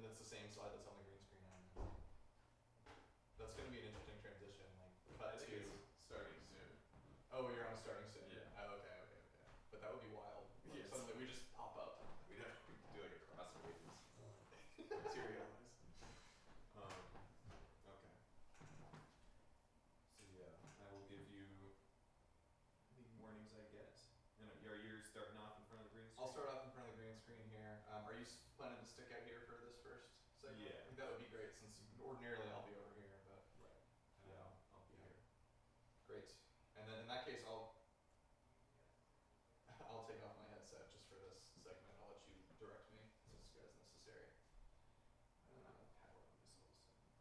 it's the same slide that's on the green screen. And that's going to be an interesting transition. Like, cut to. It's starting soon. Oh, you're on starting soon. Yeah. Oh, okay. But that would be wild. Like, Yes. suddenly we just pop up. We don't do like a crossways. Materialize. Okay. So yeah, I will give you the warnings I get. And are you starting off in front of the green screen? I'll start off in front of the green screen here. Are you planning to stick out here for this first segment? Yeah. I think that would be great since ordinarily I'll be over here, but. Right. Yeah, I'll be here. Great. And then in that case, I'll take off my headset just for this segment. I'll let you direct me as necessary. I don't have power on this all of a sudden.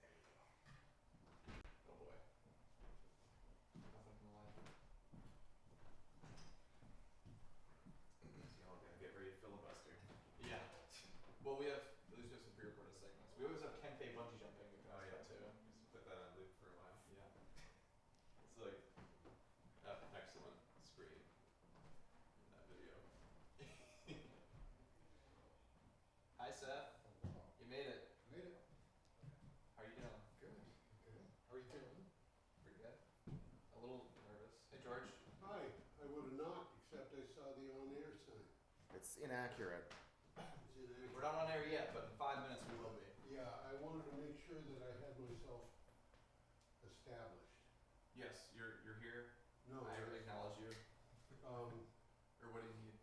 There you go. Oh boy. Nothing from the life. So y'all gotta get ready to filibuster. Yeah. Well, at least we have some pre-recorded segments. We always have Ken K bungee jumping we can Oh yeah, too. just put that on loop for a while. Yeah. It's like an excellent screen in that video. Hi, Seth. You made it. Made it. How are you doing? Good. Good. How are you feeling? Pretty good. A little nervous. Hey, George. Hi. I would have knocked, except I saw the on-air sign. It's inaccurate. It's inaccurate. We're not on air yet, but in 5 minutes we will be. Yeah, I wanted to make sure that I had myself established. Yes, you're here. No, I acknowledge you. um, Or what do you need?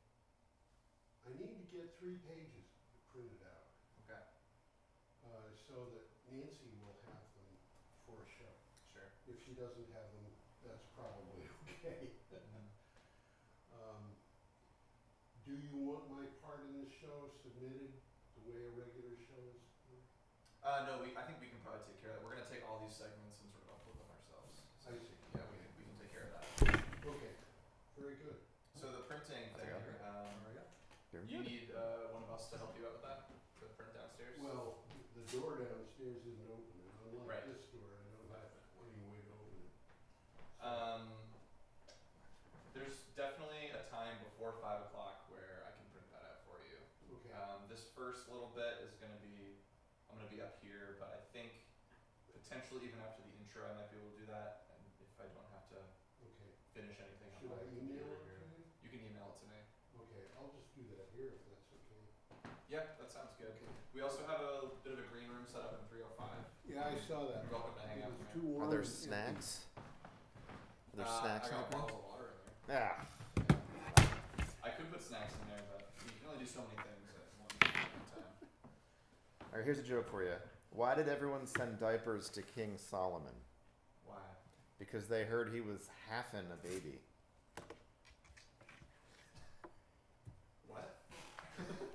I need to get 3 pages printed out, Okay. so that Nancy will have them for a show. Sure. If she doesn't have them, that's probably okay. Do you want my part in this show submitted the way a regular show is? No, I think we can probably take care of that. We're gonna take all these segments and sort of upload them ourselves. So, I see. yeah, we can take care of that. Okay, very good. So the printing thing here, Very you good. need one of us to help you out with that? The print downstairs? Well, the door downstairs isn't open, and unlike Right. this door, I don't have any way to open it. There's definitely a time before 5 o'clock where I can print that out for you. Okay, This first little bit is gonna be, I'm gonna be up here, but I think potentially even after the intro I might be able to do that, and if I don't have to okay. finish anything on Should my I email computer it here. to you? You can email it to me. Okay, I'll just do that here if that's okay. Yeah, that sounds good. Okay. We also have a bit of a green room set up in 305. Yeah, I saw that. You're welcome to hang It out was in too there. warm. Are there and empty. snacks? Are there snacks I got in there? bottles of water in there. Yeah. I could put snacks in there, but you can only do so many things at one time. All right, here's a joke for you. Why did everyone send diapers to King Solomon? Why? Because they heard he was halfing a baby. What?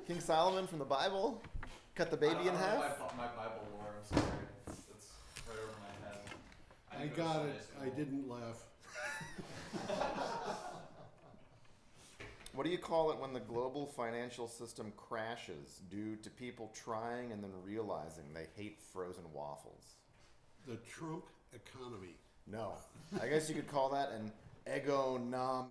King Solomon from the Bible? Cut the baby in half? My Bible lore, I'm sorry. It's right over my head. I didn't go to got Sunday it, school. I didn't laugh. What do you call it when the global financial system crashes due to people trying and then realizing they hate frozen waffles? The Trump economy. No. I guess you could call that an ego nom.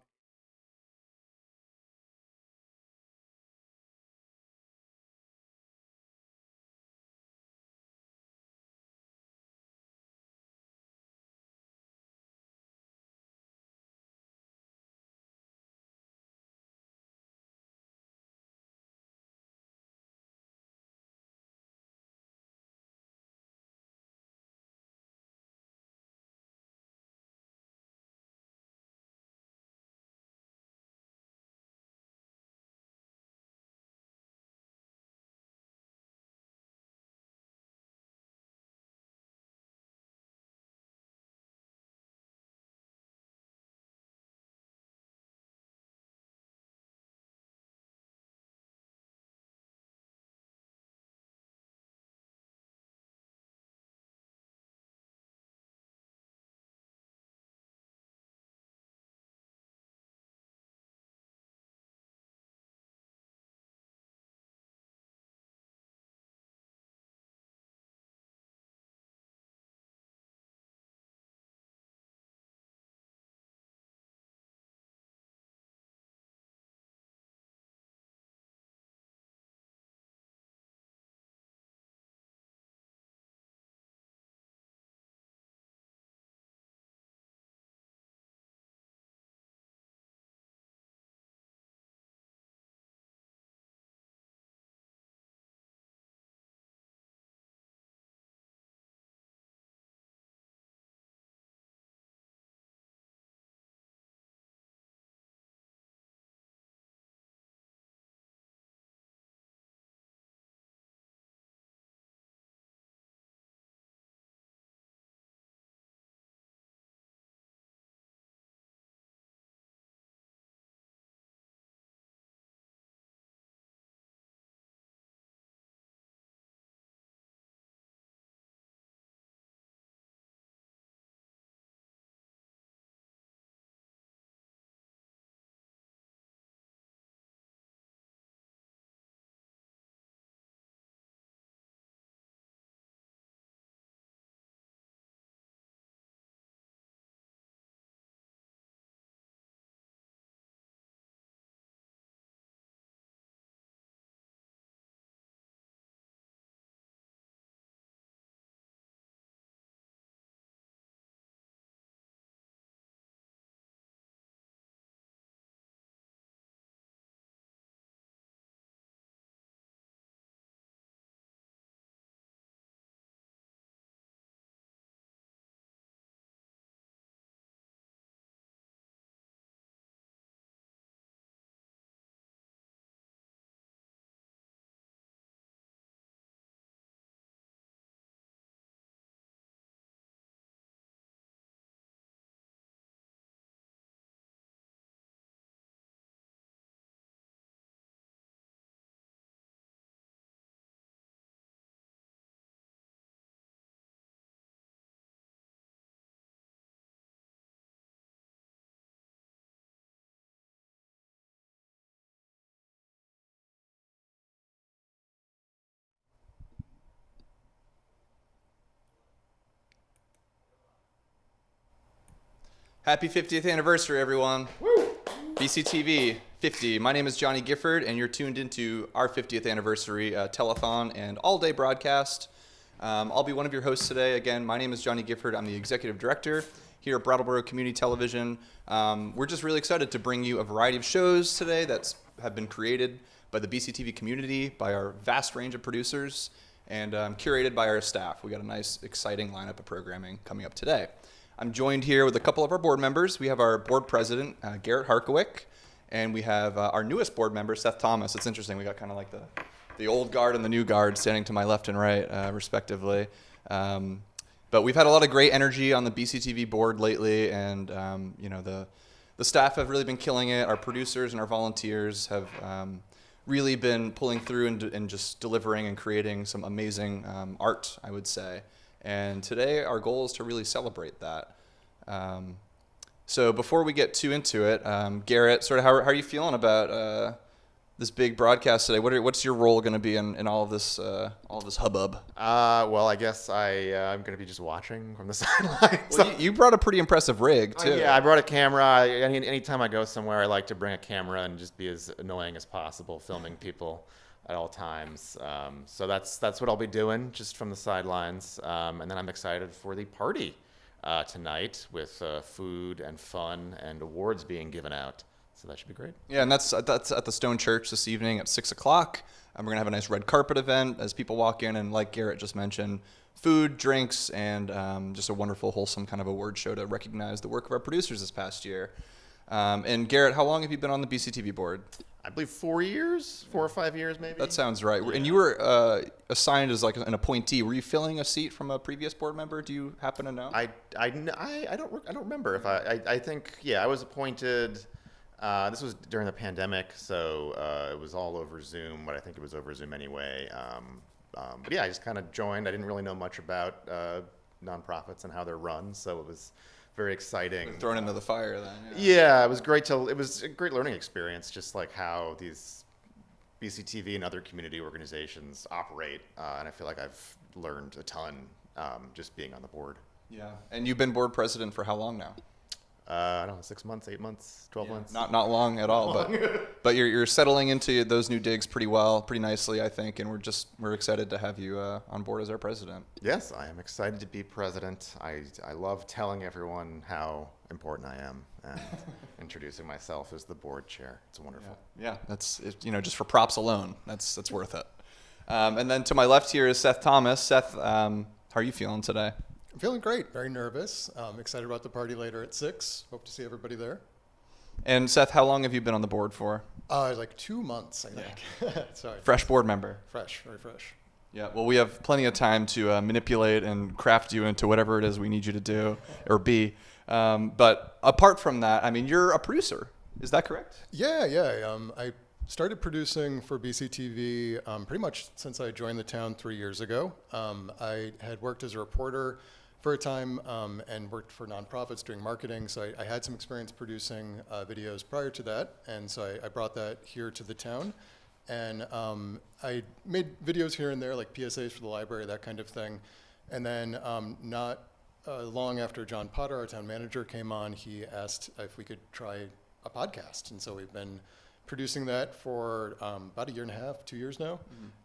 Happy 50th anniversary, everyone. Woo! BCTV 50. My name is Johnny Gifford, and you're tuned into our 50th anniversary telethon and all-day broadcast. I'll be one of your hosts today. Again, my name is Johnny Gifford. I'm the executive director here at Brattleboro Community Television. We're just really excited to bring you a variety of shows today that have been created by the BCTV community, by our vast range of producers, and curated by our staff. We got a nice, exciting lineup of programming coming up today. I'm joined here with a couple of our board members. We have our board president, Garrett Harkowick, and we have our newest board member, Seth Thomas. It's interesting. We got kind of like the old guard and the new guard standing to my left and right, respectively. But we've had a lot of great energy on the BCTV board lately, and the staff have really been killing it. Our producers and our volunteers have really been pulling through and just delivering and creating some amazing art, I would say. And today our goal is to really celebrate that. So before we get too into it, Garrett, sort of how are you feeling about this big broadcast today? What's your role going to be in all of this hubbub? Well, I guess I'm going to be just watching from the sidelines. Well, you brought a pretty impressive rig too. Yeah, I brought a camera. Anytime I go somewhere, I like to bring a camera and just be as annoying as possible, filming people at all times. So that's what I'll be doing, just from the sidelines. And then I'm excited for the party tonight with food and fun and awards being given out. So that should be great. Yeah, and that's at the Stone Church this evening at 6 o'clock. And we're going to have a nice red carpet event as people walk in. And like Garrett just mentioned, food, drinks, and just a wonderful, wholesome kind of award show to recognize the work of our producers this past year. And Garrett, how long have you been on the BCTV board? I believe 4 years, 4 or 5 years maybe. That sounds right. Yeah. And you were assigned as like an appointee. Were you filling a seat from a previous board member? Do you happen to know? I don't remember if I think, yeah, I was appointed. This was during the pandemic, so it was all over Zoom, but I think it was over Zoom anyway. But yeah, I just kind of joined. I didn't really know much about nonprofits and how they're run, so it was very exciting. Thrown into the fire then. Yeah, it was great. It was a great learning experience, just like how these BCTV and other community organizations operate, and I feel like I've learned a ton just being on the board. Yeah, and you've been board president for how long now? I don't know, 6 months, 8 months, 12 months. Not long at all, but you're settling into those new digs pretty well, pretty nicely, I think, and we're excited to have you on board as our president. Yes, I am excited to be president. I love telling everyone how important I am and introducing myself as the board chair. It's wonderful. Yeah, that's just for props alone, that's worth it. And then to my left here is Seth Thomas. Seth, how are you feeling today? I'm feeling great, very nervous. Excited about the party later at 6. Hope to see everybody there. And Seth, how long have you been on the board for? Like 2 months, I think. Sorry. Fresh board member. Fresh, very fresh. Yeah, well, we have plenty of time to manipulate and craft you into whatever it is we need you to do or be. But apart from that, I mean, you're a producer. Is that correct? Yeah. I started producing for BCTV pretty much since I joined the town 3 years ago. I had worked as a reporter for a time and worked for nonprofits doing marketing, so I had some experience producing videos prior to that, and so I brought that here to the town. And I made videos here and there, like PSAs for the library, that kind of thing. And then not long after John Potter, our town manager, came on, he asked if we could try a podcast. And so we've been producing that for about 1.5 years, 2 years now.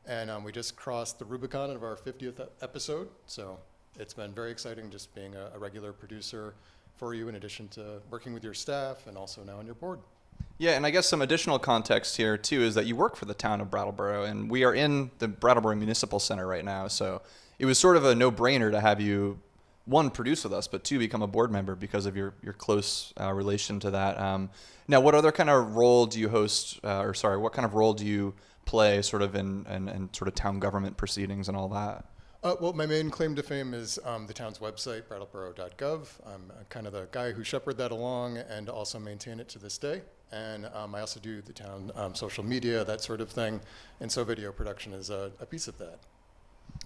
Mm-hmm. And we just crossed the Rubicon of our 50th episode. So it's been very exciting just being a regular producer for you, in addition to working with your staff and also now on your board. Yeah, and I guess some additional context here, too, is that you work for the town of Brattleboro, and we are in the Brattleboro Municipal Center right now, so it was sort of a no-brainer to have you, one, produce with us, but two, become a board member because of your close relation to that. Now, what other kind of role do you what kind of role do you play sort of in sort of town government proceedings and all that? Well, my main claim to fame is the town's website, brattleboro.gov. I'm kind of the guy who shepherded that along and also maintain it to this day. And I also do the town social media, that sort of thing. And so video production is a piece of that.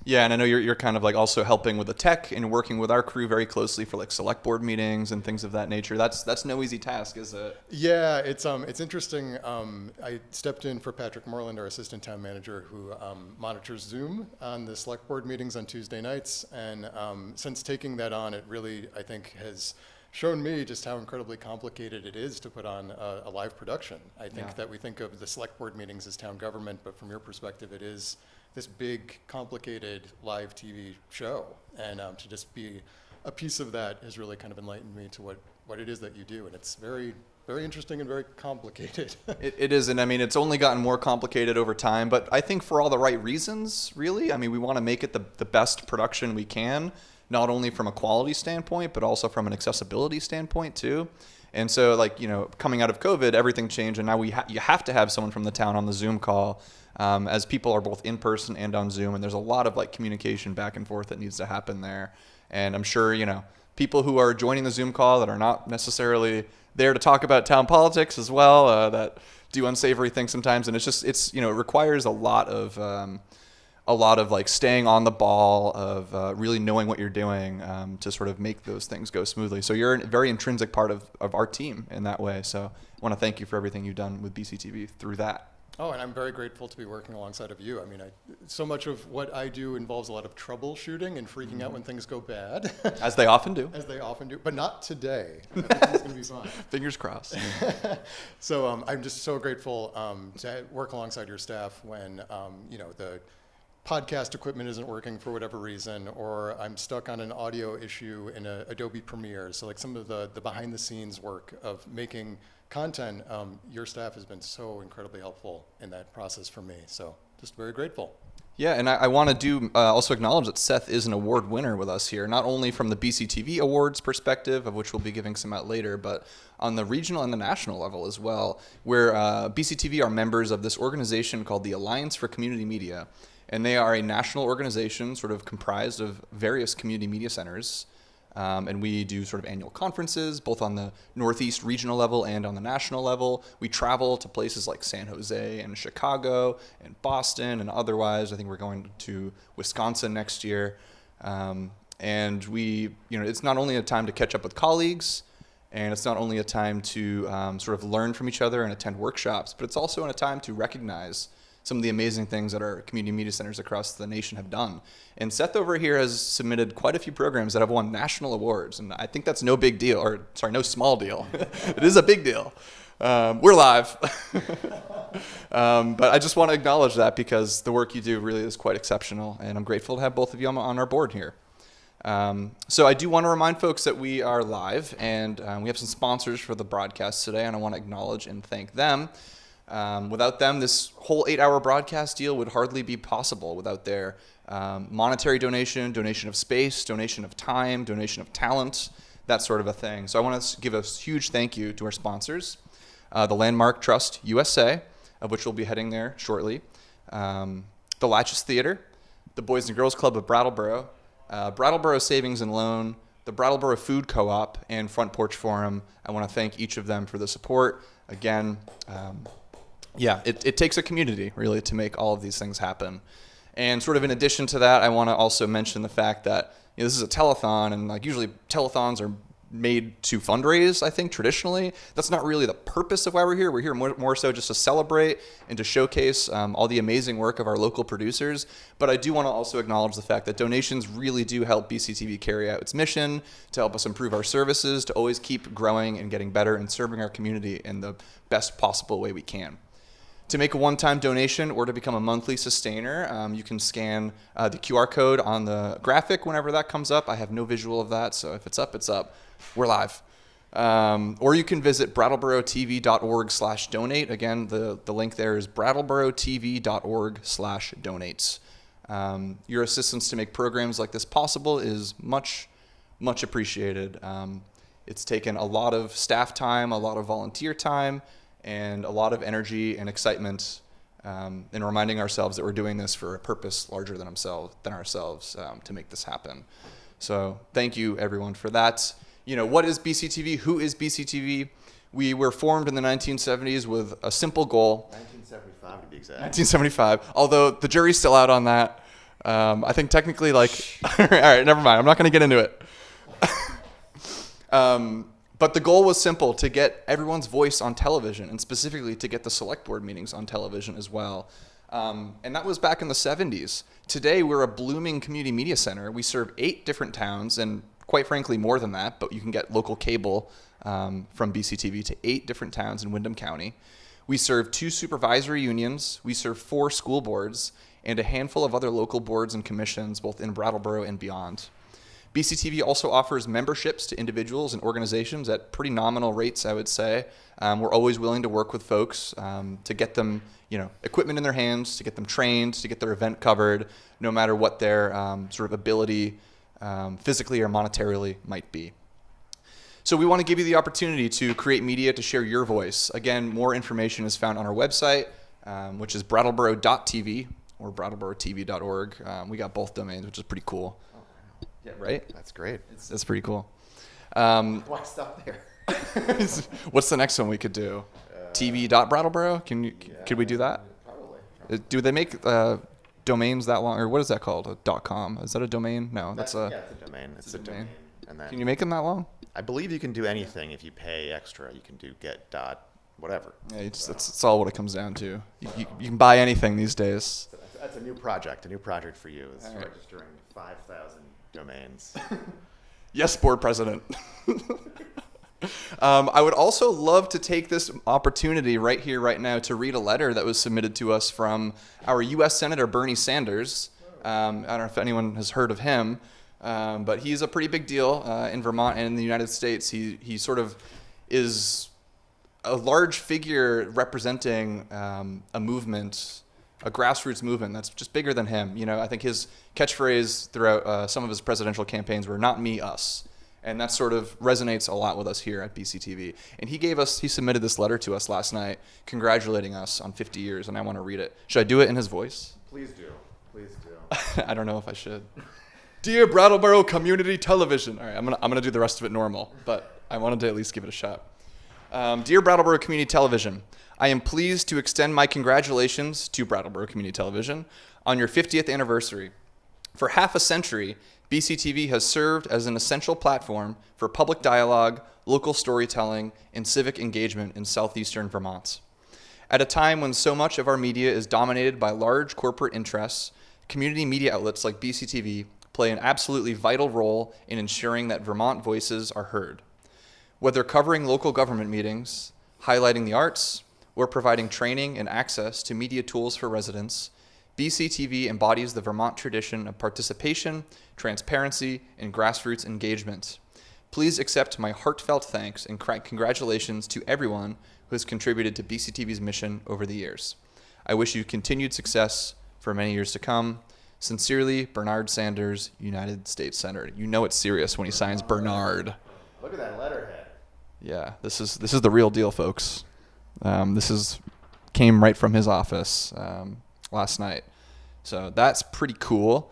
Yeah, and I know you're kind of like also helping with the tech and working with our crew very closely for like select board meetings and things of that nature. That's no easy task, is it? Yeah, it's interesting. I stepped in for Patrick Moreland, our assistant town manager, who monitors Zoom on the select board meetings on Tuesday nights. And since taking that on, it really, I think, has shown me just how incredibly complicated it is to put on a live production. I think Yeah. that we think of the select board meetings as town government, but from your perspective, it is this big, complicated live TV show. And to just be a piece of that has really kind of enlightened me to what it is that you do. And it's very, very interesting and very complicated. It is, and I mean, it's only gotten more complicated over time, but I think for all the right reasons, really. I mean, we want to make it the best production we can, not only from a quality standpoint, but also from an accessibility standpoint, too. And so, like, you know, coming out of COVID, everything changed, and now you have to have someone from the town on the Zoom call, as people are both in person and on Zoom, and there's a lot of, like, communication back and forth that needs to happen there. And I'm sure, you know, people who are joining the Zoom call that are not necessarily there to talk about town politics as well, that do unsavory things sometimes, and it's you know, it requires a lot of like staying on the ball, of really knowing what you're doing, to sort of make those things go smoothly. So you're a very intrinsic part of our team in that way. So I want to thank you for everything you've done with BCTV through that. Oh, and I'm very grateful to be working alongside of you. I mean, so much of what I do involves a lot of troubleshooting and freaking out when things go bad. As they often do. As they often do, but not today. Everything's going to be fine. Fingers crossed. So I'm just so grateful to work alongside your staff when, you know, the podcast equipment isn't working for whatever reason, or I'm stuck on an audio issue in Adobe Premiere. So like some of the behind the scenes work of making content, your staff has been so incredibly helpful in that process for me. So just very grateful. Yeah, and I want to also acknowledge that Seth is an award winner with us here, not only from the BCTV Awards perspective, of which we'll be giving some out later, but on the regional and the national level as well, where BCTV are members of this organization called the Alliance for Community Media. And they are a national organization sort of comprised of various community media centers. And we do sort of annual conferences, both on the Northeast regional level and on the national level. We travel to places like San Jose and Chicago and Boston and otherwise. I think we're going to Wisconsin next year. And we, you know, it's not only a time to catch up with colleagues, and it's not only a time to sort of learn from each other and attend workshops, but it's also a time to recognize some of the amazing things that our community media centers across the nation have done. And Seth over here has submitted quite a few programs that have won national awards, and I think that's no big deal, or sorry, no small deal. It is a big deal. We're live. But I just want to acknowledge that because the work you do really is quite exceptional, and I'm grateful to have both of you on our board here. So I do want to remind folks that we are live, and we have some sponsors for the broadcast today, and I want to acknowledge and thank them. Without them, this whole 8-hour broadcast deal would hardly be possible without their monetary donation of space, donation of time, donation of talent, that sort of a thing. So I want to give a huge thank you to our sponsors, the Landmark Trust USA, of which we'll be heading there shortly, the Latches Theater, the Boys and Girls Club of Brattleboro, Brattleboro Savings and Loan, the Brattleboro Food Co-op, and Front Porch Forum. I want to thank each of them for the support. Again, yeah, it takes a community, really, to make all of these things happen. And sort of in addition to that, I want to also mention the fact that, you know, this is a telethon, and like usually telethons are made to fundraise, I think, traditionally. That's not really the purpose of why we're here. We're here more so just to celebrate and to showcase all the amazing work of our local producers. But I do want to also acknowledge the fact that donations really do help BCTV carry out its mission, to help us improve our services, to always keep growing and getting better and serving our community in the best possible way we can. To make a one-time donation or to become a monthly sustainer, you can scan the QR code on the graphic whenever that comes up. I have no visual of that, so if it's up, it's up. We're live. Or you can visit brattleboro.tv.org/donate. Again, the link there is brattleboro.tv.org/donates. Your assistance to make programs like this possible is much, much appreciated. It's taken a lot of staff time, a lot of volunteer time, and a lot of energy and excitement in reminding ourselves that we're doing this for a purpose larger than ourselves to make this happen. So thank you, everyone, for that. You know, what is BCTV? Who is BCTV? We were formed in the 1970s with a simple goal. 1975 to be exact. 1975, although the jury's still out on that. I think technically, like, all right, never mind. I'm not going to get into it. But the goal was simple, to get everyone's voice on television, and specifically to get the select board meetings on television as well. And that was back in the 70s. Today, we're a blooming community media center. We serve 8 different towns, and quite frankly more than that, but you can get local cable from BCTV to 8 different towns in Windham County. We serve 2 supervisory unions, we serve 4 school boards, and a handful of other local boards and commissions, both in Brattleboro and beyond. BCTV also offers memberships to individuals and organizations at pretty nominal rates, I would say. We're always willing to work with folks to get them, equipment in their hands, to get them trained, to get their event covered, no matter what their sort of ability physically or monetarily might be. So we want to give you the opportunity to create media to share your voice. Again, more information is found on our website, which is brattleboro.tv or brattleboro.tv.org. We got both domains, which is pretty cool. Yeah, right? That's great. That's pretty cool. Why stop there? What's the next one we could do? TV.brattleboro? Could we do that? Probably. Do they make domains that long, or what is that called? A .com? Is that a domain? No, that's a. Yeah, it's a domain. It's a domain. And then Can you make them that long? I believe you can do anything if you pay extra. You can do get dot whatever. Yeah, that's all what it comes down to. You can buy anything these days. So that's a new project. A new project for you is All right. registering 5,000 domains. Yes, board president. I would also love to take this opportunity right here, right now, to read a letter that was submitted to us from our U.S. Senator Bernie Sanders. I don't know if anyone has heard of him, but he's a pretty big deal in Vermont and in the United States. He sort of is a large figure representing a movement, a grassroots movement that's just bigger than him. I think his catchphrase throughout some of his presidential campaigns were "Not me, us." And that sort of resonates a lot with us here at BCTV. And he submitted this letter to us last night, congratulating us on 50 years, and I want to read it. Should I do it in his voice? Please do. Please do. I don't know if I should. Dear Brattleboro Community Television. All right, I'm gonna do the rest of it normal, but I wanted to at least give it a shot. Dear Brattleboro Community Television, I am pleased to extend my congratulations to Brattleboro Community Television on your 50th anniversary. For half a century, BCTV has served as an essential platform for public dialogue, local storytelling, and civic engagement in southeastern Vermont. At a time when so much of our media is dominated by large corporate interests, community media outlets like BCTV play an absolutely vital role in ensuring that Vermont voices are heard. Whether covering local government meetings, highlighting the arts, or providing training and access to media tools for residents, BCTV embodies the Vermont tradition of participation, transparency, and grassroots engagement. Please accept my heartfelt thanks and congratulations to everyone who has contributed to BCTV's mission over the years. I wish you continued success for many years to come. Sincerely, Bernard Sanders, United States Senator. You know it's serious when he signs Bernard. Look at that letterhead. Yeah, this is the real deal, folks. Came right from his office last night. So that's pretty cool.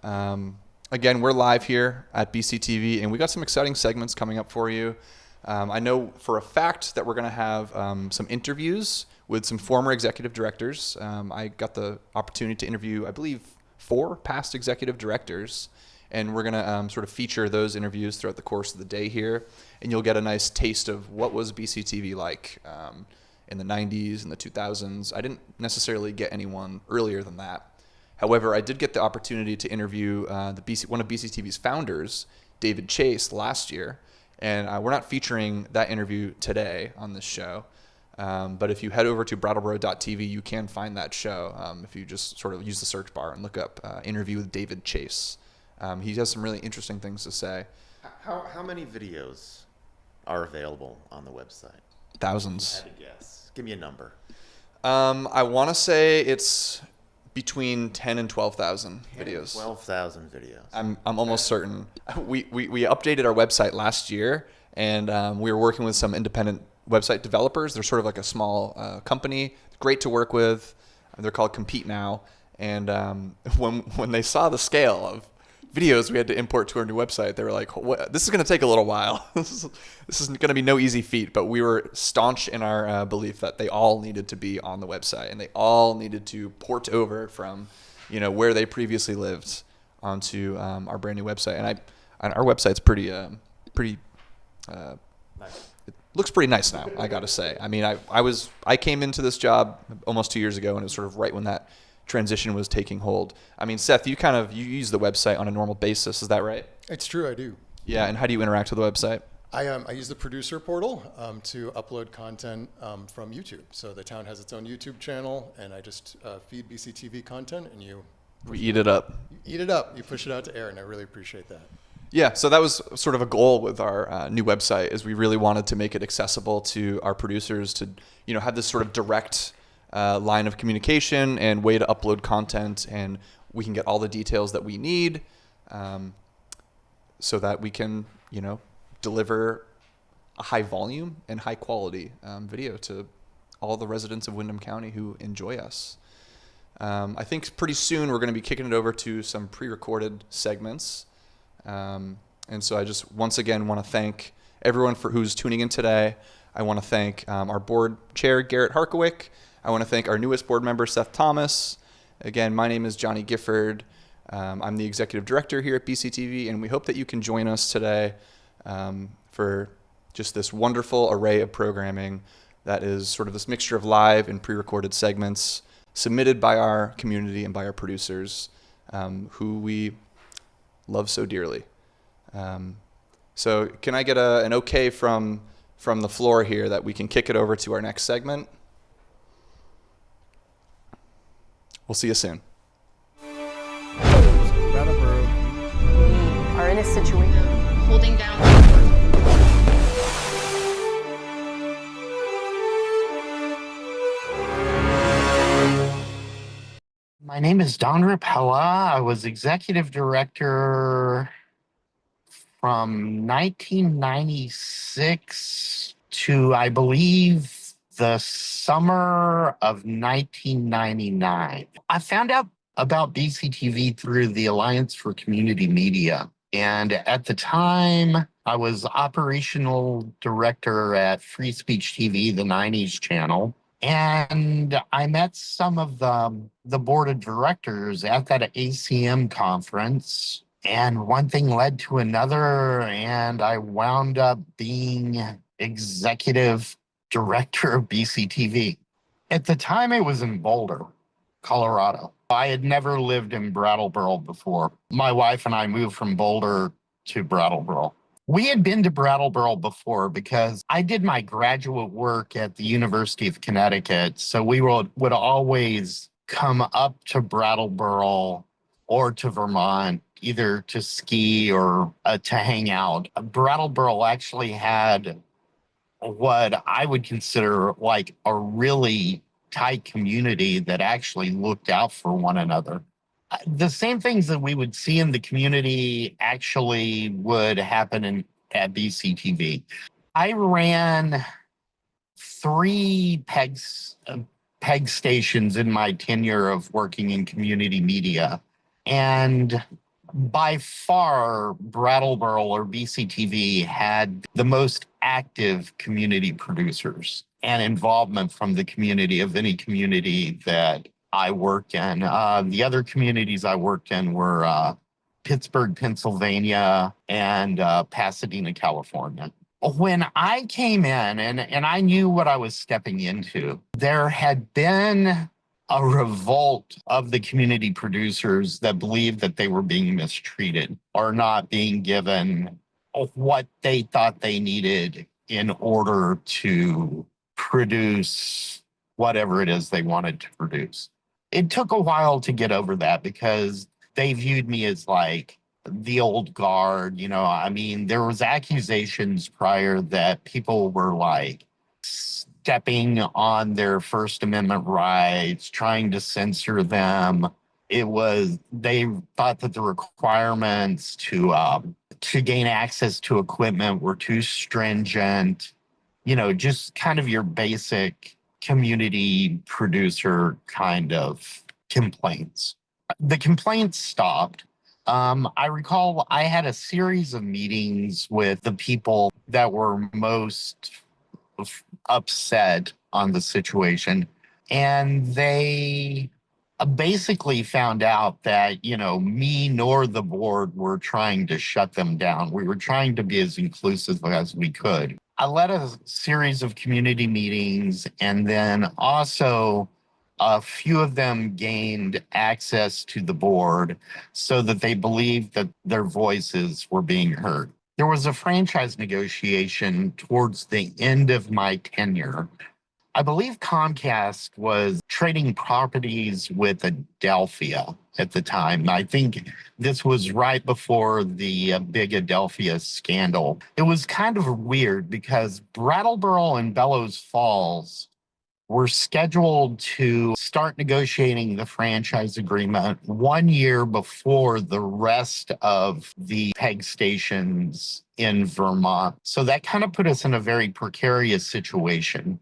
Again, we're live here at BCTV, and we got some exciting segments coming up for you. I know for a fact that we're going to have some interviews with some former executive directors. I got the opportunity to interview, I believe, 4 past executive directors, and we're going to sort of feature those interviews throughout the course of the day here, and you'll get a nice taste of what was BCTV like in the 90s and the 2000s. I didn't necessarily get anyone earlier than that. However, I did get the opportunity to interview one of BCTV's founders, David Chase, last year, and we're not featuring that interview today on this show. But if you head over to brattleboro.tv, you can find that show if you just sort of use the search bar and look up interview with David Chase. He has some really interesting things to say. How many videos are available on the website? Thousands. I had to guess. Give me a number. I want to say it's between 10 and 12,000 videos. 12,000 videos. I'm almost certain. We updated our website last year, and we were working with some independent website developers. They're sort of like a small company, great to work with. They're called Compete Now. And when they saw the scale of videos we had to import to our new website, they were like, this is going to take a little while. This is going to be no easy feat. But we were staunch in our belief that they all needed to be on the website, and they all needed to port over from where they previously lived onto our brand new website. And our website's pretty Nice. it looks pretty nice now, I gotta say. I mean, I came into this job almost 2 years ago, and it was sort of right when that transition was taking hold. I mean, Seth, you use the website on a normal basis, is that right? It's true, I do. Yeah, and how do you interact with the website? I use the producer portal to upload content from YouTube. So the town has its own YouTube channel, and I just feed BCTV content, and you We eat it up. eat it up. You push it out to air, and I really appreciate that. Yeah, so that was sort of a goal with our new website, is we really wanted to make it accessible to our producers to, have this sort of direct line of communication and way to upload content, and we can get all the details that we need, so that we can, deliver a high volume and high quality video to all the residents of Windham County who enjoy us. I think pretty soon we're going to be kicking it over to some pre-recorded segments. And so I just once again want to thank everyone who's tuning in today. I want to thank our board chair, Garrett Harkowick. I want to thank our newest board member, Seth Thomas. Again, my name is Johnny Gifford. I'm the executive director here at BCTV, and we hope that you can join us today for just this wonderful array of programming that is sort of this mixture of live and pre-recorded segments submitted by our community and by our producers, who we love so dearly. So can I get an okay from the floor here that we can kick it over to our next segment? We'll see you soon. Brattleboro. Are in a situation. Holding down. My name is Don Rapella. I was executive director from 1996 to, I believe, the summer of 1999. I found out about BCTV through the Alliance for Community Media. And at the time, I was operational director at Free Speech TV, the 90s channel. And I met some of the board of directors at that ACM conference. And one thing led to another, and I wound up being executive director of BCTV. At the time, it was in Boulder, Colorado. I had never lived in Brattleboro before. My wife and I moved from Boulder to Brattleboro. We had been to Brattleboro before because I did my graduate work at the University of Connecticut. So we would always come up to Brattleboro or to Vermont, either to ski or to hang out. Brattleboro actually had what I would consider like a really tight community that actually looked out for one another. The same things that we would see in the community actually would happen at BCTV. I ran 3 PEG stations in my tenure of working in community media. And by far, Brattleboro or BCTV had the most active community producers and involvement from the community of any community that I worked in. The other communities I worked in were Pittsburgh, Pennsylvania, and Pasadena, California. When I came in and I knew what I was stepping into, there had been a revolt of the community producers that believed that they were being mistreated or not being given what they thought they needed in order to produce whatever it is they wanted to produce. It took a while to get over that because they viewed me as like the old guard. I mean, there was accusations prior that people were like stepping on their First Amendment rights, trying to censor them. They thought that the requirements to gain access to equipment were too stringent. Just kind of your basic community producer kind of complaints. The complaints stopped. I recall I had a series of meetings with the people that were most upset on the situation. And they basically found out that, me nor the board were trying to shut them down. We were trying to be as inclusive as we could. I led a series of community meetings, and then also a few of them gained access to the board so that they believed that their voices were being heard. there was a franchise negotiation towards the end of my tenure. I believe Comcast was trading properties with Adelphia at the time. I think this was right before the big Adelphia scandal. It was kind of weird because Brattleboro and Bellows Falls were scheduled to start negotiating the franchise agreement 1 year before the rest of the PEG stations in Vermont. So that kind of put us in a very precarious situation.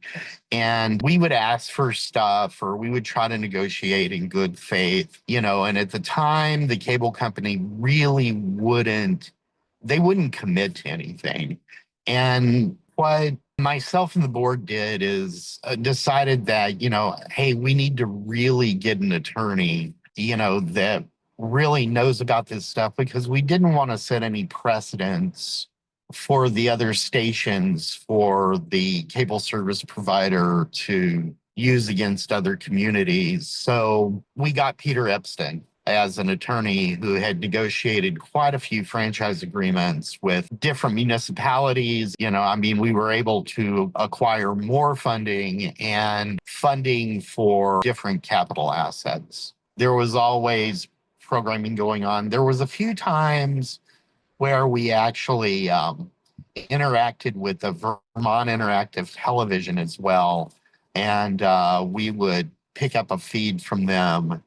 And we would ask for stuff or we would try to negotiate in good faith, and at the time, the cable company really wouldn't commit to anything. And what myself and the board did is decided that, hey, we need to really get an attorney, that really knows about this stuff because we didn't want to set any precedents for the other stations for the cable service provider to use against other communities. So we got Peter Epstein as an attorney who had negotiated quite a few franchise agreements with different municipalities. We were able to acquire more funding and funding for different capital assets. There was always programming going on. There was a few times where we actually interacted with the Vermont Interactive Television as well. And we would pick up a feed from them.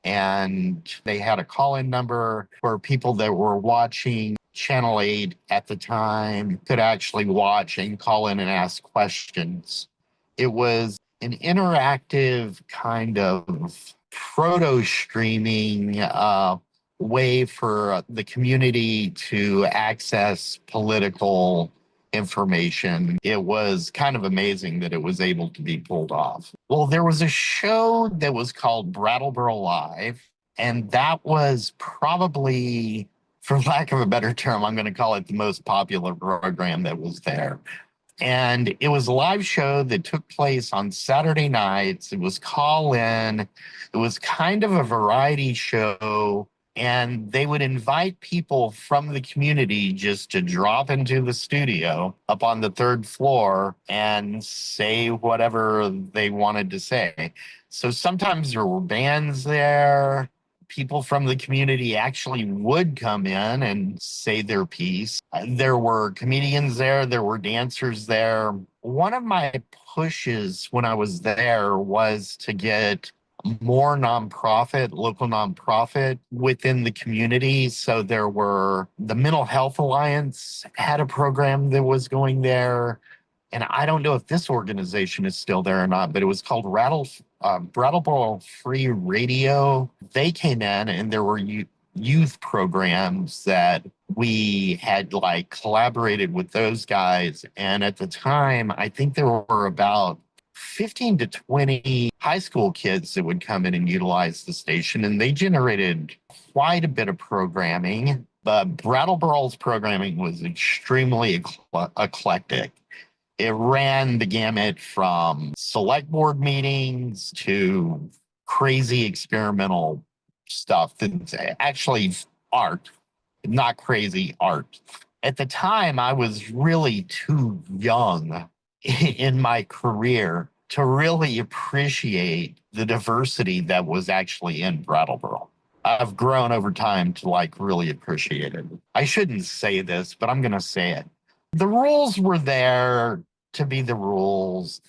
And they had a call-in number where people that were watching Channel 8 at the time could actually watch and call in and ask questions. It was an interactive kind of proto-streaming way for the community to access political information. It was kind of amazing that it was able to be pulled off. Well, there was a show that was called Brattleboro Live, and that was probably, for lack of a better term, I'm going to call it the most popular program that was there. And it was a live show that took place on Saturday nights. It was call in. It was kind of a variety show. And they would invite people from the community just to drop into the studio up on the third floor and say whatever they wanted to say. So sometimes there were bands there. People from the community actually would come in and say their piece. There were comedians there. There were dancers there. One of my pushes when I was there was to get more local nonprofit within the community. So there were the Mental Health Alliance had a program that was going there. And I don't know if this organization is still there or not, but it was called Brattleboro Free Radio. They came in and there were youth programs that we had collaborated with those guys. And at the time, I think there were about 15 to 20 high school kids that would come in and utilize the station, and they generated quite a bit of programming. But Brattleboro's programming was extremely eclectic. It ran the gamut from select board meetings to crazy experimental stuff that's actually art, not crazy art. At the time, I was really too young in my career to really appreciate the diversity that was actually in Brattleboro. I've grown over time to really appreciate it. I shouldn't say this, but I'm going to say it. The rules were there to be the rules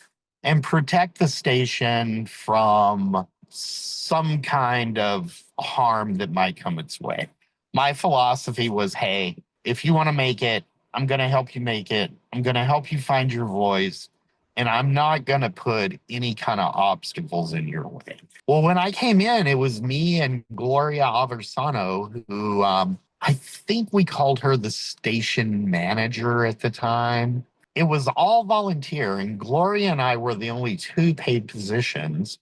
and protect the station from some kind of harm that might come its way. My philosophy was, hey, if you want to make it, I'm going to help you make it. I'm going to help you find your voice. And I'm not going to put any kind of obstacles in your way. Well, when I came in, it was me and Gloria Aversano, who I think we called her the station manager at the time. It was all volunteer, and Gloria and I were the only two paid positions.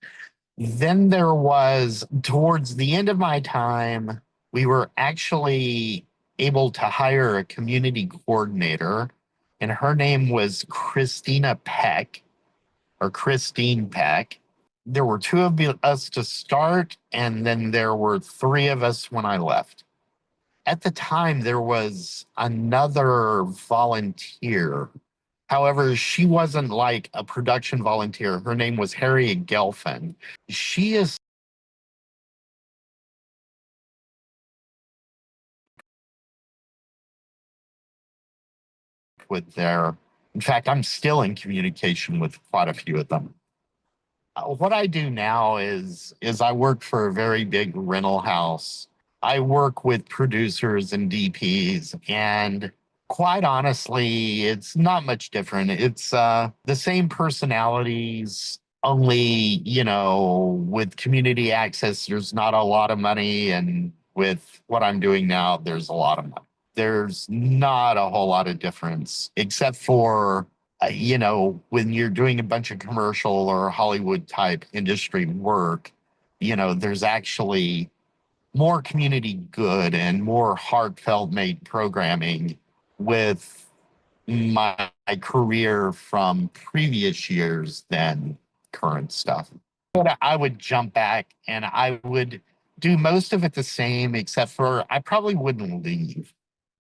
Then there was, towards the end of my time, we were actually able to hire a community coordinator, and her name was Christina Peck, or Christine Peck. There were two of us to start, and then there were three of us when I left. at the time, there was another volunteer. However, she wasn't like a production volunteer. Her name was Harriet Gelfin. She is with their, in fact, I'm still in communication with quite a few of them. What I do now is I work for a very big rental house. I work with producers and DPs, and quite honestly, it's not much different. It's the same personalities, only, with community access, there's not a lot of money, and with what I'm doing now, there's a lot of money. There's not a whole lot of difference, except for when you're doing a bunch of commercial or Hollywood type industry work, there's actually more community good and more heartfelt made programming with my career from previous years than current stuff. But I would jump back and I would do most of it the same, except for I probably wouldn't leave.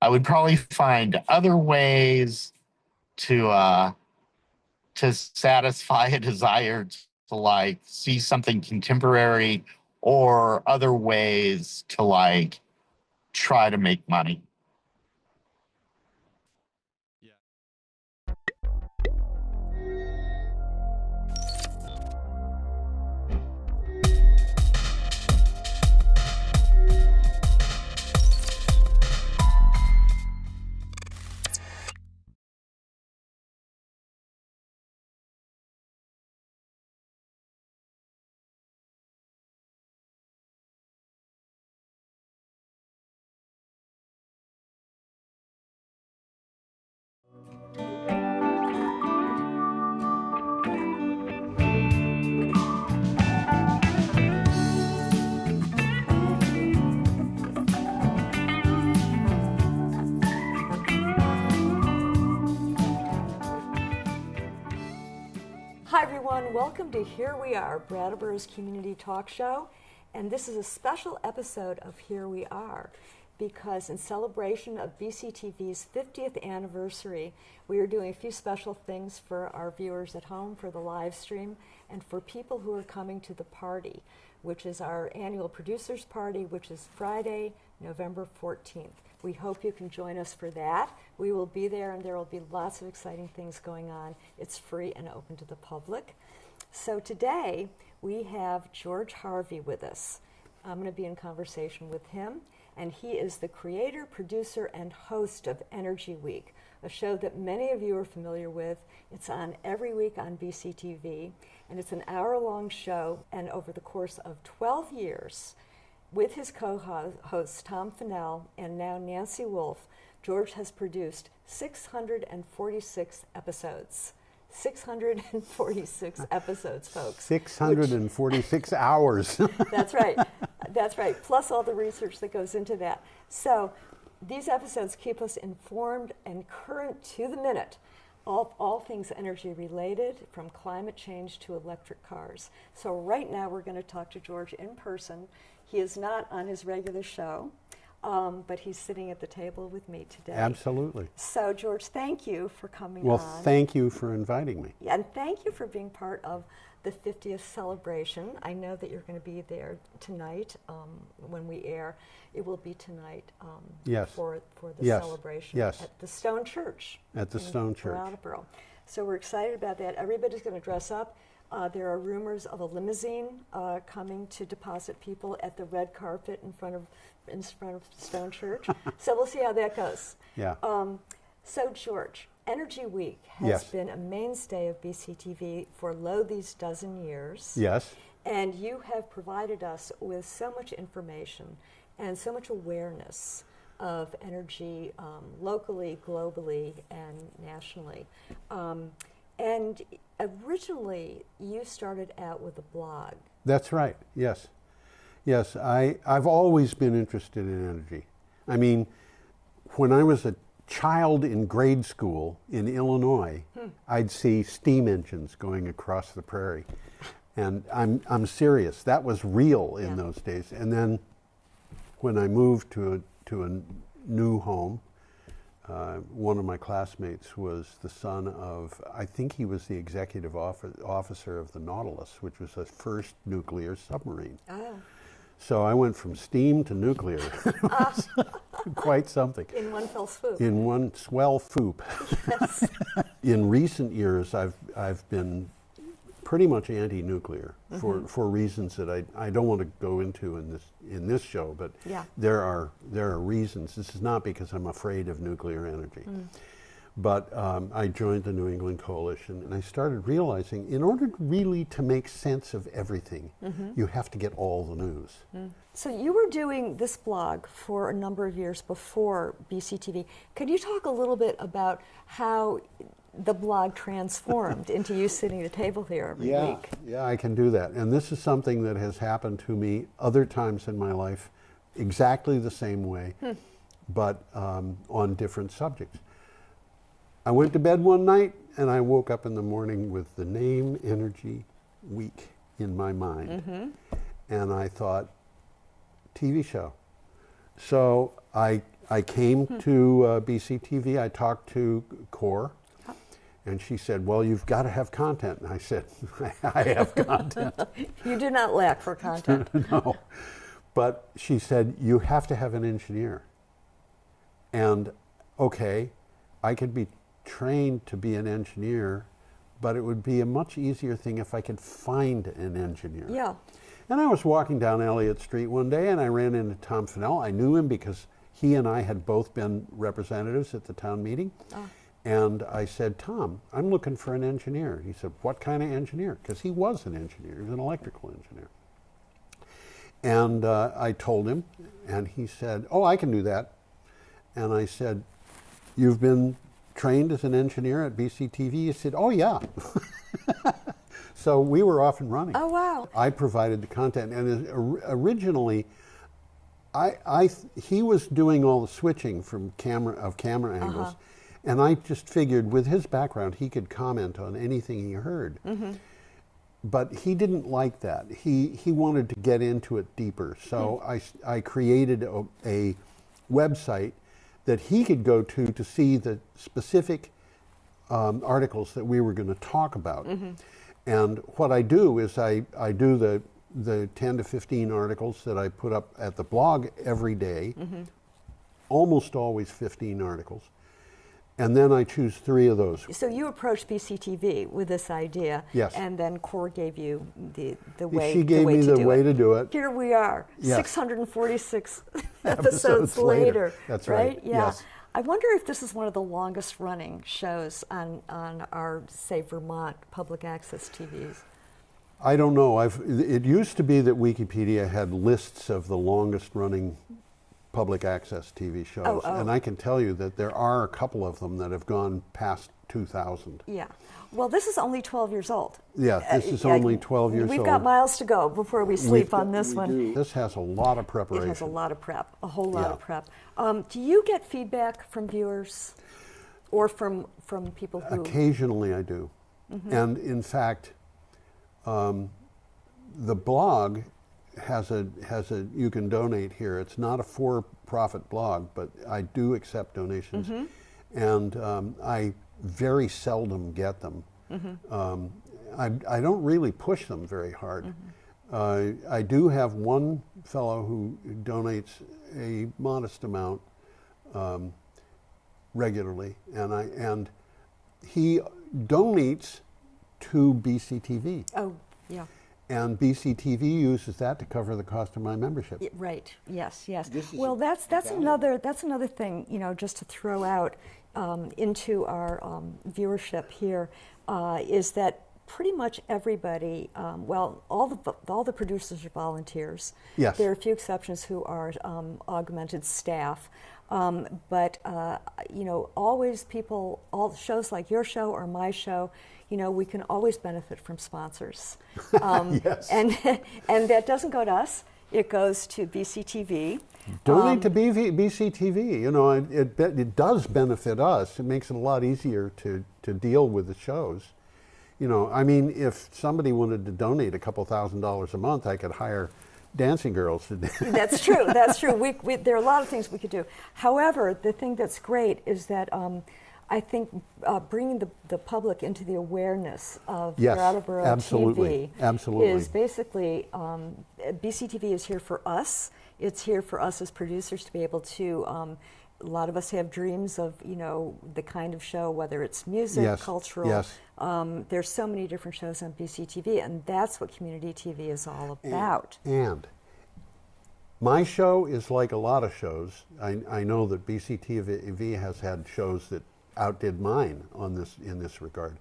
I would probably find other ways to satisfy a desire to like see something contemporary or other ways to like try to make money. Hi everyone, welcome to Here We Are, Brattleboro's community talk show. And this is a special episode of Here We Are because in celebration of BCTV's 50th anniversary, we are doing a few special things for our viewers at home for the live stream and for people who are coming to the party, which is our annual producers party, which is Friday, November 14th. We hope you can join us for that. We will be there and there will be lots of exciting things going on. It's free and open to the public. So today we have George Harvey with us. I'm going to be in conversation with him, and he is the creator, producer, and host of Energy Week, a show that many of you are familiar with. It's on every week on BCTV, and it's an hour-long show, and over the course of 12 years, with his co-hosts Tom Fennell and now Nancy Wolf, George has produced 646 episodes. 646 episodes, folks. 646 hours. That's right. That's right. Plus all the research that goes into that. So these episodes keep us informed and current to the minute. All things energy related, from climate change to electric cars. So right now we're going to talk to George in person. He is not on his regular show, but he's sitting at the table with me today. Absolutely. So George, thank you for coming Well, on. thank you for inviting me. And thank you for being part of the 50th celebration. I know that you're going to be there tonight when we air. It will be tonight Yes. for the Yes. celebration Yes. at the Stone Church. At the in Stone Church. Brattleboro. So we're excited about that. Everybody's going to dress up. There are rumors of a limousine coming to deposit people at the red carpet in front of Stone Church. So we'll see how that goes. Yeah. So George, Energy Week has Yes. been a mainstay of BCTV for these dozen years. Yes. And you have provided us with so much information and so much awareness of energy locally, globally, and nationally. And originally, you started out with a blog. That's right. Yes. Yes. I've always been interested in energy. I mean, when I was a child in grade school in Illinois, I'd see steam engines going across the prairie. And I'm serious. That was real in Yeah. those days. And then when I moved to to a new home. One of my classmates was the son of, I think he was the executive officer of the Nautilus, which was the first nuclear submarine. Oh. So I went from steam to nuclear. It was quite something. In one fell swoop. In one swell foop. Yes. In recent years, I've been pretty much anti-nuclear for reasons that I don't want to go into in this show, but Yeah. there are reasons. This is not because I'm afraid of nuclear energy. But I joined the New England Coalition, and I started realizing in order really to make sense of everything, you have to get all the news. So you were doing this blog for a number of years before BCTV. Could you talk a little bit about how the blog transformed into you sitting at a table here every week? Yeah, I can do that. And this is something that has happened to me other times in my life, exactly the same way, but on different subjects. I went to bed one night and I woke up in the morning with the name Energy Week in my mind. And I thought, TV show. So I came to BCTV, I talked to Core, and she said, well, you've got to have content. And I said, I have content. You do not lack for content. No. But she said, you have to have an engineer. And okay, I could be trained to be an engineer, but it would be a much easier thing if I could find an engineer. Yeah. And I was walking down Elliott Street one day and I ran into Tom Fennell. I knew him because he and I had both been representatives at the town meeting. And I said, Tom, I'm looking for an engineer. He said, what kind of engineer? Because he was an engineer, he was an electrical engineer. And I told him, and he said, oh, I can do that. And I said, you've been trained as an engineer at BCTV? He said, oh, yeah. So we were off and running. Oh, wow. I provided the content. And originally, he was doing all the switching from camera angles. And I just figured with his background, he could comment on anything he heard. But he didn't like that. He wanted to get into it deeper. So I created a website that he could go to see the specific articles that we were going to talk about. And what I do is I do the 10 to 15 articles that I put up at the blog every day, almost always 15 articles. And then I choose 3 of those. So you approached BCTV with this idea, Yes. and then Core gave you the way. She gave me the way to do it. Here we are, Yes. 646 episodes later. That's right. Yeah. Yes. I wonder if this is one of the longest running shows on our, say, Vermont public access TVs. I don't know. It used to be that Wikipedia had lists of the longest running public access TV shows. And I can tell you that there are a couple of them that have gone past 2000. Yeah. Well, this is only 12 years old. Yeah, this is only 12 years old. We've got miles to go before we sleep on this one. do. This has a lot of preparation. It has a lot of prep, a whole lot Yeah. of prep. Do you get feedback from viewers or from people who... Occasionally I do. And in fact, the blog has a you can donate here. It's not a for-profit blog, but I do accept donations. And I very seldom get them. I don't really push them very hard. I do have one fellow who donates a modest amount regularly, and he donates to BCTV. Oh, yeah. And BCTV uses that to cover the cost of my membership. Right. Yes. Yes. Well, that's another thing, just to throw out into our viewership here is that pretty much everybody, all the producers are volunteers. Yes. There are a few exceptions who are augmented staff. But always people, all shows like your show or my show, we can always benefit from sponsors. Yes. And that doesn't go to us, it goes to BCTV. Donate to BCTV. It does benefit us. It makes it a lot easier to deal with the shows. If somebody wanted to donate a couple $1,000s a month, I could hire dancing girls. That's true. That's true. There are a lot of things we could do. However, the thing that's great is that I think bringing the public into the awareness of Yes, Brattleboro absolutely, TV absolutely. is basically BCTV is here for us. It's here for us as producers to be able to. A lot of us have dreams of, the kind of show, whether it's music, Yes, cultural. yes. There's so many different shows on BCTV, and that's what community TV is all about. And my show is like a lot of shows. I know that BCTV has had shows that outdid mine in this regard,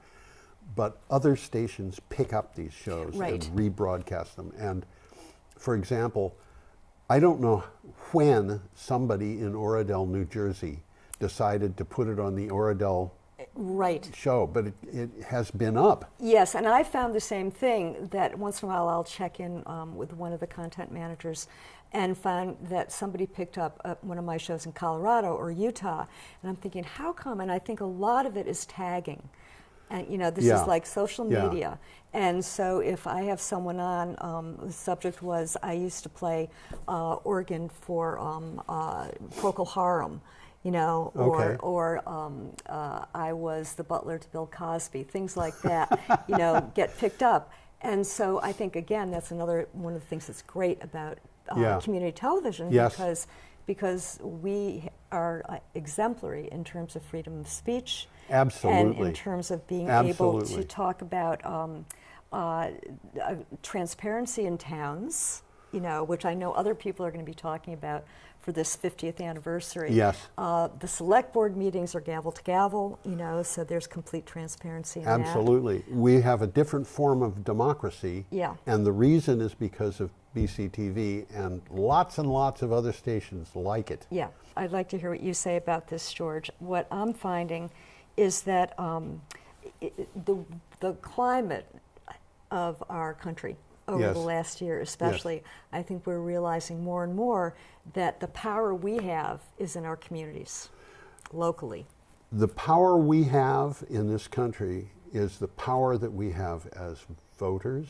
but other stations pick up these shows Right. and rebroadcast them. And for example, I don't know when somebody in Oradell, New Jersey, decided to put it on the Oradell Right. show, but it has been up. Yes, and I found the same thing, that once in a while I'll check in with one of the content managers and find that somebody picked up one of my shows in Colorado or Utah, and I'm thinking, how come? And I think a lot of it is tagging. And this Yeah. is like social Yeah. media. And so if I have someone on, the subject was, I used to play organ for Procol Harum, Okay. or I was the butler to Bill Cosby, things like that, get picked up. And so I think, again, that's another one of the things that's great about Yeah. community television, Yes. because we are exemplary in terms of freedom of speech. Absolutely. And in terms of being able Absolutely. to talk about transparency in towns, which I know other people are going to be talking about for this 50th anniversary. Yes. The select board meetings are gavel to gavel, so there's complete transparency in that. Absolutely. We have a different form of democracy. Yeah. And the reason is because of BCTV and lots of other stations like it. Yeah, I'd like to hear what you say about this, George. What I'm finding is that the climate of our country over Yes. the last year especially, I think we're realizing more and more that the power we have is in our communities, locally. The power we have in this country is the power that we have as voters,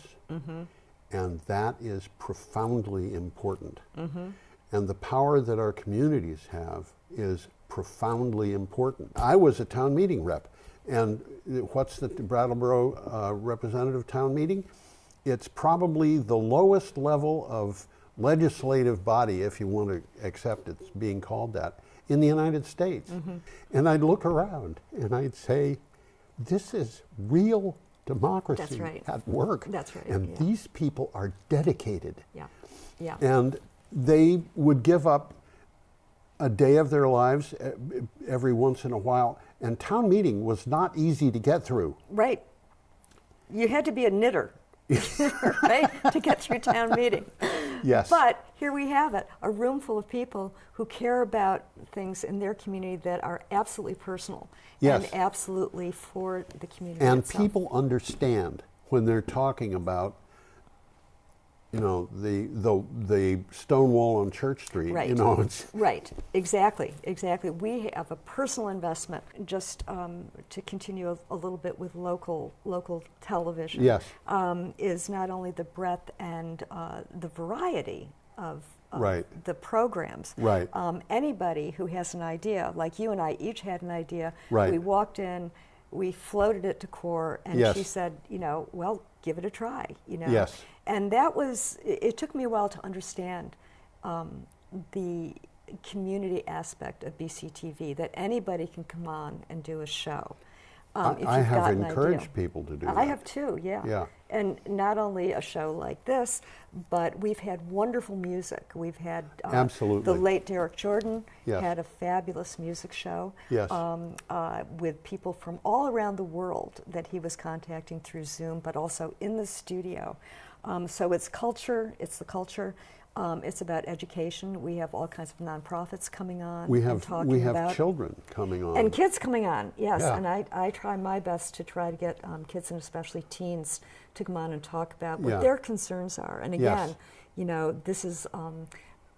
and that is profoundly important. And the power that our communities have is profoundly important. I was a town meeting rep, and what's the Brattleboro representative town meeting? It's probably the lowest level of legislative body, if you want to accept it's being called that, in the United States. And I'd look around and I'd say, this is real democracy That's right. at work. That's right, And yeah. these people are dedicated. Yeah, yeah. And they would give up a day of their lives every once in a while. And town meeting was not easy to get through. Right. You had to be a knitter, right, to get through town meeting. Yes. But here we have it, a room full of people who care about things in their community that are absolutely personal Yes. and absolutely for the community And itself. people understand when they're talking about, the stone wall on Church Street. Right. It's Right, exactly. We have a personal investment. Just to continue a little bit with local television. Yes. Is not only the breadth and the variety of Right. the programs. Right. Anybody who has an idea, like you and I each had an idea. Right. We walked in, we floated it to Core, and Yes. she said, well, give it a try. Yes. And that was. It took me a while to understand the community aspect of BCTV, that anybody can come on and do a show. If I you've have got an encouraged idea. people to do that. I have too, yeah. Yeah. And not only a show like this, but we've had wonderful music. We've had Absolutely. the late Derek Jordan Yes. had a fabulous music show Yes. with people from all around the world that he was contacting through Zoom, but also in the studio. So it's culture, it's the culture. It's about education. We have all kinds of nonprofits coming on We and have talking about children coming on. and kids coming on, yes. Yeah. And I try my best to try to get kids and especially teens to come on and talk about what Yeah. their concerns are. And Yes. again, this is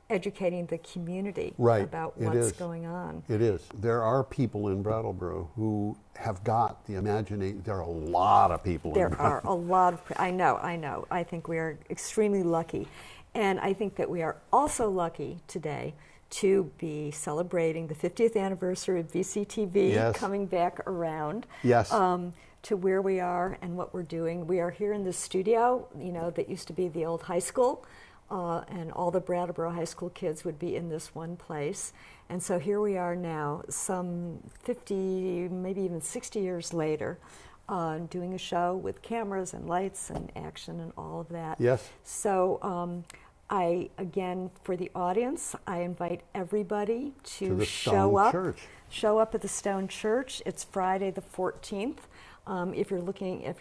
educating the community Right. about It what's is. going on. It is. There are people in Brattleboro who have got the imagination. There are a lot of people in There Brattleboro. are a lot of, I know. I think we are extremely lucky. And I think that we are also lucky today to be celebrating the 50th anniversary of BCTV, Yes. coming back around. Yes. To where we are and what we're doing. We are here in the studio, that used to be the old high school, and all the Brattleboro high school kids would be in this one place. And so here we are now, some 50, maybe even 60 years later, doing a show with cameras and lights and action and all of that. Yes. So again, for the audience, I invite everybody to the show Stone up. Church. Show up at the Stone Church. It's Friday the 14th. If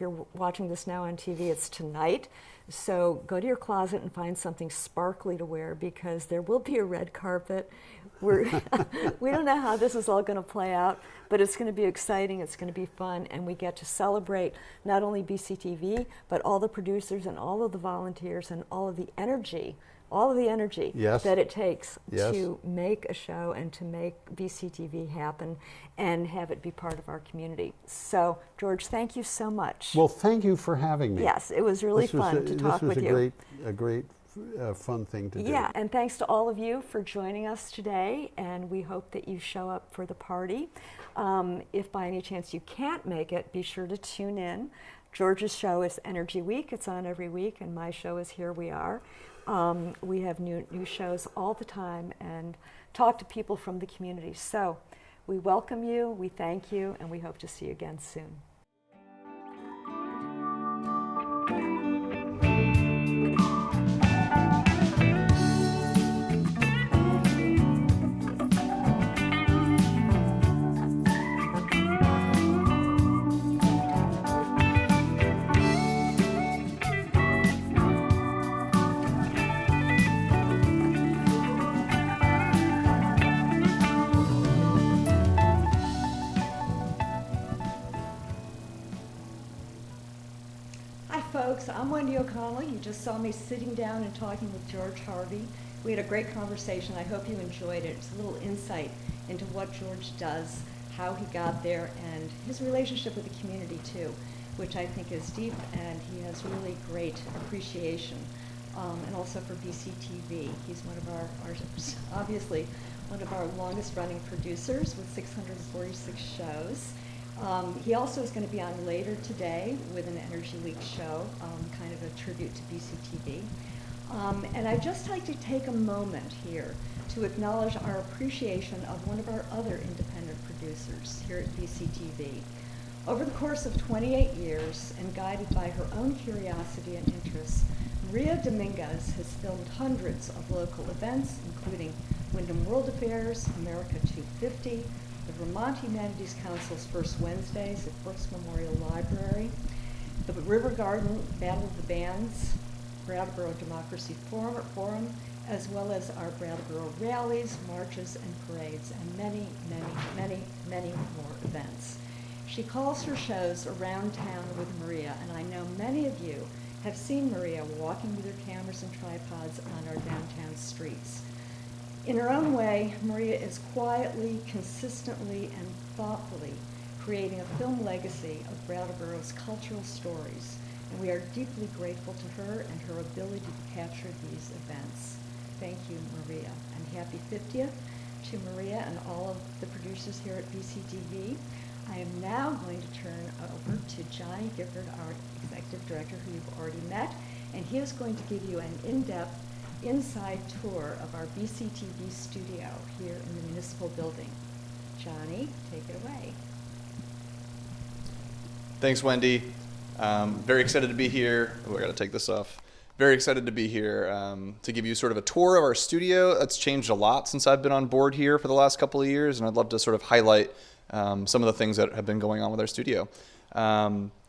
you're watching this now on TV, it's tonight. So go to your closet and find something sparkly to wear, because there will be a red carpet. We don't know how this is all going to play out, but it's going to be exciting. It's going to be fun, and we get to celebrate not only BCTV, but all the producers and all of the volunteers and all of the energy Yes. that it takes Yes. to make a show and to make BCTV happen and have it be part of our community. So, George, thank you so much. Well, thank you for having me. Yes, it was really fun to talk with you. This was a great fun thing to do. Yeah, and thanks to all of you for joining us today, and we hope that you show up for the party. If by any chance you can't make it, be sure to tune in. George's show is Energy Week. It's on every week, and my show is Here We Are. We have new shows all the time and talk to people from the community. So we welcome you, we thank you, and we hope to see you again soon. Hi folks, I'm Wendy O'Connell. You just saw me sitting down and talking with George Harvey. We had a great conversation. I hope you enjoyed it. It's a little insight into what George does, how he got there, and his relationship with the community too, which I think is deep, and he has really great appreciation. And also for BCTV. He's one of our obviously one of our longest running producers with 646 shows. He also is going to be on later today with an Energy Week show, kind of a tribute to BCTV. And I'd just like to take a moment here to acknowledge our appreciation of one of our other independent producers here at BCTV. Over the course of 28 years, and guided by her own curiosity and interests, Maria Dominguez has filmed hundreds of local events, including Wyndham World Affairs, America 250, the Vermont Humanities Council's First Wednesdays at Brooks Memorial Library, the River Garden Battle of the Bands, Brattleboro Democracy Forum, as well as our Brattleboro rallies, marches, and parades, and many, many, many, many more events. She calls her shows Around Town with Maria, and I know many of you have seen Maria walking with her cameras and tripods on our downtown streets. In her own way, Maria is quietly, consistently, and thoughtfully creating a film legacy of Brattleboro's cultural stories, and we are deeply grateful to her and her ability to capture these events. Thank you, Maria, and happy 50th to Maria and all of the producers here at BCTV. I am now going to turn over to Johnny Gifford, our executive director, who you've already met, and he is going to give you an in-depth inside tour of our BCTV studio here in the municipal building. Johnny, take it away. Thanks, Wendy. Very excited to be here. Oh, I got to take this off. Very excited to be here to give you sort of a tour of our studio. It's changed a lot since I've been on board here for the last couple of years, and I'd love to sort of highlight some of the things that have been going on with our studio.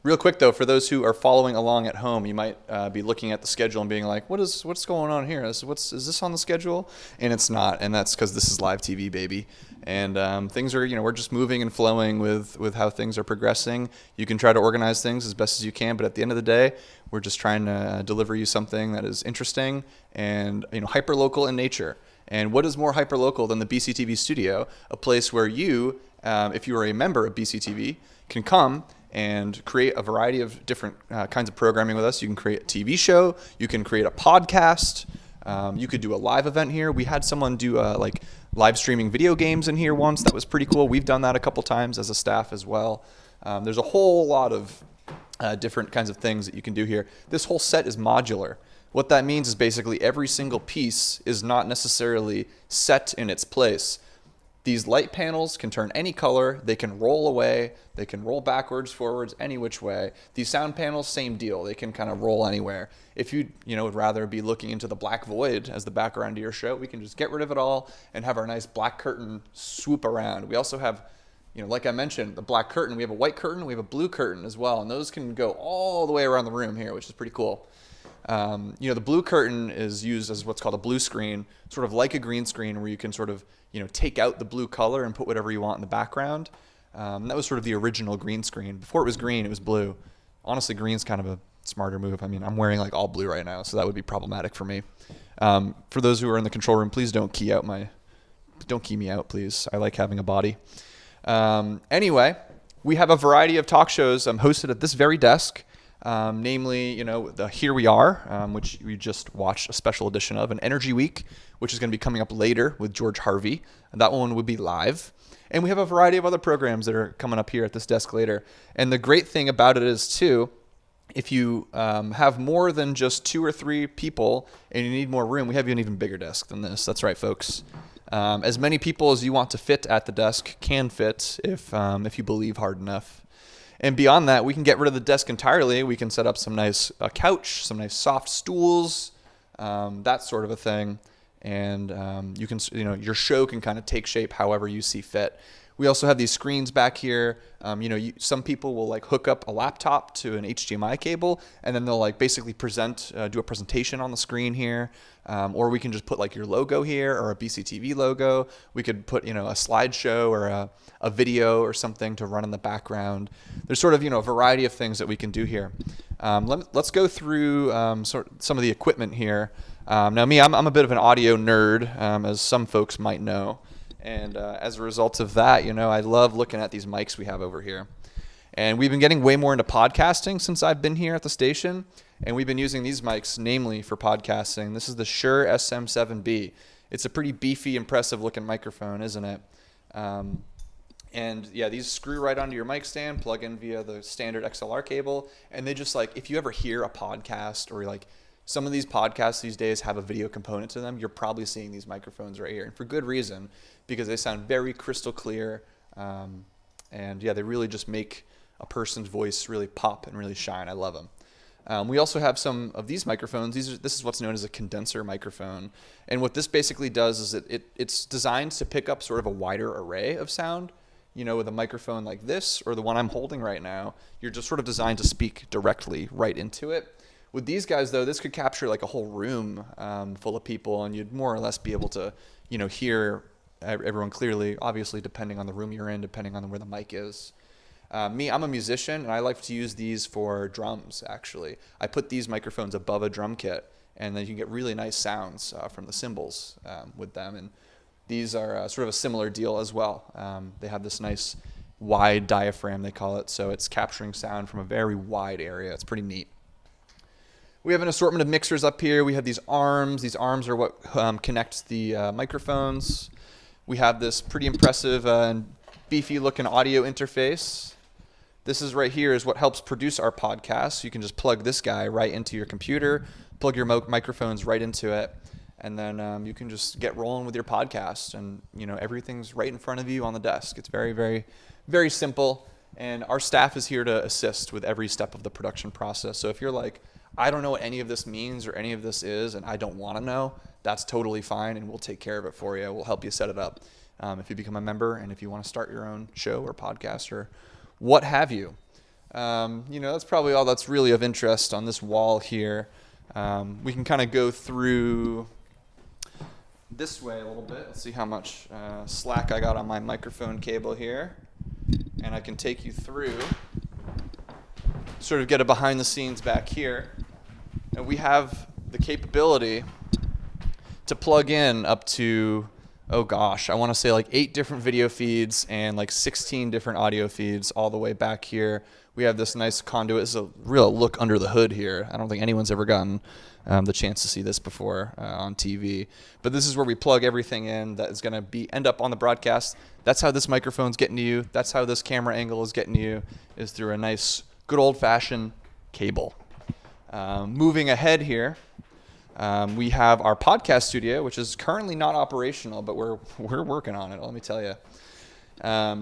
Real quick though, for those who are following along at home, you might be looking at the schedule and being like, what's going on here? Is this on the schedule? And it's not, and that's because this is live TV, baby. And things are, we're just moving and flowing with how things are progressing. You can try to organize things as best as you can, but at the end of the day, we're just trying to deliver you something that is interesting and hyper-local in nature. And what is more hyper-local than the BCTV studio, a place where you, if you are a member of BCTV, can come and create a variety of different kinds of programming with us. You can create a TV show, you can create a podcast, You could do a live event here. We had someone do like live streaming video games in here once. That was pretty cool. We've done that a couple times as a staff as well. There's a whole lot of different kinds of things that you can do here. This whole set is modular. What that means is basically every single piece is not necessarily set in its place. These light panels can turn any color, they can roll away, they can roll backwards, forwards, any which way. These sound panels, same deal, they can kind of roll anywhere. If you would rather be looking into the black void as the background to your show, we can just get rid of it all and have our nice black curtain swoop around. We also have, like I mentioned, the black curtain. We have a white curtain, we have a blue curtain as well, and those can go all the way around the room here, which is pretty cool. The blue curtain is used as what's called a blue screen, sort of like a green screen where you can sort of, take out the blue color and put whatever you want in the background. That was sort of the original green screen. Before it was green, it was blue. Honestly, green's kind of a smarter move. I mean, I'm wearing like all blue right now, so that would be problematic for me. For those who are in the control room, please don't key me out, please. I like having a body. Anyway, we have a variety of talk shows hosted at this very desk. Namely, the Here We Are, which we just watched a special edition of, and Energy Week, which is going to be coming up later with George Harvey. And that one would be live. And we have a variety of other programs that are coming up here at this desk later. And the great thing about it is, too, if you have more than just 2 or 3 people and you need more room, we have an even bigger desk than this. That's right, folks. As many people as you want to fit at the desk can fit if you believe hard enough. And beyond that, we can get rid of the desk entirely. We can set up some nice couch, some nice soft stools, that sort of a thing. And you can, your show can kind of take shape however you see fit. We also have these screens back here. Some people will like hook up a laptop to an HDMI cable, and then they'll like basically do a presentation on the screen here. Or we can just put like your logo here or a BCTV logo. We could put, a slideshow or a video or something to run in the background. There's sort of, a variety of things that we can do here. Let's go through some of the equipment here. Now me, I'm a bit of an audio nerd, as some folks might know. And as a result of that, I love looking at these mics we have over here. And we've been getting way more into podcasting since I've been here at the station. And we've been using these mics namely for podcasting. This is the Shure SM7B. It's a pretty beefy, impressive looking microphone, isn't it? And yeah, these screw right onto your mic stand, plug in via the standard XLR cable. And they just if you ever hear a podcast or some of these podcasts these days have a video component to them, you're probably seeing these microphones right here. And for good reason, because they sound very crystal clear. And yeah, they really just make a person's voice really pop and really shine. I love them. We also have some of these microphones. This is what's known as a condenser microphone. And what this basically does is it's designed to pick up sort of a wider array of sound. With a microphone like this or the one I'm holding right now, you're just sort of designed to speak directly right into it. With these guys, though, this could capture like a whole room full of people, and you'd more or less be able to, hear everyone clearly, obviously depending on the room you're in, depending on where the mic is. I'm a musician, and I like to use these for drums, actually. I put these microphones above a drum kit, and then you can get really nice sounds from the cymbals with them. And these are sort of a similar deal as well. They have this nice wide diaphragm, they call it, so it's capturing sound from a very wide area. It's pretty neat. We have an assortment of mixers up here. We have these arms. These arms are what connects the microphones. We have this pretty impressive and beefy looking audio interface. This is right here is what helps produce our podcast. You can just plug this guy right into your computer, plug your microphones right into it, and then you can just get rolling with your podcast. And everything's right in front of you on the desk. It's very, very, very simple. And our staff is here to assist with every step of the production process. So if you're like, I don't know what any of this means or any of this is, and I don't want to know, that's totally fine, and we'll take care of it for you. We'll help you set it up if you become a member and if you want to start your own show or podcast or what have you. That's probably all that's really of interest on this wall here. We can kind of go through this way a little bit. Let's see how much slack I got on my microphone cable here. And I can take you through, sort of get a behind the scenes back here. And we have the capability to plug in up to oh gosh, I want to say like 8 different video feeds and like 16 different audio feeds all the way back here. We have this nice conduit. It's a real look under the hood here. I don't think anyone's ever gotten the chance to see this before on TV. But this is where we plug everything in that is going to end up on the broadcast. That's how this microphone's getting to you. That's how this camera angle is getting to you, is through a nice, good old-fashioned cable. Moving ahead here, we have our podcast studio, which is currently not operational, but we're working on it, let me tell you.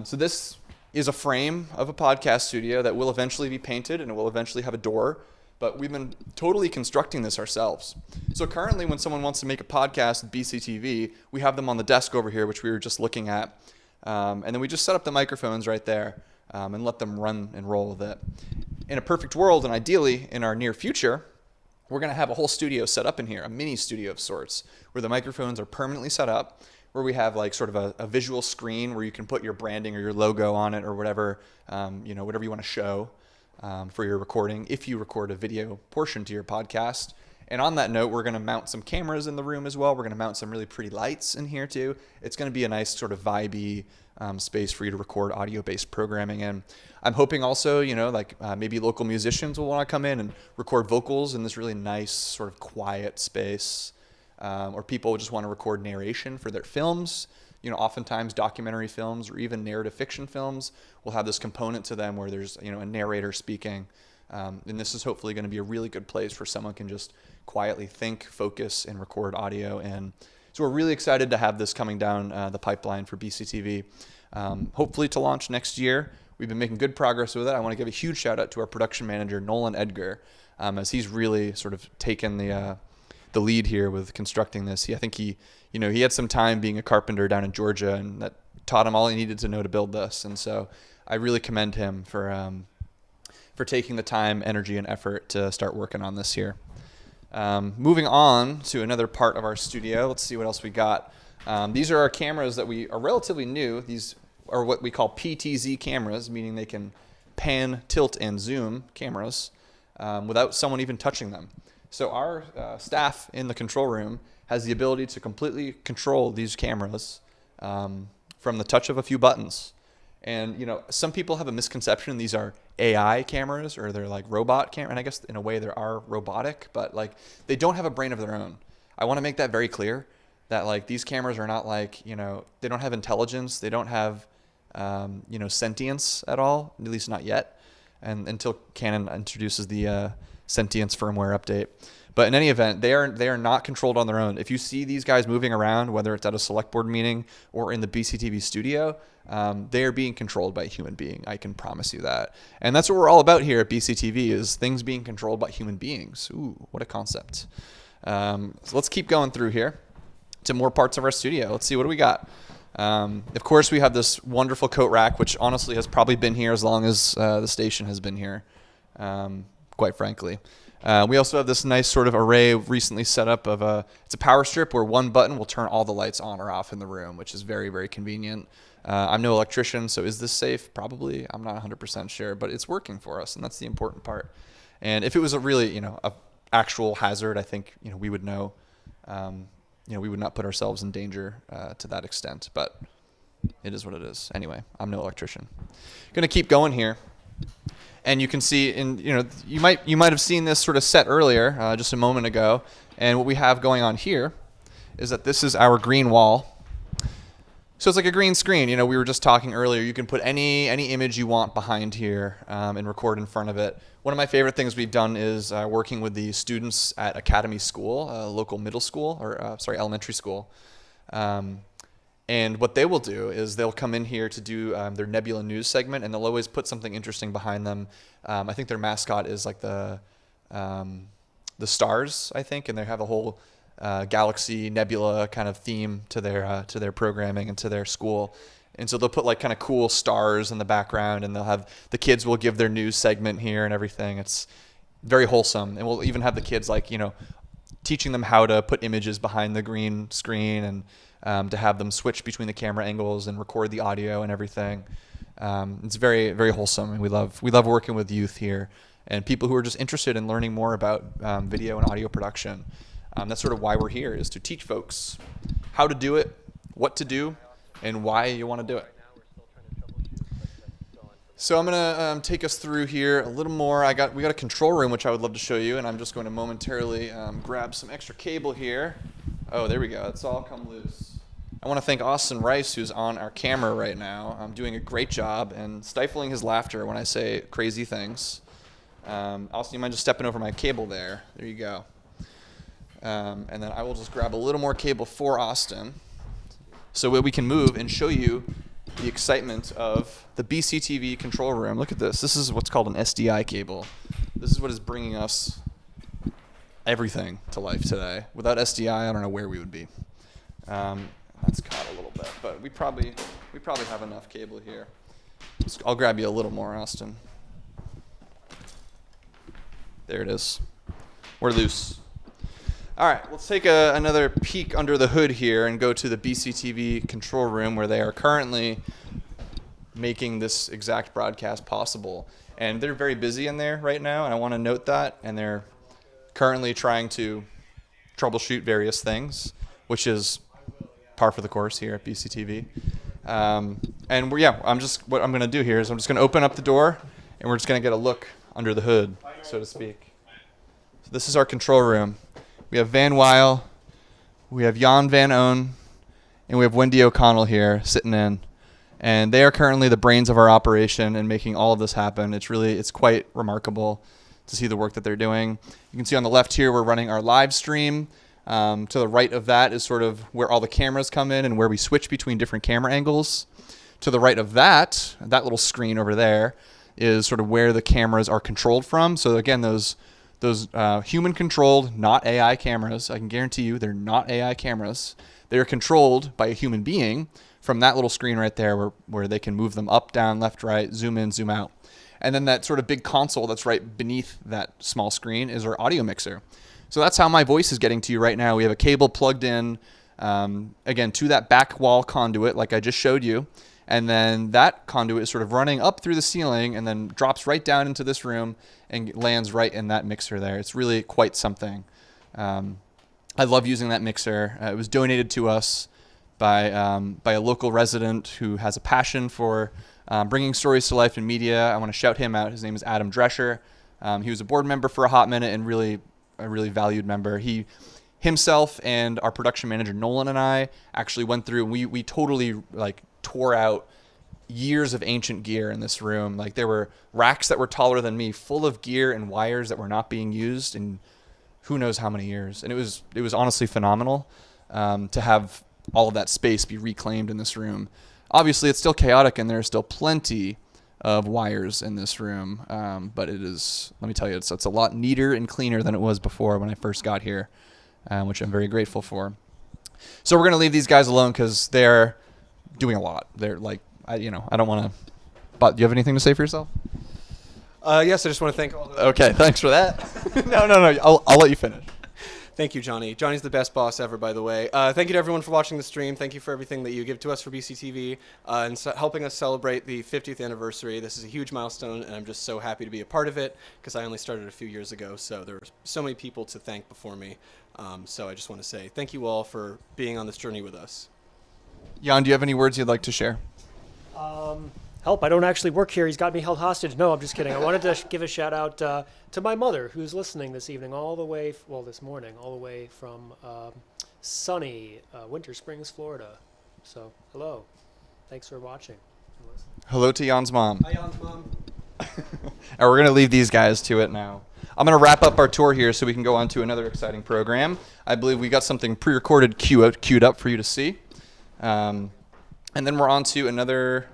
So this is a frame of a podcast studio that will eventually be painted, and it will eventually have a door, but we've been totally constructing this ourselves. So currently when someone wants to make a podcast with BCTV, we have them on the desk over here, which we were just looking at, and then we just set up the microphones right there and let them run and roll with it. In a perfect world, and ideally in our near future, we're going to have a whole studio set up in here, a mini studio of sorts, where the microphones are permanently set up, where we have like sort of a visual screen where you can put your branding or your logo on it or whatever, whatever you want to show for your recording, if you record a video portion to your podcast. And on that note, we're going to mount some cameras in the room as well. We're going to mount some really pretty lights in here too. It's going to be a nice sort of vibey space for you to record audio-based programming in. I'm hoping also, maybe local musicians will want to come in and record vocals in this really nice sort of quiet space. Or people just want to record narration for their films. Oftentimes documentary films or even narrative fiction films will have this component to them where there's, a narrator speaking. And this is hopefully going to be a really good place where someone can just quietly think, focus, and record audio. And so we're really excited to have this coming down the pipeline for BCTV, hopefully to launch next year. We've been making good progress with it. I want to give a huge shout out to our production manager, Nolan Edgar, as he's really sort of taken the lead here with constructing this. I think he had some time being a carpenter down in Georgia, and that taught him all he needed to know to build this. And so I really commend him for taking the time, energy, and effort to start working on this here. Moving on to another part of our studio. Let's see what else we got. These are our cameras that are relatively new. These are what we call PTZ cameras, meaning they can pan, tilt, and zoom cameras without someone even touching them. So our staff in the control room has the ability to completely control these cameras from the touch of a few buttons. And, some people have a misconception these are AI cameras or they're like robot cameras. And I guess in a way they are robotic, but they don't have a brain of their own. I want to make that very clear that these cameras are not they don't have intelligence. They don't have, sentience at all, at least not yet. And until Canon introduces the sentience firmware update. But in any event, they are not controlled on their own. If you see these guys moving around, whether it's at a select board meeting or in the BCTV studio, they are being controlled by a human being. I can promise you that. And that's what we're all about here at BCTV, is things being controlled by human beings. Ooh, what a concept. So let's keep going through here to more parts of our studio. Let's see, what do we got? Of course, we have this wonderful coat rack, which honestly has probably been here as long as the station has been here, quite frankly. We also have this nice sort of array recently set up of it's a power strip where one button will turn all the lights on or off in the room, which is very, very convenient. I'm no electrician, so is this safe? Probably. I'm not 100% sure, but it's working for us, and that's the important part. And if it was a really, a actual hazard, I think, we would know. We would not put ourselves in danger to that extent, but it is what it is. Anyway, I'm no electrician. Going to keep going here. And you can see, you might have seen this sort of set earlier, just a moment ago. And what we have going on here is that this is our green wall. So it's like a green screen. We were just talking earlier. You can put any image you want behind here and record in front of it. One of my favorite things we've done is working with the students at Academy School, a local middle school, elementary school. And what they will do is they'll come in here to do their Nebula News segment, and they'll always put something interesting behind them. I think their mascot is like the stars, I think, and they have a whole galaxy nebula kind of theme to their programming and to their school. And so they'll put kind of cool stars in the background, and they'll have the kids will give their news segment here and everything. It's very wholesome, and we'll even have the kids teaching them how to put images behind the green screen and to have them switch between the camera angles and record the audio and everything. It's very, very wholesome, and we love working with youth here and people who are just interested in learning more about video and audio production. That's sort of why we're here, is to teach folks how to do it, what to do and why you want to do it. So I'm gonna take us through here a little more. We got a control room which I would love to show you, and I'm just going to momentarily grab some extra cable here. Oh, there we go. It's all come loose. I want to thank Austin Rice, who's on our camera right now. Doing a great job and stifling his laughter when I say crazy things. Austin, you mind just stepping over my cable there? There you go. And then I will just grab a little more cable for Austin, so that we can move and show you the excitement of the BCTV control room. Look at this. This is what's called an SDI cable. This is what is bringing us everything to life today. Without SDI, I don't know where we would be. That's caught a little bit, but we probably have enough cable here. I'll grab you a little more, Austin. There it is. We're loose. All right, let's take another peek under the hood here and go to the BCTV control room where they are currently making this exact broadcast possible. And they're very busy in there right now, and I want to note that. And they're currently trying to troubleshoot various things, which is par for the course here at BCTV. What I'm going to do here is I'm just going to open up the door, and we're just going to get a look under the hood, so to speak. So this is our control room. We have Van Weil, we have Jan Van Oon, and we have Wendy O'Connell here sitting in. And they are currently the brains of our operation and making all of this happen. It's quite remarkable to see the work that they're doing. You can see on the left here, we're running our live stream. To the right of that is sort of where all the cameras come in and where we switch between different camera angles. To the right of that little screen over there is sort of where the cameras are controlled from. So again, those human-controlled, not AI cameras. I can guarantee you they're not AI cameras. They are controlled by a human being from that little screen right there where they can move them up, down, left, right, zoom in, zoom out. And then that sort of big console that's right beneath that small screen is our audio mixer. So that's how my voice is getting to you right now. We have a cable plugged in, again, to that back wall conduit like I just showed you. And then that conduit is sort of running up through the ceiling and then drops right down into this room and lands right in that mixer there. It's really quite something. I love using that mixer. It was donated to us by a local resident who has a passion for bringing stories to life in media. I want to shout him out. His name is Adam Drescher. He was a board member for a hot minute and really a really valued member. He himself and our production manager Nolan and I actually went through and we totally tore out years of ancient gear in this room. Like there were racks that were taller than me, full of gear and wires that were not being used in who knows how many years. And it was honestly phenomenal to have all of that space be reclaimed in this room. Obviously, it's still chaotic and there's still plenty of wires in this room, but it is, let me tell you, it's a lot neater and cleaner than it was before when I first got here, which I'm very grateful for. So we're going to leave these guys alone because they're doing a lot. They're I don't want to, but do you have anything to say for yourself? Yes, I just want to thank all the... Okay, thanks for that. No, I'll let you finish. Thank you, Johnny. Johnny's the best boss ever, by the way. Thank you to everyone for watching the stream. Thank you for everything that you give to us for BCTV and helping us celebrate the 50th anniversary. This is a huge milestone, and I'm just so happy to be a part of it because I only started a few years ago, so there were so many people to thank before me. So I just want to say thank you all for being on this journey with us. Jan, do you have any words you'd like to share? Help, I don't actually work here. He's got me held hostage. No, I'm just kidding. I wanted to give a shout out to my mother who's listening this evening this morning, all the way from sunny Winter Springs, Florida. So, hello. Thanks for watching. Hello to Jan's mom. Hi, Jan's mom. And we're going to leave these guys to it now. I'm going to wrap up our tour here so we can go on to another exciting program. I believe we got something pre-recorded queued up for you to see. And then we're on to another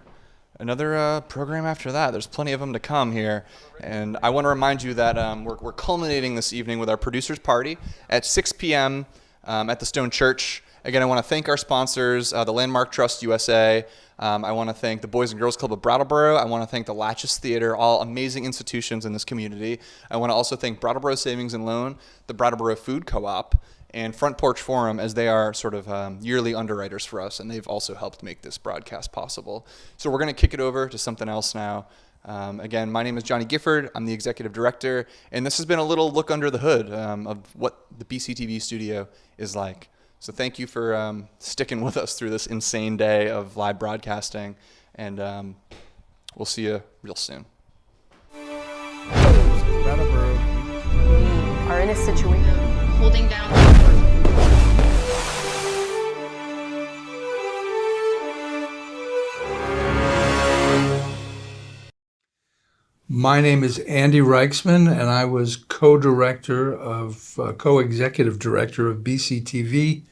program after that. There's plenty of them to come here. And I want to remind you that we're culminating this evening with our producers party at 6 p.m. At the Stone Church. Again, I want to thank our sponsors, the Landmark Trust USA. I want to thank the Boys and Girls Club of Brattleboro. I want to thank the Latches Theater, all amazing institutions in this community. I want to also thank Brattleboro Savings and Loan, the Brattleboro Food Co-op, and Front Porch Forum, as they are sort of yearly underwriters for us, and they've also helped make this broadcast possible. So we're going to kick it over to something else now. Again, my name is Johnny Gifford. I'm the executive director, and this has been a little look under the hood of what the BCTV studio is like. So thank you for sticking with us through this insane day of live broadcasting, and we'll see you real soon. Brattleboro. Are in a situation holding down. My name is Andy Reichsman, and I was co-executive director of BCTV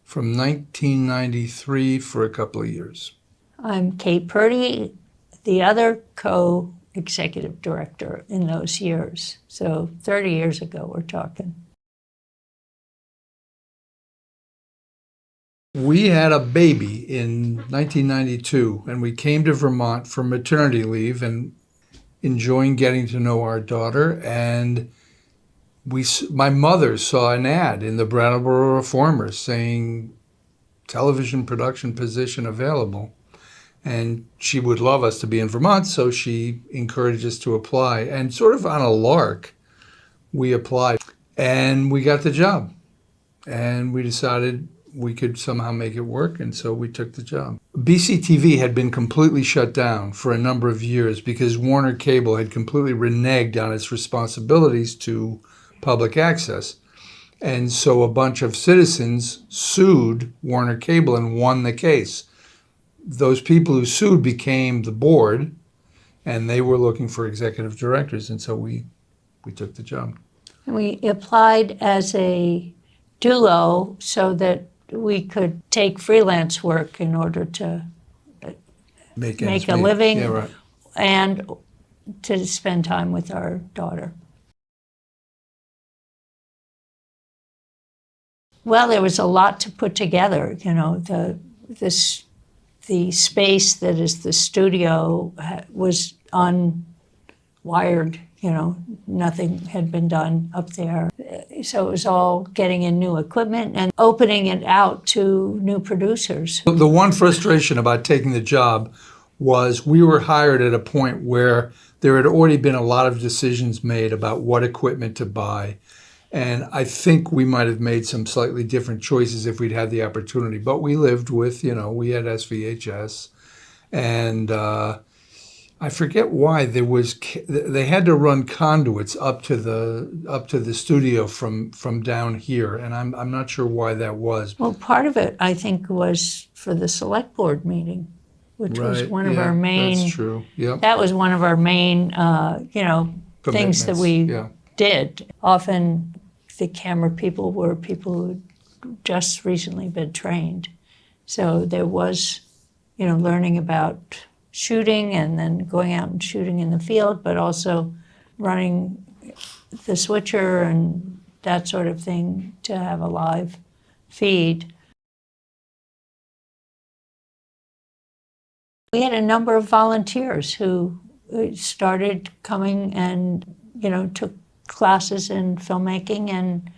from 1993 for a couple of years. I'm Kate Purdy, the other co-executive director in those years. So 30 years ago, we're talking. We had a baby in 1992, and we came to Vermont for maternity leave and enjoying getting to know our daughter. And my mother saw an ad in the Brattleboro Reformer saying television production position available. And she would love us to be in Vermont, so she encouraged us to apply. And sort of on a lark, we applied. And we got the job. And we decided we could somehow make it work, and so we took the job. BCTV had been completely shut down for a number of years because Warner Cable had completely reneged on its responsibilities to public access. And so a bunch of citizens sued Warner Cable and won the case. Those people who sued became the board, and they were looking for executive directors, and so we took the job. We applied as a duo so that we could take freelance work in order to make a living, yeah, right. and to spend time with our daughter. Well, there was a lot to put together. You know, the space that is the studio was unwired. You know, nothing had been done up there. So it was all getting in new equipment and opening it out to new producers. The one frustration about taking the job was we were hired at a point where there had already been a lot of decisions made about what equipment to buy. And I think we might have made some slightly different choices if we'd had the opportunity. But we lived with, we had SVHS. And I forget why they had to run conduits up to the studio from down here, and I'm not sure why that was. Well, part of it I think was for the select board meeting, which was one of our main. That's true. Yep. That was one of our main, things that we did. Often, the camera people were people who'd just recently been trained, so there was, learning about shooting and then going out and shooting in the field, but also running the switcher and that sort of thing to have a live feed. We had a number of volunteers who started coming and, took classes in filmmaking and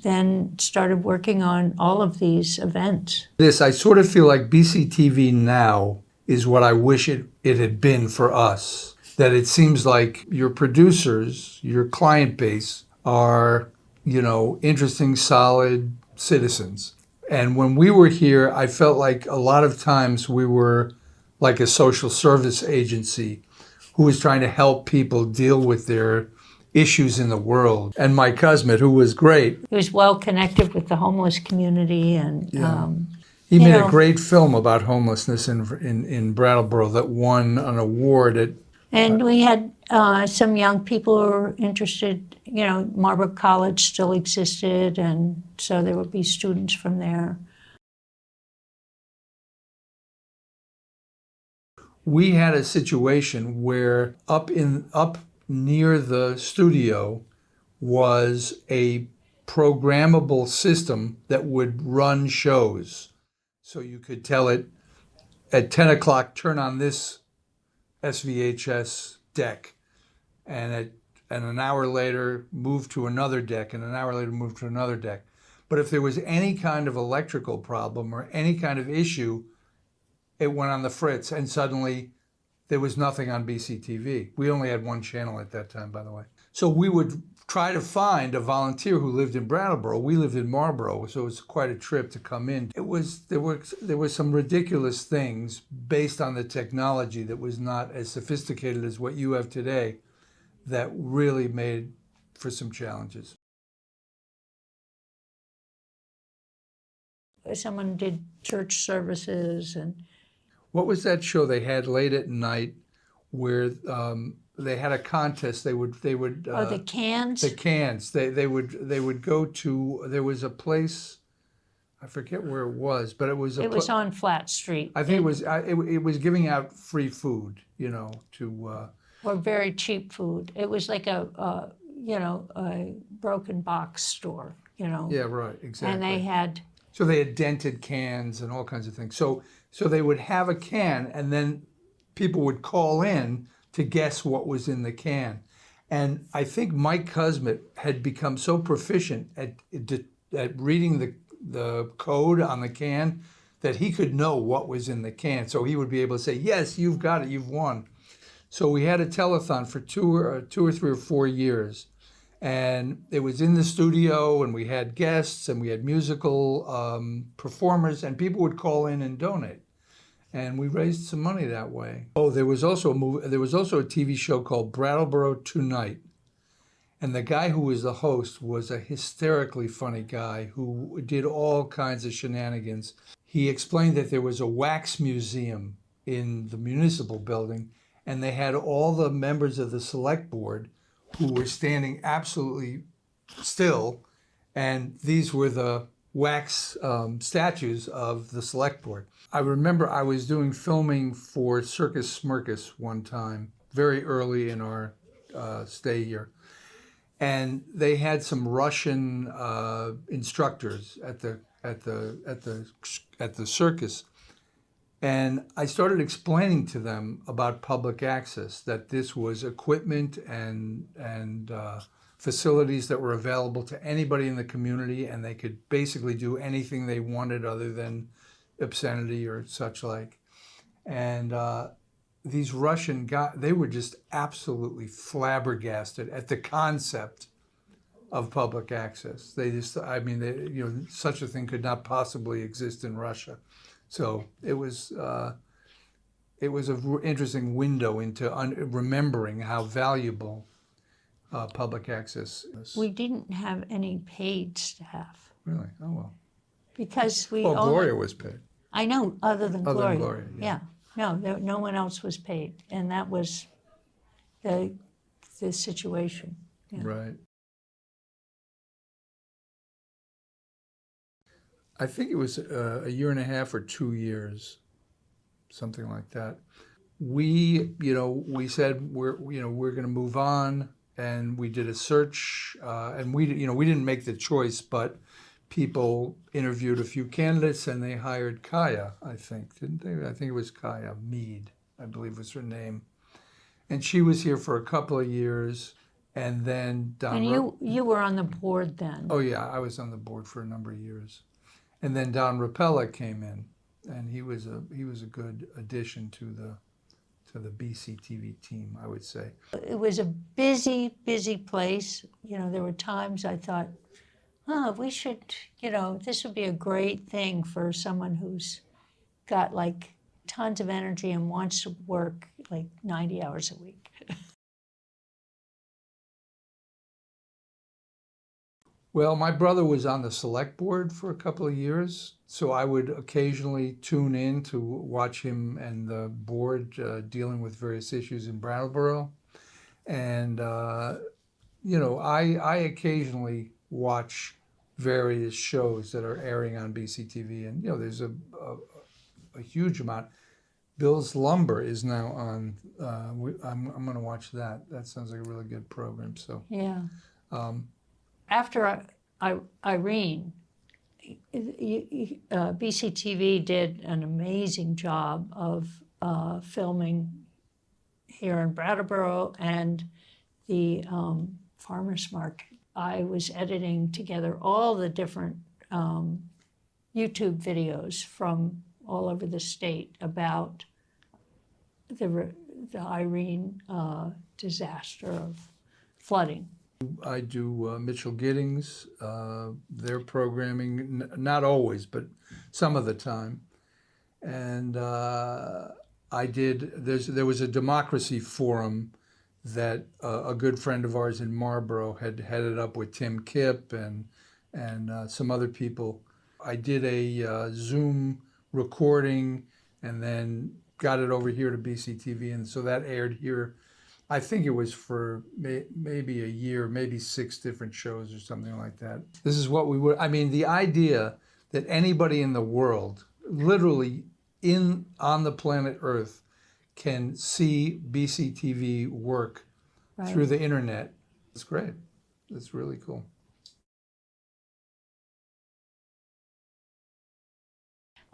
then started working on all of these events. I sort of feel like BCTV now is what I wish it had been for us. That it seems like your producers, your client base are, interesting, solid citizens. And when we were here, I felt like a lot of times we were like a social service agency who was trying to help people deal with their issues in the world. And Mike Cosmet, who was great. He was well connected with the homeless community and he made a great film about homelessness in Brattleboro that won an award at. And we had some young people who were interested. Marlborough College still existed, and so there would be students from there. We had a situation where up near the studio was a programmable system that would run shows. So you could tell it at 10 o'clock, turn on this SVHS deck, and an hour later move to another deck, and an hour later move to another deck. But if there was any kind of electrical problem or any kind of issue, it went on the fritz, and suddenly there was nothing on BCTV. We only had one channel at that time, by the way. So we would try to find a volunteer who lived in Brattleboro. We lived in Marlboro, so it was quite a trip to come in. There were some ridiculous things based on the technology that was not as sophisticated as what you have today that really made for some challenges. Someone did church services and. What was that show they had late at night where they had a contest? They would the cans. The cans. They would go to. There was a place, I forget where it was, but it was. It was on Flat Street. I think it was. It was giving out free food, to. Or very cheap food. It was like a broken box store, Yeah, right, exactly. And they had. So they had dented cans and all kinds of things. So they would have a can, and then people would call in to guess what was in the can. And I think Mike Cosmet had become so proficient at reading the code on the can that he could know what was in the can. So he would be able to say, yes, you've got it, you've won. So we had a telethon for 2 or 3 or 4 years. And it was in the studio, and we had guests, and we had musical performers, and people would call in and donate. And we raised some money that way. Oh, there was also a TV show called Brattleboro Tonight. And the guy who was the host was a hysterically funny guy who did all kinds of shenanigans. He explained that there was a wax museum in the municipal building, and they had all the members of the select board who were standing absolutely still, and these were the wax statues of the select board. I remember I was doing filming for Circus Smirkus one time, very early in our stay here, and they had some Russian instructors at the circus. And I started explaining to them about public access, that this was equipment and facilities that were available to anybody in the community, and they could basically do anything they wanted other than obscenity or such like. And these Russian guys, they were just absolutely flabbergasted at the concept of public access. They just, such a thing could not possibly exist in Russia. So it was an interesting window into remembering how valuable public access is. We didn't have any paid staff. Really? Oh, well. Because we Well, Gloria was paid. I know, other than Gloria. Other than Gloria, yeah. No, no one else was paid. And that was the situation. Yeah. Right. I think it was a year and a half or 2 years, something like that. We said we're going to move on, and we did a search, and we didn't make the choice, but people interviewed a few candidates, and they hired Kaya, I think, didn't they? I think it was Kaya Mead, I believe was her name, and she was here for a couple of years, and then Don. And you were on the board then. Oh yeah, I was on the board for a number of years. And then Don Rapella came in, and he was a good addition to the BCTV team, I would say. It was a busy, busy place. There were times I thought, we should, this would be a great thing for someone who's got like tons of energy and wants to work like 90 hours a week. Well, my brother was on the select board for a couple of years, so I would occasionally tune in to watch him and the board dealing with various issues in Brattleboro. And, I occasionally watch various shows that are airing on BCTV, and, there's a huge amount. Bill's Lumber is now on, I'm going to watch that. That sounds like a really good program, so. Yeah. After Irene, BCTV did an amazing job of filming here in Brattleboro and the farmers market. I was editing together all the different YouTube videos from all over the state about the Irene disaster of flooding. I do Mitchell Giddings, their programming, not always, but some of the time. And there was a democracy forum that a good friend of ours in Marlboro had headed up with Tim Kipp and some other people. I did a Zoom recording and then got it over here to BCTV, and so that aired here. I think it was for maybe a year, maybe 6 different shows or something like that. This is what we would, I mean, the idea that anybody in the world, literally on the planet Earth, can see BCTV work through the internet, it's great. It's really cool.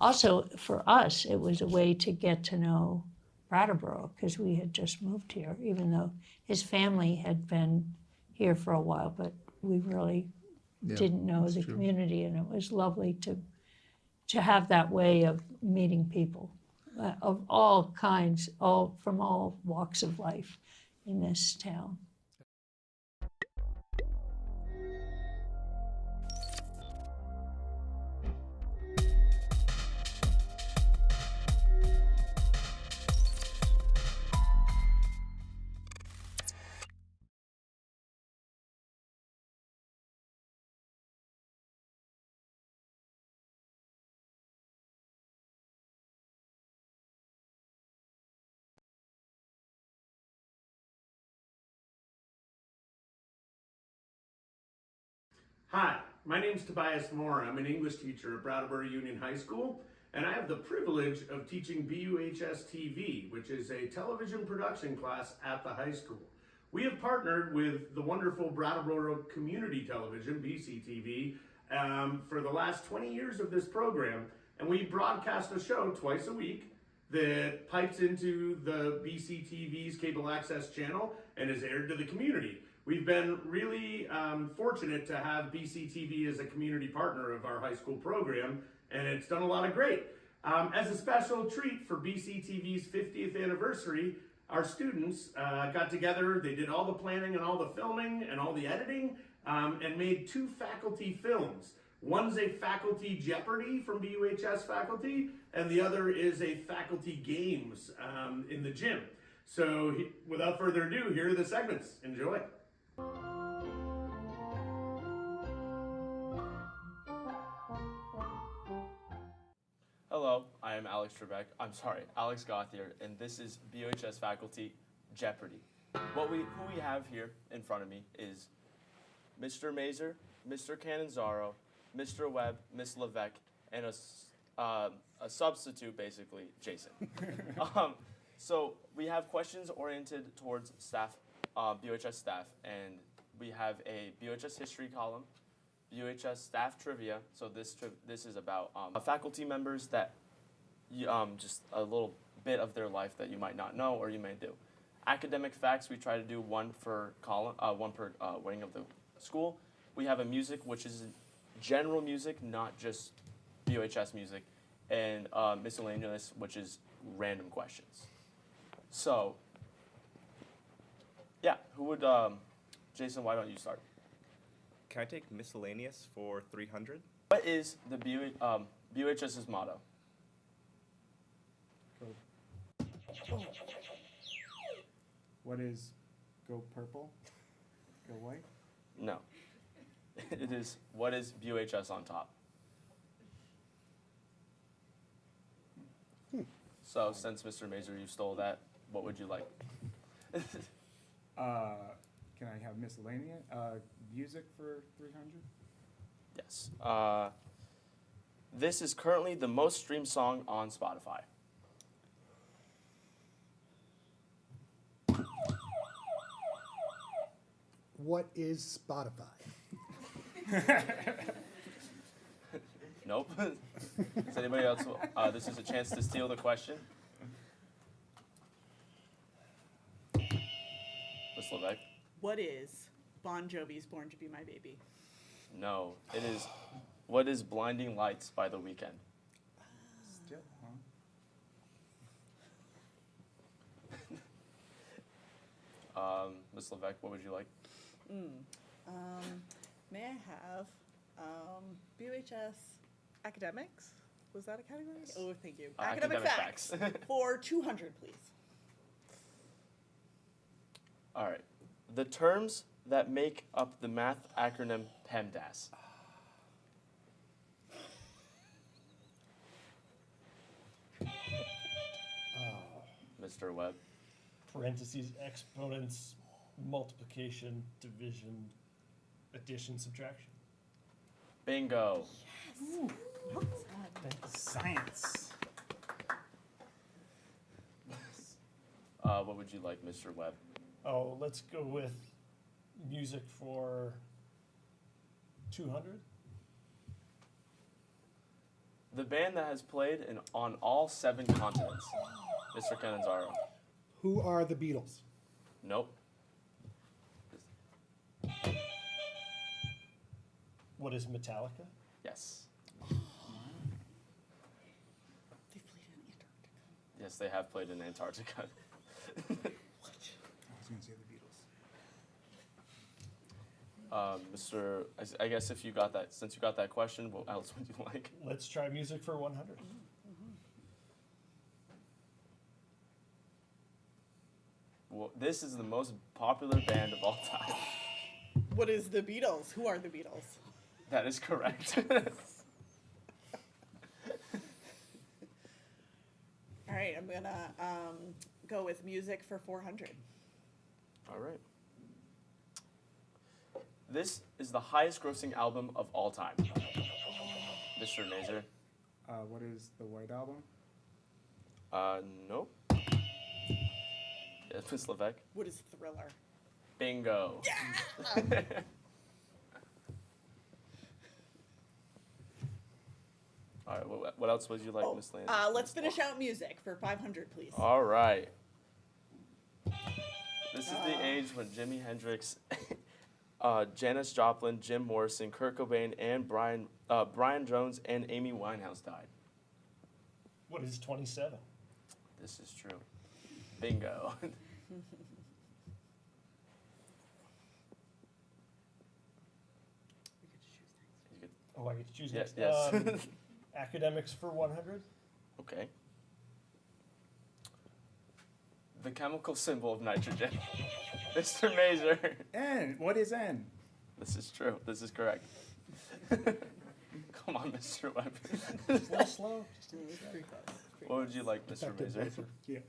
Also, for us, it was a way to get to know Brattleboro because we had just moved here, even though his family had been here for a while, but we really didn't know the community, and it was lovely to have that way of meeting people of all kinds, from all walks of life in this town. Hi, my name's Tobias Moore. I'm an English teacher at Brattleboro Union High School, and I have the privilege of teaching BUHS TV, which is a television production class at the high school. We have partnered with the wonderful Brattleboro Community Television, BCTV, for the last 20 years of this program, and we broadcast a show twice a week that pipes into the BCTV's cable access channel and is aired to the community. We've been really fortunate to have BCTV as a community partner of our high school program, and it's done a lot of great. As a special treat for BCTV's 50th anniversary, our students got together, they did all the planning and all the filming and all the editing, and made 2 faculty films. One's a faculty Jeopardy from BUHS faculty, and the other is a faculty games in the gym. So without further ado, here are the segments. Enjoy. Hello, I am Alex Gothier, and this is BUHS Faculty Jeopardy. Who we have here in front of me is Mr. Mazer, Mr. Canonzaro, Mr. Webb, Miss Levesque, and a substitute, basically, Jason. So we have questions oriented towards staff, BUHS staff, and we have a BUHS history column, BUHS staff trivia. So this is about faculty members that just a little bit of their life that you might not know or you may do. Academic facts, we try to do one per wing of the school. We have a music, which is general music, not just BUHS music, and miscellaneous, which is random questions. So, yeah, who would, Jason, why don't you start? Can I take miscellaneous for 300? What is the BUHS's motto? What is go purple? Go white? No. It is, what is BUHS on top? So, since Mr. Mazer, you stole that, what would you like? Can I have miscellaneous music for 300? Yes. This is currently the most streamed song on Spotify. What is Spotify? Nope. Does anybody else? This is a chance to steal the question. Miss Levesque? What is Bon Jovi's Born to Be My Baby? No. It is, what is Blinding Lights by The Weeknd? Still, Miss Levesque, what would you like? May I have BUHS academics? Was that a category? Oh, thank you. Academic facts for 200, please. All right. The terms that make up the math acronym PEMDAS. Mr. Webb. Parentheses, exponents, multiplication, division, addition, subtraction. Bingo. Yes. Science. What would you like, Mr. Webb? Oh, let's go with music for 200. The band that has played on all 7 continents. Mr. Cananzaro. Who are the Beatles? Nope. What is Metallica? Yes. They played in Antarctica. Yes, they have played in Antarctica. I was going to say the Beatles. I guess if you got that, since you got that question, what else would you like? Let's try music for 100. Well, this is the most popular band of all time. What is the Beatles? Who are the Beatles? That is correct. All right, I'm gonna go with music for 400. All right. This is the highest grossing album of all time. Mr. Mazer. What is the White Album? Nope. Yes, Ms. Levesque. What is Thriller? Bingo. Yeah! All right, what else would you like, Miss Landis? Let's finish out music for 500, please. All right. This is the age when Jimi Hendrix, Janis Joplin, Jim Morrison, Kurt Cobain, and Brian Jones, and Amy Winehouse died. What is 27? This is true. Bingo. Oh, I get to choose Yes, next. yes. Academics for 100. Okay. The chemical symbol of nitrogen. Mr. Mazer. N. What is N? This is true. This is correct. Come on, Mr. Webb. A little slow. What would you like, Mr. Mazer? Yeah.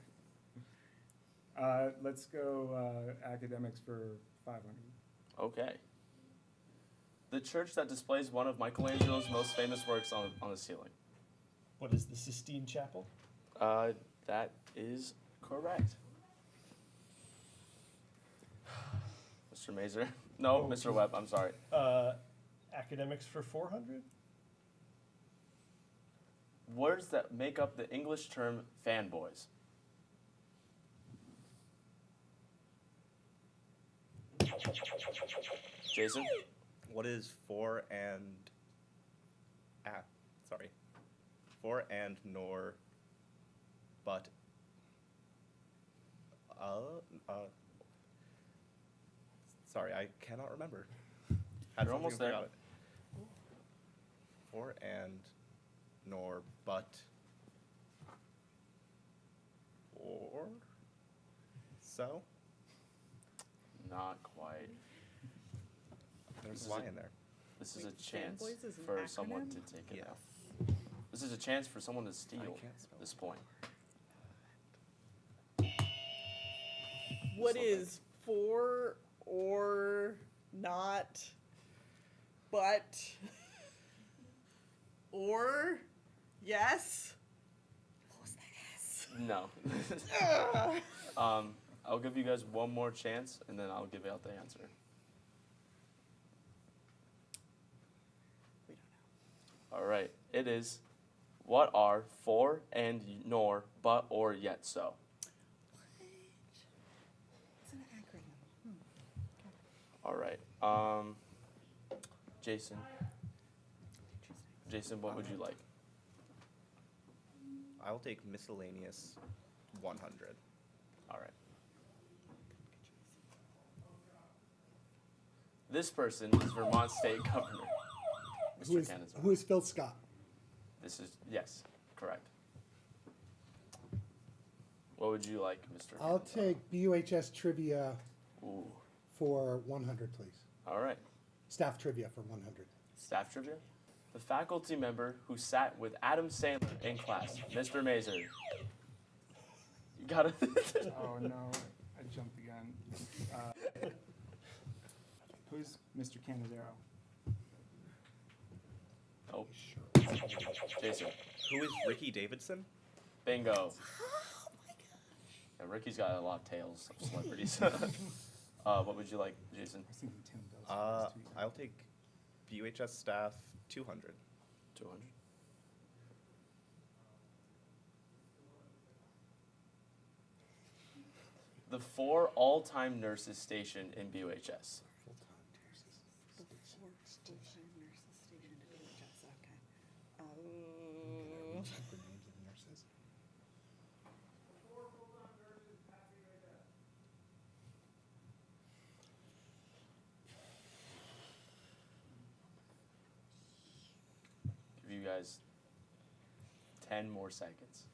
Let's go academics for 500. Okay. The church that displays one of Michelangelo's most famous works on the ceiling. What is the Sistine Chapel? That is correct. Mr. Mazer. No, Mr. Webb, I'm sorry. Academics for 400. Words that make up the English term fanboys. Jason? What is for and nor but sorry, I cannot remember. You're almost there. For and nor but or so? Not quite. There's a lie in there. This is a chance fanboys is an for someone acronym? to take it out. This is a chance for someone to steal this point. What is for or not, but or yes? What was that yes? No. I'll give you guys one more chance, and then I'll give out the answer. We don't know. All right. It is, what are for and nor, but, or, yet, so? It's an acronym. All right. Jason. Jason, what would you like? I will take miscellaneous 100. All right. This person is Vermont State Governor. Mr. Canizaro. Who is Phil Scott? This is, yes, correct. What would you like, Mr. I'll Canizaro? take BUHS trivia Ooh. for 100, please. All right. Staff trivia for 100. Staff trivia? The faculty member who sat with Adam Sandler in class, Mr. Mazer. You got it. Oh no, I jumped the gun. Who's Mr. Canizaro? Oh, Jason. Who is Ricky Davidson? Bingo. Oh my gosh. Yeah, Ricky's got a lot of tales of celebrities. What would you like, Jason? I'll take BUHS staff 200. 200. The 4 all-time nurses stationed in BUHS. Give you guys 10 more seconds.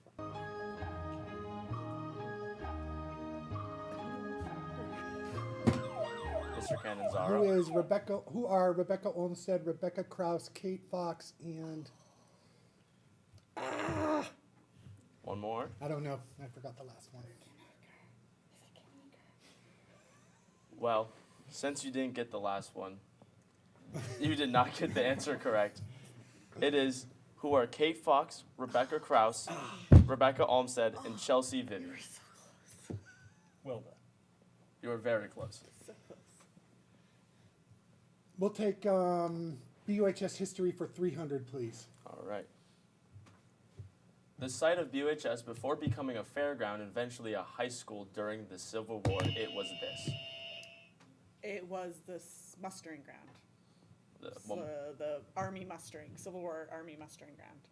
Mr. Canizaro. Who are Rebecca Olmsted, Rebecca Krause, Kate Fox, and One more. I don't know. I forgot the last one. Well, since you didn't get the last one, you did not get the answer correct. It is who are Kate Fox, Rebecca Krause, Rebecca Olmsted, and Chelsea Vivian. Well done. You were very close. We'll take BUHS history for 300, please. All right. The site of BUHS before becoming a fairground and eventually a high school during the Civil War, it was this. It was the mustering ground. The Army mustering, Civil War Army mustering ground.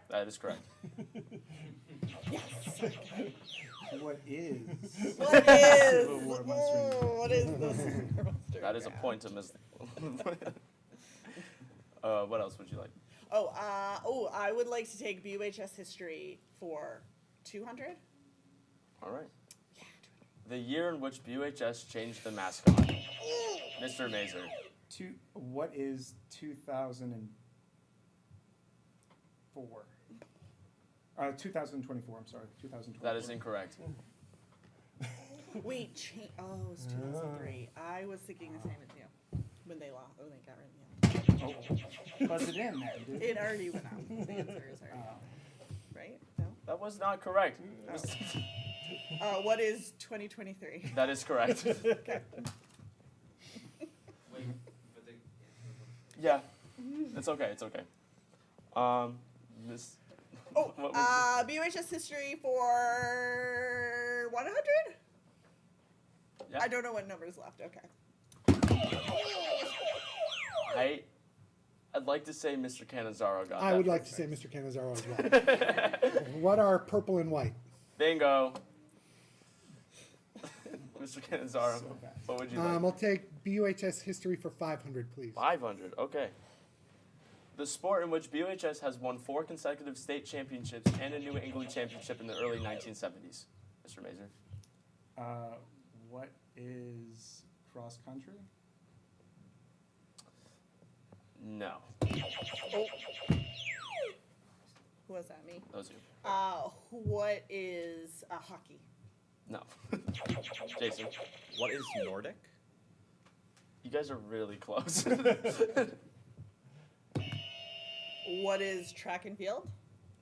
That is correct. Yes. What is? What is? What is this? That is a point to Ms. What else would you like? I would like to take BUHS history for 200. All right. Yeah, 200. The year in which BUHS changed the mascot. Mr. Mazer. What is 2004? 2024, I'm sorry. 2024. That is incorrect. Wait, it was 2003. I was thinking the same as you when they lost. Oh, they got rid of me. Was it in there? It already went out. The answer is already right? No. That was not correct. What is 2023? That is correct. Okay. Yeah, it's okay. It's okay. Miss. BUHS history for 100. Yeah. I don't know what numbers left. Okay. I'd like to say Mr. Canizaro got that. I would like to say Mr. Canizaro as well. What are purple and white? Bingo. Mr. Canizaro, what would you like? I'll take BUHS history for 500, please. 500, okay. The sport in which BUHS has won 4 consecutive state championships and a New England championship in the early 1970s. Mr. Mazer. What is cross country? No. Who was that? Me? Those you. What is hockey? No. Jason. What is Nordic? You guys are really close. What is track and field?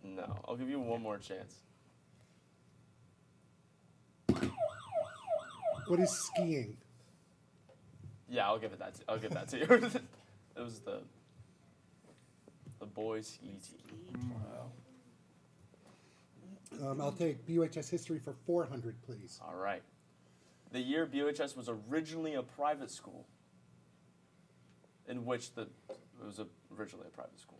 No. I'll give you one more chance. What is skiing? Yeah, I'll give that to you. It was the boys ski team. Wow. I'll take BUHS history for 400, please. All right. The year BUHS was originally a private school, in which it was originally a private school.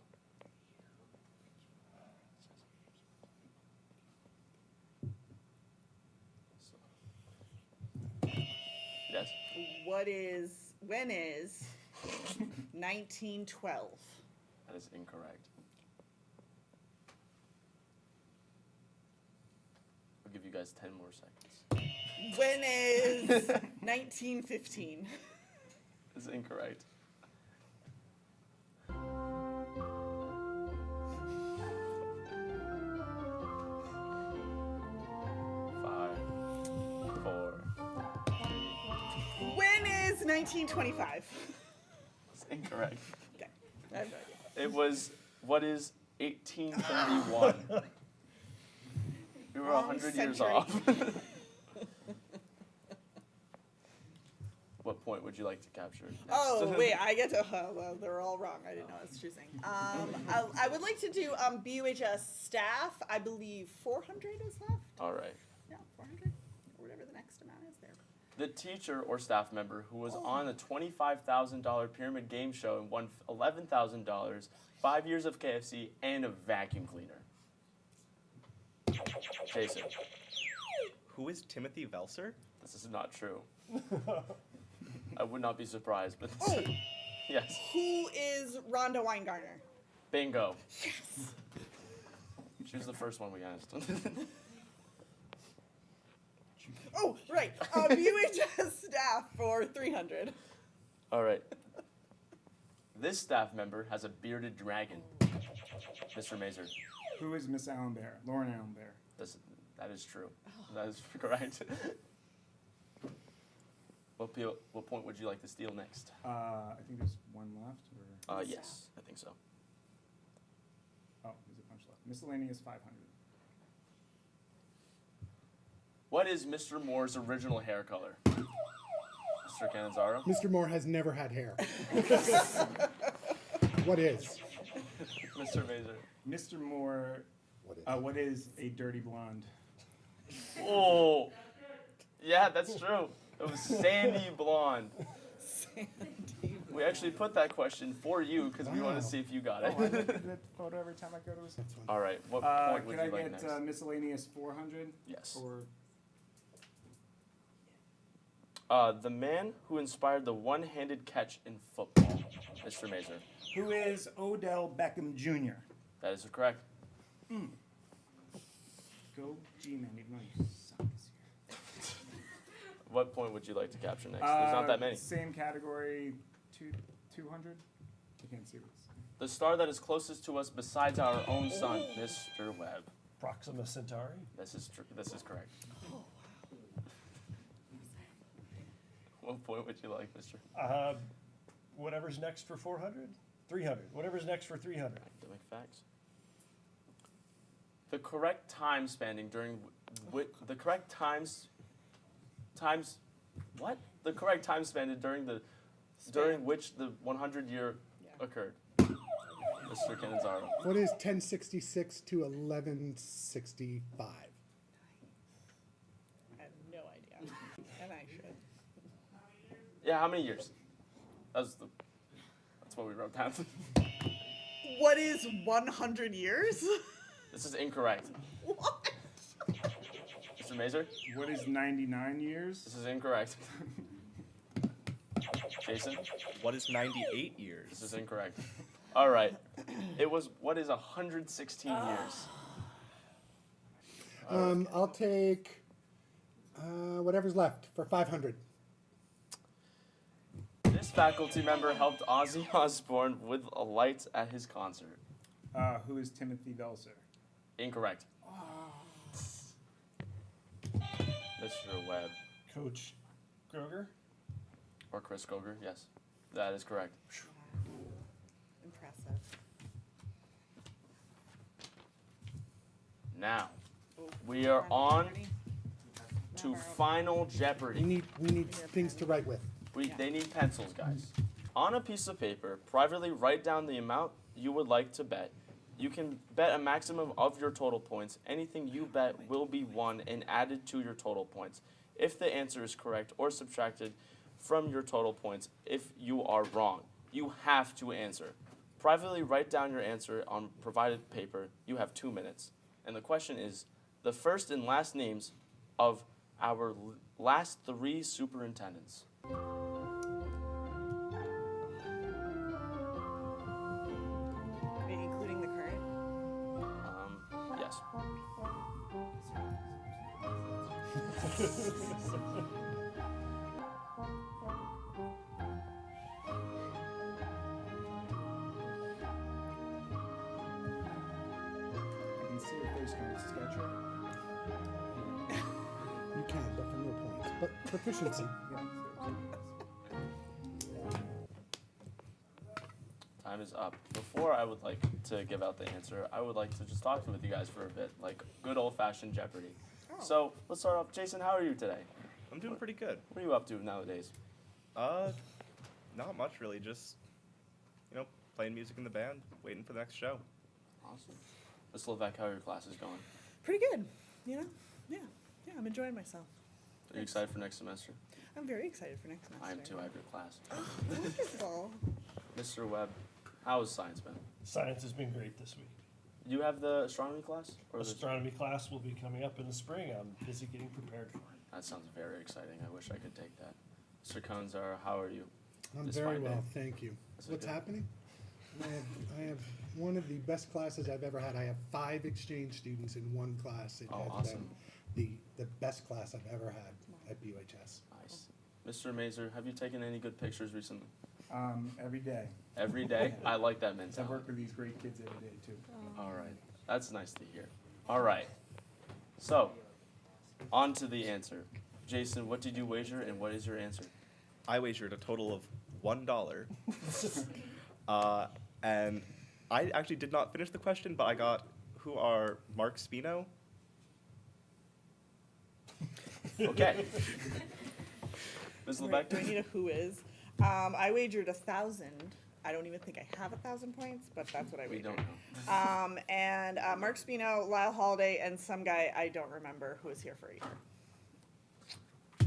Yes. What is When is 1912? That is incorrect. I'll give you guys 10 more seconds. When is 1915? That's incorrect. 5, 4. When is 1925? That's incorrect. Okay. I have no idea. It was, what is 1831? We were Wrong 100 years century. off. What point would you like to capture? Oh, wait, I get to, well, they're all wrong. I didn't know I was choosing. I would like to do BUHS staff. I believe 400 is left. All right. Yeah, 400, or whatever the next amount is there. The teacher or staff member who was on the $25,000 pyramid game show and won $11,000, 5 years of KFC, and a vacuum cleaner. Jason. Who is Timothy Velser? This is not true. I would not be surprised, but this yes. Who is Rhonda Weingartner? Bingo. Yes. She was the first one we asked. Oh, right. BUHS staff for 300. All right. This staff member has a bearded dragon. Mr. Mazer. Who is Miss Allenbear? Lauren Allenbear. That is true. That is correct. What point would you like to steal next? I think there's one left. Or yes, I think so. Oh, there's a bunch left. Miscellaneous 500. What is Mr. Moore's original hair color? Mr. Cannizzaro? Mr. Moore has never had hair. What is? Mr. Mazer. Mr. Moore, what is a dirty blonde? Oh, yeah, that's true. It was sandy blonde. We actually put that question for you because we wanted to see if you got it. I get that photo every time I go to a... All right, what point would you like next? Can I get miscellaneous 400? Yes. Or... The man who inspired the one-handed catch in football, Mr. Mazer. Who is Odell Beckham Jr.? That is correct. Go G-Man, even though you suck this year. What point would you like to capture next? There's not that many. Same category, 200? I can't see what's... The star that is closest to us besides our own sun, Mr. Webb. Proxima Centauri. This is correct. What point would you like, Mr.? Whatever's next for 400? 300. Whatever's next for 300. Academic facts. The correct time spanning during the correct times what? The correct time span during which the 100-year occurred. Mr. Cannizzaro. What is 1066 to 1165? I have no idea. And I should. Yeah, how many years? That's what we wrote down. What is 100 years? This is incorrect. What? Mr. Mazer? What is 99 years? This is incorrect. Jason? What is 98 years? This is incorrect. All right. It was, what is 116 years? I'll take whatever's left for 500. This faculty member helped Ozzy Osbourne with a light at his concert. Who is Timothy Velser? Incorrect. Mr. Webb. Coach Kroger? Or Chris Kroger, yes. That is correct. Impressive. Now, we are on to Final Jeopardy. We need things to write with. They need pencils, guys. On a piece of paper, privately write down the amount you would like to bet. You can bet a maximum of your total points. Anything you bet will be won and added to your total points. If the answer is correct or subtracted from your total points, if you are wrong, you have to answer. Privately write down your answer on provided paper. You have 2 minutes. And the question is, the first and last names of our last 3 superintendents. I can see your face kind of sketchy. You can, but for no points. But proficiency. Time is up. Before I would like to give out the answer, I would like to just talk with you guys for a bit, like good old-fashioned Jeopardy. So let's start off. Jason, how are you today? I'm doing pretty good. What are you up to nowadays? Not much really. Just, playing music in the band, waiting for the next show. Awesome. Ms. Levesque, how are your classes going? Pretty good. Yeah, I'm enjoying myself. Are you excited for next semester? I'm very excited for next semester. I am too. I have your class. Oh, wonderful. Mr. Webb, how has science been? Science has been great this week. You have the astronomy class? Astronomy class will be coming up in the spring. I'm busy getting prepared for it. That sounds very exciting. I wish I could take that. Mr. Konzar, how are you? I'm this very fine well, day? thank you. Is it What's good? happening? I have one of the best classes I've ever had. I have 5 exchange students in one class. It Oh, has awesome. been the best class I've ever had at BUHS. Nice. Mr. Mazer, have you taken any good pictures recently? Every day. Every day? I like that I mentality. work with these great kids every day, too. All right. That's nice to hear. All right. So, on to the answer. Jason, what did you wager and what is your answer? I wagered a total of $1. And I actually did not finish the question, but I got, who are Mark Spino? Okay. Ms. Right, Levesque? do I need a who is? I wagered 1,000. I don't even think I have 1,000 points, but that's what I We wagered. don't know. And Mark Spino, Lyle Holiday, and some guy I don't remember who was here for a year.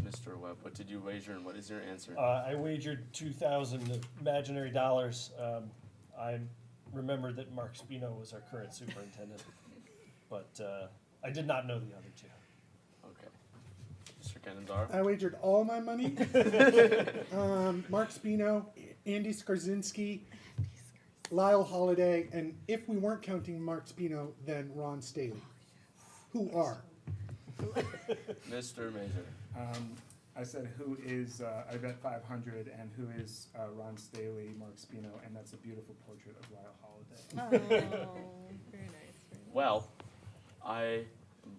Mr. Webb, what did you wager and what is your answer? I wagered 2,000 imaginary dollars. I remember that Mark Spino was our current superintendent, but I did not know the other two. Okay. Mr. Kanandar? I wagered all my money. Mark Spino, Andy Skarzinski, Lyle Holiday, and if we weren't counting Mark Spino, then Ron Staley. Who are? Mr. Mazer? I said who is, I bet 500, and who is Ron Staley, Mark Spino, and that's a beautiful portrait of Lyle Holiday. Oh, very nice. Well, I am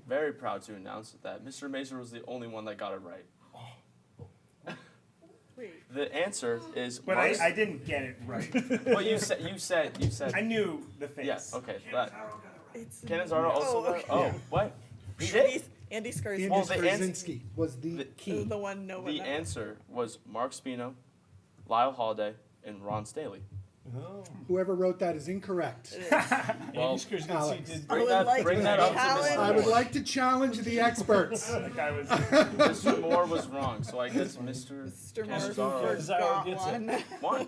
very proud to announce that Mr. Mazer was the only one that got it right. Wait. The answer is. But I didn't get it right. Well, you said. I knew the face. Yes. Okay. That. It's Cannizzaro also. Oh, okay. Oh, what? He did. Andy Skarzinski. Andy Well, the Skarzinski was the key. The one no one The knows. answer was Mark Spino, Lyle Holiday, and Ron Staley. Whoever wrote that is incorrect. Well, Alex. bring that up to Mr. I would Moore. like to challenge the experts. Mr. Moore was wrong, so I guess Mr. Mr. Moore Cannizzaro forgot one. won.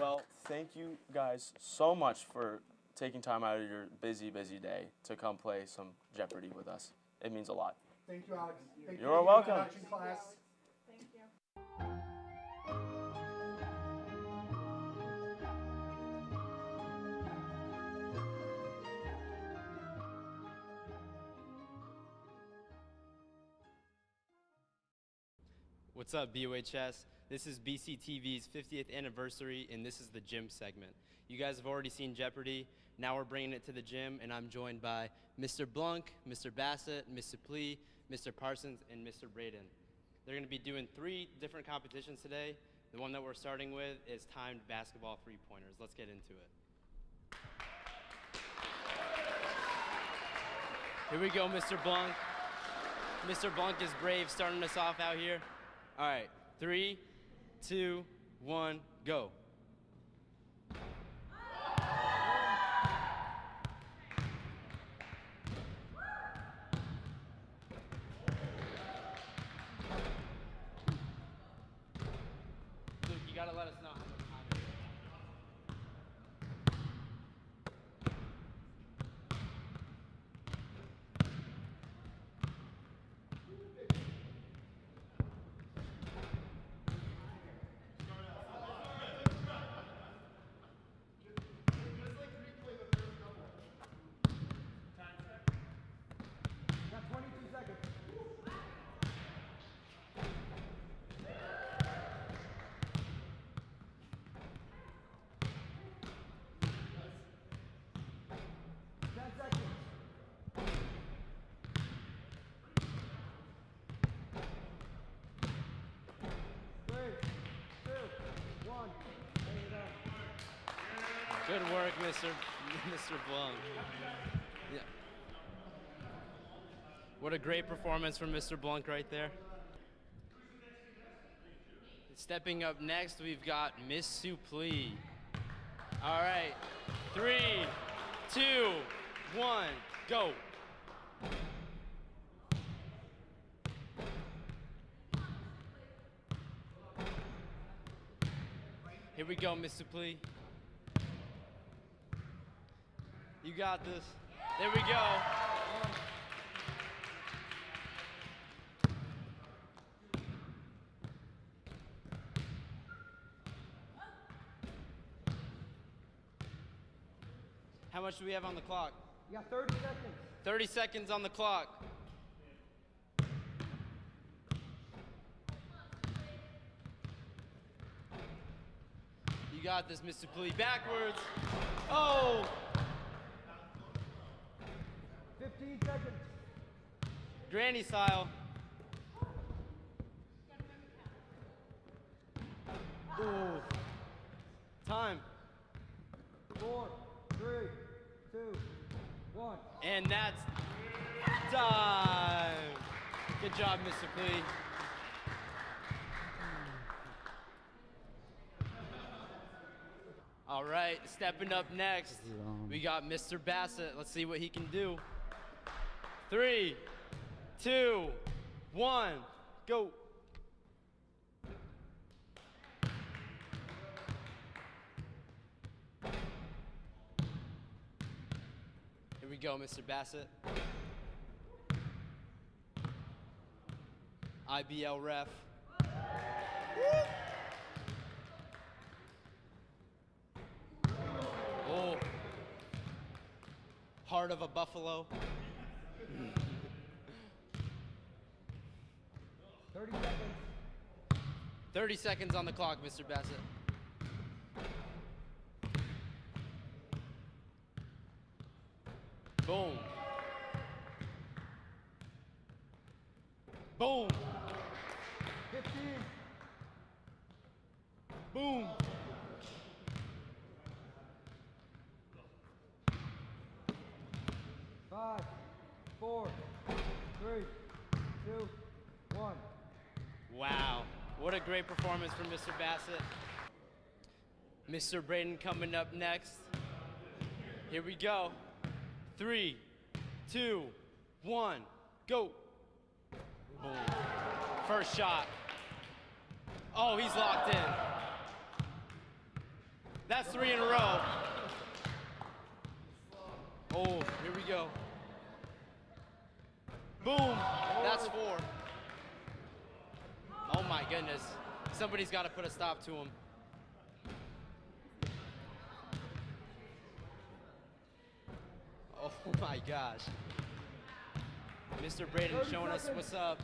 Well, thank you guys so much for taking time out of your busy, busy day to come play some Jeopardy with us. It means a lot. Thank you, Alex. Thank You're welcome. Production class. What's up, BOHS? This is BCTV's 50th anniversary, and this is the gym segment. You guys have already seen Jeopardy. Now we're bringing it to the gym, and I'm joined by Mr. Blunk, Mr. Bassett, Mr. Plee, Mr. Parsons, and Mr. Braden. They're going to be doing 3 different competitions today. The one that we're starting with is timed basketball three-pointers. Let's get into it. Here we go, Mr. Blunk. Mr. Blunk is brave, starting us off out here. All right, 3, 2, 1, go. Luke, you gotta let us know how much time it is. Good work, Mr. Blum. Yeah. What a great performance from Mr. Blunk right there. Stepping up next, we've got Miss Suplee. All right, 3, 2, 1, go. Here we go, Miss Suplee. You got this. There we go. How much do we have on the clock? You got 30 seconds. 30 seconds on the clock. You got this, Mr. Suplee. Backwards. Oh! 15 seconds. Granny style. Ooh. Time. 4, 3, 2, 1. And that's time. Good job, Mr. Suplee. All right, stepping up next, we got Mr. Bassett. Let's see what he can do. 3, 2, 1, go. Here we go, Mr. Bassett. IBL ref. Oh. Heart of a buffalo. 30 seconds. 30 seconds on the clock, Mr. Bassett. Boom. Boom. 15. Boom. Five, 4, 3, 2, 1. Wow. What a great performance from Mr. Bassett. Mr. Braden coming up next. Here we go. 3, 2, 1, go. Boom. First shot. Oh, he's locked in. That's 3 in a row. Oh, here we go. Boom. That's 4. Oh my goodness. Somebody's got to put a stop to him. Oh my gosh. Mr. Braden showing us what's up.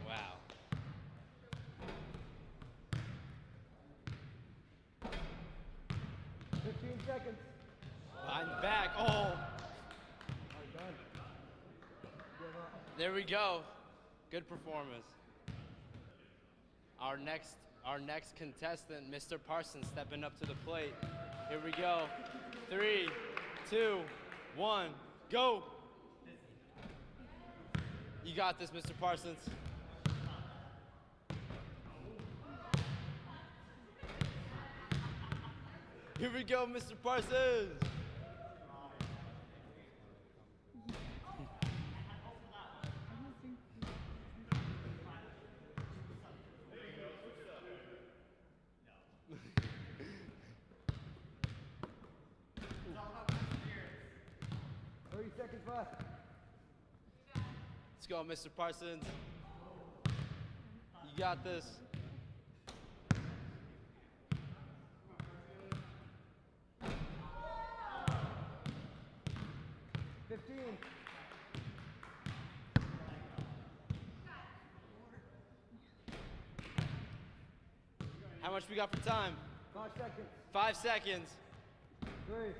Wow. 15 seconds. I'm back. Oh. There we go. Good performance. Our next contestant, Mr. Parsons, stepping up to the plate. Here we go. 3, 2, 1, go. You got this, Mr. Parsons. Here we go, Mr. Parsons. Seconds left. Let's go, Mr. Parsons. You got this. How much we got for time? 5 seconds. 5 seconds. 3,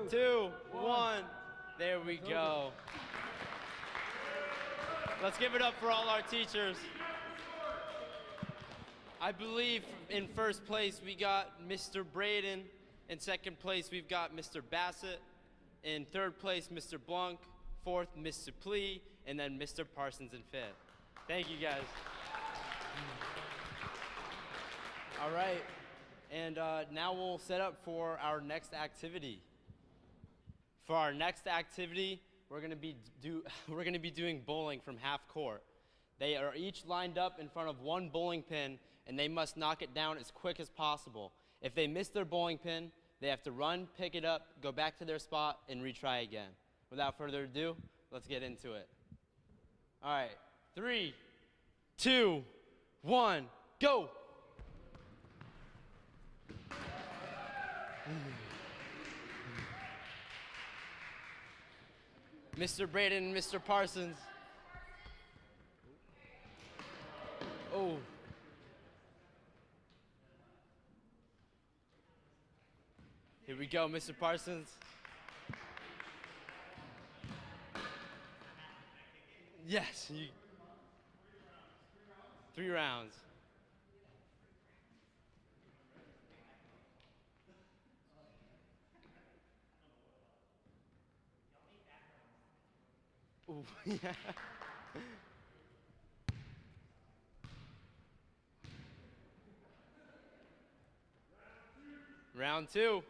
2, 1. There we go. Let's give it up for all our teachers. I believe in first place we got Mr. Braden. In second place we've got Mr. Bassett. In third place, Mr. Blanc. Fourth, Mr. Plee. And then Mr. Parsons in fifth. Thank you guys. All right. And now we'll set up for our next activity. For our next activity, we're gonna be doing bowling from half court. They are each lined up in front of one bowling pin, and they must knock it down as quick as possible. If they miss their bowling pin, they have to run, pick it up, go back to their spot, and retry again. Without further ado, let's get into it. All right, 3, 2, 1, go! Mr. Braden and Mr. Parsons. Oh. Here we go, Mr. Parsons. Yes. 3 rounds. Ooh, yeah. Round 2.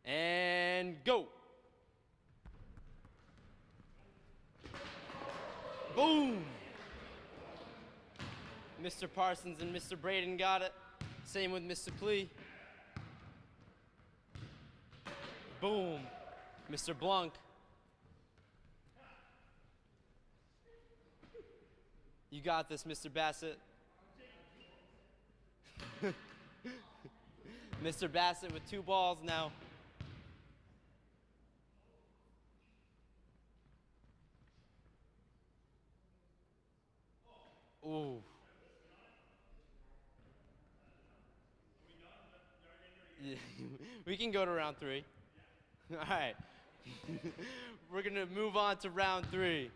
And go. Boom. Mr. Parsons and Mr. Braden got it. Same with Mr. Plee. Boom. Mr. Blanc. You got this, Mr. Bassett. Mr. Bassett with 2 balls now. Ooh. Yeah, we can go to round 3. All right. We're going to move on to round 3.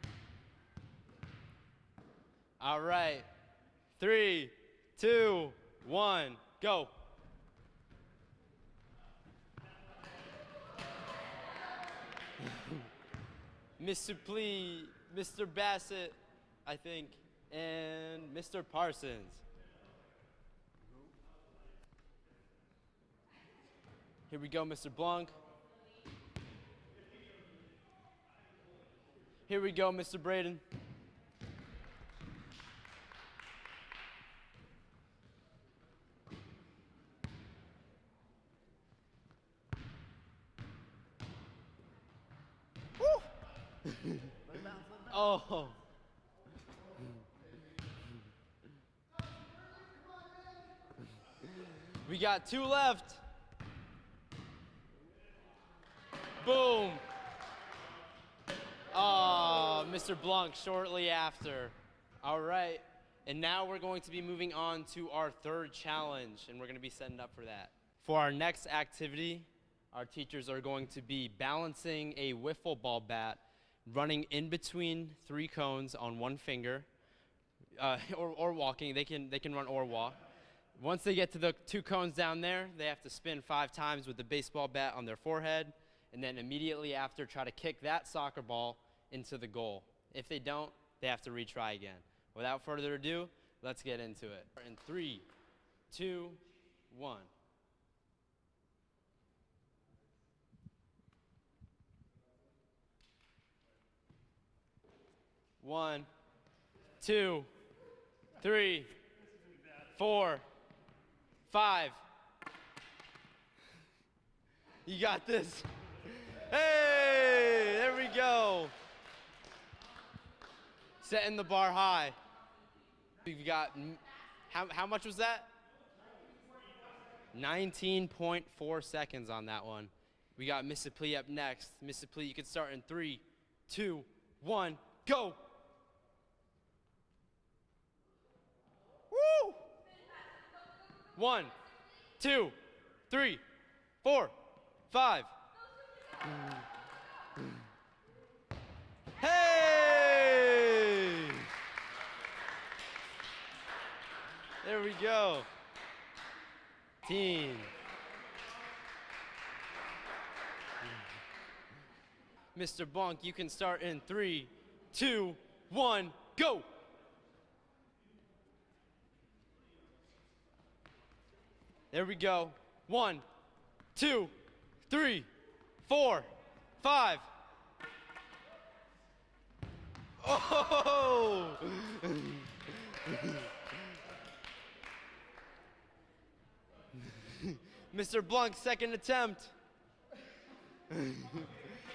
All right. 3, 2, 1, go. Mr. Plee, Mr. Bassett, I think, and Mr. Parsons. Here we go, Mr. Blanc. Here we go, Mr. Braden. Woo! Oh. We got 2 left. Boom. Oh, Mr. Blanc shortly after. All right. And now we're going to be moving on to our 3rd challenge, and we're going to be setting up for that. For our next activity, our teachers are going to be balancing a wiffle ball bat, running in between 3 cones on 1 finger, or walking. They can run or walk. Once they get to the 2 cones down there, they have to spin 5 times with the baseball bat on their forehead, and then immediately after try to kick that soccer ball into the goal. If they don't, they have to retry again. Without further ado, let's get into it. In 3, 2, 1. One, 2, 3, 4, 5. You got this. Hey, there we go. Setting the bar high. We've got, how much was that? 19.4 seconds on that one. We got Mr. Plee up next. Mr. Plee, you can start in 3, 2, 1, go. Woo! 1, 2, 3, 4, 5. Hey! we go. Team. Mr. Blanc, you can start in 3, 2, 1, go. There we go. 1, 2, 3, 4, 5. Oh! Mr. Blanc, second attempt.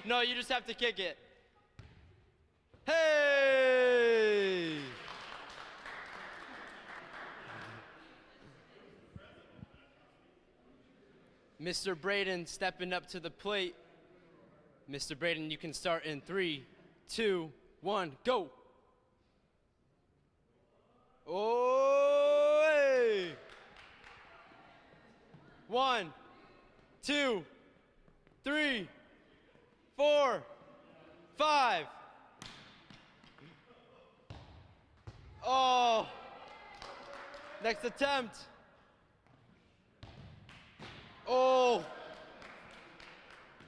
No, you just have to kick it. Hey! Mr. Braden stepping up to the plate. Mr. Braden, you can start in 3, 2, 1, go. Oh! Hey! 1, 2, 3, 4, 5. Oh! Next attempt. Oh!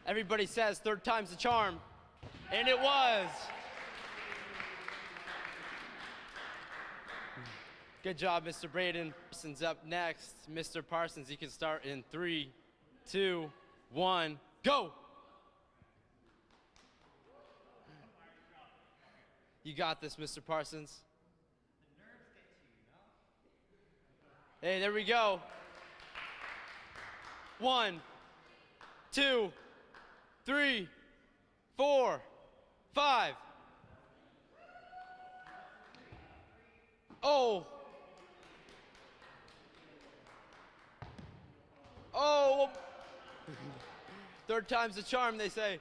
Everybody says third time's the charm. And it was. Good job, Mr. Braden. Parsons up next. Mr. Parsons, you can start in 3, 2, 1, go! You got this, Mr. Parsons. Hey, there we go. 1, 2, 3, 4, 5. Oh! Oh! Third time's the charm, they say.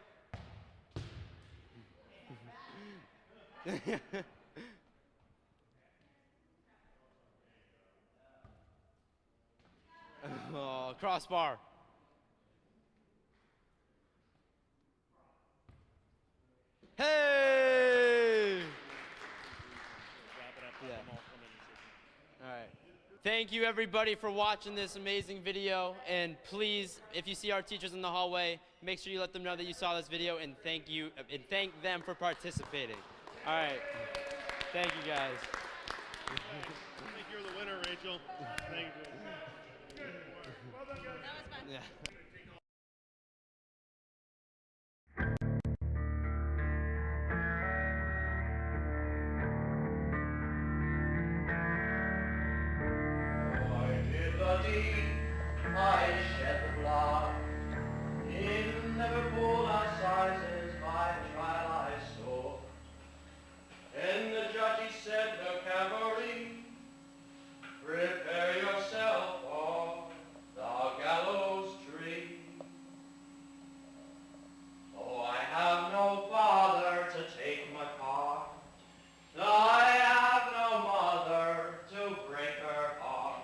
Oh, crossbar. Hey! Yeah. All right. Thank you, everybody, for watching this amazing video. And please, if you see our teachers in the hallway, make sure you let them know that you saw this video and thank them for participating. All right. Thank you, guys. I think you're the winner, Rachel. Thank you. Well done, guys. That was fun. Yeah. I shed the blood in Liverpool assizes by trial I saw. And the judge he said, "No cavalry, prepare yourself for the gallows tree. Oh, I have no father to take my part. I have no mother to break her heart.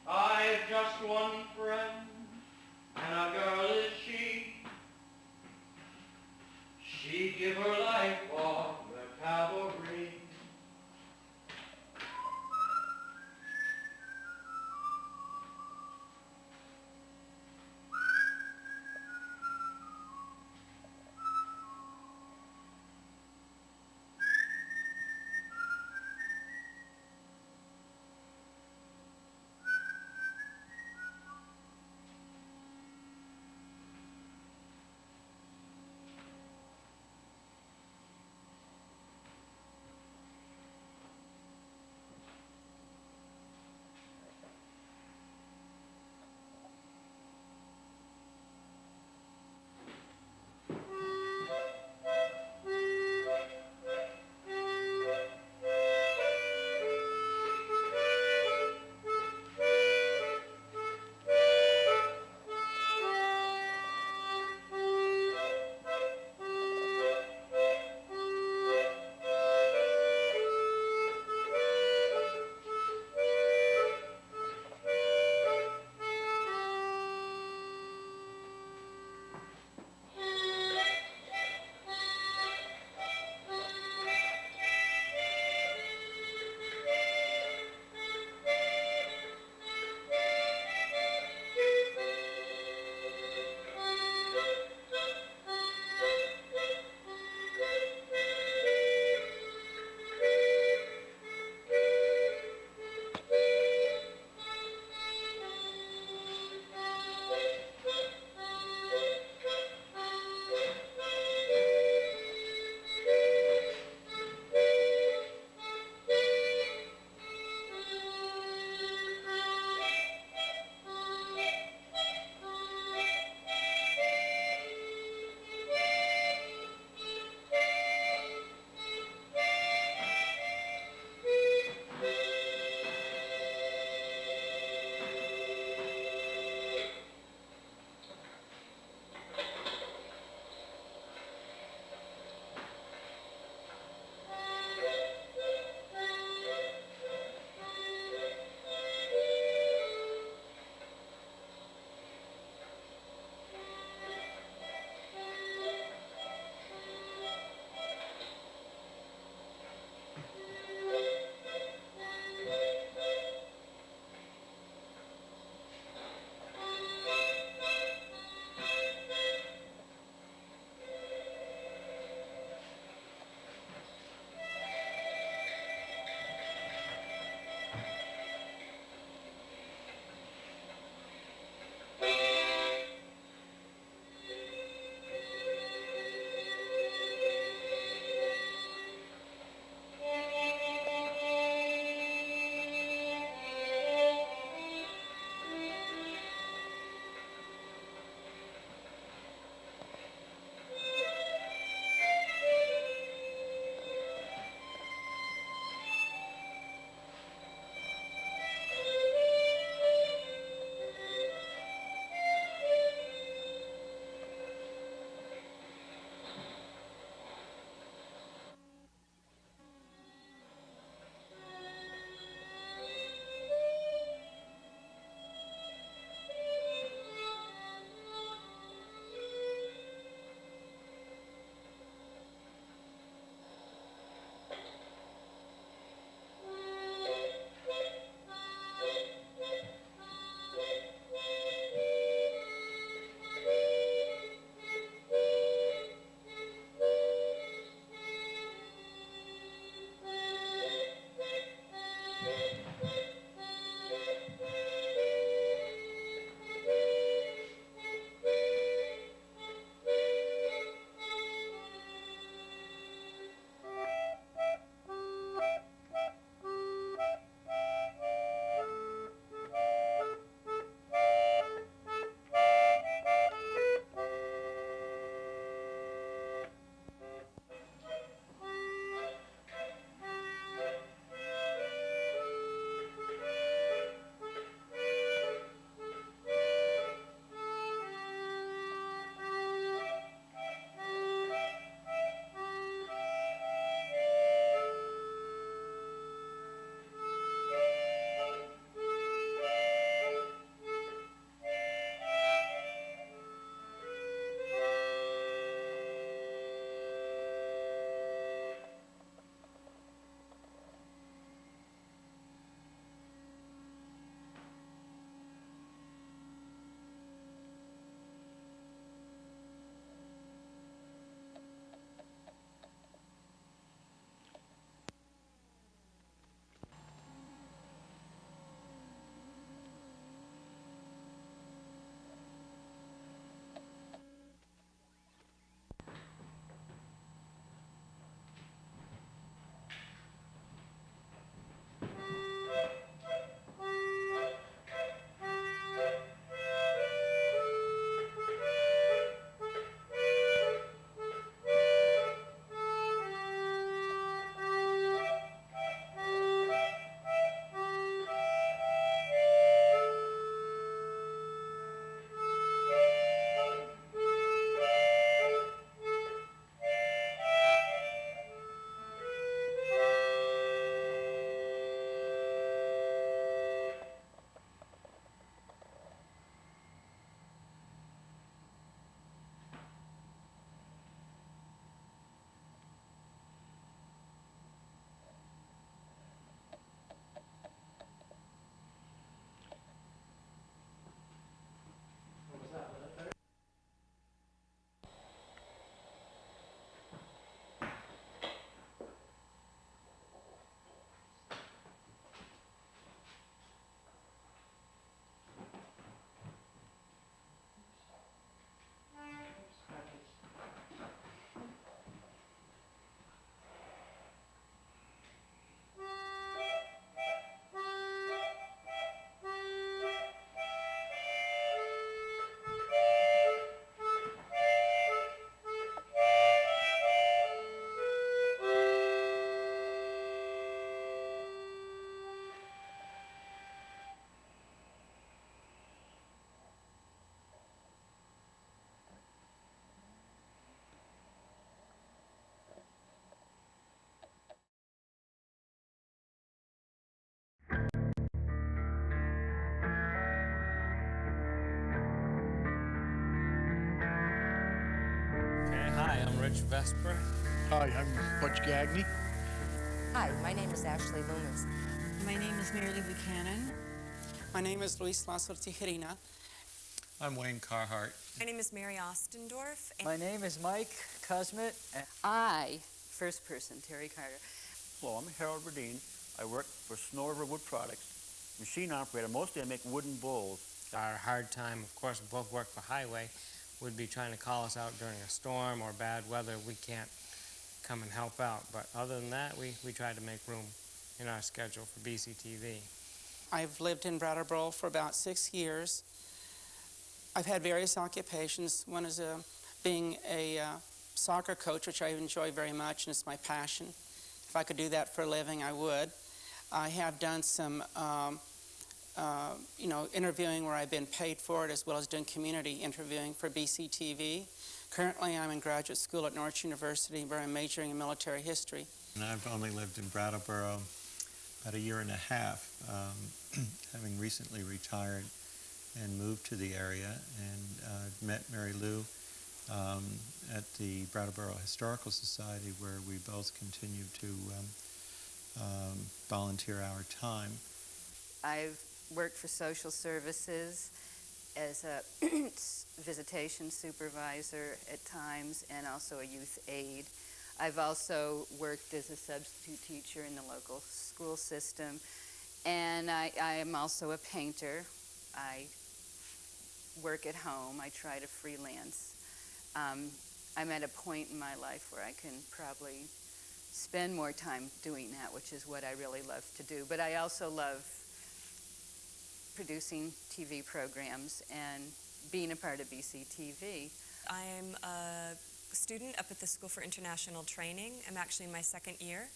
I've just one friend, and a girl is she. Hi, I'm Rich Vesper. Hi, I'm Butch Gagney. Hi, my name is Ashley Loomis. My name is Mary Lou Buchanan. My name is Luis Lazo Tijerina. I'm Wayne Carhart. My name is Mary Ostendorf. My name is Mike Cosmet. I, first person, Terry Carter. Hello, I'm Harold Verdeen. I work for Snow River Wood Products. Machine operator. Mostly I make wooden bowls. Our hard time, of course, we both work for Highway, would be trying to call us out during a storm or bad weather. We can't come and help out. But other than that, we try to make room in our schedule for BCTV. I've lived in Brattleboro for about 6 years. I've had various occupations. One is being a soccer coach, which I enjoy very much, and it's my passion. If I could do that for a living, I would. I have done some interviewing where I've been paid for it, as well as doing community interviewing for BCTV. Currently, I'm in graduate school at Norwich University, where I'm majoring in military history. And I've only lived in Brattleboro about a year and a half, having recently retired and moved to the area, and met Mary Lou at the Brattleboro Historical Society, where we both continue to volunteer our time. I've worked for social services as a visitation supervisor at times and also a youth aide. I've also worked as a substitute teacher in the local school system, and I am also a painter. I work at home. I try to freelance. I'm at a point in my life where I can probably spend more time doing that, which is what I really love to do. But I also love producing TV programs and being a part of BCTV. I'm a student up at the School for International Training. I'm actually in my second year,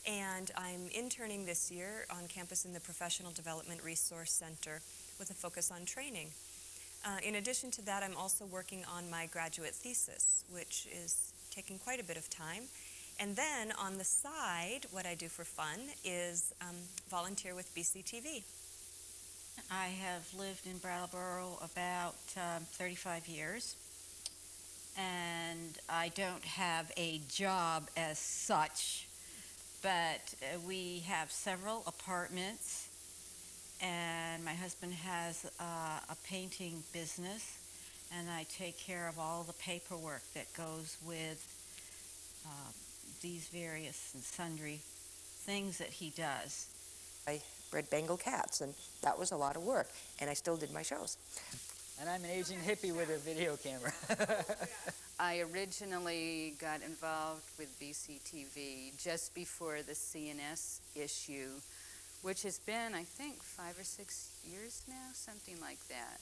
and I'm interning this year on campus in the Professional Development Resource Center with a focus on training. In addition to that, I'm also working on my graduate thesis, which is taking quite a bit of time. And then on the side, what I do for fun is volunteer with BCTV. I have lived in Brattleboro about 35 years, and I don't have a job as such, but we have several apartments, and my husband has a painting business, and I take care of all the paperwork that goes with these various and sundry things that he does. I bred Bengal cats, and that was a lot of work, and I still did my shows. And I'm an aging hippie with a video camera. I originally got involved with BCTV just before the CNS issue, which has been, I think, 5 or 6 years now, something like that.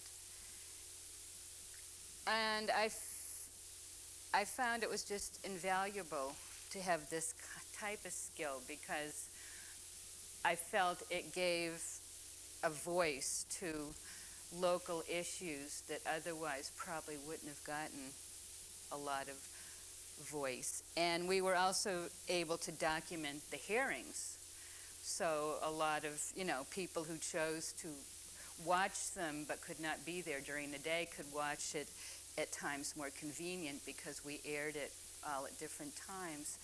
And I found it was just invaluable to have this type of skill, because I felt it gave a voice to local issues that otherwise probably wouldn't have gotten a lot of voice. And we were also able to document the hearings. So a lot of, people who chose to watch them but could not be there during the day could watch it at times more convenient, because we aired it all at different times.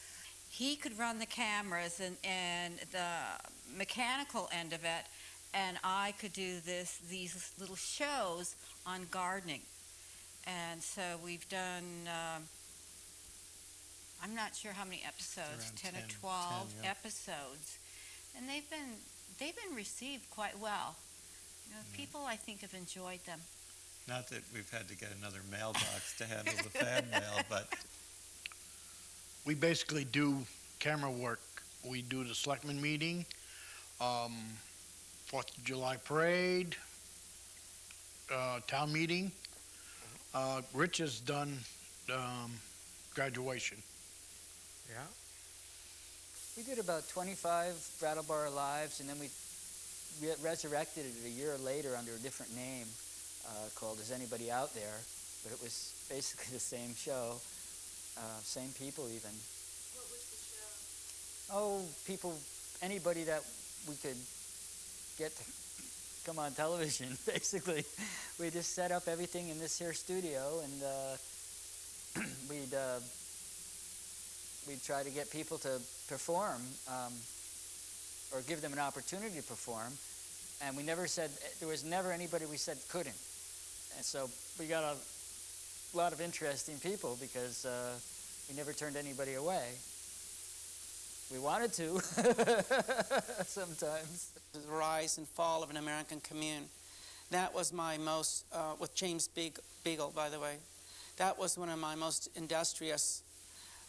He could run the cameras and the mechanical end of it, and I could do these little shows on gardening. And so we've done, I'm not sure how many episodes, 10 or 12 episodes, and they've been received quite well. People, I think, have enjoyed them. Not that we've had to get another mailbox to handle the fan mail, but We basically do camera work. We do the selectmen meeting, 4th of July parade, town meeting. Rich has done graduation. Yeah. We did about 25 Brattleboro Lives, and then we resurrected it a year later under a different name called Is Anybody Out There? But it was basically the same show, same people even. What was the show? Oh, people, anybody that we could get to come on television, basically. We just set up everything in this here studio, and we'd we'd try to get people to perform or give them an opportunity to perform. And we never said, there was never anybody we said couldn't. And so we got a lot of interesting people because we never turned anybody away. We wanted to sometimes. The rise and fall of an American commune. That was my most, with James Beagle, by the way, that was one of my most industrious,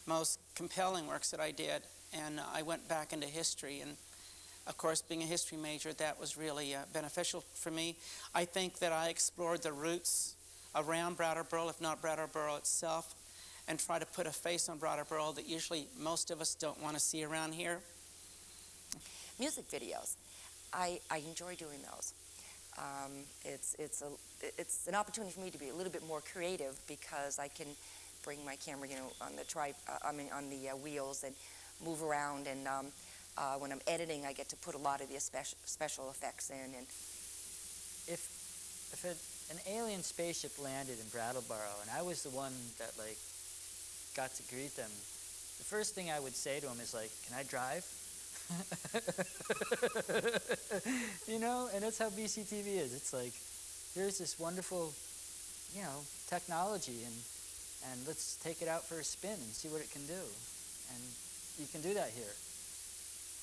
most compelling works that I did. And I went back into history. And of course, being a history major, that was really beneficial for me. I think that I explored the roots around Brattleboro, if not Brattleboro itself, and try to put a face on Brattleboro that usually most of us don't want to see around here. Music videos. I enjoy doing those. It's an opportunity for me to be a little bit more creative because I can bring my camera, on the wheels and move around. And when I'm editing, I get to put a lot of the special effects in. And if an alien spaceship landed in Brattleboro and I was the one that got to greet them, the first thing I would say to them is can I drive? And that's how BCTV is. It's here's this wonderful, technology, and let's take it out for a spin and see what it can do. And you can do that here.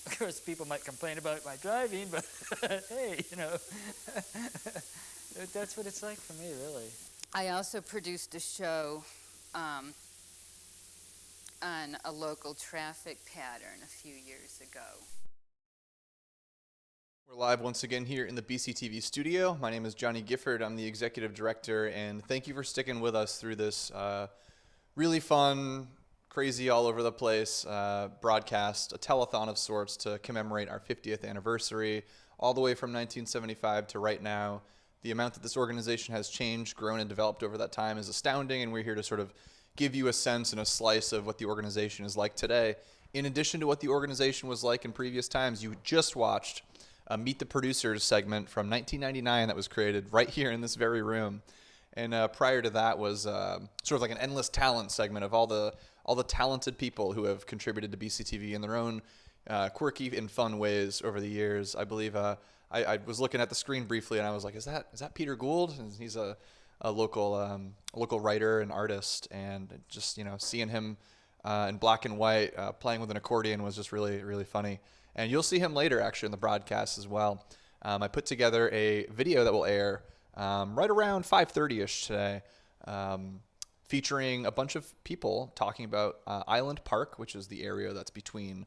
Of course, people might complain about my driving, but hey, that's what it's like for me, really. I also produced a show on a local traffic pattern a few years ago. We're live once again here in the BCTV studio. My name is Johnny Gifford. I'm the executive director, and thank you for sticking with us through this really fun, crazy, all over the place broadcast, a telethon of sorts to commemorate our 50th anniversary, all the way from 1975 to right now. The amount that this organization has changed, grown, and developed over that time is astounding, and we're here to sort of give you a sense and a slice of what the organization is like today. In addition to what the organization was like in previous times, you just watched a Meet the Producers segment from 1999 that was created right here in this very room. And prior to that was sort of like an endless talent segment of all the talented people who have contributed to BCTV in their own quirky and fun ways over the years. I believe I was looking at the screen briefly and I was like, is that Peter Gould? And he's a local writer and artist, and just seeing him in black and white playing with an accordion was just really, really funny. And you'll see him later actually in the broadcast as well. I put together a video that will air right around 5:30ish today, featuring a bunch of people talking about Island Park, which is the area that's between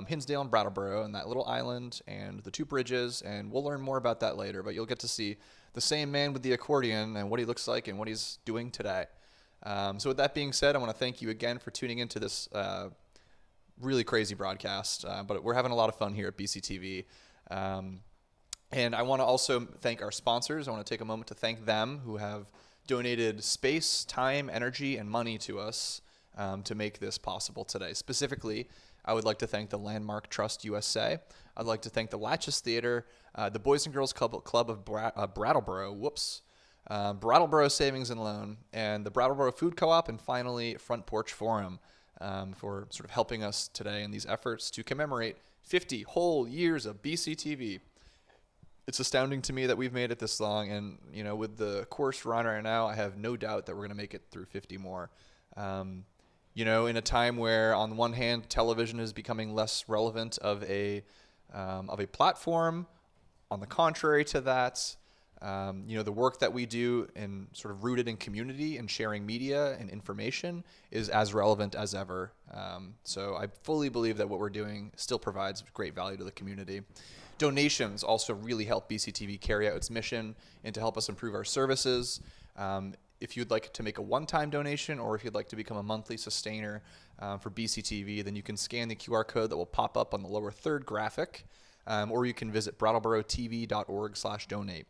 Hinsdale and Brattleboro, and that little island and the two bridges, and we'll learn more about that later, but you'll get to see the same man with the accordion and what he looks like and what he's doing today. So with that being said, I want to thank you again for tuning into this really crazy broadcast, but we're having a lot of fun here at BCTV. And I want to also thank our sponsors. I want to take a moment to thank them who have donated space, time, energy, and money to us to make this possible today. Specifically, I would like to thank the Landmark Trust USA. I'd like to thank the Latches Theater, the Boys and Girls Club of Brattleboro, Brattleboro Savings and Loan, and the Brattleboro Food Co-op, and finally Front Porch Forum for sort of helping us today in these efforts to commemorate 50 whole years of BCTV. It's astounding to me that we've made it this long, and with the course we're on right now, I have no doubt that we're going to make it through 50 more. In a time where, on one hand, television is becoming less relevant of a platform. On the contrary to that, the work that we do and sort of rooted in community and sharing media and information is as relevant as ever. So I fully believe that what we're doing still provides great value to the community. Donations also really help BCTV carry out its mission and to help us improve our services. If you'd like to make a one-time donation, or if you'd like to become a monthly sustainer for BCTV, then you can scan the QR code that will pop up on the lower third graphic, or you can visit brattleboro.tv.org/donate.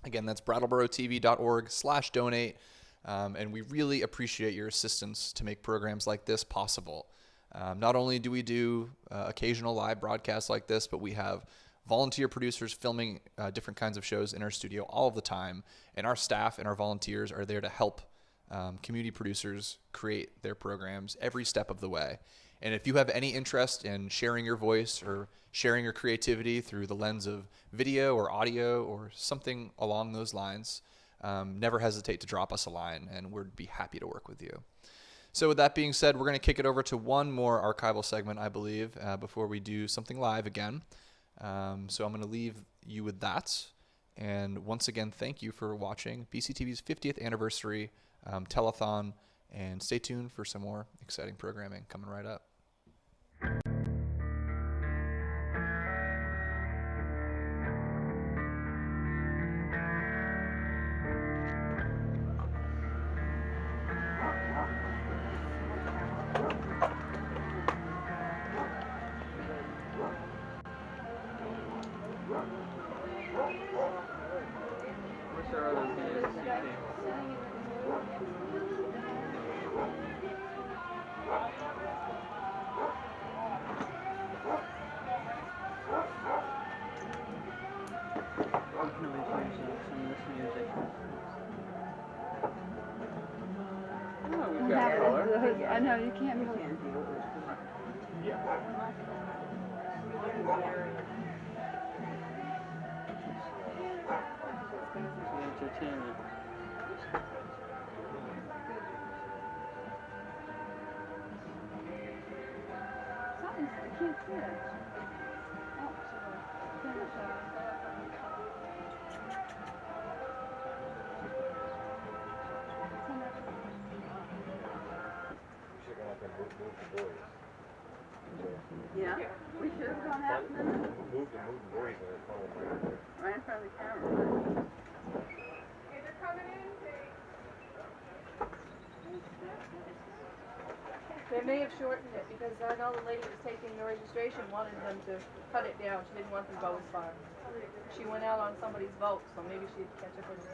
Again, that's brattleboro.tv.org/donate, and we really appreciate your assistance to make programs like this possible. Not only do we do occasional live broadcasts like this, but we have volunteer producers filming different kinds of shows in our studio all of the time, and our staff and our volunteers are there to help community producers create their programs every step of the way. And if you have any interest in sharing your voice or sharing your creativity through the lens of video or audio or something along those lines, never hesitate to drop us a line, and we'd be happy to work with you. So with that being said, we're going to kick it over to one more archival segment, I believe, before we do something live again. So I'm going to leave you with that. And once again, thank you for watching BCTV's 50th anniversary telethon, and stay tuned for some more exciting programming coming right up. I know, you can't be. Entertainment. I can't see it. Yeah, we should have gone out and Move the boys right in front of the camera. They may have shortened it because I know the lady who was taking the registration wanted them to cut it down. She didn't want them to go as far. She went out on somebody's vote, so maybe she'd catch up with them.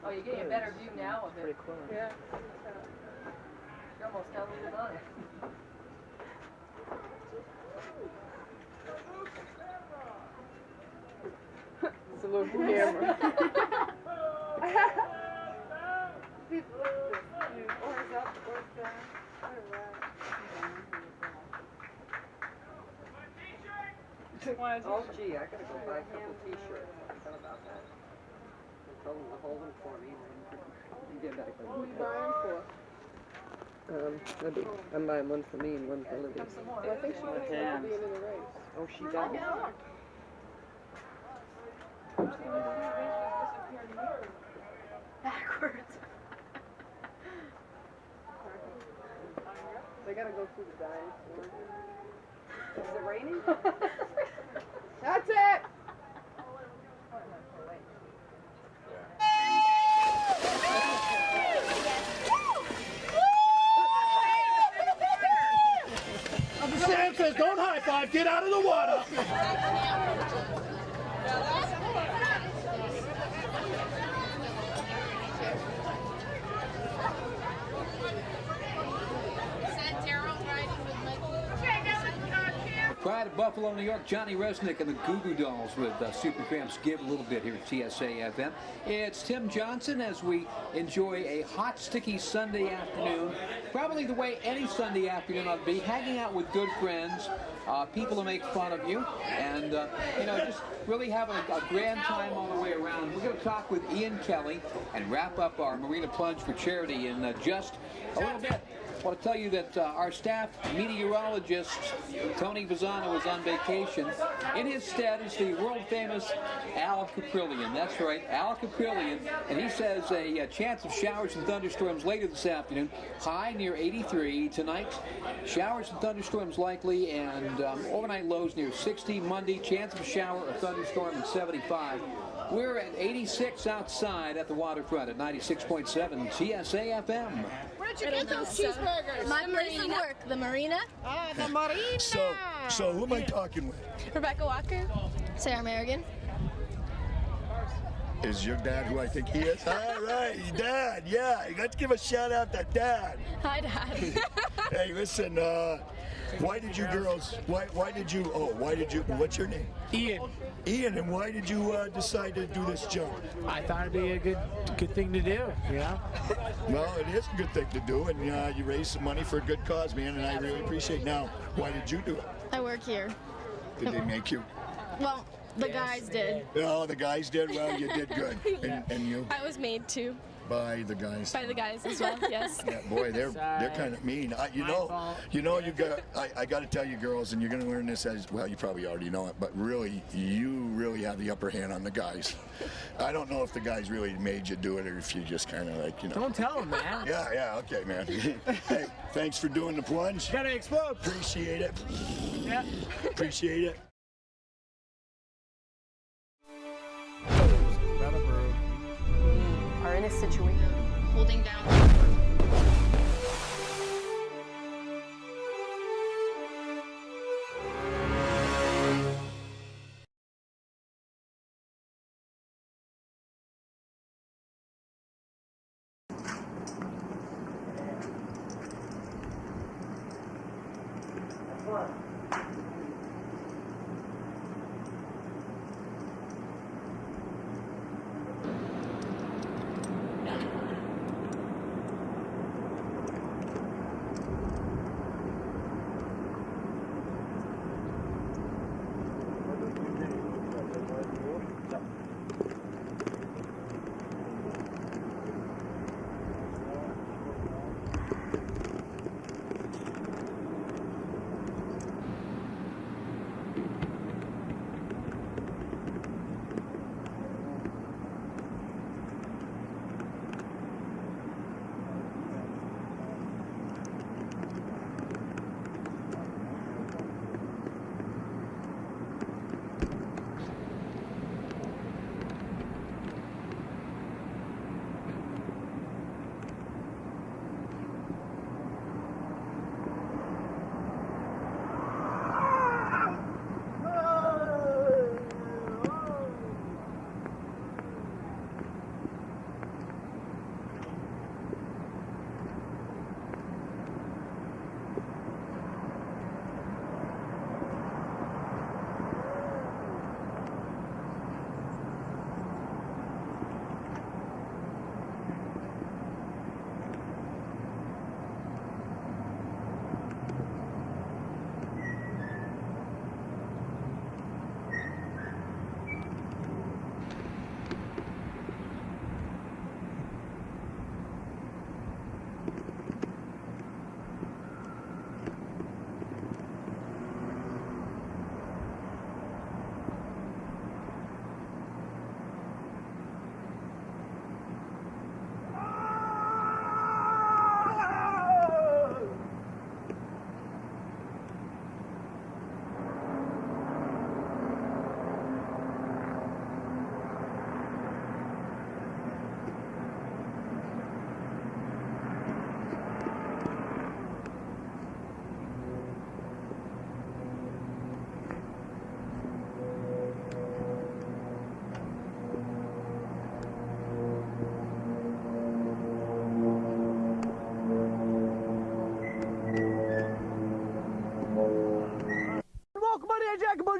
Oh, you're getting a better view now of it. Pretty close. Yeah. You almost got a little on it. It's a little camera. Oars up, oars down. Oh, gee, I gotta go buy a couple t-shirts. I forgot about that. I told them to hold them for me. And give that a Who are you buying for? Libby. I'm buying one for me and one for Libby. I think she wants to be in the race. Oh, she does? Backwards. They gotta go through the dinosaurs. Is it raining? That's it! Sam says don't high five, get out of the water. Pride of Buffalo, New York, Johnny Resnick and the Goo Goo Dolls with Super Tramps Give a Little Bit here at TSA FM. It's Tim Johnson as we enjoy a hot, sticky Sunday afternoon. Probably the way any Sunday afternoon ought to be, hanging out with good friends, people who make fun of you, and, you know, just really having a grand time all the way around. We're going to talk with Ian Kelly and wrap up our Marina Plunge for Charity in just a little bit. I want to tell you that our staff meteorologist, Tony Vazano, is on vacation. In his stead is the world-famous Al Caprillion. That's right, Al Caprillion. And he says a chance of showers and thunderstorms later this afternoon. High near 83 tonight. Showers and thunderstorms likely, and overnight lows near 60. Monday, chance of a shower or thunderstorm at 75. We're at 86 outside at the waterfront at 96.7 TSA FM. Where'd you get those cheeseburgers? My place of work, the Marina. Ah, the Marina. So who am I talking with? Rebecca Walker. Sarah Merrigan. Is your dad who I think he is? All right, Dad. Yeah, let's give a shout out to Dad. Hi, Dad. Hey, listen. Why did you girls? Why did you? Oh, why did you? What's your name? Ian. Ian, and why did you decide to do this jump? I thought it'd be a good thing to do, you know? Well, it is a good thing to do, and you raised some money for a good cause, man, and I really appreciate it. Now, why did you do it? I work here. Did they make you? Well, the guys did. Oh, the guys did? Well, you did good. And you? I was made to. By the guys. By the guys as well, yes. Yeah, boy, they're kind of mean. You got. I got to tell you, girls, and you're going to learn this as well. You probably already know it, but really, you really have the upper hand on the guys. I don't know if the guys really made you do it, or if you just kind of like, you know. Don't tell them, man. Yeah, okay, man. Hey, thanks for doing the plunge. Gotta explode. Appreciate it. Yeah. Appreciate it. Are in a situation holding down.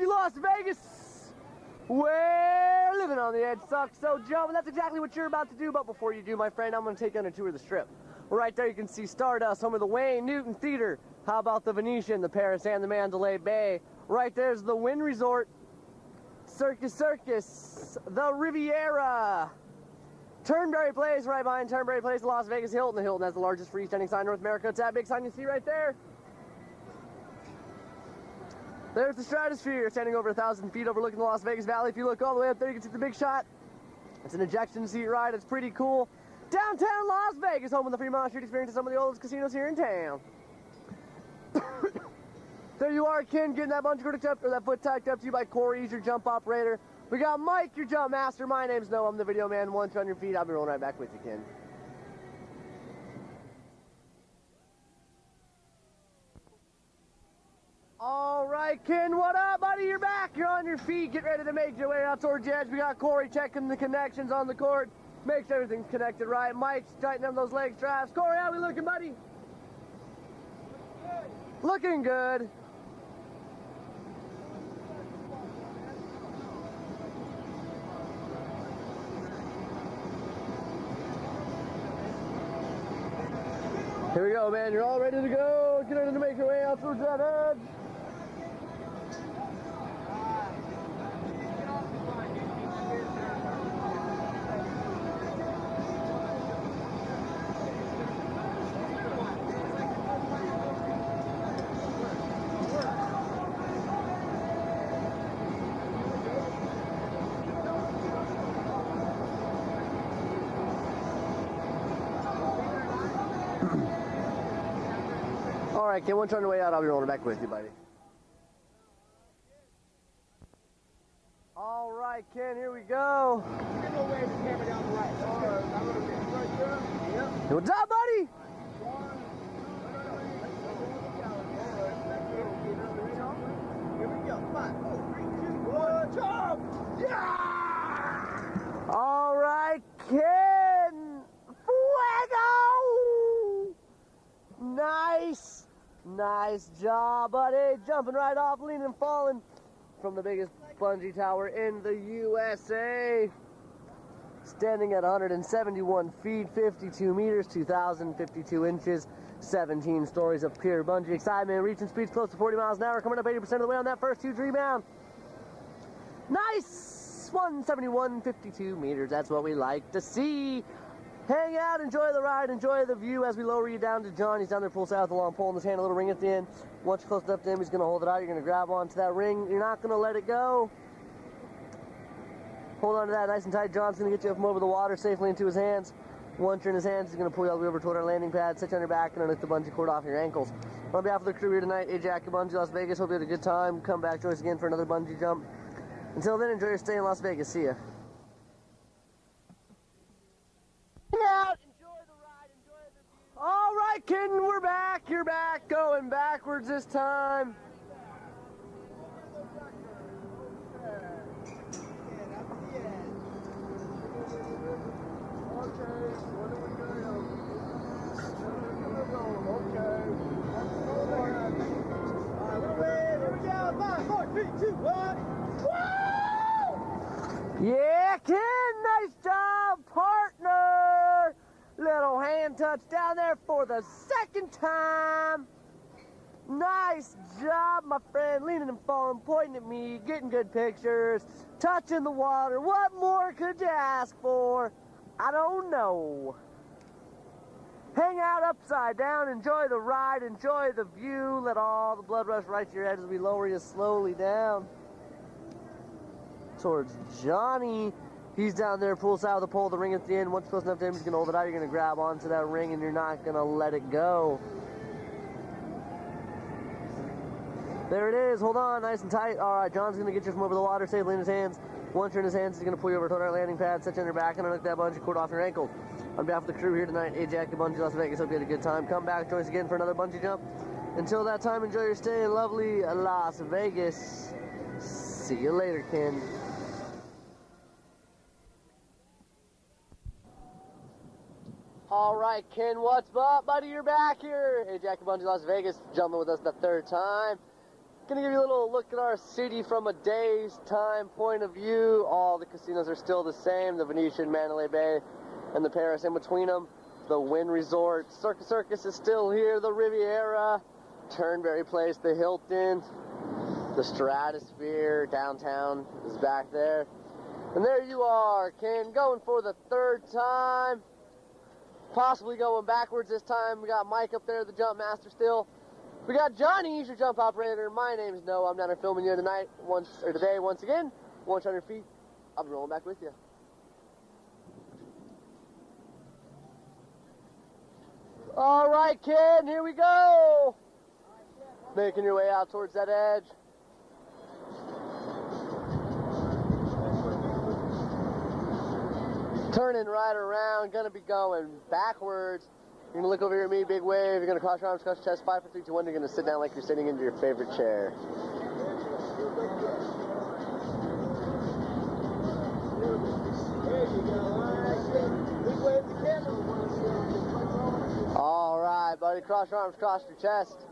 Las Vegas, where living on the edge sucks so jumping. That's exactly what you're about to do, but before you do, my friend, I'm going to take you on a tour of the Strip. Right there you can see Stardust, home of the Wayne Newton Theater. How about the Venetian, the Paris, and the Mandalay Bay? Right there's the Wynn Resort, Circus Circus, the Riviera, Turnberry Place, right behind Turnberry Place, the Las Vegas Hilton. The Hilton has the largest freestanding sign in North America. It's that big sign you see right there. There's the Stratosphere, standing over 1,000 feet overlooking the Las Vegas Valley. If you look all the way up there, you can see the big shot. It's an ejection seat ride. It's pretty cool. Downtown Las Vegas, home of the Fremont Street Experience, and some of the oldest casinos here in town. There you are, Ken, getting that bunch hooked up, or that foot tacked up to you by Corey. He's your jump operator. We got Mike, your jump master. My name's Noah. I'm the video man. Once you're on your feet, I'll be rolling right back with you, Ken. All right, Ken, what up, buddy? You're back. You're on your feet. Get ready to make your way out towards the edge. We got Corey checking the connections on the court. Make sure everything's connected right. Mike's tightening up those leg straps. Corey, how we looking, buddy? Looking good. Here we go, man. You're all ready to go. Get ready to make your way out towards that edge. All right, Ken, once you're on your way out, I'll be rolling back with you, buddy. All right, Ken, here we go. Hey, what's up, buddy? Here we go. 5, 4, 3, 2, 1, jump! Yeah! All right, Ken. Fuego! Nice. Nice job, buddy. Jumping right off, leaning and falling from the biggest bungee tower in the USA. Standing at 171 feet, 52 meters, 2,052 inches, 17 stories of pure bungee excitement, reaching speeds close to 40 miles an hour, coming up 80% of the way on that first huge rebound. Nice! 171.52 meters, that's what we like to see. Hang out, enjoy the ride, enjoy the view as we lower you down to John. He's down there poolside with a long pole in his hand, a little ring at the end. Once you're close enough to him, he's going to hold it out. You're going to grab onto that ring. You're not going to let it go. Hold on to that nice and tight. John's going to get you from over the water safely into his hands. Once you're in his hands, he's going to pull you all the way over toward our landing pad, sit you on your back, and unhook the bungee cord off your ankles. On behalf of the crew here tonight, AJ Bungee Las Vegas, hope you had a good time. Come back, join us again for another bungee jump. Until then, enjoy your stay in Las Vegas. See ya. Out. All right, Ken, we're back. You're back. Going backwards this time. Yeah, Ken, nice job, partner. Little hand touch down there for the second time. Nice job, my friend. Leaning and falling, pointing at me, getting good pictures, touching the water. What more could you ask for? I don't know. Hang out upside down, enjoy the ride, enjoy the view. Let all the blood rush right to your head as we lower you slowly down towards Johnny. He's down there, poolside with the pole, the ring at the end. Once close enough to him, he's going to hold it out. You're going to grab onto that ring, and you're not going to let it go. There it is. Hold on, nice and tight. All right, John's going to get you from over the water safely in his hands. Once you're in his hands, he's going to pull you over toward our landing pad, set you on your back, and unhook that bungee cord off your ankles. On behalf of the crew here tonight, AJ Bungee Las Vegas, hope you had a good time. Come back, join us again for another bungee jump. Until that time, enjoy your stay in lovely Las Vegas. See you later, Ken. All right, Ken, what's up, buddy? You're back here. Hey, Jack Bungee Las Vegas, jumping with us the third time. Gonna give you a little look at our city from a day's time point of view. All the casinos are still the same, the Venetian, Mandalay Bay, and the Paris in between them. The Wynn Resort, Circus is still here, the Riviera, Turnberry Place, the Hilton, the Stratosphere, downtown is back there. And there you are, Ken, going for the third time. Possibly going backwards this time. We got Mike up there, the jump master still. We got Johnny, he's your jump operator. My name is Noah. I'm down here filming you today once again. Once on your feet, I'll be rolling back with you. All right, Ken, here we go. Making your way out towards that edge. Turning right around, gonna be going backwards. You're gonna look over here at me, big wave. You're gonna cross your arms, cross your chest, 5, 4, 3, 2, 1. You're gonna sit down like you're sitting into your favorite chair. All right, buddy, cross your arms, cross your chest.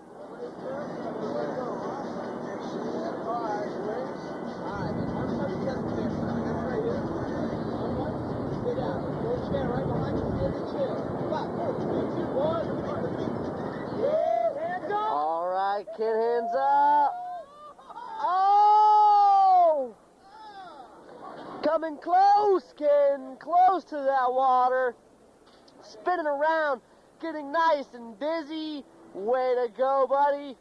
All right, kid, hands up. Oh! Coming close, getting close to that water. Spinning around, getting nice and dizzy. Way to go, buddy.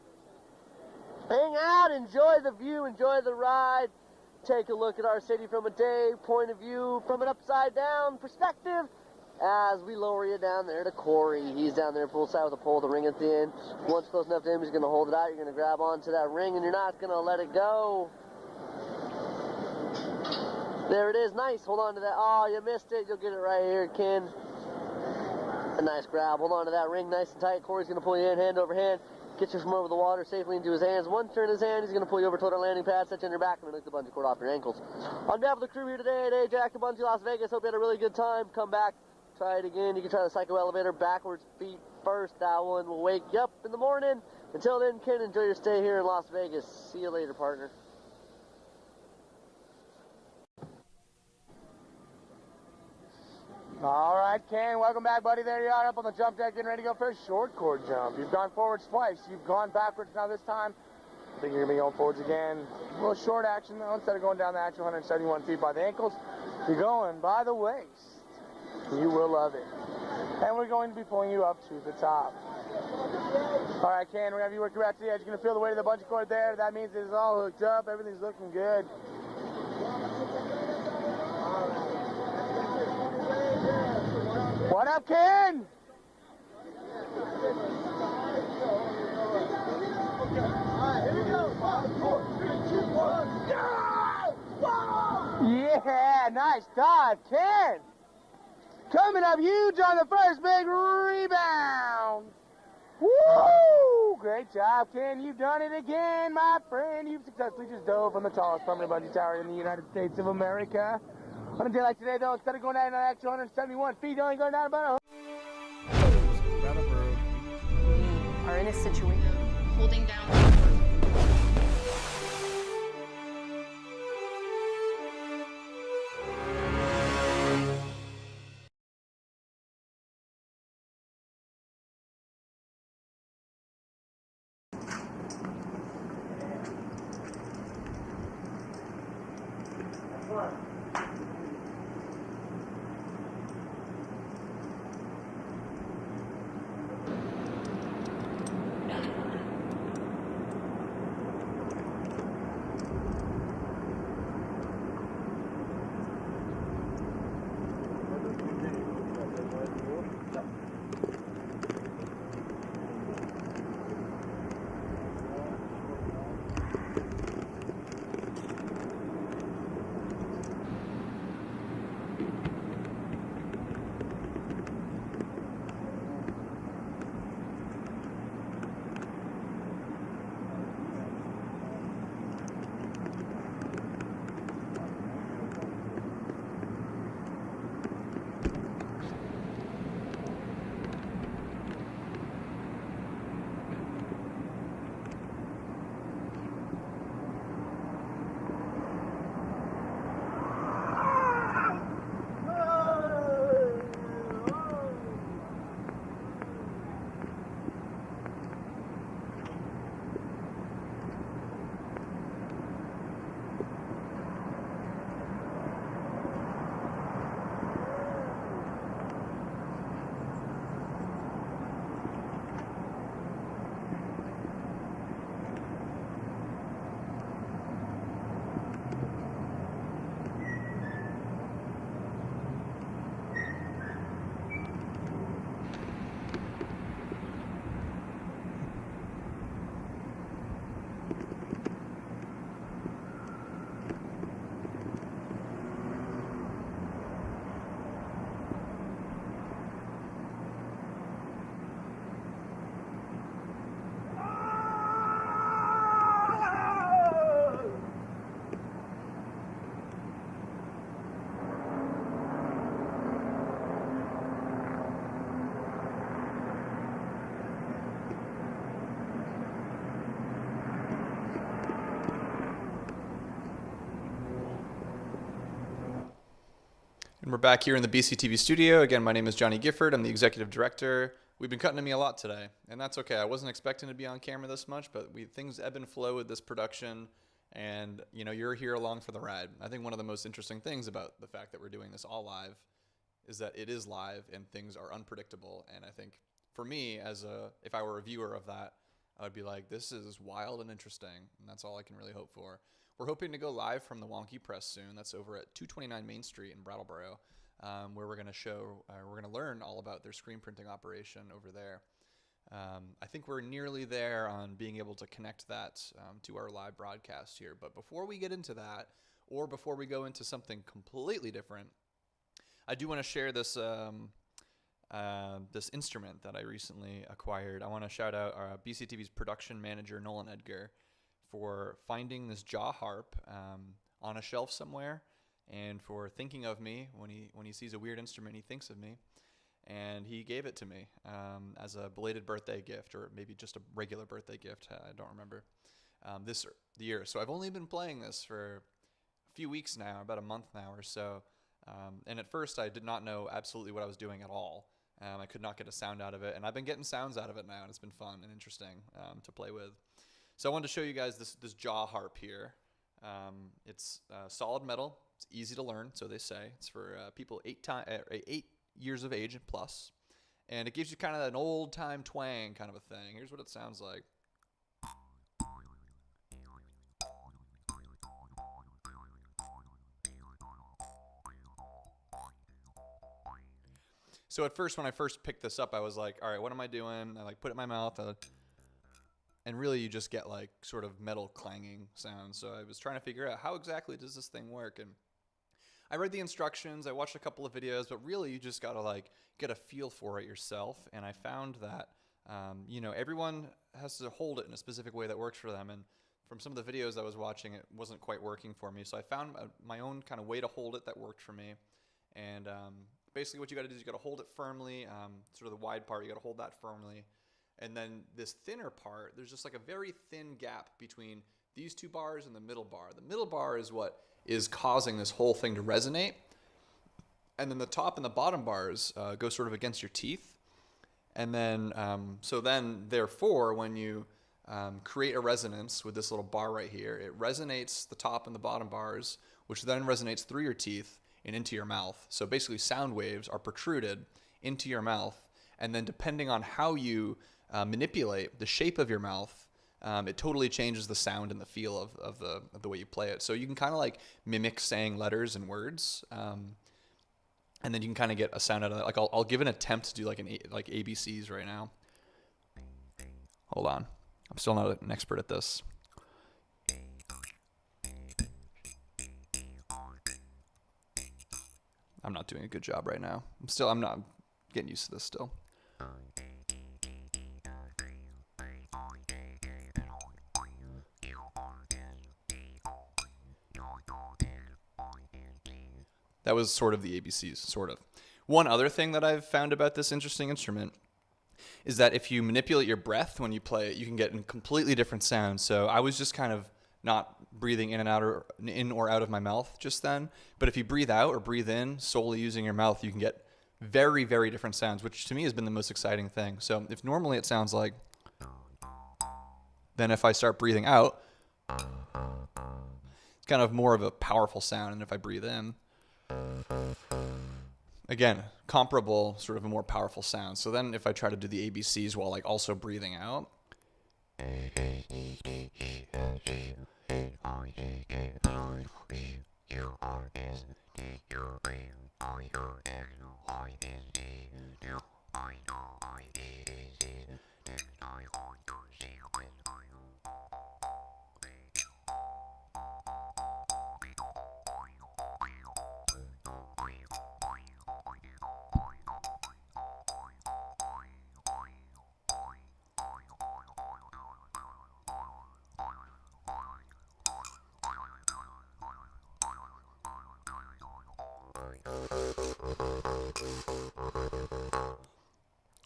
Hang out, enjoy the view, enjoy the ride. Take a look at our city from a day point of view, from an upside down perspective, as we lower you down there to Corey. He's down there poolside with a pole with a ring at the end. Once close enough to him, he's going to hold it out. You're going to grab onto that ring, and you're not going to let it go. There it is. Nice. Hold on to that. Oh, you missed it. You'll get it right here, Ken. A nice grab. Hold on to that ring nice and tight. Corey's going to pull you in hand over hand. Get you from over the water safely into his hands. One turn his hand, he's going to pull you over toward our landing pad, set you on your back, and lick the bungee cord off your ankles. On behalf of the crew here today at Ajax and Bungee Las Vegas, hope you had a really good time. Come back, try it again. You can try the psycho elevator backwards, feet first. That one will wake you up in the morning. Until then, Ken, enjoy your stay here in Las Vegas. See you later, partner. All right, Ken, welcome back, buddy. There you are up on the jump deck, getting ready to go for a short cord jump. You've gone forwards twice. You've gone backwards now this time. I think you're going to be going forwards again. A little short action, though. Instead of going down the actual 171 feet by the ankles, you're going by the waist. You will love it. And we're going to be pulling you up to the top. All right, Ken, we're going to have you work your way out to the edge. You're going to feel the weight of the bungee cord there. That means it's all hooked up. Everything's looking good. What up, Ken? Yeah, nice dive, Ken. Coming up huge on the first big rebound. Woo! Great job, Ken. You've done it again, my friend. You've successfully just dove from the tallest permanent bungee tower in the United States of America. On a day like today, though, instead of going down an actual 171 feet, you're only going down about Brattleboro. We are in a situation Holding down. And we're back here in the BCTV studio. Again, my name is Johnny Gifford. I'm the executive director. We've been cutting to me a lot today, and that's okay. I wasn't expecting to be on camera this much, but things ebb and flow with this production, and you're here along for the ride. I think one of the most interesting things about the fact that we're doing this all live is that it is live and things are unpredictable. And I think for me, if I were a viewer of that, I would be like, this is wild and interesting, and that's all I can really hope for. We're hoping to go live from the Wonky Press soon. That's over at 229 Main Street in Brattleboro, where we're going to learn all about their screen printing operation over there. I think we're nearly there on being able to connect that to our live broadcast here. But before we get into that, or before we go into something completely different, I do want to share this this instrument that I recently acquired. I want to shout out our BCTV's production manager, Nolan Edgar, for finding this jaw harp on a shelf somewhere, and for thinking of me when he sees a weird instrument, he thinks of me, and he gave it to me as a belated birthday gift, or maybe just a regular birthday gift. I don't remember this year. So I've only been playing this for a few weeks now, about a month now or so. And at first, I did not know absolutely what I was doing at all. I could not get a sound out of it, and I've been getting sounds out of it now, and it's been fun and interesting to play with. So I wanted to show you guys this jaw harp here. It's solid metal. It's easy to learn, so they say. It's for people 8 years of age and plus, and it gives you kind of an old-time twang kind of a thing. Here's what it sounds like. So at first, when I first picked this up, I was like, all right, what am I doing? I put it in my mouth, and really you just get like sort of metal clanging sounds. So I was trying to figure out how exactly does this thing work, and I read the instructions, I watched a couple of videos, but really you just gotta get a feel for it yourself. And I found that everyone has to hold it in a specific way that works for them, and from some of the videos I was watching, it wasn't quite working for me. So I found my own kind of way to hold it that worked for me. And basically what you gotta do is you gotta hold it firmly, sort of the wide part, you gotta hold that firmly. And then this thinner part, there's just like a very thin gap between these two bars and the middle bar. The middle bar is what is causing this whole thing to resonate. And then the top and the bottom bars go sort of against your teeth. And then, therefore, when you create a resonance with this little bar right here, it resonates the top and the bottom bars, which then resonates through your teeth and into your mouth. So basically sound waves are protruded into your mouth. And then depending on how you manipulate the shape of your mouth, it totally changes the sound and the feel of the way you play it. So you can kind of like mimic saying letters and words, and then you can kind of get a sound out of that. Like I'll give an attempt to do like ABCs right now. Hold on, I'm still not an expert at this. I'm not doing a good job right now. I'm not getting used to this still. That was sort of the ABCs, sort of. One other thing that I've found about this interesting instrument is that if you manipulate your breath when you play it, you can get a completely different sound. So I was just kind of not breathing in or out of my mouth just then. But if you breathe out or breathe in solely using your mouth, you can get very, very different sounds, which to me has been the most exciting thing. So if normally it sounds like, then if I start breathing out, it's kind of more of a powerful sound. And if I breathe in, again, comparable, sort of a more powerful sound. So then if I try to do the ABCs while like also breathing out,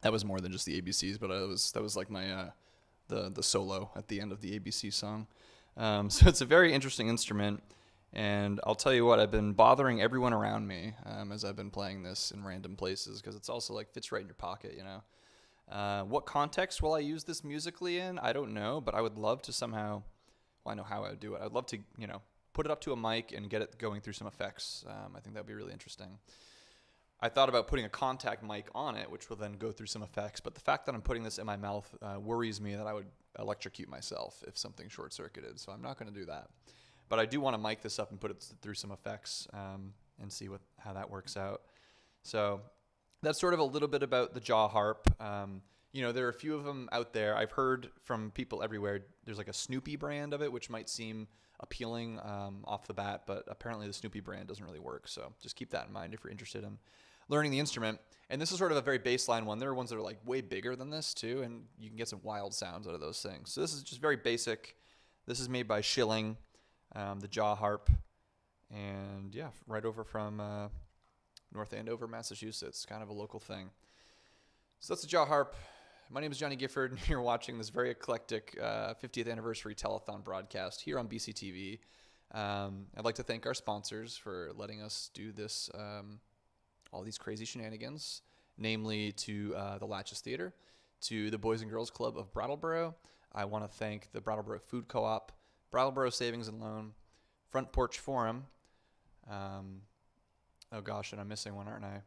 that was more than just the ABCs, but that was like my the solo at the end of the ABC song. So it's a very interesting instrument, And I'll tell you what, I've been bothering everyone around me as I've been playing this in random places, because it's also like fits right in your pocket, you know. What context will I use this musically in? I don't know, but I would love to somehow, well, I know how I would do it. I'd love to, you know, put it up to a mic and get it going through some effects. I think that'd be really interesting. I thought about putting a contact mic on it, which will then go through some effects, but the fact that I'm putting this in my mouth worries me that I would electrocute myself if something short-circuited, so I'm not going to do that. But I do want to mic this up and put it through some effects and see how that works out. So that's sort of a little bit about the jaw harp. You know, there are a few of them out there. I've heard from people everywhere. There's like a Snoopy brand of it, which might seem appealing off the bat, but apparently the Snoopy brand doesn't really work. So just keep that in mind if you're interested in learning the instrument. And this is sort of a very baseline one. There are ones that are like way bigger than this too, and you can get some wild sounds out of those things. So this is just very basic. This is made by Schilling, the jaw harp, and yeah, right over from North Andover, Massachusetts, kind of a local thing. So that's the jaw harp. My name is Johnny Gifford, and you're watching this very eclectic 50th anniversary telethon broadcast here on BCTV. I'd like to thank our sponsors for letting us do this, all these crazy shenanigans, namely to the Latches Theater, to the Boys and Girls Club of Brattleboro. I want to thank the Brattleboro Food Co-op, Brattleboro Savings and Loan, Front Porch Forum, oh gosh, and I'm missing one, aren't I?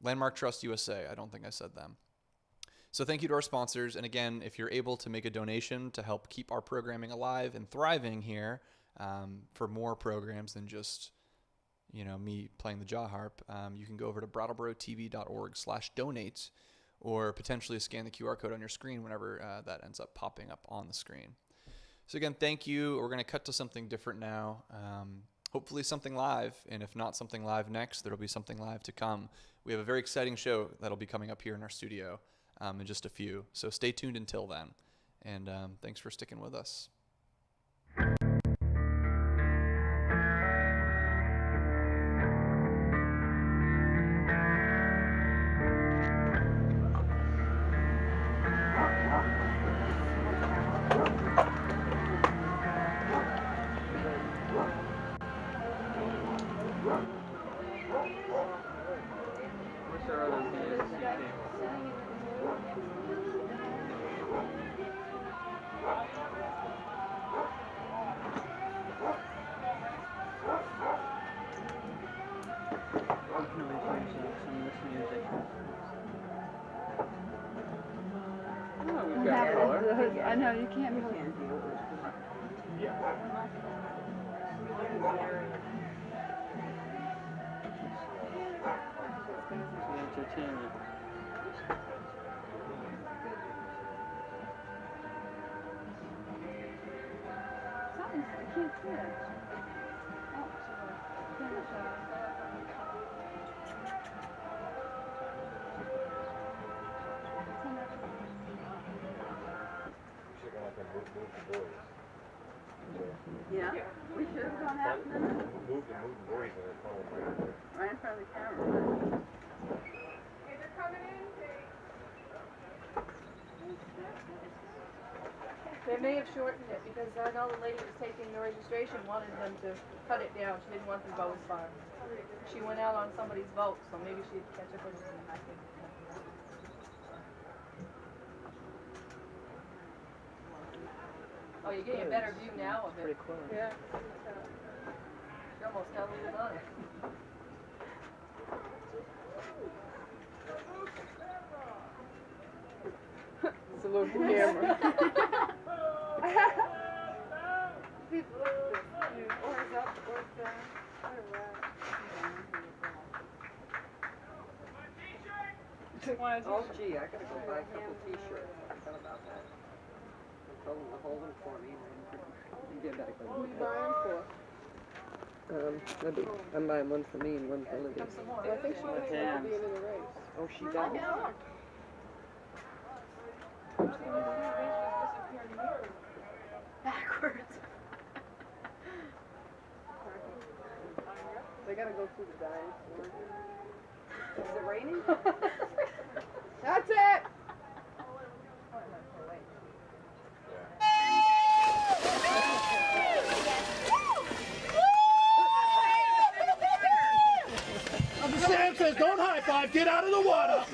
Landmark Trust USA. I don't think I said them. So thank you to our sponsors. And again, if you're able to make a donation to help keep our programming alive and thriving here for more programs than just, you know, me playing the jaw harp, you can go over to brattleboro.tv.org/donate, or potentially scan the QR code on your screen whenever that ends up popping up on the screen. So again, thank you. We're going to cut to something different now. Hopefully something live, and if not something live next, there'll be something live to come. We have a very exciting show that'll be coming up here in our studio in just a few. So stay tuned until then, and thanks for sticking with us. I know, you can't be. Entertainment. Something, I can't see it. Yeah, we should have gone out and Move the boys in their phone right in front of the camera. They may have shortened it because I know the lady who was taking the registration wanted them to cut it down. She didn't want them to go as far. She went out on somebody's vote, so maybe she'd catch up with them. Oh, you're getting a better view now of it. Pretty close. Yeah. You almost got a little on it. It's a little camera. Or is up, or it's down. Oh, gee, I gotta go buy a couple t-shirts. I forgot about that. I told them to hold them for me and get back. What are you buying for? I'm buying one for me and one for Libby. I think she wants to be in the race. Oh, she does? Backwards. They gotta go through the dinosaurs. Is it raining? That's it! 5, get out of the water.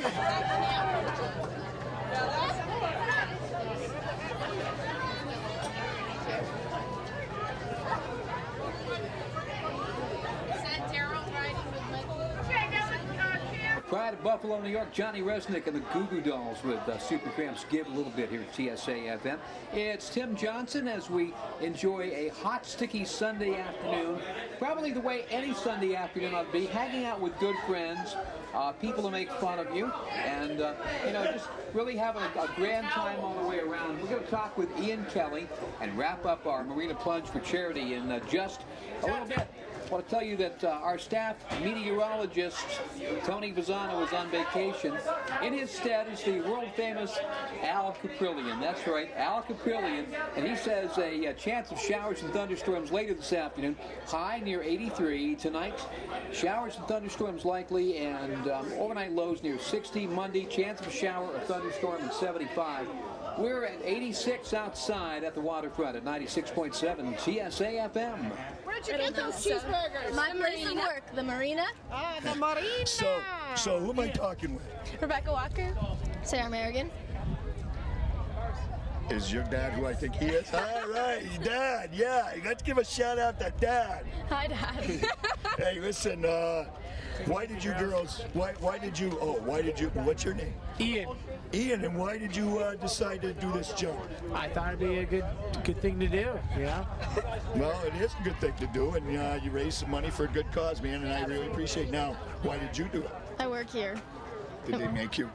Pride of Buffalo, New York, Johnny Resnick and the Goo Goo Dolls with Supercramp's Give a Little Bit here at TSA FM. It's Tim Johnson as we enjoy a hot, sticky Sunday afternoon, probably the way any Sunday afternoon ought to be, hanging out with good friends, people who make fun of you, and, you know, just really having a grand time all the way around. We're going to talk with Ian Kelly and wrap up our Marina Plunge for Charity in just a little bit. I want to tell you that our staff meteorologist, Tony Vazano, is on vacation. In his stead is the world-famous Al Caprillion. That's right, Al Caprillion. And he says a chance of showers and thunderstorms later this afternoon. High near 83. Tonight, showers and thunderstorms likely, and overnight lows near 60. Monday, chance of a shower or thunderstorm at 75. We're at 86 outside at the waterfront at 96.7 TSA FM. Where'd you get those cheeseburgers? My place of work, the Marina. Ah, the Marina. So who am I talking with? Rebecca Walker. Sarah Merrigan. Is your dad who I think he is? All right, Dad. Yeah, let's give a shout out to Dad. Hi, Dad. Hey, listen. Why did you girls? Why did you? What's your name? Ian. Ian, and why did you decide to do this jump? I thought it'd be a good thing to do. Yeah. Well, it is a good thing to do, and you raised some money for a good cause, man, and I really appreciate it. Now, why did you do it? I work here. Did they make you?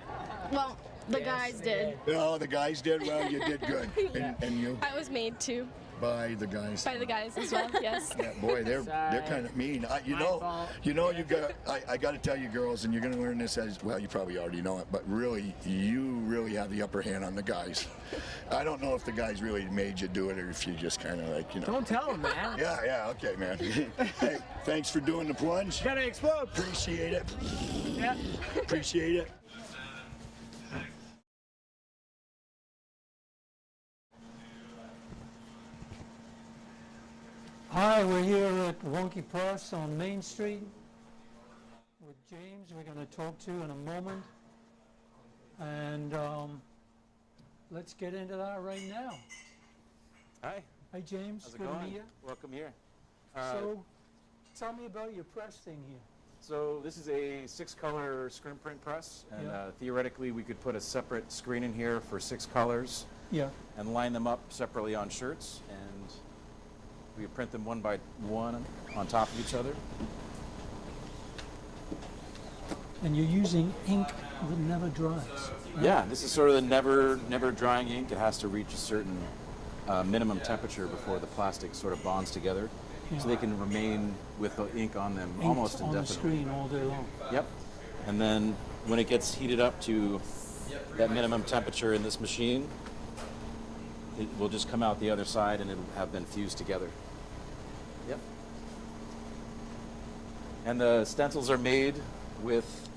Well, the guys did. Oh, the guys did? Well, you did good. Yeah. And you? I was made to. By the guys. By the guys as well, yes. Yeah, boy, they're kind of mean. You got. I got to tell you, girls, and you're going to learn this as well. You probably already know it, but really, you really have the upper hand on the guys. I don't know if the guys really made you do it, or if you just kind of like, you know. Don't tell them, man. Yeah, okay, man. Hey, thanks for doing the plunge. Gotta explode. Appreciate it. Yeah. Appreciate it. Hi, we're here at Wonky Press on Main Street with James. We're going to talk to in a moment. And let's get into that right now. Hi. Hi, James. How's it Good going? to meet you. Welcome here. So, tell me about your press thing here. So this is a 6-color screen print press, and Yeah. Theoretically we could put a separate screen in here for 6 colors. Yeah. And line them up separately on shirts, and we print them one by one on top of each other. And you're using ink that never dries. Right? Yeah, this is sort of the never drying ink. It has to reach a certain minimum temperature before the plastic sort of bonds together, so they can remain with the ink on them almost on indefinitely. the screen all day long. Yep. And then when it gets heated up to that minimum temperature in this machine, it will just come out the other side and it will have been fused together. Yep. And the stencils are made with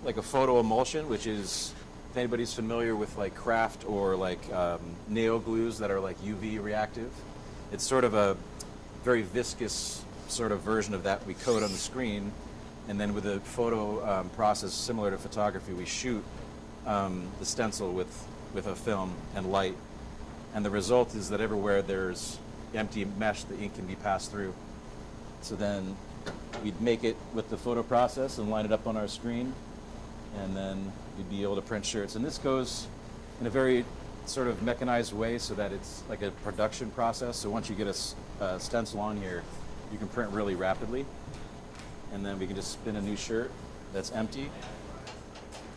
like a photo emulsion, which is, if anybody's familiar with like craft or like nail glues that are like UV reactive, it's sort of a very viscous sort of version of that we coat on the screen, and then with a photo process similar to photography, we shoot the stencil with a film and light, and the result is that everywhere there's empty mesh, the ink can be passed through. So then we'd make it with the photo process and line it up on our screen, and then you'd be able to print shirts. And this goes in a very sort of mechanized way so that it's like a production process. So once you get a stencil on here, you can print really rapidly, and then we can just spin a new shirt that's empty.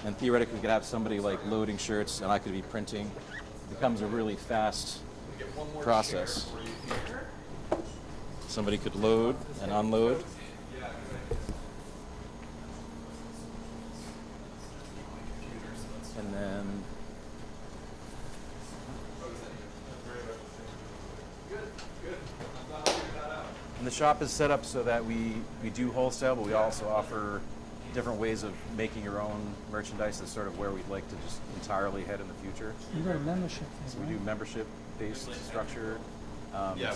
And theoretically, we could have somebody like loading shirts, and I could be printing. It becomes a really fast process. Somebody could load and unload. And then and the shop is set up so that we do wholesale, but we also offer different ways of making your own merchandise. That's sort of where we'd like to just entirely head in the future. You got a membership thing, So we right? do membership-based structure. Yeah,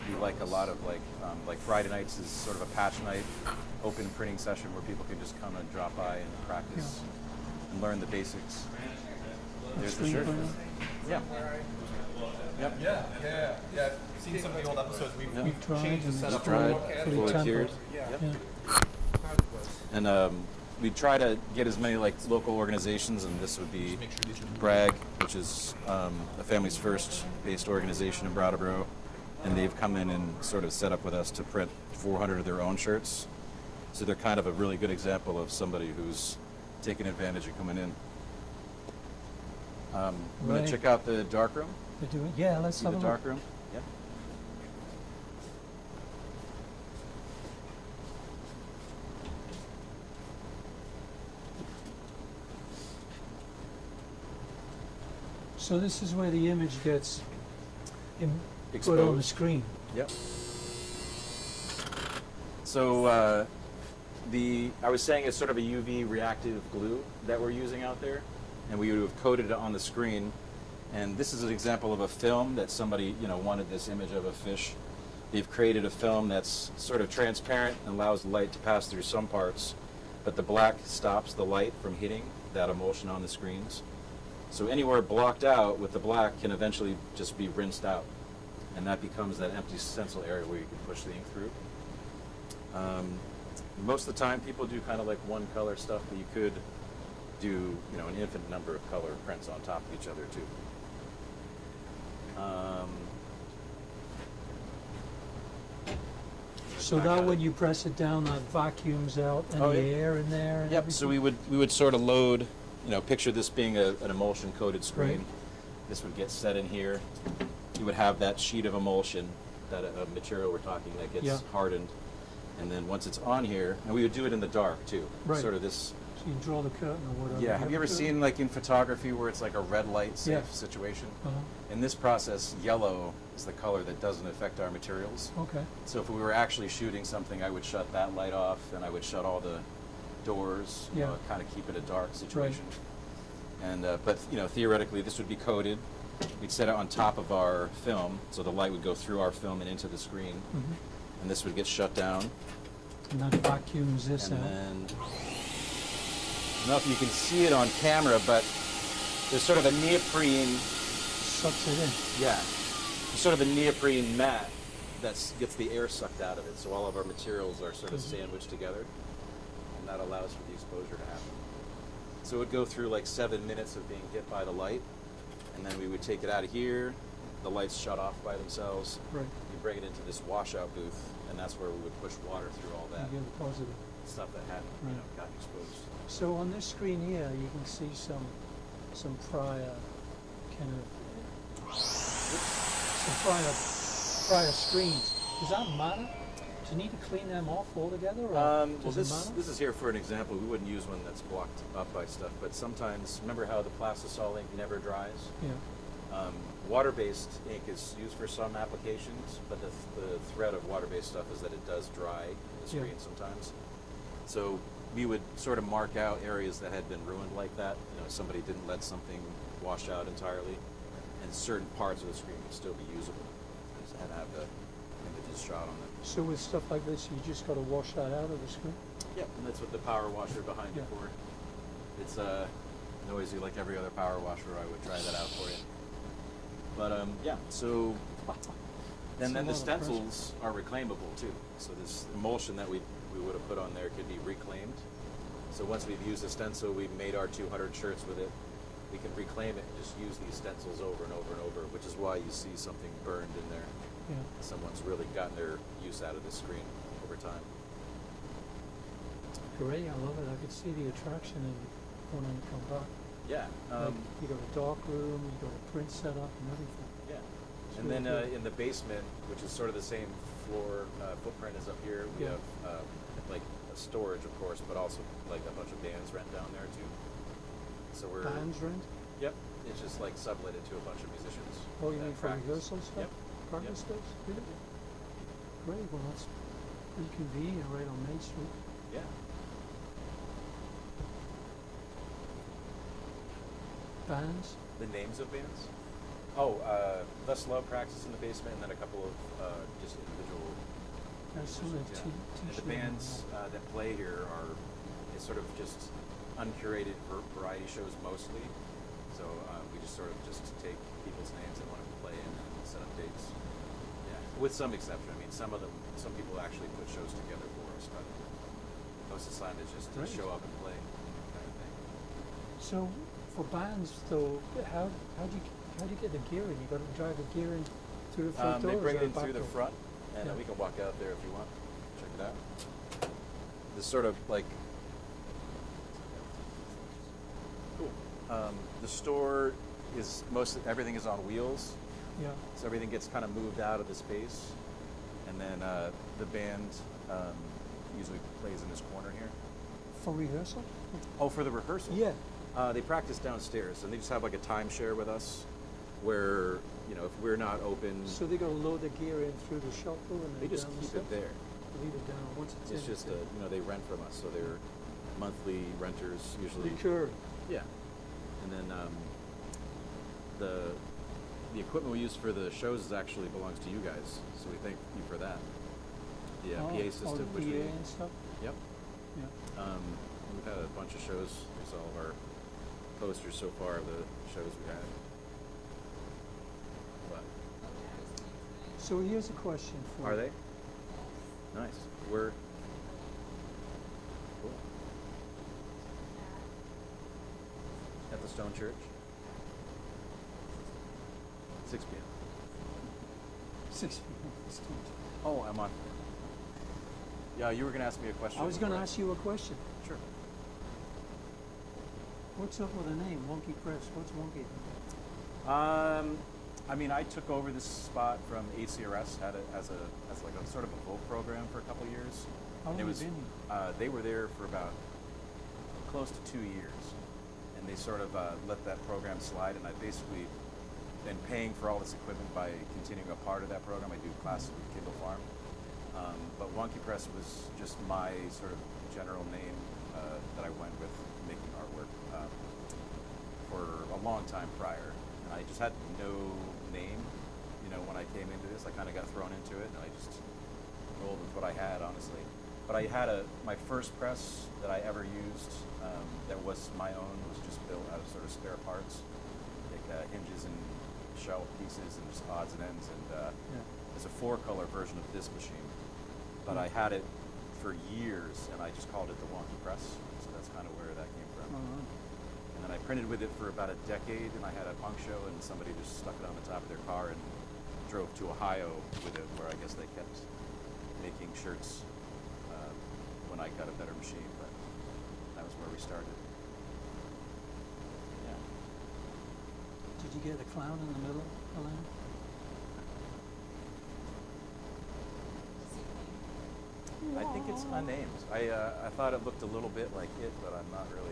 we like a lot of like Friday nights is sort of a patch night, open printing session where people can just come and drop by and practice and learn the basics. There's the shirt. Yeah. Yep. Yeah. I've seen some of the old episodes. We've tried changed the and setup. Fully cured. Yep. And we try to get as many like local organizations, and this would be Bragg, which is a Families First based organization in Brattleboro, and they've come in and sort of set up with us to print 400 of their own shirts. So they're kind of a really good example of somebody who's taking advantage of coming in. I'm going to check out the darkroom. Yeah, let's see have the a look. darkroom. Yeah. So this is where the image gets put on the Exposed. screen. Yep. So I was saying it's sort of a UV reactive glue that we're using out there, and we would have coated it on the screen. And this is an example of a film that somebody wanted this image of a fish. They've created a film that's sort of transparent and allows the light to pass through some parts, but the black stops the light from hitting that emulsion on the screens. So anywhere blocked out with the black can eventually just be rinsed out, and that becomes that empty stencil area where you can push the ink through. Most of the time people do kind of like one color stuff, but you could do an infinite number of color prints on top of each other too. So now when you press it down, that vacuums out any air in there? And Yep, so we would sort of load, picture this being an emulsion coated screen. Right. This would get set in here. You would have that sheet of emulsion, that material we're talking that gets hardened. And then once it's on here, and we would do it in the dark too. Right. Sort of this. So you draw the curtain or whatever. Yeah, have you ever seen like in photography where it's like a red light safe situation? In this process, yellow is the color that doesn't affect our materials. Okay. So if we were actually shooting something, I would shut that light off, and I would shut all the doors, kind of keep it a dark situation. And but theoretically, this would be coated. We'd set it on top of our film, so the light would go through our film and into the screen, and this would get shut down. And that vacuums this out. And then, I don't know if you can see it on camera, but there's sort of a neoprene. Sucks it in. Yeah. There's sort of a neoprene mat that gets the air sucked out of it, so all of our materials are sort of sandwiched together, and that allows for the exposure to happen. So it would go through like 7 minutes of being hit by the light, and then we would take it out of here, the lights shut off by themselves. Right. You bring it into this washout booth, and that's where we would push water through all that You get a positive. stuff that hadn't gotten exposed. So on this screen here, you can see some prior kind of prior screens. Does that matter? Do you need to clean them off altogether? Or Well, does it matter? this is here for an example. We wouldn't use one that's blocked up by stuff, but sometimes, remember how the plastisol ink never dries? Yeah. Water-based ink is used for some applications, but the threat of water-based stuff is that it does dry the screen sometimes. So we would sort of mark out areas that had been ruined like that. Somebody didn't let something wash out entirely, and certain parts of the screen would still be usable and have the images shot on them. So with stuff like this, you just got to wash that out of the screen? Yep, and that's what the power washer behind you for. It's noisy like every other power washer. I would try that out for you. But yeah, so then the stencils are reclaimable too. So this emulsion that we would have put on there could be reclaimed. So once we've used the stencil, we've made our 200 shirts with it. We can reclaim it and just use these stencils over and over and over, which is why you see something burned in there. Yeah. Someone's really gotten their use out of the screen over time. Great, I love it. I could see the attraction in when I come back. Yeah. You got a dark room, you got a print setup and everything. Yeah. It's And really then cool. in the basement, which is sort of the same floor footprint as up here, we have like a storage, of course, but also like a bunch of bands rent down there too. So we're Bands rent? Yep. It's just like subletted to a bunch of musicians. Oh, you that mean for practice. rehearsal stuff? Yep. Practice space? Really? Great, well that's pretty convenient right on Main Street. Yeah. Bands? The names of bands? Oh, Les Love practice in the basement, and then a couple of just individual. And the bands that play here are it's sort of just uncurated variety shows mostly. So we just sort of just take people's names and want them to play in and set up dates. Yeah, with some exception. I mean, some people actually put shows together for us, but most of the time it's just to show up and play kind of thing. So for bands though, how do you get the gear in? You got to drive the gear in through the front door. They bring or it in back through the door? front, and we can walk out there if you want. Check it out. This sort of like cool. The store is everything is on wheels. Yeah. So everything gets kind of moved out of the space, and then the band usually plays in this corner here. For rehearsal? Oh, for the rehearsal? Yeah. They practice downstairs, and they just have like a timeshare with us, where if we're not open, So they got to load the gear in through the shop door and they then just down keep the it steps? there. Leave it down once it's It's in. just they rent from us, so they're monthly renters usually. Sure. Yeah, and then the equipment we use for the shows actually belongs to you guys, so we thank you for that. The PA system, the which PA we and stuff? Yep. Yeah. We've had a bunch of shows. There's all of our posters so far of the shows we had. But So here's a question for are you. they? Nice. We're cool. At the Stone Church. 6 p.m. 6 p.m. Oh, I'm on. Yeah, you were going to ask me a question. I was going to ask you a question. Sure. What's up with the name, Monkey Press? What's Monkey? I mean, I took over this spot from ACRS, had it as like a sort of a vote program for a couple of years. How long It have was, you been here? they were there for about close to 2 years, and they sort of let that program slide, and I've basically been paying for all this equipment by continuing a part of that program. I do classes with Kindle Farm. But Wonky Press was just my sort of general name that I went with making artwork for a long time prior. And I just had no name, when I came into this. I kind of got thrown into it, and I just rolled with what I had, honestly. But I had my first press that I ever used that was my own, was just built out of sort of spare parts, like hinges and shell pieces and just odds and ends. And it's a 4-color version of this machine. But I had it for years, and I just called it the Wonky Press. So that's kind of where that came from. And then I printed with it for about a decade, and I had a punk show, and somebody just stuck it on the top of their car and drove to Ohio with it, where I guess they kept making shirts when I got a better machine. But that was where we started. Yeah. Did you get a clown in the middle, Elaine? I think it's unnamed. I thought it looked a little bit like it, but I'm not really.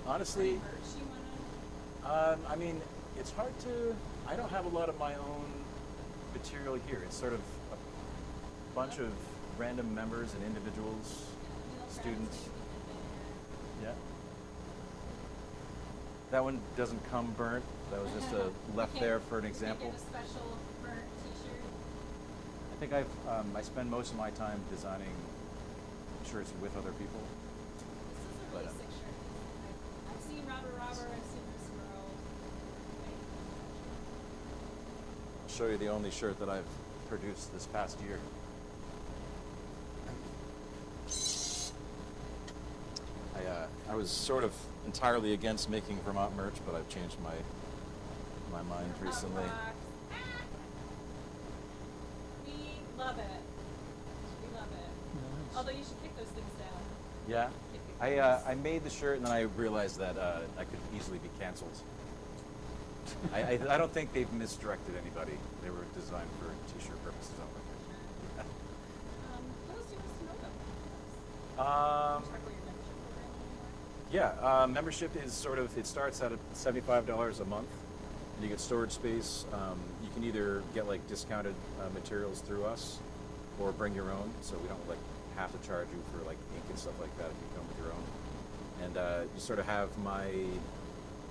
Honestly, I mean, it's hard to. I don't have a lot of my own material here. It's sort of a bunch of random members and individuals, students. Yeah. That one doesn't come burnt. That was just left there for an example. Special burnt t-shirt. I think I spend most of my time designing shirts with other people. This is a really sick shirt. I've seen Robert, I've seen Mr. Earl. I'll show you the only shirt that I've produced this past year. I was sort of entirely against making Vermont merch, but I've changed my mind recently. We love it. We love it. Although you should kick those things down. Yeah, I made the shirt, and then I realized that I could easily be canceled. I don't think they've misdirected anybody. They were designed for t-shirt purposes only. What else do you want us to know about? Yeah, membership is sort of, it starts at $75 a month. And you get storage space. You can either get like discounted materials through us, or bring your own, so we don't like have to charge you for like ink and stuff like that if you come with your own. And you sort of have my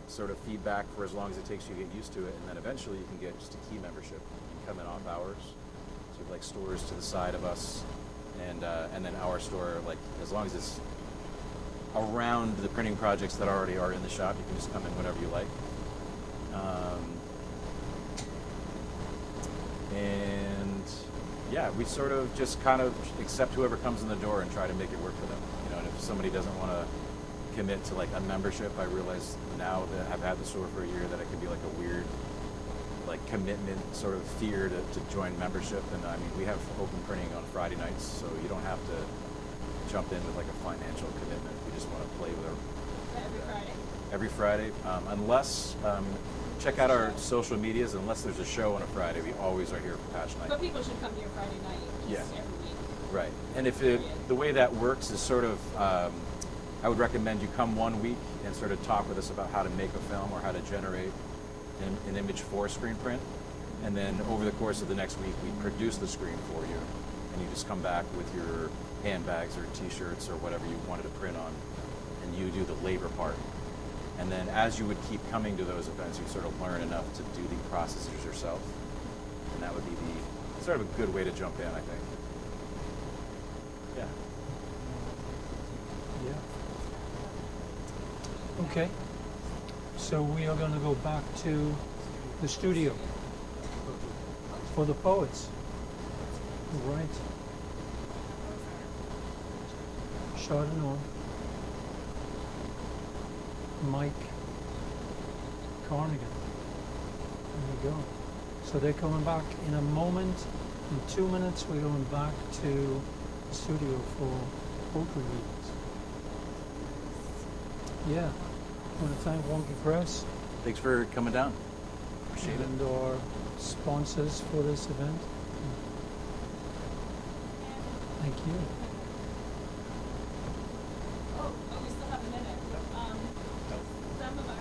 sort of feedback for as long as it takes you to get used to it, and then eventually you can get just a key membership. You can come in off hours, so you have like stores to the side of us, and then our store, like as long as it's around the printing projects that already are in the shop, you can just come in whenever you like. And yeah, we sort of just kind of accept whoever comes in the door and try to make it work for them. You know, and if somebody doesn't want to commit to like a membership, I realize now that I've had the store for a year that it can be like a weird like commitment sort of fear to join membership. And I mean, we have open printing on Friday nights, so you don't have to jump in with like a financial commitment if you just want to play with every Friday. Unless check out our social medias. Unless there's a show on a Friday, we always are here for Patch Night. But people should come here Friday night. Just every week. Right. And if the way that works is sort of, I would recommend you come 1 week and sort of talk with us about how to make a film or how to generate an image for screen print. And then over the course of the next week, we produce the screen for you. And you just come back with your handbags or t-shirts or whatever you wanted to print on. And you do the labor part. And then as you would keep coming to those events, you sort of learn enough to do the processes yourself. And that would be the sort of a good way to jump in, I think. Yeah. Yeah. Okay. So we are going to go back to the studio for the poets. Right. Chardonnay. Mike Carnigan. There you go. So they're coming back in a moment. In 2 minutes, we're going back to the studio for poetry readings. Yeah. I want to thank Wonky Press. Thanks for coming down. Appreciate it. And our sponsors for this event. Thank you. Oh, we still have a minute. Some of our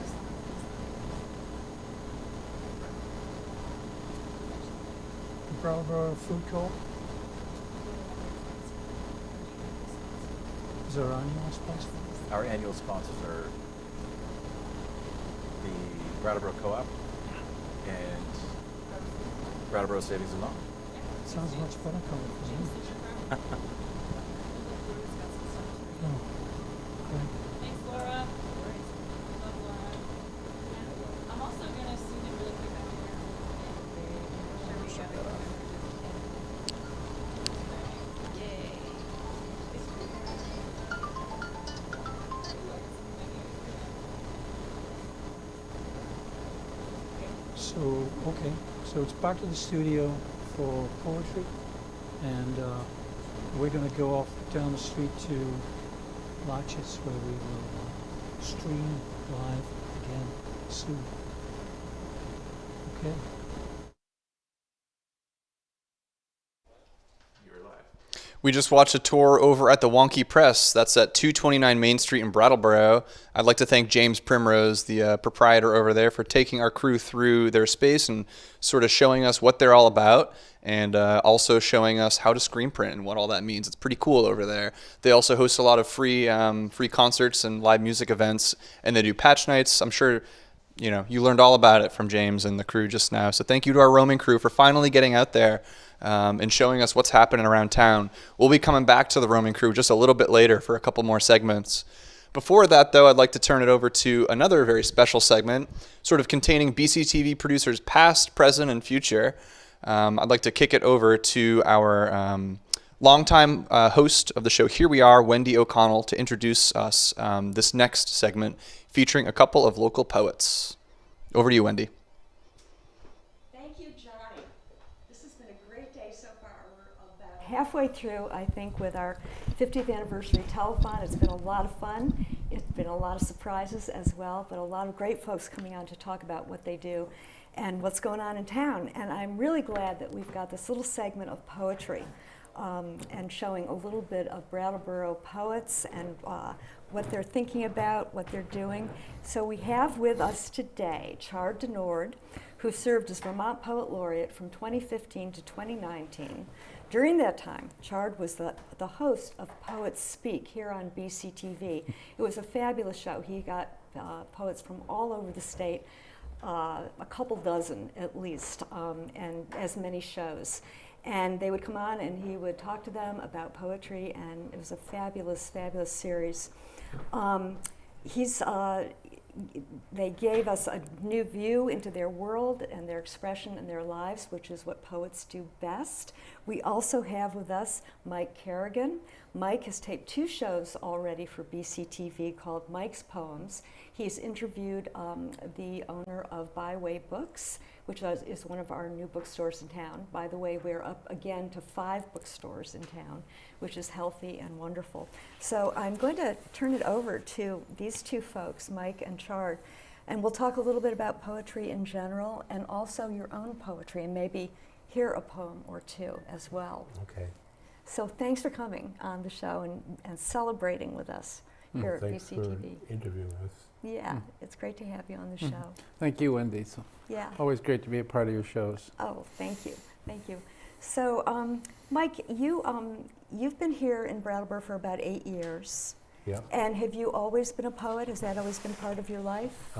Brattleboro Food Co. Is our annual sponsor? Our annual sponsors are the Brattleboro Co-op and Brattleboro Savings and Loan. Sounds much better coming from you. Oh, okay. Thanks, Laura. Love Laura. I'm also going to zoom in really quick on So, okay, so it's back to the studio for poetry, and we're going to go off down the street to Latches, where we will stream live again soon. Okay. We just watched a tour over at the Wonky Press. That's at 229 Main Street in Brattleboro. I'd like to thank James Primrose, the proprietor over there, for taking our crew through their space and sort of showing us what they're all about, and also showing us how to screen print and what all that means. It's pretty cool over there. They also host a lot of free concerts and live music events, and they do patch nights. I'm sure you learned all about it from James and the crew just now. So thank you to our roaming crew for finally getting out there and showing us what's happening around town. We'll be coming back to the roaming crew just a little bit later for a couple more segments. Before that, though, I'd like to turn it over to another very special segment, sort of containing BCTV producers past, present, and future. I'd like to kick it over to our longtime host of the show, Here We Are, Wendy O'Connell, to introduce us this next segment featuring a couple of local poets. Over to you, Wendy. Thank you, Johnny. This has been a great day so far. We're about halfway through, I think, with our 50th anniversary telethon. It's been a lot of fun. It's been a lot of surprises as well, but a lot of great folks coming on to talk about what they do and what's going on in town. And I'm really glad that we've got this little segment of poetry and showing a little bit of Brattleboro poets and what they're thinking about, what they're doing. So we have with us today Chard Denord, who served as Vermont Poet Laureate from 2015 to 2019. During that time, Chard was the host of Poets Speak here on BCTV. It was a fabulous show. He got poets from all over the state, a couple dozen at least, and as many shows. And they would come on and he would talk to them about poetry, and it was a fabulous, fabulous series. They gave us a new view into their world and their expression and their lives, which is what poets do best. We also have with us Mike Kerrigan. Mike has taped 2 shows already for BCTV called Mike's Poems. He's interviewed the owner of Byway Books, which is one of our new bookstores in town. By the way, we're up again to 5 bookstores in town, which is healthy and wonderful. So I'm going to turn it over to these 2 folks, Mike and Chard, and we'll talk a little bit about poetry in general and also your own poetry, and maybe hear a poem or 2 as well. Okay. So thanks for coming on the show and celebrating with us here at Thanks BCTV. for interviewing us. Yeah, it's great to have you on the show. Thank you, Wendy. So Yeah. always great to be a part of your shows. Oh, thank you, thank you. So, Mike, you've been here in Brattleboro for about 8 years. Yeah. And have you always been a poet? Has that always been part of your life?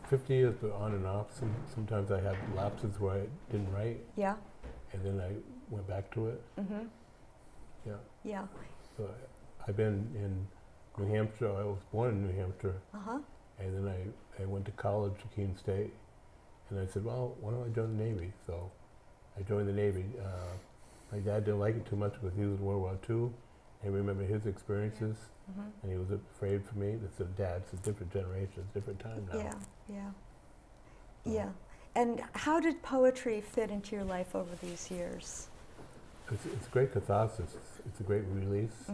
50 years, but on and off. Sometimes I had lapses where I didn't write. Yeah. And then I went back to it. Mm-hmm. Yeah. Yeah. So I've been in New Hampshire. I was born in New Hampshire. Uh-huh. And then I went to college at Keene State. And I said, well, why don't I join the Navy? So I joined the Navy. My dad didn't like it too much because he was in World War II. I remember his experiences, and he was afraid for me. I said, Dad, it's a different generation, it's a different time now. Yeah. And how did poetry fit into your life over these years? It's a great catharsis. It's a great release.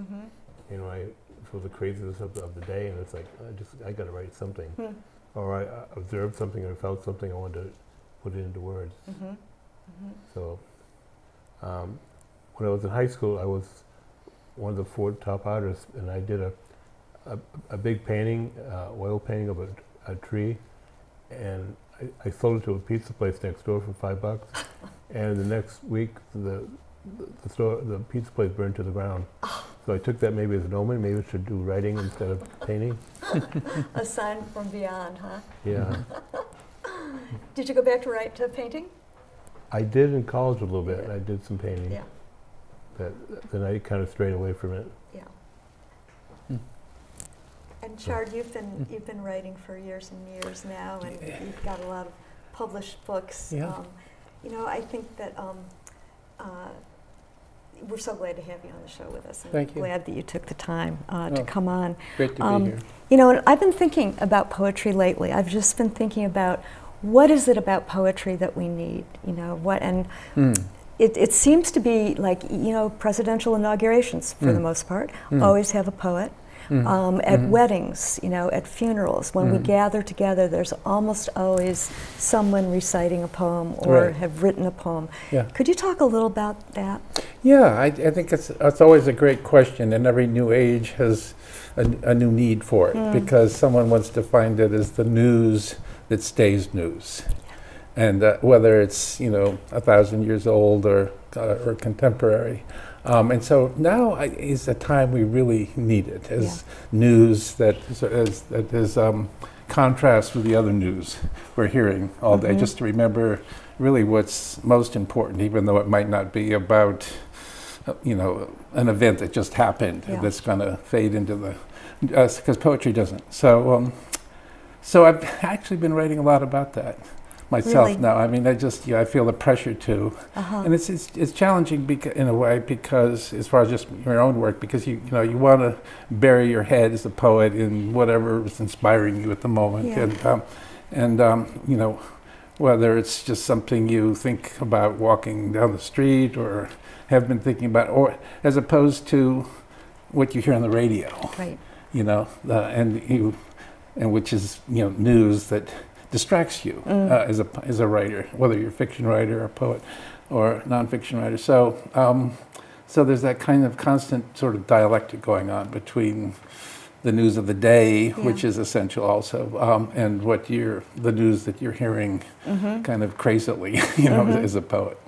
You know, I feel the craziness of the day, and it's like, I got to write something. Or I observed something or felt something, I wanted to put it into words. So when I was in high school, I was one of the 4 top artists, and I did a big painting, oil painting of a tree, and I sold it to a pizza place next door for $5. And the next week, the pizza place burned to the ground. So I took that maybe as an omen. Maybe I should do writing instead of painting. A sign from beyond, huh? Yeah. Did you go back to painting? I did in college a little bit. I did some painting. Yeah. But then I kind of strayed away from it. Yeah. And Chard, you've been writing for years and years now, and you've got a lot of published books. Yeah. You know, I think that we're so glad to have you on the show with us. And Thank you. Glad that you took the time to come on. Great to be here. You know, and I've been thinking about poetry lately. I've just been thinking about what is it about poetry that we need. You know what and. It seems to be like, you know, presidential inaugurations, for the most part, always have a poet. At weddings, you know, at funerals, when we gather together, there's almost always someone reciting a poem or have written a poem. Yeah. Could you talk a little about that? Yeah, I think it's always a great question, and every new age has a new need for it, because someone once defined it as the news that stays news. And whether it's, you know, 1,000 years old or contemporary. And so now is the time we really need it as news that is contrast with the other news we're hearing all day, just to remember really what's most important, even though it might not be about, you know, an event that just happened that's going to fade into the, because poetry doesn't. So I've actually been writing a lot about that myself now. I mean, I feel the pressure to, and it's challenging in a way, because as far as just your own work, because you want to bury your head as a poet in whatever is inspiring you at the moment, and you know, whether it's just something you think about walking down the street or have been thinking about, or as opposed to what you hear on the radio, you know, and which is, you know, news that distracts you as a writer, whether you're a fiction writer or a poet or nonfiction writer. So there's that kind of constant sort of dialectic going on between the news of the day, which is essential also, and the news that you're hearing kind of crazily, you know, as a poet.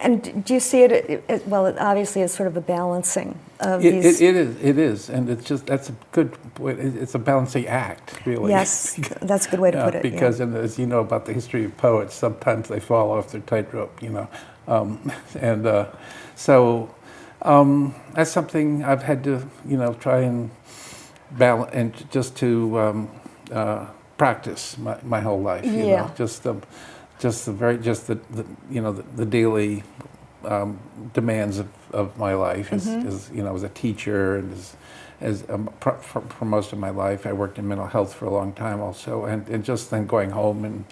And do you see it, well, it obviously is sort of a balancing of It these. is, and it's just, that's a good, it's a balancing act, really. Yes, that's a good way to put it. Because, and as you know about the history of poets, sometimes they fall off their tightrope, you know. So that's something I've had to, you know, try and balance, and just to practice my whole life, you know, just the you know, the daily demands of my life as you know, as a teacher, and as for most of my life. I worked in mental health for a long time also, and just then going home and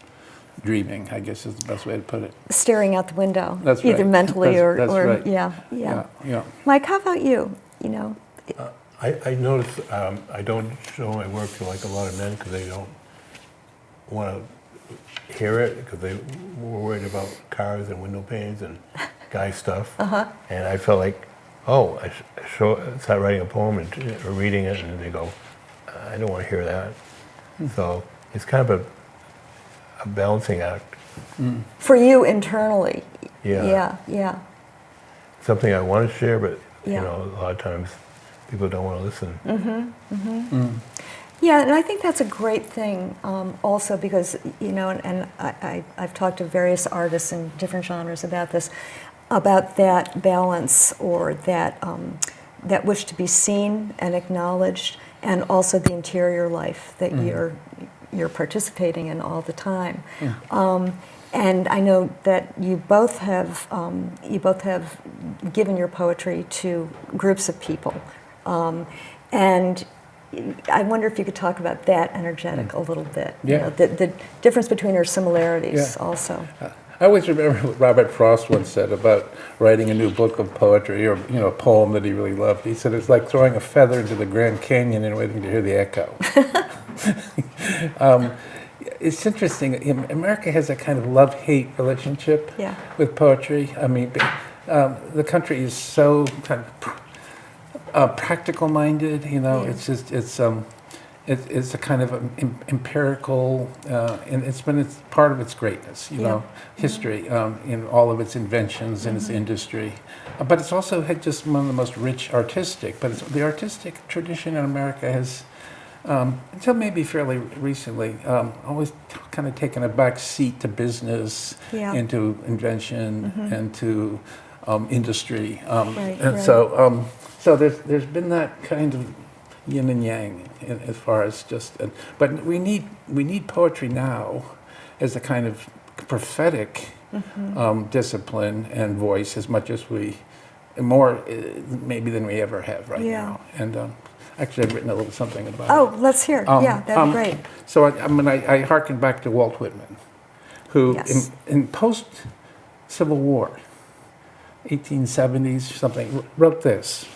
dreaming, I guess is the best way to put it. Staring out the window, That's either right. mentally That's or right. yeah. Mike, how about you? You know, I notice I don't show my work to like a lot of men because they don't want to hear it, because they were worried about cars and window panes and guy stuff. And I felt like, oh, I start writing a poem and or reading it, and they go, I don't want to hear that. So it's kind of a balancing act. for you internally. Yeah. Yeah. Something I want to share, but Yeah. you know, a lot of times people don't want to listen. Yeah, and I think that's a great thing also because, you know, and I've talked to various artists in different genres about this, about that balance or that, that wish to be seen and acknowledged, and also the interior life that you're participating in all the time. And I know that you both have given your poetry to groups of people, and I wonder if you could talk about that energetic a little bit. Yeah. You know, the difference between our similarities also. I always remember what Robert Frost once said about writing a new book of poetry, or you know, a poem that he really loved. He said it's like throwing a feather into the Grand Canyon and waiting to hear the echo. It's interesting. America has a kind of love-hate relationship with poetry. I mean, the country is so kind of practical-minded. You know, it's a kind of empirical, and it's part of its greatness. You know, history in all of its inventions and its industry, but it's also had just one of the most rich artistic. But the artistic tradition in America has, until maybe fairly recently, always kind of taken a back seat to business, and to invention, and to industry, so there's been that kind of yin and yang as far as just, but we need poetry now as a kind of prophetic discipline and voice, as much as more maybe than we ever have right now. And actually, I've written a little something about it. Oh, let's hear. Yeah, that'd be great. So I hearken back to Walt Whitman, who in post-Civil War, 1870s something, wrote this: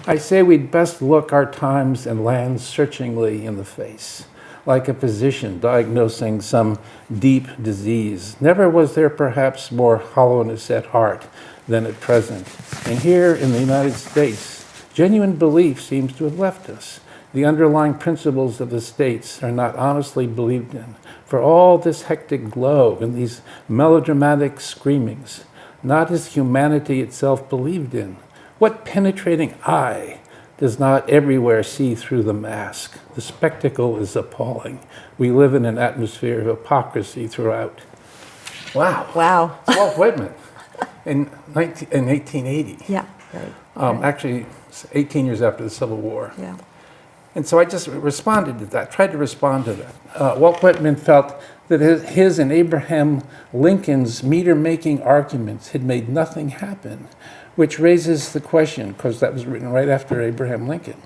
I say we'd best look our times and lands searchingly in the face, like a physician diagnosing some deep disease. Never was there perhaps more hollowness at heart than at present. And here in the United States, genuine belief seems to have left us. The underlying principles of the states are not honestly believed in. For all this hectic glow and these melodramatic screamings, not is humanity itself believed in. What penetrating eye does not everywhere see through the mask? The spectacle is appalling. We live in an atmosphere of hypocrisy throughout. Wow. Wow. It's Walt Whitman in 1880. Yeah, right. Actually, 18 years after the Civil War. Yeah. And so I just responded to that, tried to respond to that. Walt Whitman felt that his and Abraham Lincoln's meter-making arguments had made nothing happen, which raises the question, because that was written right after Abraham Lincoln.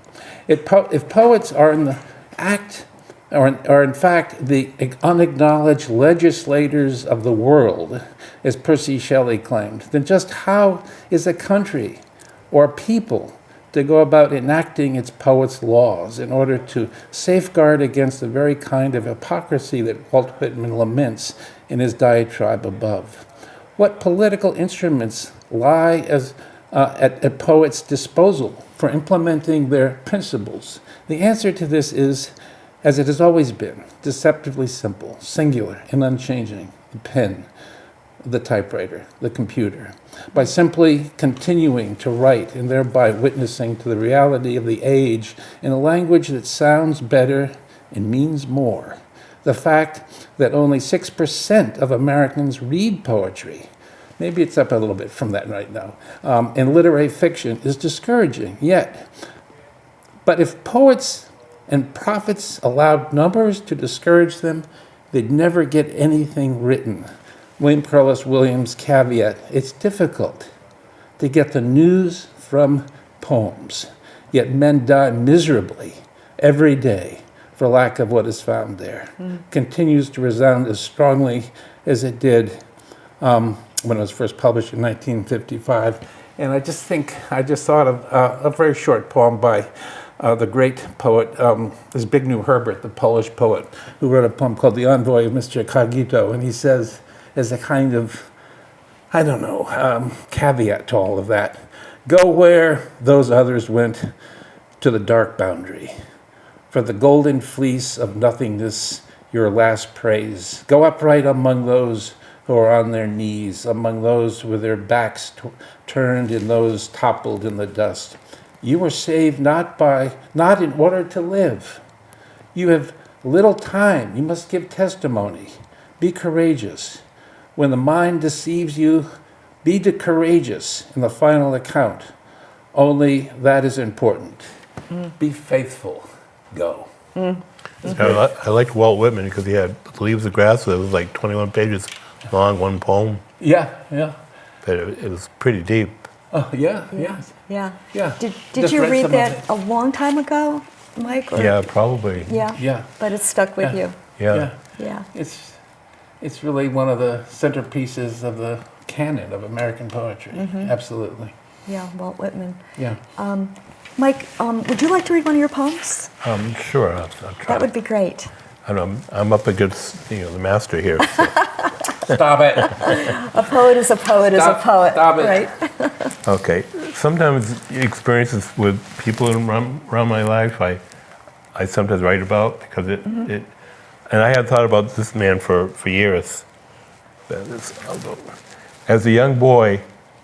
If poets are in the act, or in fact the unacknowledged legislators of the world, as Percy Shelley claimed, then just how is a country or a people to go about enacting its poets' laws in order to safeguard against the very kind of hypocrisy that Walt Whitman laments in his diatribe above? What political instruments lie at poets' disposal for implementing their principles? The answer to this is, as it has always been, deceptively simple, singular, and unchanging: the pen. the typewriter, the computer, by simply continuing to write and thereby witnessing to the reality of the age in a language that sounds better and means more. The fact that only 6% of Americans read poetry, maybe it's up a little bit from that right now, and literary fiction is discouraging, yet. But if poets and prophets allowed numbers to discourage them, they'd never get anything written. William Carlos Williams' caveat, it's difficult to get the news from poems, yet men die miserably every day for lack of what is found there. Continues to resound as strongly as it did when it was first published in 1955. And I just thought of a very short poem by the great poet, Zbigniew Herbert, the Polish poet, who wrote a poem called The Envoy of Mr. Cogito. And he says, as a kind of, caveat to all of that, go where those others went, to the dark boundary. For the golden fleece of nothingness, your last praise. Go upright among those who are on their knees, among those with their backs turned and those toppled in the dust. You were saved not in order to live. You have little time. You must give testimony. Be courageous. When the mind deceives you, be courageous in the final account. Only that is important. Be faithful. Go. I liked Walt Whitman because he had Leaves of Grass. It was like 21 pages long, one poem. Yeah. But it was pretty deep. Oh, yeah. Yeah. Did Just you read read some of that it. a long time ago, Mike? Or? Yeah, probably. Yeah. But it stuck with you. Yeah. It's really one of the centerpieces of the canon of American poetry. Absolutely. Yeah, Walt Whitman. Yeah. Mike, would you like to read one of your poems? Sure, I'll try. That would be great. I'm up against the master here. So. Stop it. A poet is a poet is a poet. Stop it. Right? Okay. Sometimes experiences with people around my life, I sometimes write about because it and I had thought about this man for years. As a young boy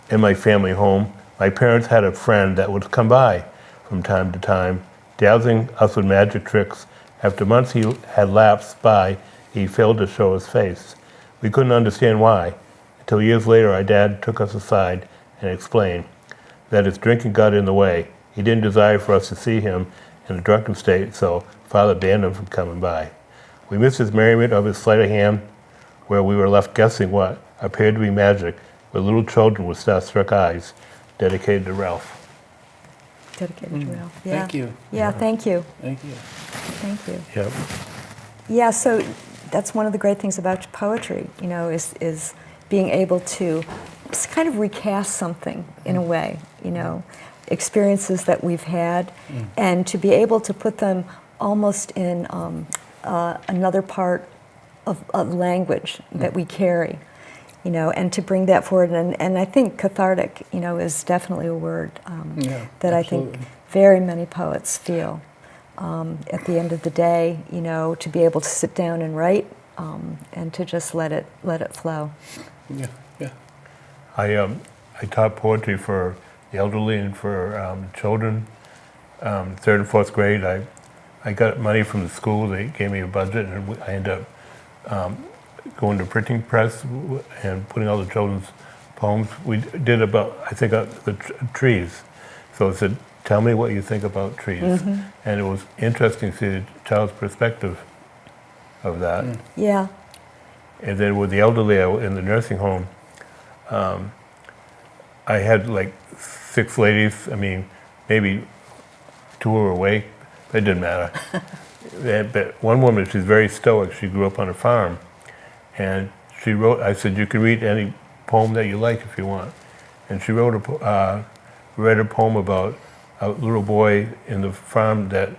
in my family home, my parents had a friend that would come by from time to time, dazzling us with magic tricks. After months he had lapsed by, he failed to show his face. We couldn't understand why, until years later our dad took us aside and explained that his drinking got in the way. He didn't desire for us to see him in a drunken state, so Father banned him from coming by. We missed his merriment of his sleight of hand, where we were left guessing what appeared to be magic, with little children with starstruck eyes, dedicated to Ralph. Dedicated to Ralph. Yeah. Thank you. Yeah, thank you. Thank you. Thank you. Yep. Yeah, so that's one of the great things about poetry, is being able to just kind of recast something in a way, experiences that we've had, and to be able to put them almost in another part of language that we carry, and to bring that forward. And I think cathartic, is definitely a word that I think very many poets feel. At the end of the day, to be able to sit down and write, and to just let it flow. Yeah. I taught poetry for the elderly and for children. 3rd and 4th grade, I got money from the school. They gave me a budget, and I ended up going to printing press and putting all the children's poems. We did about, I think, the trees. So I said, tell me what you think about trees. And it was interesting to see the child's perspective of that. Yeah. And then with the elderly in the nursing home, I had like 6 ladies. I mean, maybe 2 were awake. It didn't matter. But one woman, she's very stoic. She grew up on a farm. And she wrote, I said, you can read any poem that you like if you want. And she read a poem about a little boy in the farm that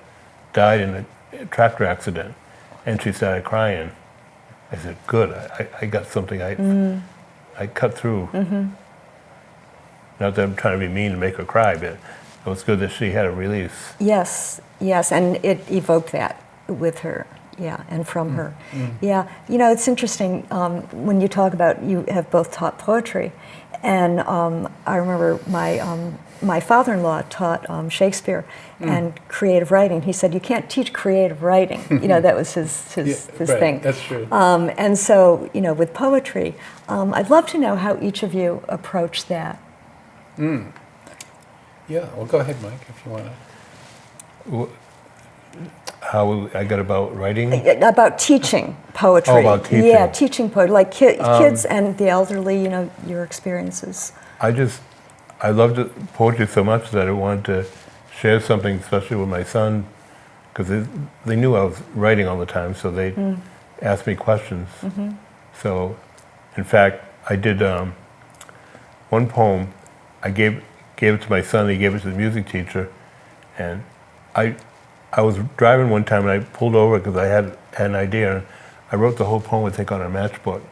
died in a tractor accident. And she started crying. I said, good, I got something I cut through. Not that I'm trying to be mean and make her cry, but it was good that she had a release. Yes, and it evoked that with her, Yeah, and from her. Mm. Yeah, you know, it's interesting when you talk about, you have both taught poetry, and I remember my father-in-law taught Shakespeare and creative writing. He said, you can't teach creative writing. You know, that was his Right, thing. that's true. And so, you know, with poetry, I'd love to know how each of you approach that. Mm. Yeah, well, go ahead, Mike, if you want to. How I got about writing? About teaching poetry. Oh, about teaching. Yeah, teaching poetry, like kids and the elderly, you know, your experiences. I loved poetry so much that I wanted to share something, especially with my son, because they knew I was writing all the time, so they asked me questions. Mm-hmm. So, in fact, I did one poem. I gave it to my son. He gave it to the music teacher, and I was driving one time and I pulled over because I had an idea. And I wrote the whole poem, I think, on a matchbook,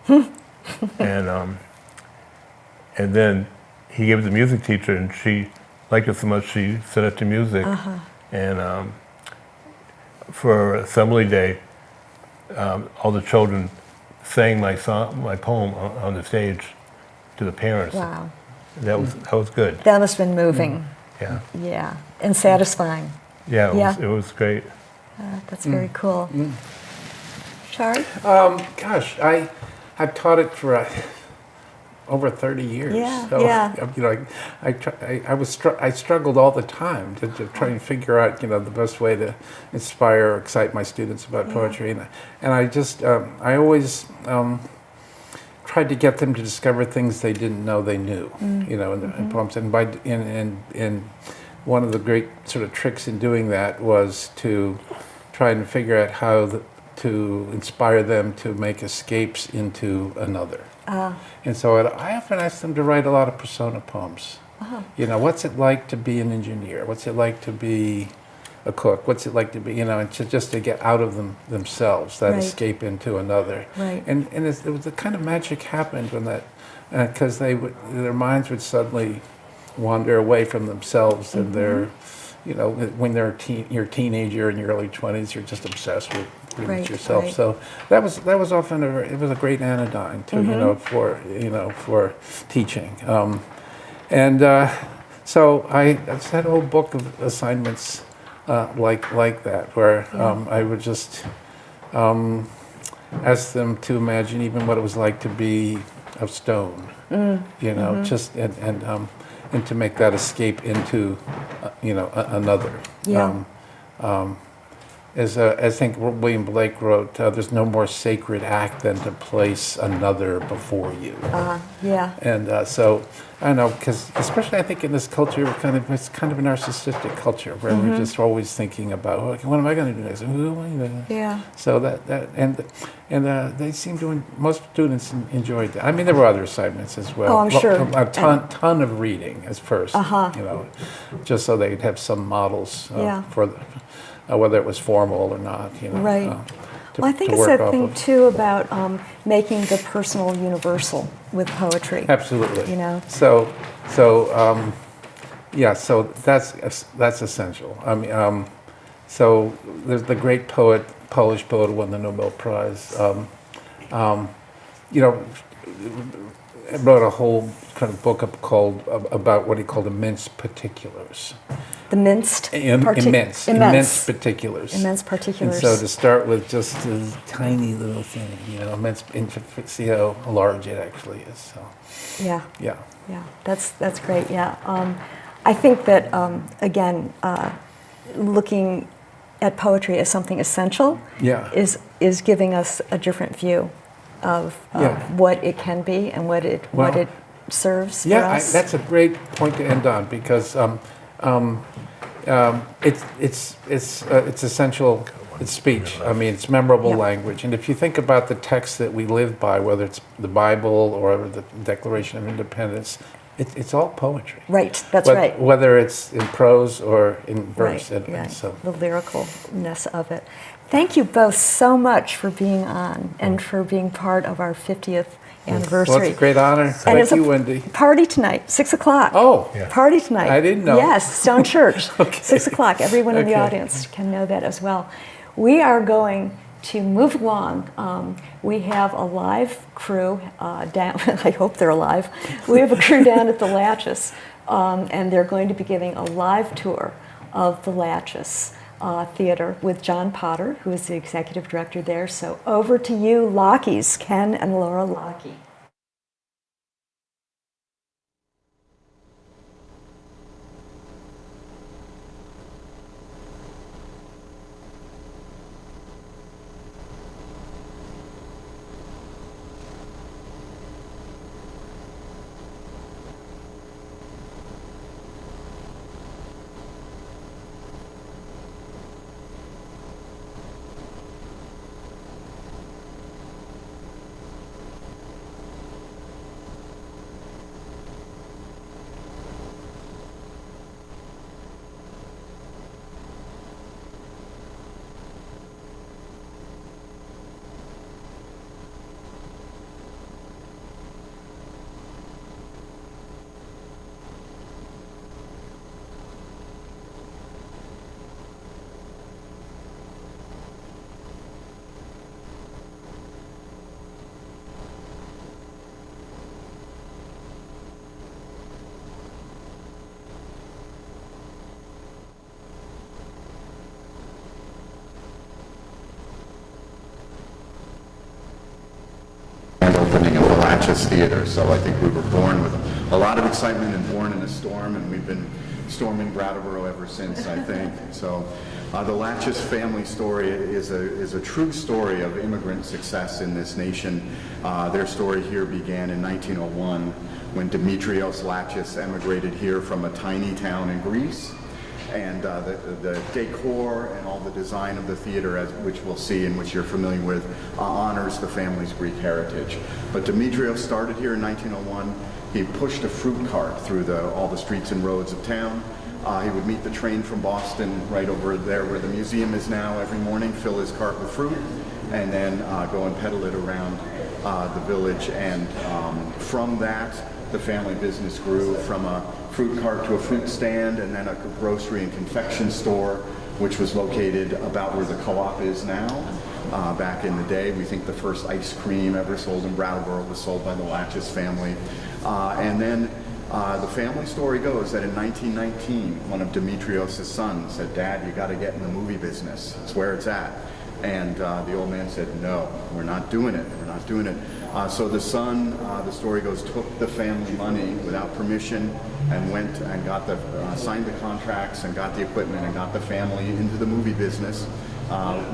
and then he gave it to the music teacher, and she liked it so much she set it to music. And for Assembly Day, all the children sang my poem on the stage to the parents. Wow. That was good. That must have been moving. Yeah. Yeah, and satisfying. Yeah, it was great. That's very cool. Shari? Gosh, I've taught it for over 30 years. Yeah, so, yeah. You know, I struggled all the time to try and figure out, you know, the best way to inspire or excite my students about poetry, and I just I always tried to get them to discover things they didn't know they knew, you know, in poems, and one of the great sort of tricks in doing that was to try and figure out how to inspire them to make escapes into another. And so I often ask them to write a lot of persona poems. You know, what's it like to be an engineer? What's it like to be a cook? What's it like to be, you know, and just to get out of themselves, that escape into another. Right. And it was the kind of magic happened when that, because their minds would suddenly wander away from themselves, and they're, you know, when you're a teenager in your early 20s, you're just obsessed with pretty much yourself. Right. So that was often it was a great anodyne too, you know, for teaching. So I just had a whole book of assignments like that, where I would just ask them to imagine even what it was like to be of stone, you know, just and to make that escape into, you know, another. Yeah. As I think William Blake wrote, there's no more sacred act than to place another before you. Yeah. And so, I don't know, because especially I think in this culture, it's kind of a narcissistic culture where we're just always thinking about, okay, what am I going to do next? Who am I going to? Yeah. So and they seem to, most students enjoyed that. I mean, there were other assignments as well. Oh, I'm sure. A ton of reading as first, you know, just so they'd have some models for whether it was formal or not, you know. Right. Well, I think it's that thing too about making the personal universal with poetry. Absolutely. You know. So that's essential. I mean, so there's the great poet, Polish poet who won the Nobel Prize. You know, wrote a whole kind of book about what he called immense particulars. The minced? Immense particulars. Immense particulars. And so to start with just a tiny little thing, you know, immense, see how large it actually is. So. Yeah. Yeah. Yeah, that's great, yeah. I think that, again, looking at poetry as something essential is giving us a different view of what it can be and what it serves for us. That's a great point to end on, because it's essential. It's speech. I mean, it's memorable language. And if you think about the texts that we live by, whether it's the Bible or the Declaration of Independence, it's all poetry. Right, that's right. Whether it's in prose or in verse. Right, so. The lyricalness of it. Thank you both so much for being on and for being part of our 50th anniversary. Well, it's a great honor. Thank you, Wendy. Party tonight, 6 o'clock. Oh. Yeah. Party tonight. I didn't know. Yes, Stone Church, Okay. 6 o'clock. Everyone in the audience can know that as well. We are going to move along, we have a live crew down, I hope they're alive. We have a crew down at the Latches, and they're going to be giving a live tour of the Latches Theater with John Potter, who is the executive director there. So over to you, Lockies, Ken and Laura Lockey. Opening of the Latches Theater, so I think we were born with a lot of excitement and born in a storm, and we've been storming Brattleboro ever since, I think. So the Latches family story is a true story of immigrant success in this nation. Their story here began in 1901 when Dimitrios Latches emigrated here from a tiny town in Greece. And the decor and all the design of the theater, which we'll see and which you're familiar with, honors the family's Greek heritage. But Dimitrios started here in 1901. He pushed a fruit cart through all the streets and roads of town. He would meet the train from Boston right over there where the museum is now every morning, fill his cart with fruit, and then go and peddle it around the village. And from that, the family business grew from a fruit cart to a fruit stand, and then a grocery and confection store, which was located about where the co-op is now. Back in the day, we think the first ice cream ever sold in Brattleboro was sold by the Latches family. And then the family story goes that in 1919, one of Dimitrios' sons said, "Dad, you got to get in the movie business. It's where it's at." And the old man said, "No, we're not doing it. We're not doing it." So the son, the story goes, took the family money without permission and went and got signed the contracts and got the equipment and got the family into the movie business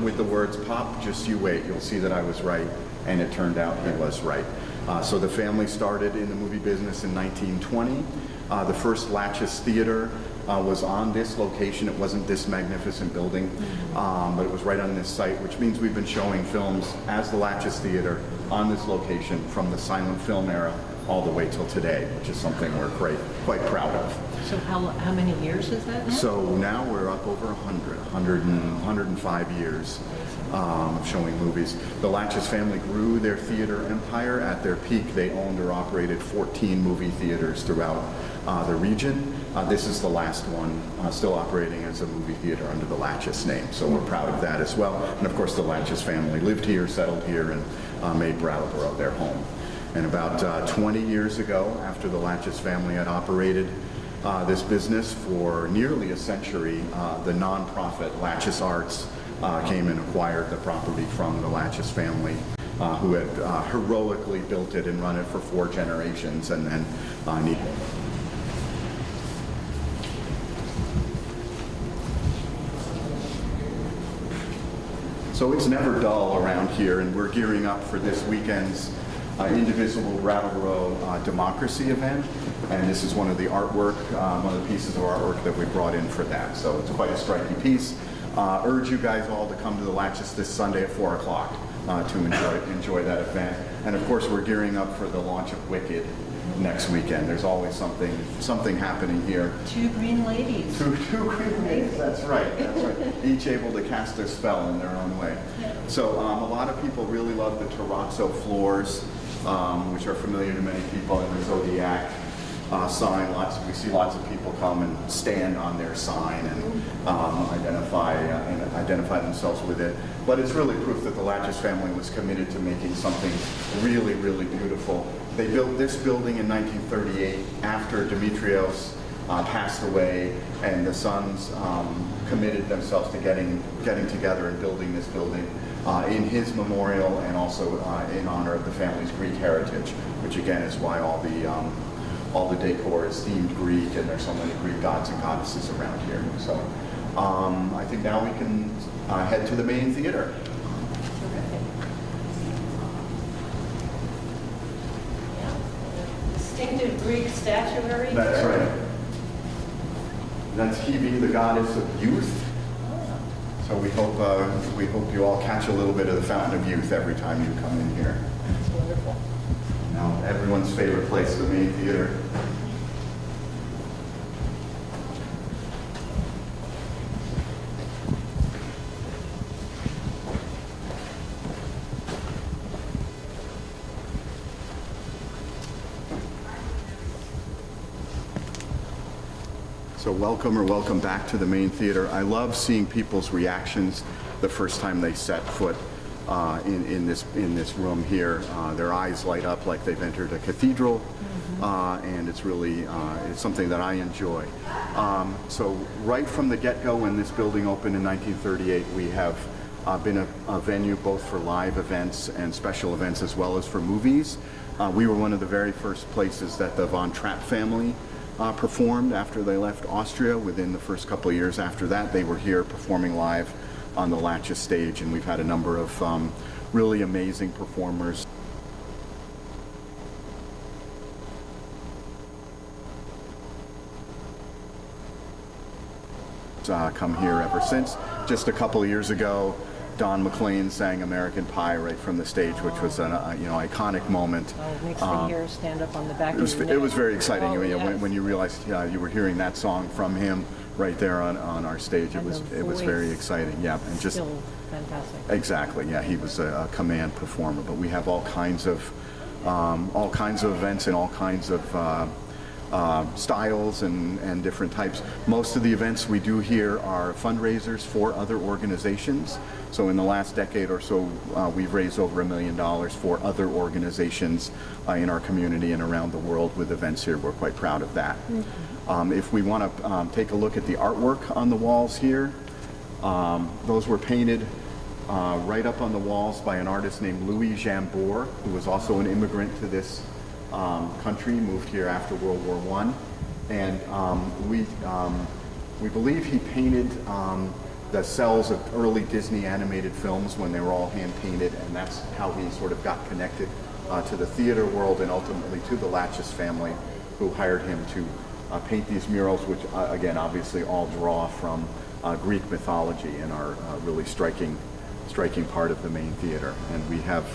with the words, "Pop, just you wait. You'll see that I was right." And it turned out he was right. So the family started in the movie business in 1920. The first Latches Theater was on this location. It wasn't this magnificent building, but it was right on this site, which means we've been showing films as the Latches Theater on this location from the silent film era all the way till today, which is something we're quite proud of. So how many years is that now? So now we're up over 105 years of showing movies. The Latches family grew their theater empire. At their peak, they owned or operated 14 movie theaters throughout the region. This is the last one still operating as a movie theater under the Latches name, so we're proud of that as well. And of course the Latches family lived here, settled here, and made Brattleboro their home. And about 20 years ago, after the Latches family had operated this business for nearly a century, the nonprofit Latches Arts came and acquired the property from the Latches family, who had heroically built it and run it for 4 generations, and then needed. So it's never dull around here, and we're gearing up for this weekend's Indivisible Brattleboro Democracy event, and this is one of the artwork, one of the pieces of artwork that we brought in for that. So it's quite a striking piece. Urge you guys all to come to the Latches this Sunday at 4 o'clock to enjoy that event. And of course, we're gearing up for the launch of Wicked next weekend. There's always something happening here. 2 green ladies. Two green ladies, that's right. Each able to cast their spell in their own way. So a lot of people really love the terrazzo floors, which are familiar to many people in the Zodiac sign. We see lots of people come and stand on their sign and identify themselves with it. But it's really proof that the Latches family was committed to making something really, really beautiful. They built this building in 1938 after Demetrios passed away, and the sons committed themselves to getting together and building this building in his memorial, and also in honor of the family's Greek heritage, which again is why all the decor is themed Greek, and there's so many Greek gods and goddesses around here. So I think now we can head to the main theater. Distinctive Greek statuary. That's right. That's Hebe, the goddess of youth. So we hope you all catch a little bit of the fountain of youth every time you come in here. That's wonderful. Now, everyone's favorite place, the main theater. So welcome back to the main theater. I love seeing people's reactions the first time they set foot in this room here. Their eyes light up like they've entered a cathedral, and it's really it's something that I enjoy. So right from the get-go, when this building opened in 1938, we have been a venue both for live events and special events, as well as for movies. We were one of the very first places that the Von Trapp family performed after they left Austria. Within the first couple of years after that, they were here performing live on the Latches stage, and we've had a number of really amazing performers. Come here ever since. Just a couple of years ago, Don McLean sang American Pie right from the stage, which was an iconic moment. Oh, it makes the hair stand up on the back of your neck. It was very exciting. Oh, yes. When you realized you were hearing that song from him right there on our stage, it was very exciting. Yeah, and just still fantastic. Exactly. Yeah, he was a command performer. But we have all kinds of events and all kinds of styles and different types. Most of the events we do here are fundraisers for other organizations. So in the last decade or so, we've raised over $1 million for other organizations in our community and around the world with events here. We're quite proud of that. If we want to take a look at the artwork on the walls here, those were painted right up on the walls by an artist named Louis Jambor, who was also an immigrant to this country, moved here after World War I. And we believe he painted the cells of early Disney animated films when they were all hand painted, and that's how he sort of got connected to the theater world and ultimately to the Latches family, who hired him to paint these murals, which again obviously all draw from Greek mythology and are really striking part of the main theater. And we have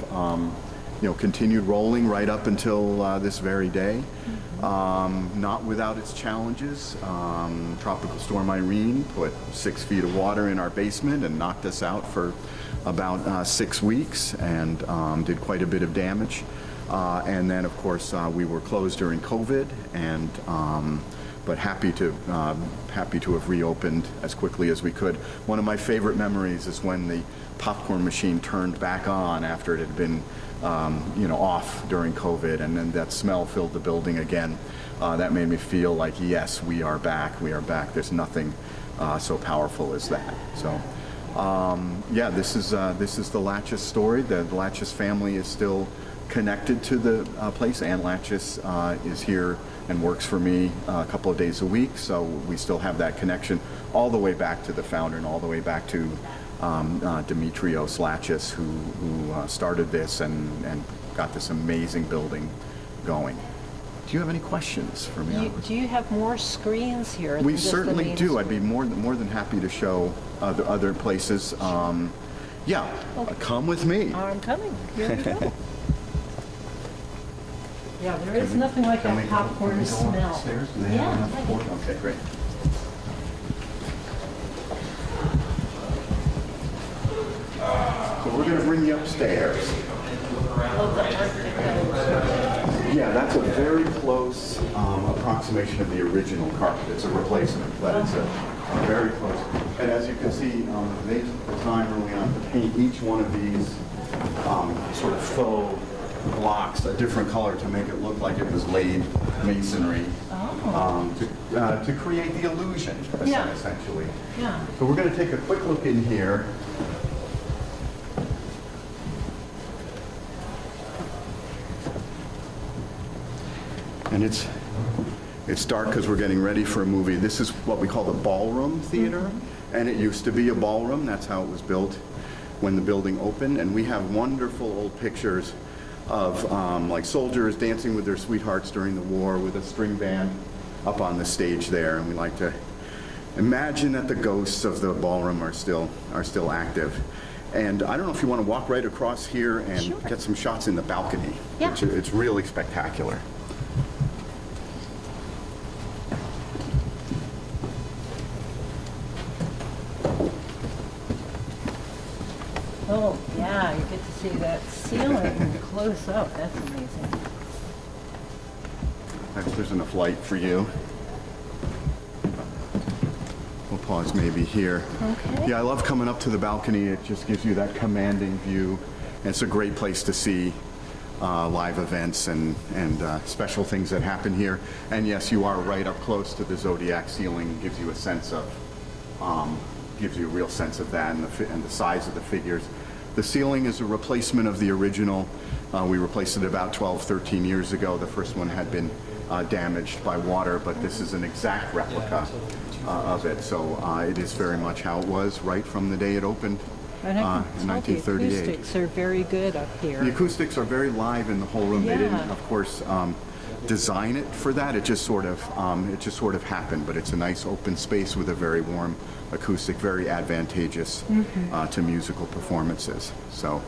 continued rolling right up until this very day. Not without its challenges. Tropical Storm Irene put 6 feet of water in our basement and knocked us out for about 6 weeks, and did quite a bit of damage. And then, of course, we were closed during COVID, and but happy to have reopened as quickly as we could. One of my favorite memories is when the popcorn machine turned back on after it had been off during COVID, and then that smell filled the building again. That made me feel like, yes, we are back. There's nothing so powerful as that. So, yeah, this is the Latches story. The Latches family is still connected to the place. Ann Latches is here and works for me a couple of days a week, so we still have that connection all the way back to the founder and all the way back to Demetrios Latches, who started this and got this amazing building going. Do you have any questions for me? Do you have more screens here? We certainly do. I'd be more than happy to show other places. Yeah, come with me. I'm coming. Here we go. Yeah, there is nothing like that popcorn smell. Yeah. Okay, great. So we're going to bring you upstairs. Oh, the Arctic. Yeah, that's a very close approximation of the original carpet. It's a replacement, but it's a very close. And as you can see, they took the time early on to paint each one of these sort of faux blocks a different color to make it look like it was laid masonry to create the illusion, essentially. Yeah. So we're going to take a quick look in here. And it's dark because we're getting ready for a movie. This is what we call the ballroom theater, and it used to be a ballroom. That's how it was built when the building opened. And we have wonderful old pictures of like soldiers dancing with their sweethearts during the war with a string band up on the stage there. And we like to imagine that the ghosts of the ballroom are still active. And I don't know if you want to walk right across here and get some shots in the balcony. Yeah. It's really spectacular. Oh, yeah, you get to see that ceiling close up. That's amazing. There's enough light for you. We'll pause maybe here. Okay. Yeah, I love coming up to the balcony. It just gives you that commanding view. And it's a great place to see live events and special things that happen here. And yes, you are right up close to the Zodiac ceiling. Gives you a sense of, gives you a real sense of that and the size of the figures. The ceiling is a replacement of the original. We replaced it about 12, 13 years ago. The first one had been damaged by water, but this is an exact replica of it. So it is very much how it was right from the day it opened And I can in tell 1938. the acoustics are very good up here. The acoustics are very live in the whole room. They didn't, Yeah. of course, design it for that. It just sort of happened. But it's a nice open space with a very warm acoustic, very advantageous to musical performances. So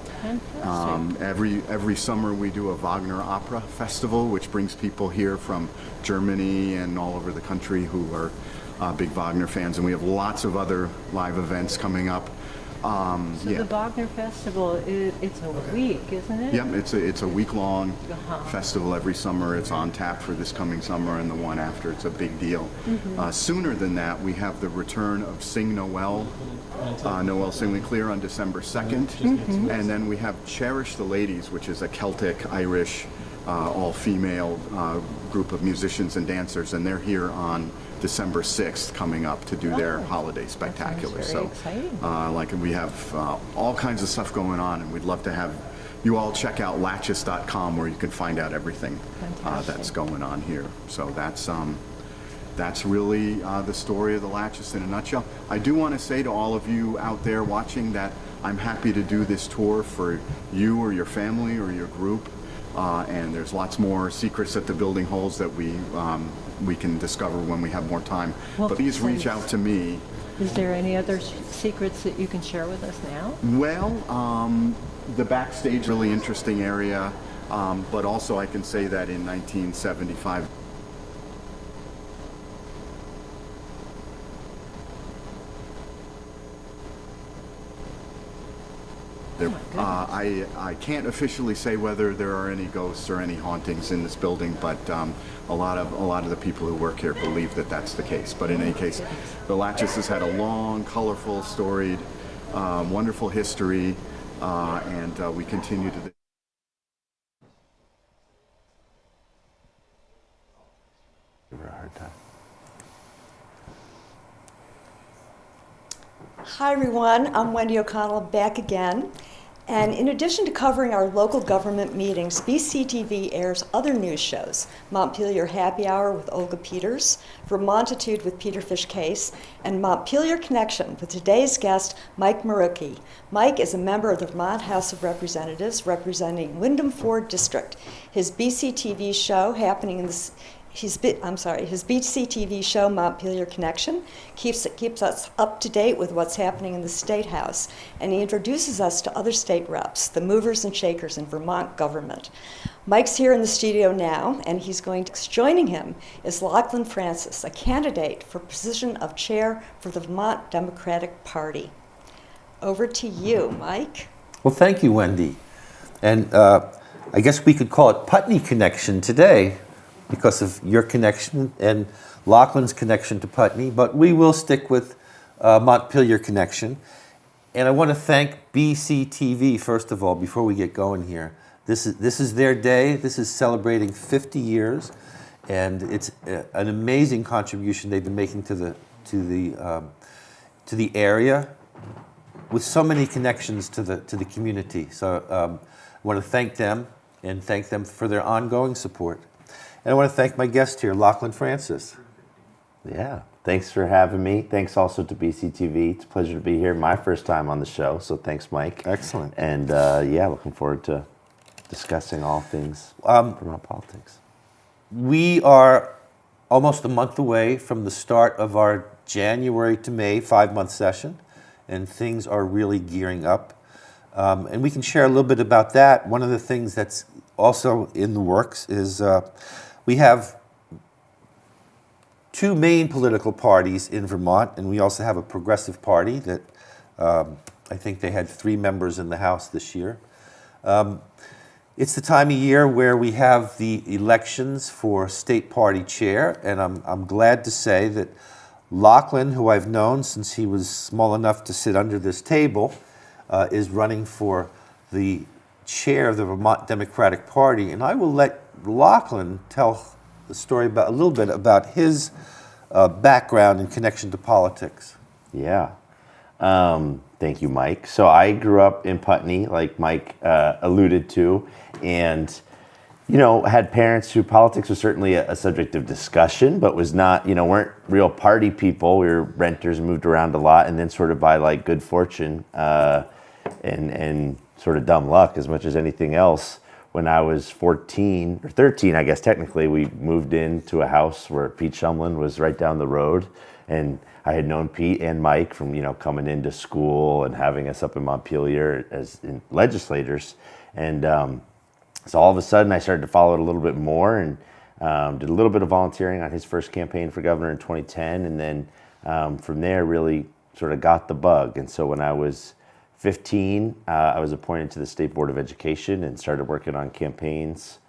every summer we do a Wagner Opera Festival, which brings people here from Germany and all over the country who are big Wagner fans, and we have lots of other live events coming up. So the Wagner Festival, it's a week, isn't it? Yep, it's a week-long festival every summer. It's on tap for this coming summer and the one after. It's a big deal. Sooner than that, we have the return of Sing Noel, Noel Sing We Clear on December 2nd. And then we have Cherish the Ladies, which is a Celtic, Irish, all-female group of musicians and dancers, and they're here on December 6th coming up to do their holiday spectacular. So like we have all kinds of stuff going on, and we'd love to have you all check out latches.com where you can find out everything that's going on here. So that's really the story of the Latches in a nutshell. I do want to say to all of you out there watching that I'm happy to do this tour for you or your family or your group. And there's lots more secrets that the building holds that we can discover when we have more time. Well, but please reach out to me. Is there any other secrets that you can share with us now? Well, the backstage, really interesting area, but also I can say that in 1975, I can't officially say whether there are any ghosts or any hauntings in this building, but a lot of the people who work here believe that that's the case. But in any case, the Latches has had a long, colorful, storied, wonderful history, and we continue to. Give her a hard time. Hi everyone, I'm Wendy O'Connell back again. And in addition to covering our local government meetings, BCTV airs other news shows: Montpelier Happy Hour with Olga Peters, Vermontitude with Peter Fish Case, and Montpelier Connection with today's guest, Mike Marucki. Mike is a member of the Vermont House of Representatives representing Windham Ford District. His BCTV show happening in this his BCTV show, Montpelier Connection, keeps us up to date with what's happening in the State House, and he introduces us to other state reps, the movers and shakers in Vermont government. Mike's here in the studio now, and joining him is Lachlan Francis, a candidate for position of chair for the Vermont Democratic Party. Over to you, Mike. Well, thank you, Wendy. And I guess we could call it Putney Connection today because of your connection and Lachlan's connection to Putney, but we will stick with Montpelier Connection. And I want to thank BCTV, first of all, before we get going here. This is their day. This is celebrating 50 years, and it's an amazing contribution they've been making to the area, with so many connections to the community. So I want to thank them and thank them for their ongoing support. And I want to thank my guest here, Lachlan Francis. Yeah, thanks for having me. Thanks also to BCTV. It's a pleasure to be here. My first time on the show, so thanks, Mike. Excellent. And yeah, looking forward to discussing all things Vermont politics. We are almost a month away from the start of our January to May 5-month session, and things are really gearing up. And we can share a little bit about that. One of the things that's also in the works is we have 2 main political parties in Vermont, and we also have a progressive party that I think they had 3 members in the House this year. It's the time of year where we have the elections for state party chair, and I'm glad to say that Lachlan, who I've known since he was small enough to sit under this table, is running for the chair of the Vermont Democratic Party. And I will let Lachlan tell the story about a little bit about his background and connection to politics. Yeah. Thank you, Mike. So I grew up in Putney, like Mike alluded to, and had parents who politics was certainly a subject of discussion, but was not, weren't real party people. We were renters and moved around a lot, and then sort of by like good fortune and sort of dumb luck as much as anything else, when I was 14 or 13, I guess technically, we moved into a house where Pete Shumlin was right down the road, and I had known Pete and Mike from coming into school and having us up in Montpelier as legislators, and so all of a sudden I started to follow it a little bit more and did a little bit of volunteering on his first campaign for governor in 2010, and then from there really sort of got the bug. And so when I was 15, I was appointed to the State Board of Education and started working on campaigns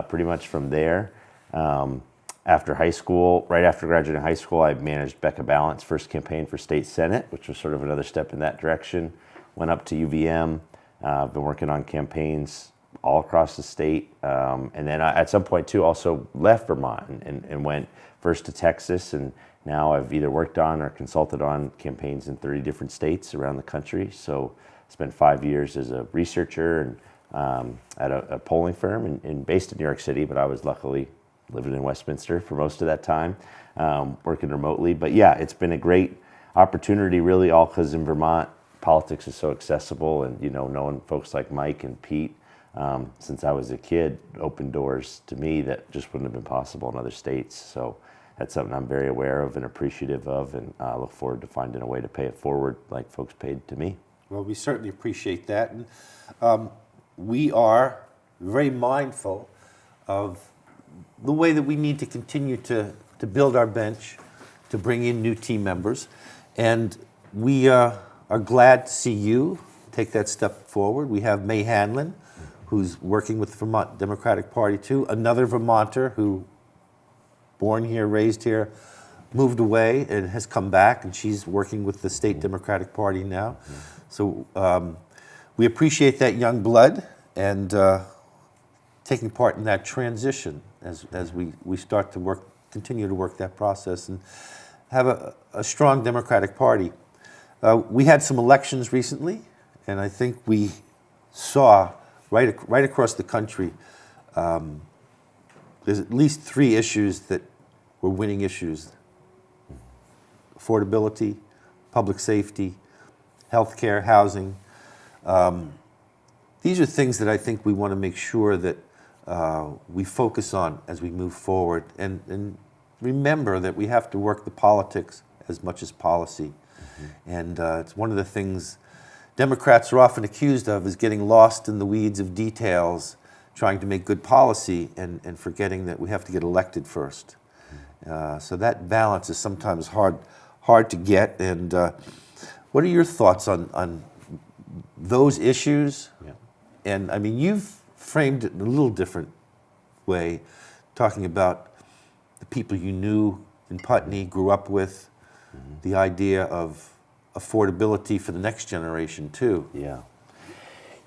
pretty much from there. After high school, right after graduating high school, I managed Becca Ballant's first campaign for state senate, which was sort of another step in that direction. Went up to UVM, been working on campaigns all across the state. And then I, at some point too, also left Vermont and went first to Texas, and now I've either worked on or consulted on campaigns in 30 different states around the country. So I spent 5 years as a researcher and at a polling firm based in New York City, but I was luckily living in Westminster for most of that time, working remotely. But yeah, it's been a great opportunity, really, all because in Vermont, politics is so accessible, and knowing folks like Mike and Pete since I was a kid opened doors to me that just wouldn't have been possible in other states. So that's something I'm very aware of and appreciative of, and I look forward to finding a way to pay it forward like folks paid to me. Well, we certainly appreciate that. And we are very mindful of the way that we need to continue to build our bench, to bring in new team members. And we are glad to see you take that step forward. We have May Hanlon, who's working with the Vermont Democratic Party too, another Vermonter who, born here, raised here, moved away and has come back, and she's working with the State Democratic Party now. So we appreciate that young blood and taking part in that transition as we start to continue to work that process and have a strong Democratic Party. We had some elections recently, and I think we saw right across the country, there's at least 3 issues that were winning issues: affordability, public safety, healthcare, housing. These are things that I think we want to make sure that we focus on as we move forward, and remember that we have to work the politics as much as policy. And it's one of the things Democrats are often accused of, is getting lost in the weeds of details, trying to make good policy and forgetting that we have to get elected first. So that balance is sometimes hard to get. And what are your thoughts on those issues? Yeah. And I mean, you've framed it in a little different way, talking about the people you knew in Putney, grew up with, the idea of affordability for the next generation too. Yeah.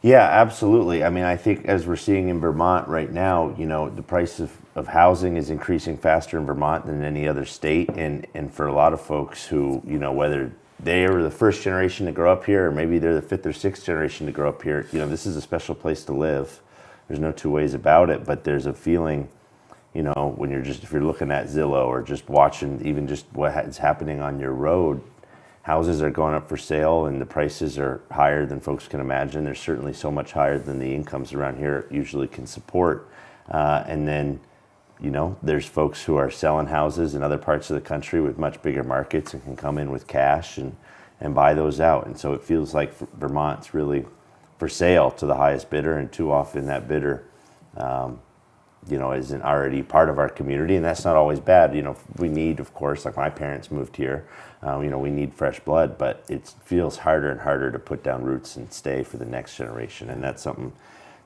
Yeah, absolutely. I mean, I think as we're seeing in Vermont right now, you know, the price of housing is increasing faster in Vermont than any other state. And for a lot of folks who, you know, whether they were the first generation to grow up here, or maybe they're the fifth or sixth generation to grow up here, you know, this is a special place to live. There's no two ways about it, but there's a feeling, you know, when you're just, if you're looking at Zillow or just watching even just what is happening on your road, houses are going up for sale and the prices are higher than folks can imagine. They're certainly so much higher than the incomes around here usually can support. And then, you know, there's folks who are selling houses in other parts of the country with much bigger markets and can come in with cash and buy those out. And so it feels like Vermont's really for sale to the highest bidder, and too often that bidder, you know, isn't already part of our community, and that's not always bad. You know, we need, of course, like my parents moved here, you know, we need fresh blood, but it feels harder and harder to put down roots and stay for the next generation, and that's something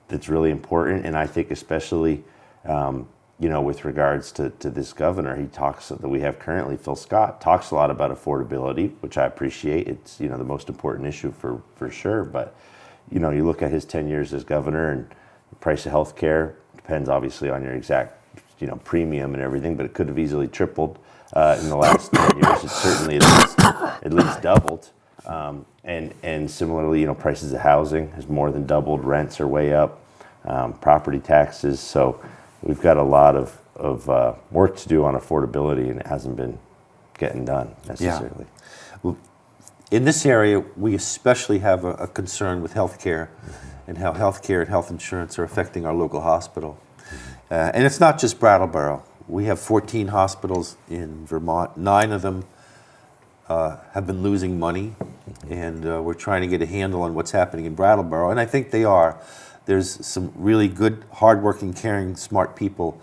that's really important. And I think especially, you know, with regards to this governor, he talks that we have currently, Phil Scott, talks a lot about affordability, which I appreciate. It's, you know, the most important issue for sure, but, you know, you look at his 10 years as governor and the price of health care, depends obviously on your exact, you know, premium and everything, but it could have easily tripled in the last 10 years. It's certainly at least doubled. And similarly, you know, prices of housing has more than doubled. Rents are way up. Property taxes. So we've got a lot of work to do on affordability, and it hasn't been getting done necessarily. Yeah. Well, in this area, we especially have a concern with healthcare and how healthcare and health insurance are affecting our local hospital. And it's not just Brattleboro. We have 14 hospitals in Vermont. 9 of them have been losing money, and we're trying to get a handle on what's happening in Brattleboro, and I think they are. There's some really good, hardworking, caring, smart people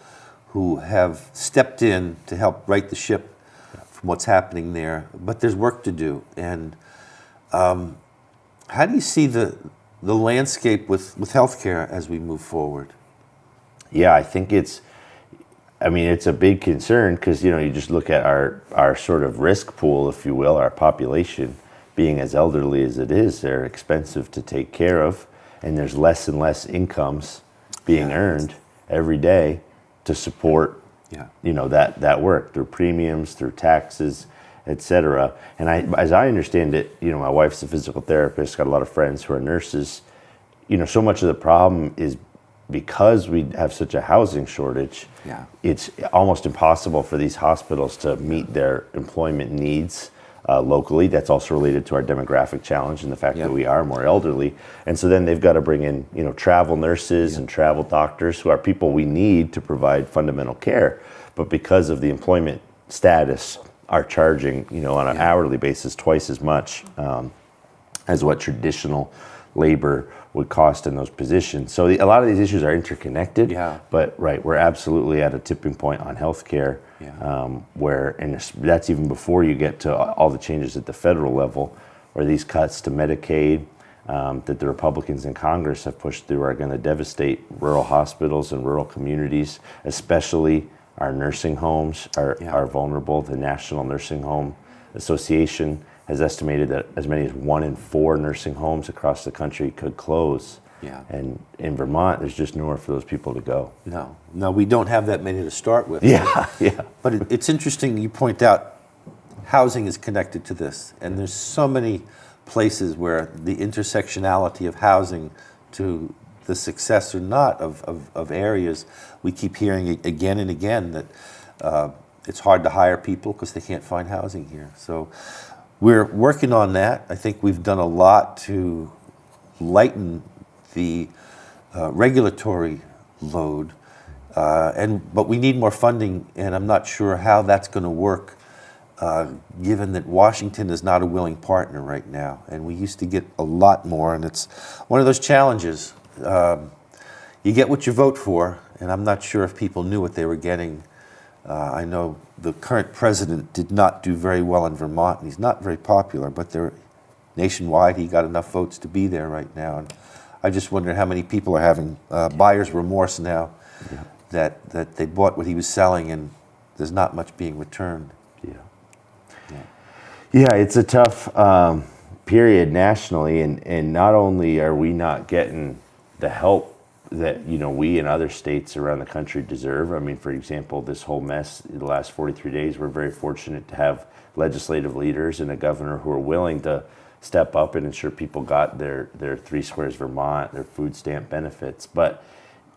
who have stepped in to help right the ship from what's happening there, but there's work to do. And how do you see the landscape with healthcare as we move forward? Yeah, I think it's a big concern because, you know, you just look at our sort of risk pool, if you will, our population being as elderly as it is, they're expensive to take care of, and there's less and less incomes being earned every day to support, you know, that work through premiums, through taxes, etc. And as I understand it, you know, my wife's a physical therapist, got a lot of friends who are nurses. You know, so much of the problem is because we have such a housing shortage, it's almost impossible for these hospitals to meet their employment needs locally. That's also related to our demographic challenge and the fact that we are more elderly. And so then they've got to bring in, you know, travel nurses and travel doctors, who are people we need to provide fundamental care. But because of the employment status, are charging, you know, on an hourly basis twice as much as what traditional labor would cost in those positions. So a lot of these issues are interconnected, but we're absolutely at a tipping point on healthcare, where, and that's even before you get to all the changes at the federal level, where these cuts to Medicaid that the Republicans in Congress have pushed through are going to devastate rural hospitals and rural communities, especially our nursing homes are vulnerable. The National Nursing Home Association has estimated that as many as 1 in 4 nursing homes across the country could close. And in Vermont, there's just nowhere for those people to go. No, we don't have that many to start with. But it's interesting you point out housing is connected to this, and there's so many places where the intersectionality of housing to the success or not of areas, we keep hearing again and again that it's hard to hire people because they can't find housing here. So we're working on that. I think we've done a lot to lighten the regulatory load, but we need more funding, and I'm not sure how that's going to work, given that Washington is not a willing partner right now, and we used to get a lot more, and it's one of those challenges. You get what you vote for, and I'm not sure if people knew what they were getting. I know the current president did not do very well in Vermont, and he's not very popular, but nationwide he got enough votes to be there right now. And I just wonder how many people are having buyer's remorse now that they bought what he was selling and there's not much being returned. Yeah, it's a tough period nationally, and not only are we not getting the help that we and other states around the country deserve. I mean, for example, this whole mess in the last 43 days, we're very fortunate to have legislative leaders and a governor who are willing to step up and ensure people got their 3 Squares Vermont, their food stamp benefits. But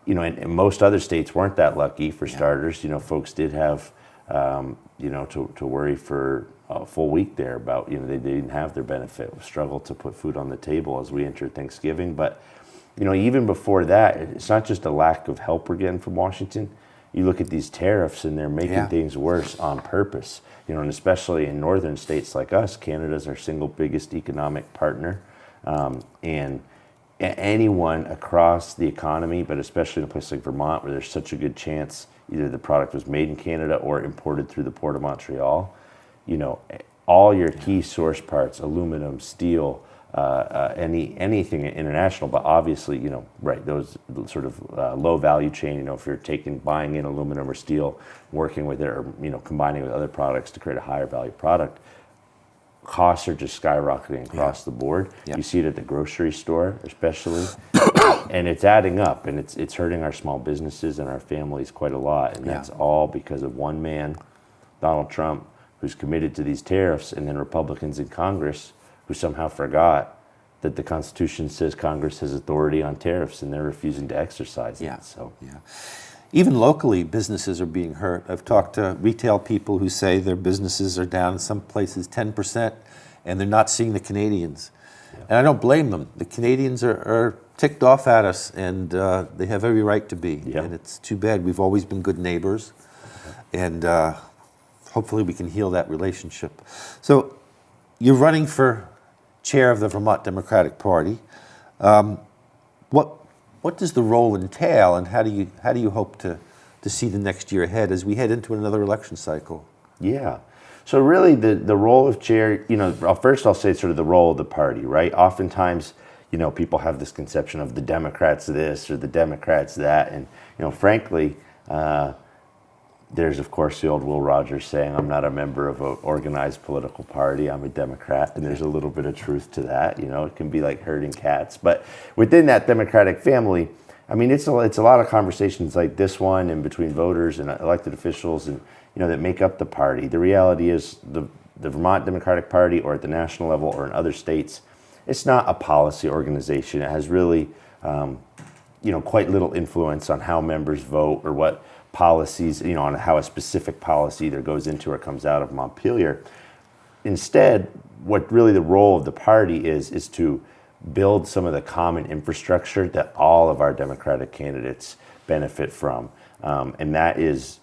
and most other states weren't that lucky. For starters, folks did have to worry for a full week there about they didn't have their benefit, struggled to put food on the table as we entered Thanksgiving. But even before that, it's not just a lack of help we're getting from Washington. You look at these tariffs and they're making things worse on purpose. And especially in northern states like us, Canada's our single biggest economic partner. And anyone across the economy, but especially in a place like Vermont where there's such a good chance either the product was made in Canada or imported through the Port of Montreal, all your key source parts, aluminum, steel, anything international, but obviously, those sort of low value chain, if you're buying in aluminum or steel, working with it or, combining with other products to create a higher value product, costs are just skyrocketing across the board. You see it at the grocery store, especially, and it's adding up, and it's hurting our small businesses and our families quite a lot, and that's all because of one man, Donald Trump, who's committed to these tariffs, and then Republicans in Congress who somehow forgot that the Constitution says Congress has authority on tariffs, and they're refusing to exercise it. So, Even locally, businesses are being hurt. I've talked to retail people who say their businesses are down in some places 10%, and they're not seeing the Canadians. And I don't blame them. The Canadians are ticked off at us, and they have every right to be. And it's too bad. We've always been good neighbors, and hopefully we can heal that relationship. So you're running for chair of the Vermont Democratic Party. What does the role entail, and how do you hope to see the next year ahead as we head into another election cycle? Yeah. So really the role of chair, first I'll say sort of the role of the party, right? Oftentimes, people have this conception of the Democrats this or the Democrats that, and frankly, there's, of course, the old Will Rogers saying, I'm not a member of an organized political party, I'm a Democrat, and there's a little bit of truth to that. It can be like herding cats. But within that Democratic family, I mean, it's a lot of conversations like this one and between voters and elected officials and, that make up the party. The reality is the Vermont Democratic Party, or at the national level or in other states, it's not a policy organization. It has really, quite little influence on how members vote or what policies, on how a specific policy either goes into or comes out of Montpelier. Instead, what really the role of the party is to build some of the common infrastructure that all of our Democratic candidates benefit from. And that is,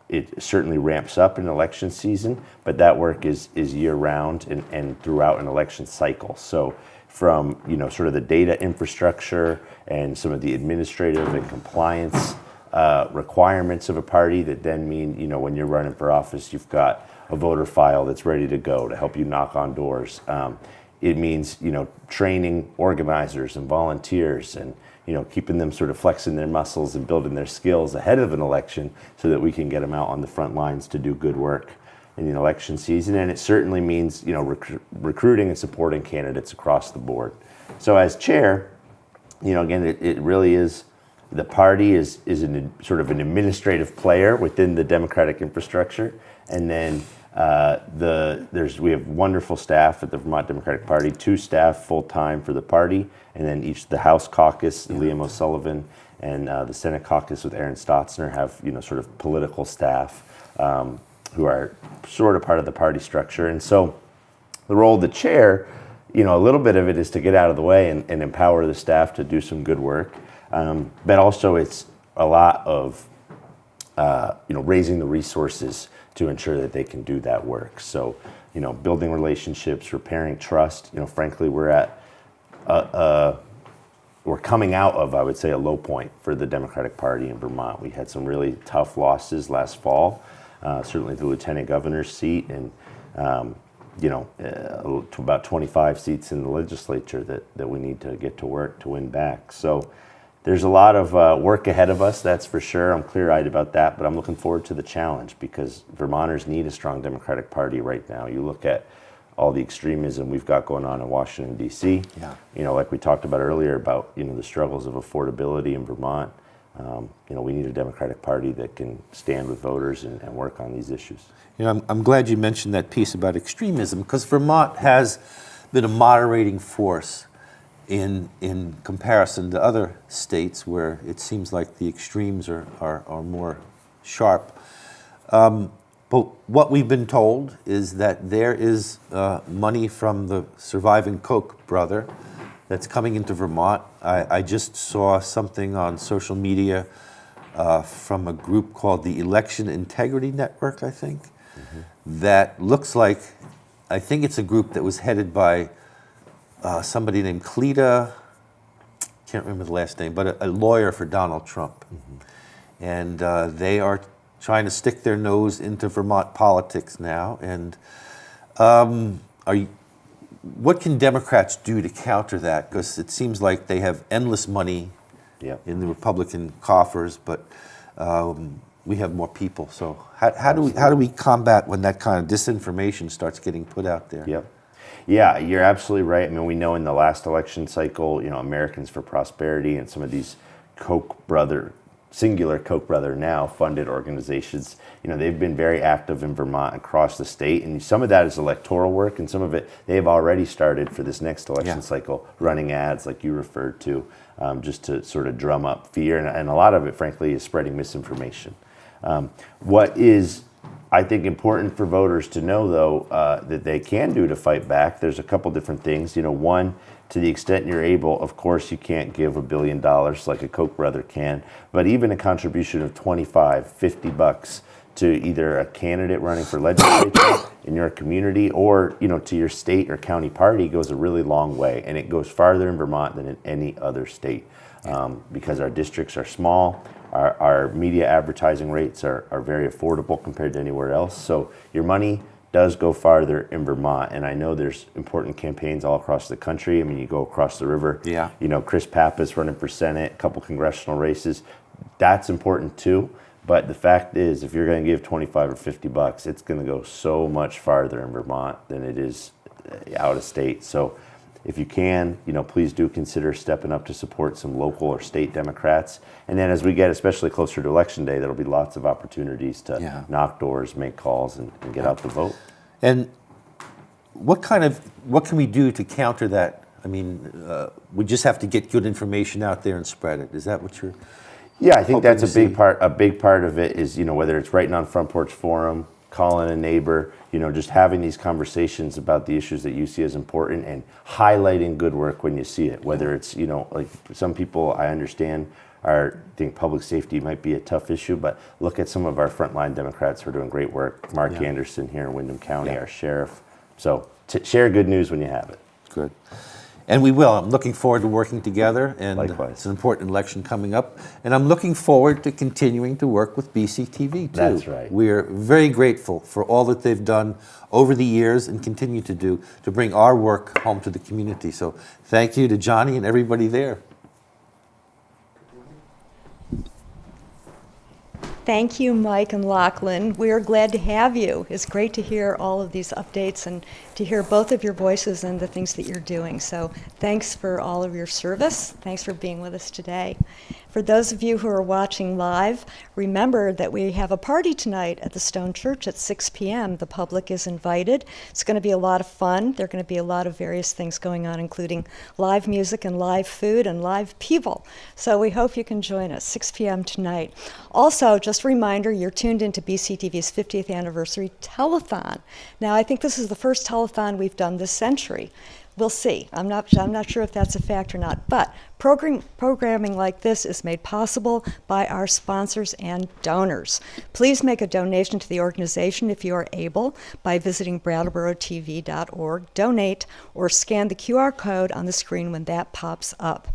it certainly ramps up in election season, but that work is year round and throughout an election cycle. So from, sort of the data infrastructure and some of the administrative and compliance requirements of a party that then mean, when you're running for office, you've got a voter file that's ready to go to help you knock on doors. It means, training organizers and volunteers and, keeping them sort of flexing their muscles and building their skills ahead of an election so that we can get them out on the front lines to do good work in the election season. And it certainly means, recruiting and supporting candidates across the board. So as chair, again, it really is, the party is sort of an administrative player within the Democratic infrastructure, and then we have wonderful staff at the Vermont Democratic Party, 2 staff full-time for the party, and then each the House caucus, Liam O'Sullivan, and the Senate caucus with Aaron Stotzner have sort of political staff who are sort of part of the party structure. And so the role of the chair, a little bit of it is to get out of the way and empower the staff to do some good work. But also it's a lot of, raising the resources to ensure that they can do that work. So, building relationships, repairing trust. Frankly, we're coming out of, I would say, a low point for the Democratic Party in Vermont. We had some really tough losses last fall, certainly the lieutenant governor's seat, and to about 25 seats in the legislature that we need to get to work to win back. So there's a lot of work ahead of us, that's for sure. I'm clear-eyed about that, but I'm looking forward to the challenge because Vermonters need a strong Democratic Party right now. You look at all the extremism we've got going on in Washington, D.C. Yeah. Like we talked about earlier about, the struggles of affordability in Vermont. We need a Democratic Party that can stand with voters and work on these issues. I'm glad you mentioned that piece about extremism because Vermont has been a moderating force in comparison to other states where it seems like the extremes are more sharp. But what we've been told is that there is money from the surviving Koch brother that's coming into Vermont. I just saw something on social media from a group called the Election Integrity Network, I think, that looks like, I think it's a group that was headed by somebody named Cleta, can't remember the last name, but a lawyer for Donald Trump. And they are trying to stick their nose into Vermont politics now. And what can Democrats do to counter that? Because it seems like they have endless money in the Republican coffers, but we have more people. So how do we combat when that kind of disinformation starts getting put out there? Yep. Yeah, you're absolutely right. I mean, we know in the last election cycle, Americans for Prosperity and some of these singular Koch brother now funded organizations, they've been very active in Vermont across the state. And some of that is electoral work, and some of it they've already started for this next election cycle, running ads like you referred to, just to sort of drum up fear. And a lot of it, frankly, is spreading misinformation. What is, I think, important for voters to know, though, that they can do to fight back, there's a couple different things. One, to the extent you're able, of course, you can't give $1 billion like a Koch brother can, but even a contribution of $25, $50 to either a candidate running for legislature in your community or, to your state or county party goes a really long way. And it goes farther in Vermont than in any other state because our districts are small. Our media advertising rates are very affordable compared to anywhere else. So your money does go farther in Vermont. And I know there's important campaigns all across the country. I mean, you go across the river. Yeah. Chris Pappas running for Senate, a couple congressional races. That's important too. But the fact is, if you're going to give $25 or $50, it's going to go so much farther in Vermont than it is out of state. So if you can, please do consider stepping up to support some local or state Democrats. And then as we get especially closer to Election Day, there'll be lots of opportunities to knock doors, make calls, and get out the vote. And what can we do to counter that? I mean, we just have to get good information out there and spread it. Is that what you're? Yeah, I think that's a big part. A big part of it is, whether it's writing on Front Porch Forum, calling a neighbor, just having these conversations about the issues that you see as important and highlighting good work when you see it. Whether it's, like some people I understand think public safety might be a tough issue, but look at some of our frontline Democrats who are doing great work. Mark Anderson here in Windham County, our sheriff. So share good news when you have it. Good. And we will. I'm looking forward to working together. And likewise. It's an important election coming up. And I'm looking forward to continuing to work with BCTV, too. That's right. We're very grateful for all that they've done over the years and continue to do to bring our work home to the community. So thank you to Johnny and everybody there. Thank you, Mike and Lachlan. We are glad to have you. It's great to hear all of these updates and to hear both of your voices and the things that you're doing. So thanks for all of your service. Thanks for being with us today. For those of you who are watching live, remember that we have a party tonight at the Stone Church at 6 p.m. The public is invited. It's going to be a lot of fun. There are going to be a lot of various things going on, including live music and live food and live people. So we hope you can join us, 6 p.m. tonight. Also, just a reminder, you're tuned into BCTV's 50th anniversary telethon. Now, I think this is the first telethon we've done this century. We'll see. I'm not sure if that's a fact or not, but programming like this is made possible by our sponsors and donors. Please make a donation to the organization if you are able by visiting BrattleboroTV.org, donate, or scan the QR code on the screen when that pops up.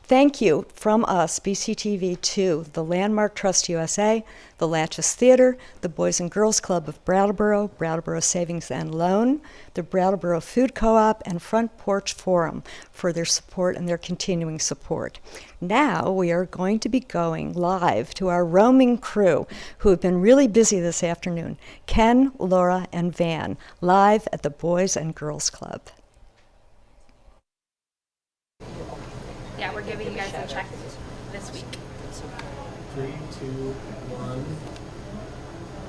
Thank you from us, BCTV, to the Landmark Trust USA, the Latches Theater, the Boys and Girls Club of Brattleboro, Brattleboro Savings and Loan, the Brattleboro Food Co-op, and Front Porch Forum for their support and their continuing support. Now we are going to be going live to our roaming crew who have been really busy this afternoon, Ken, Laura, and Van, live at the Boys and Girls Club. Yeah, we're giving you guys a check this week. 3, 2, 1.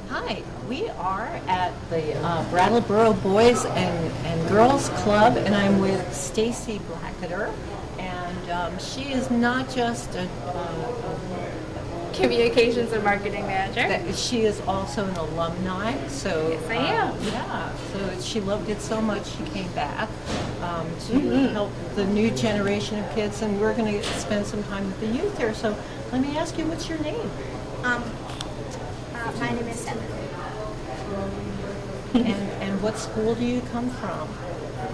Hi, we are at the Brattleboro Boys and Girls Club, and I'm with Stacy Blacketer, and she is not just a Communications and marketing manager. She is also an alumni, so yes, I am. Yeah, so she loved it so much she came back to help the new generation of kids, and we're going to spend some time with the youth there. So let me ask you, what's your name? My name is Emma. And what school do you come from?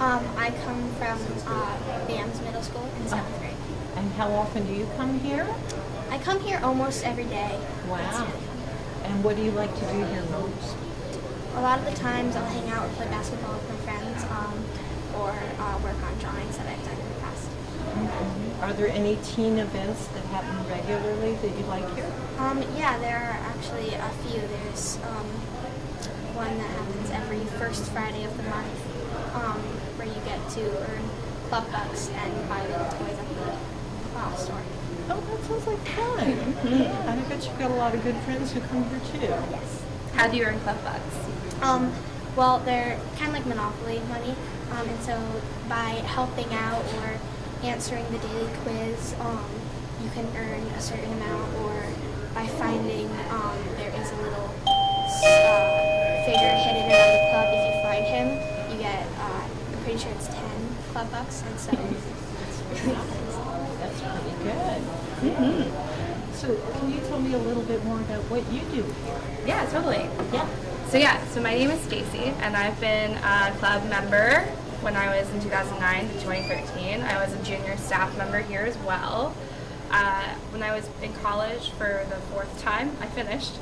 I come from BAMS Middle School in 7th grade. And how often do you come here? I come here almost every day. Wow. And what do you like to do here most? A lot of the times I'll hang out and play basketball with my friends or work on drawings that I've done in the past. Are there any teen events that happen regularly that you like here? Yeah, there are actually a few. There's one that happens every first Friday of the month where you get to earn club bucks and buy little toys at the store. Oh, that sounds like fun. I bet you've got a lot of good friends who come here too. Yes. How do you earn club bucks? Well, they're kind of like Monopoly money, and so by helping out or answering the daily quiz, you can earn a certain amount, or by finding there is a little figure hidden around the club. If you find him, you get, I'm pretty sure it's 10 club bucks, and so it's really nice. That's pretty good. So can you tell me a little bit more about what you do here? Yeah, totally. Yeah. So my name is Stacy, and I've been a club member when I was in 2009 to 2013. I was a junior staff member here as well. When I was in college for the 4th time, I finished.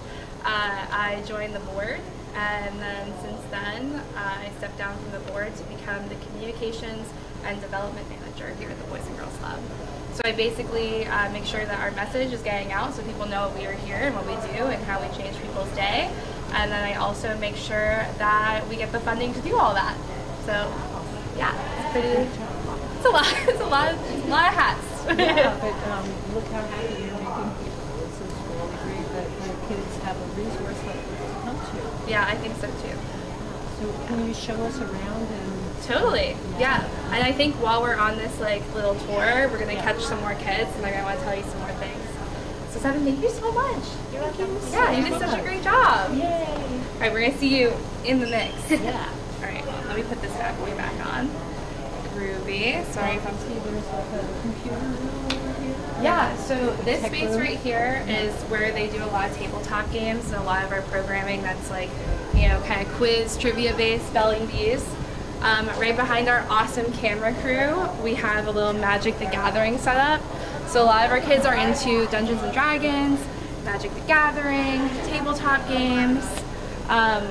I joined the board, and then since then, I stepped down from the board to become the communications and development manager here at the Boys and Girls Club. So I basically make sure that our message is getting out so people know we are here and what we do and how we change people's day. And then I also make sure that we get the funding to do all that. So yeah, it's a lot of hats. Yeah, but look how happy you're making people. This is really great that your kids have a resource like this to come to. Yeah, I think so too. So can you show us around and... Totally, yeah. And I think while we're on this like little tour, we're gonna catch some more kids, and they're gonna want to tell you some more things. So Seven, thank you so much. You're welcome. Yeah, you did such a great job. Yay! All right, we're gonna see you in the mix. Yeah. All right, let me put this bad boy back on. Groovy. Sorry if I'm. There's like a computer room over here. Yeah, so this Tech space room. right here is where they do a lot of tabletop games and a lot of our programming that's like, you know, kind of quiz, trivia based, spelling bees. Right behind our awesome camera crew, we have a little Magic the Gathering setup. So a lot of our kids are into Dungeons and Dragons, Magic the Gathering, tabletop games.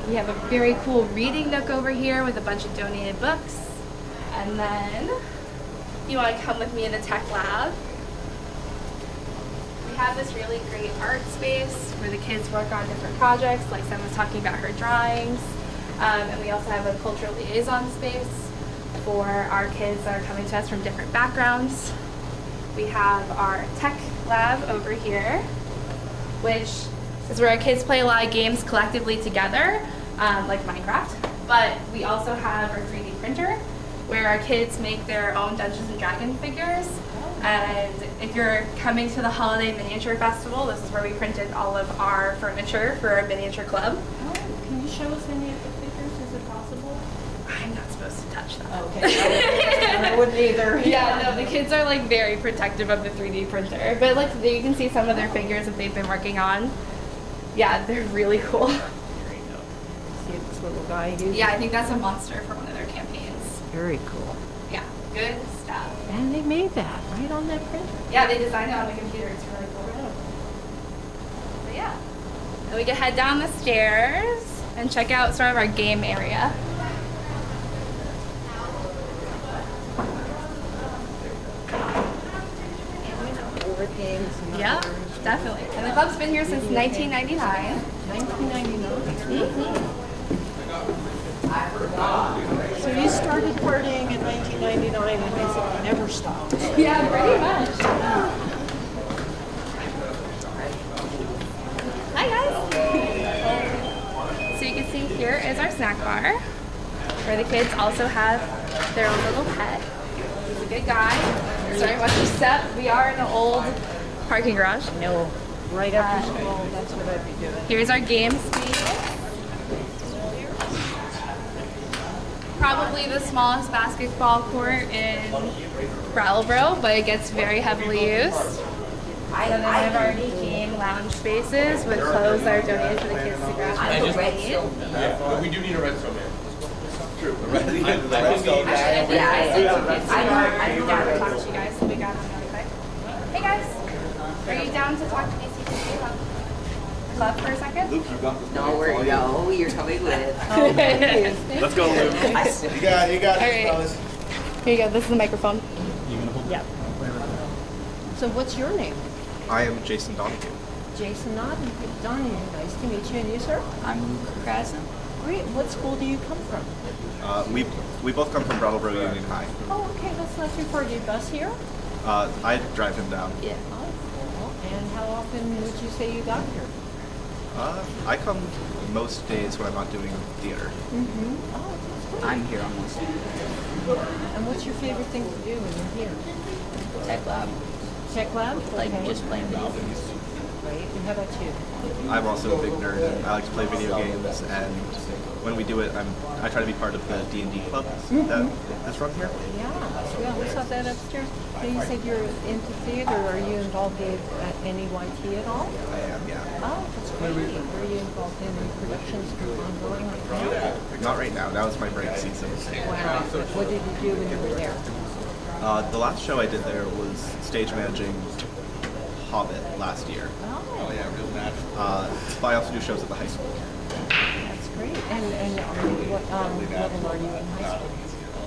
We have a very cool reading nook over here with a bunch of donated books. And then, you want to come with me in the tech lab? We have this really great art space where the kids work on different projects, like Sam was talking about her drawings. And we also have a cultural liaison space for our kids that are coming to us from different backgrounds. We have our tech lab over here, which is where our kids play a lot of games collectively together, like Minecraft. But we also have our 3D printer, where our kids make their own Dungeons and Dragons figures. And if you're coming to the Holiday Miniature Festival, this is where we printed all of our furniture for our miniature club. Oh, can you show us any of the figures? Is it possible? I'm not supposed to touch that. Okay. I wouldn't either. Yeah, no, the kids are like very protective of the 3D printer. But like you can see some of their figures that they've been working on. Yeah, they're really cool. See this little guy here? Yeah, I think that's a monster for one of their campaigns. Very cool. Yeah. Good stuff. And they made that right on that printer. Yeah, they designed it on the computer. It's really cool. So yeah. And we can head down the stairs and check out sort of our game area. Board games. Yeah, definitely. And the club's been here since 1999. 1999. So you started partying in 1999 and basically never stopped. Yeah, pretty much. Hi guys. So you can see here is our snack bar, where the kids also have their own little pet. He's a good guy. Sorry, watch your step. We are in an old parking garage. No, right after school, that's what I'd be doing. Here's our game space. Probably the smallest basketball court in Brattleboro, but it gets very heavily used. So then we have our game lounge spaces with clothes that are donated to the kids to grab. We do need a redstone man. True. Yeah, I do want to talk to you guys, so we got them really quick. Hey guys, are you down to talk to BCTV Club for a second? Luke, you got this. No, you're coming with. Let's go, Luke. You got it, fellas. Here you go, this is the microphone. Yep. So what's your name? I am Jason Donahue. Jason Donahue. Nice to meet you. And you, sir? I'm Krasno. Great. What school do you come from? We both come from Brattleboro Union High. Oh, okay. That's not too far. Do you bus here? I drive him down. Yeah. Oh, cool. And how often would you say you got here? I come most days when I'm not doing theater. Mm-hmm. Oh, that's great. I'm here almost. And what's your favorite thing to do when you're here? Tech lab. Tech lab? Like Okay. just playing video games. Right. And how about you? I'm also a big nerd. And I like to play video games, and when we do it, I try to be part of the D&D club that's run here. Yeah, we saw that upstairs. Now you said you're into theater. Are you involved with NEYT at all? I am, yeah. Oh, that's great. Are you involved in any productions ongoing right now? Not right now. Now it's my break season. Wow. What did you do when you were there? The last show I did there was stage managing Hobbit last year. Oh, yeah, real magic. But I also do shows at the high school. That's great. And what level are you in high school?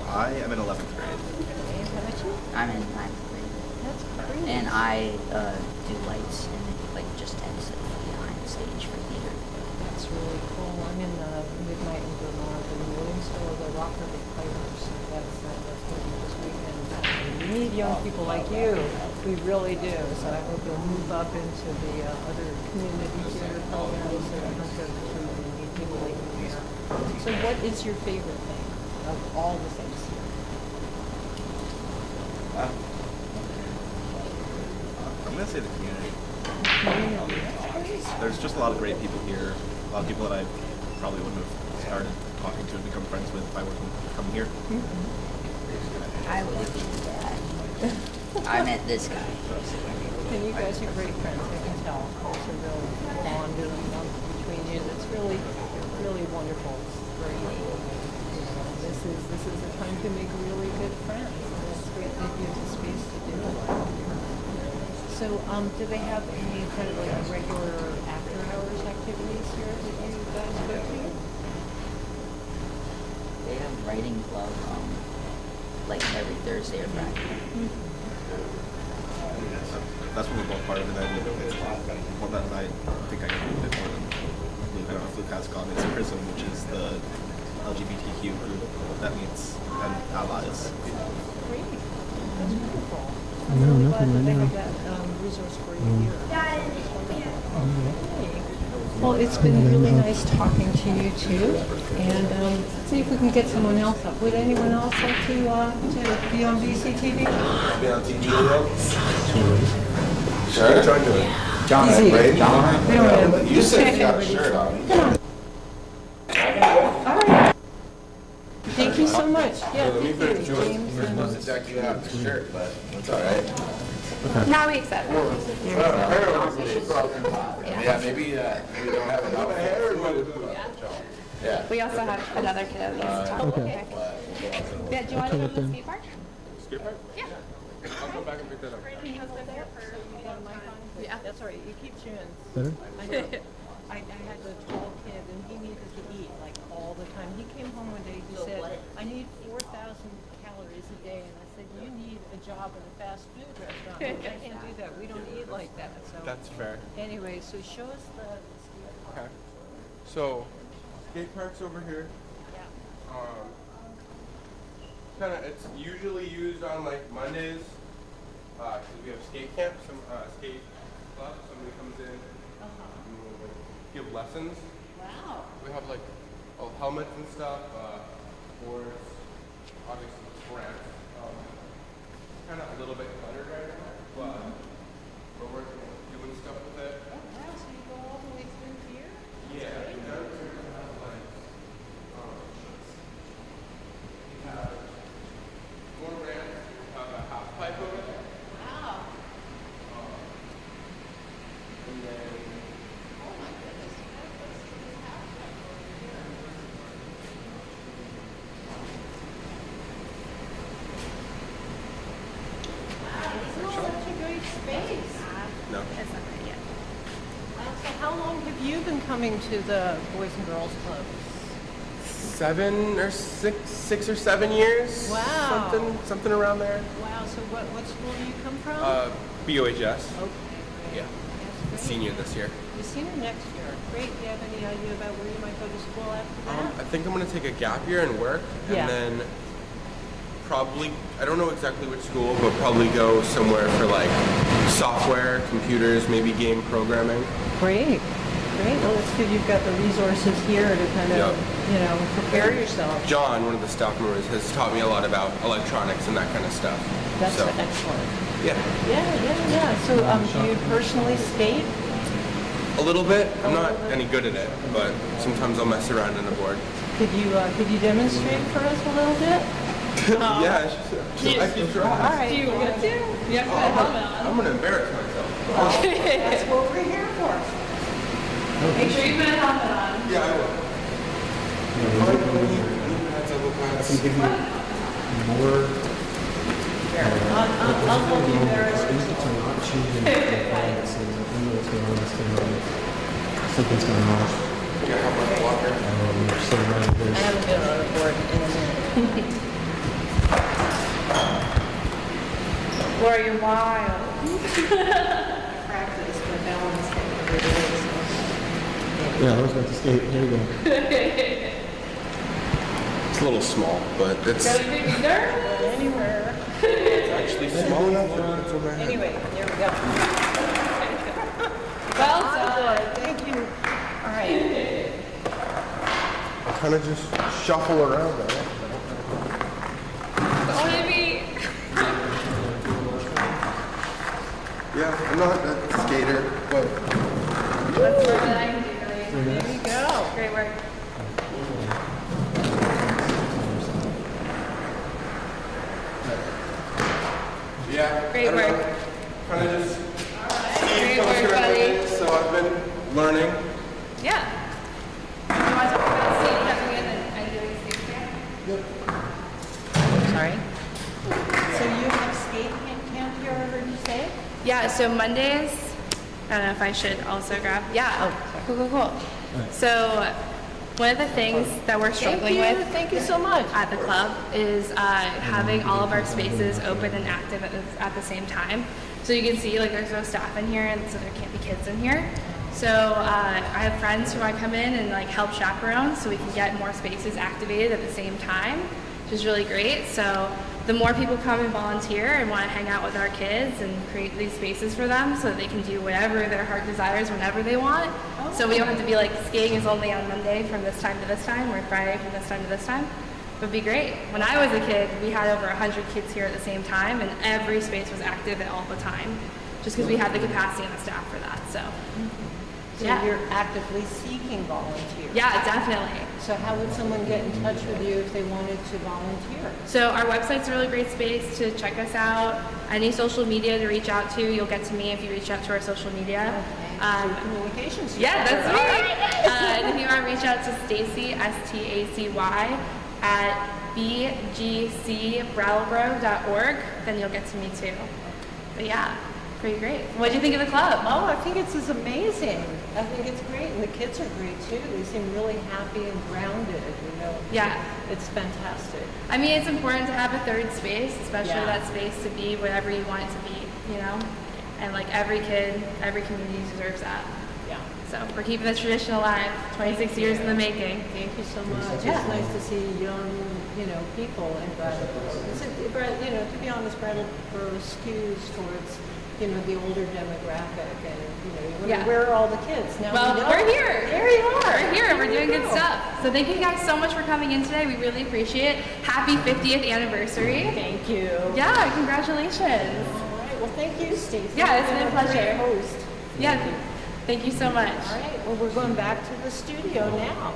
I am in 11th grade. And how about you? I'm in 9th grade. That's great. And I do lights and like just tend to sit behind the stage for theater. That's really cool. I'm in Midnight in Vermont, and Williamsville, the Rock River Players. So that's going to be this weekend. We need young people like you. We really do. So I hope you'll move up into the other community theater programs and Hunter because we need people like you here. So what is your favorite thing of all the things here? I'm going to say the community. Community. There's just a lot of great people here. A lot of people that I probably wouldn't have started talking to and become friends with if I wouldn't come here. I would agree with that. I met this guy. And you guys are great friends, I can tell. There's a real bond between you that's really, really wonderful. It's great. This is a time to make really good friends. And it's great that you have the space to do it. So, do they have any kind of like regular after hours activities here that you guys go to? They have writing club, like every Thursday or Friday. That's what we're both part of, and then one that I think I can do a bit more than Luke. I don't know if Luke has gone. It's PRISM, which is the LGBTQ group that meets and allies. Great. That's wonderful. I'm really glad that they have that resource for you here. Well, it's been really nice talking to you too, and let's see if we can get someone else up. Would anyone else like to be on BCTV? Be on TV, Leo? Sure. John, right? John. We don't have. You said you got a shirt on. All right. Thank you so much. Yeah, Let me thank put you, it James. We're supposed to deck you out in the shirt, but it's all right. Now we accept. Yeah, maybe don't have enough. Yeah. We also have another kid that needs to talk. Okay. Yeah, do you want to go to the skate park? skate park? Yeah. I'll come back and pick that up. Yeah. That's all right. You keep chewing. Better? I had a tall kid, and he needed to eat like all the time. He came home one day. He said, "I need 4,000 calories a day," and I said, "You need a job in a fast food restaurant." Like, I can't do that. We don't eat like that. So That's fair. anyway, so show us the. Okay. So, skate park's over here. Yeah. It's usually used on like Mondays, because we have skate camp, some skate club. Somebody comes in and will give lessons. Wow. We have like helmets and stuff, boards, obviously ramps. Kind of a little bit cluttered right now, but we're working on doing stuff with it. Oh wow! So you go all the way through here? Yeah, we have like we have four ramps, we have a half pipe over there. Wow. And then Oh my goodness. Wow, this is such a great space. no. It's not ready yet. So how long have you been coming to the Boys and Girls Club? 6 or 7 years. Wow. Something around there. Wow, so what school do you come from? BOHS. Okay, great. Yeah. Senior this year. You're senior next year. Great. Do you have any idea about where you might go to school after that? I think I'm gonna take a gap year and work, Yeah. and then probably, I don't know exactly which school, but probably go somewhere for like software, computers, maybe game programming. Great. Great. Well, it's good you've got the resources here to kind of, prepare yourself. John, one of the staff members, has taught me a lot about electronics and that kind of stuff. That's so, excellent. yeah, Yeah. So do you personally skate? a little bit. I'm not any good at it, but sometimes I'll mess around on the board. Could you demonstrate for us a little bit? Yeah, I can try. All right. Do you want to? You have to put a helmet on. I'm gonna embarrass myself. That's what we're here for. Make sure you put a helmet on. Yeah, I will. I can give you more. I'll hold you there. It's not changing. Something's going on. Yeah, how much water? So around this. I haven't been on a board in a minute. Laura, you're wild. Practice for balance every day. Yeah, I was about to skate. Here we go. It's a little small, but it's Really big either? Anywhere. actually small enough that it's over my head. Anyway, there we go. Well done. Thank you. All right. I kind of just shuffle around there. Don't hit me. Yeah, I'm not a skater, but That's more than I can do, really. There you go. Great work. yeah. Great work. Kind of just Great goes work, through buddy. everything, so I've been learning. Yeah. You want to talk about Steve coming in and doing skate camp? Sorry. So you have skate camp here, I heard you say? Yeah, so Mondays, I don't know if I should also grab. Yeah. Cool. So one of the things that we're struggling with Thank you so much. at the club is having all of our spaces open and active at the same time. So you can see like there's no staff in here, and so there can't be kids in here. So I have friends who I come in and like help chaperone so we can get more spaces activated at the same time, which is really great. So the more people come and volunteer and want to hang out with our kids and create these spaces for them so that they can do whatever their heart desires whenever they want. So we don't have to be like skating is only on Monday from this time to this time or Friday from this time to this time. It would be great. When I was a kid, we had over 100 kids here at the same time and every space was active at all the time just because we had the capacity and the staff for that. So So yeah. you're actively seeking volunteers? Yeah, definitely. So how would someone get in touch with you if they wanted to volunteer? So our website's a really great space to check us out. Any social media to reach out to, you'll get to me if you reach out to our social media. Communications. Yeah, that's me. And if you want to reach out to Stacy, Stacy, at bgcbrattleboro.org, then you'll get to me too. But yeah, pretty great. What do you think of the club? Oh, I think it's amazing. I think it's great, and the kids are great too. They seem really happy and grounded, you know. Yeah. It's fantastic. I mean, it's important to have a third space, especially Yeah. that space to be whatever you want it to be, you know? And like every kid, every community deserves that. Yeah. So we're keeping this tradition alive, 26 years in the making. Thank you so much. Yeah. It's nice to see young, you know, people in Brattleboro. You know, to be honest, Brattleboro skews towards, you know, the older demographic, and you know, Yeah. where are all the kids now? Well, we know. we're here. There you are. We're here and we're There doing you good go. stuff. So thank you guys so much for coming in today. We really appreciate it. Happy 50th anniversary. Thank you. Yeah, congratulations. All right. Well, thank you, Stacey. Yeah, it's been a You've great pleasure. host. Yeah, thank you so much. All right. Well, we're going back to the studio now.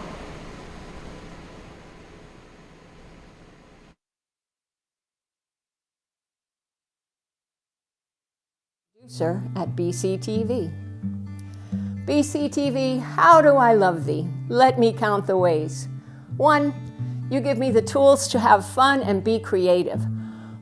Producer at BCTV. BCTV, how do I love thee? Let me count the ways. 1, you give me the tools to have fun and be creative.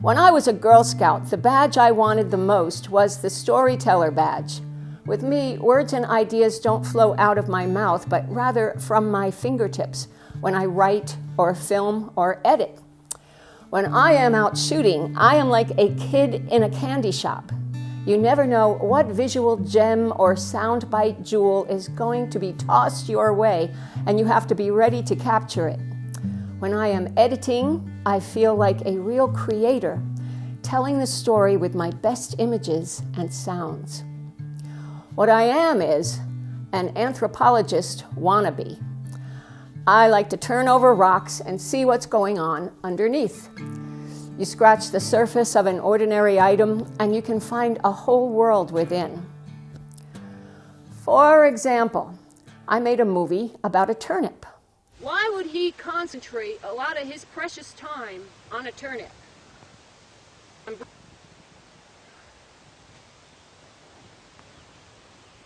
When I was a Girl Scout, the badge I wanted the most was the storyteller badge. With me, words and ideas don't flow out of my mouth, but rather from my fingertips when I write or film or edit. When I am out shooting, I am like a kid in a candy shop. You never know what visual gem or soundbite jewel is going to be tossed your way, and you have to be ready to capture it. When I am editing, I feel like a real creator, telling the story with my best images and sounds. What I am is an anthropologist wannabe. I like to turn over rocks and see what's going on underneath. You scratch the surface of an ordinary item and you can find a whole world within. For example, I made a movie about a turnip. Why would he concentrate a lot of his precious time on a turnip?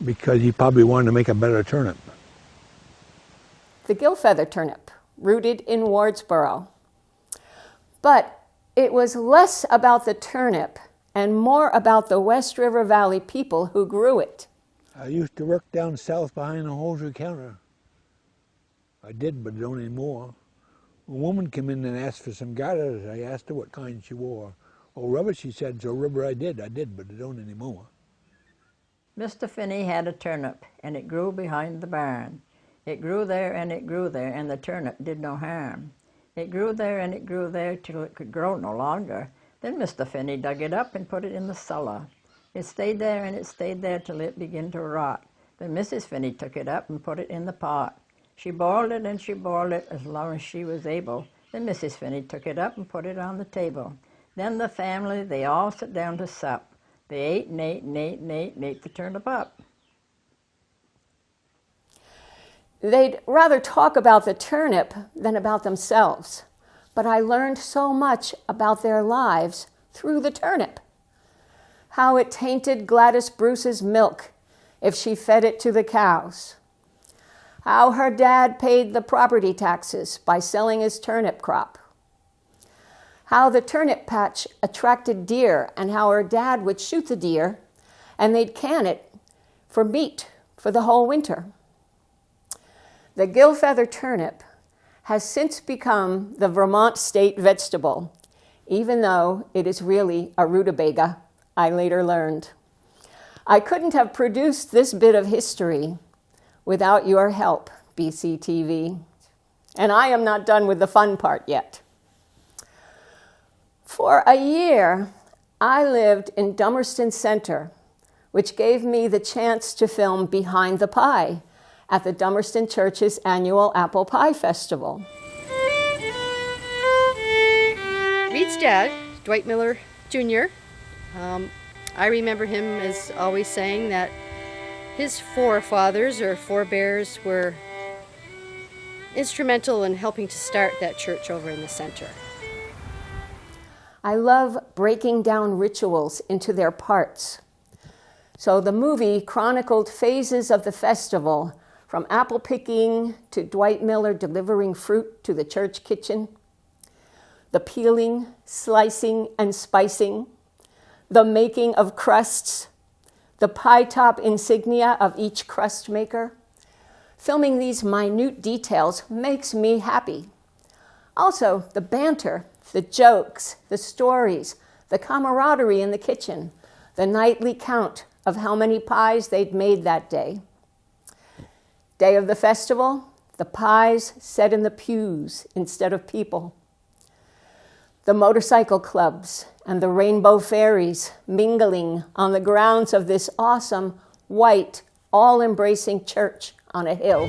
Because he probably wanted to make a better turnip. The gillfeather turnip, rooted in Wardsboro. But it was less about the turnip and more about the West River Valley people who grew it. I used to work down south behind the hosiery counter. I did, but don't anymore. A woman came in and asked for some garters. I asked her what kind she wore. Oh, rubber, she said. So rubber I did, but I don't anymore. Mr. Finney had a turnip, and it grew behind the barn. It grew there, and it grew there, and the turnip did no harm. It grew there, and it grew there, till it could grow no longer. Then Mr. Finney dug it up and put it in the cellar. It stayed there, and it stayed there till it began to rot. Then Mrs. Finney took it up and put it in the pot. She boiled it, and she boiled it as long as she was able. Then Mrs. Finney took it up and put it on the table. Then the family, they all sat down to sup. They ate and ate and ate and ate and ate the turnip up. They'd rather talk about the turnip than about themselves. But I learned so much about their lives through the turnip. How it tainted Gladys Bruce's milk if she fed it to the cows. How her dad paid the property taxes by selling his turnip crop. How the turnip patch attracted deer and how her dad would shoot the deer and they'd can it for meat for the whole winter. The gillfeather turnip has since become the Vermont state vegetable, even though it is really a rutabaga, I later learned. I couldn't have produced this bit of history without your help, BCTV. And I am not done with the fun part yet. For a year, I lived in Dummerston Center, which gave me the chance to film Behind the Pie at the Dummerston Church's annual Apple Pie Festival. Reed's dad, Dwight Miller Jr., I remember him as always saying that his forefathers or forebears were instrumental in helping to start that church over in the center. I love breaking down rituals into their parts. So the movie chronicled phases of the festival, from apple picking to Dwight Miller delivering fruit to the church kitchen. the peeling, slicing, and spicing, the making of crusts, the pie top insignia of each crust maker. Filming these minute details makes me happy. Also, the banter, the jokes, the stories, the camaraderie in the kitchen, the nightly count of how many pies they'd made that day. Day of the festival, the pies set in the pews instead of people. The motorcycle clubs and the rainbow fairies mingling on the grounds of this awesome, white, all-embracing church on a hill.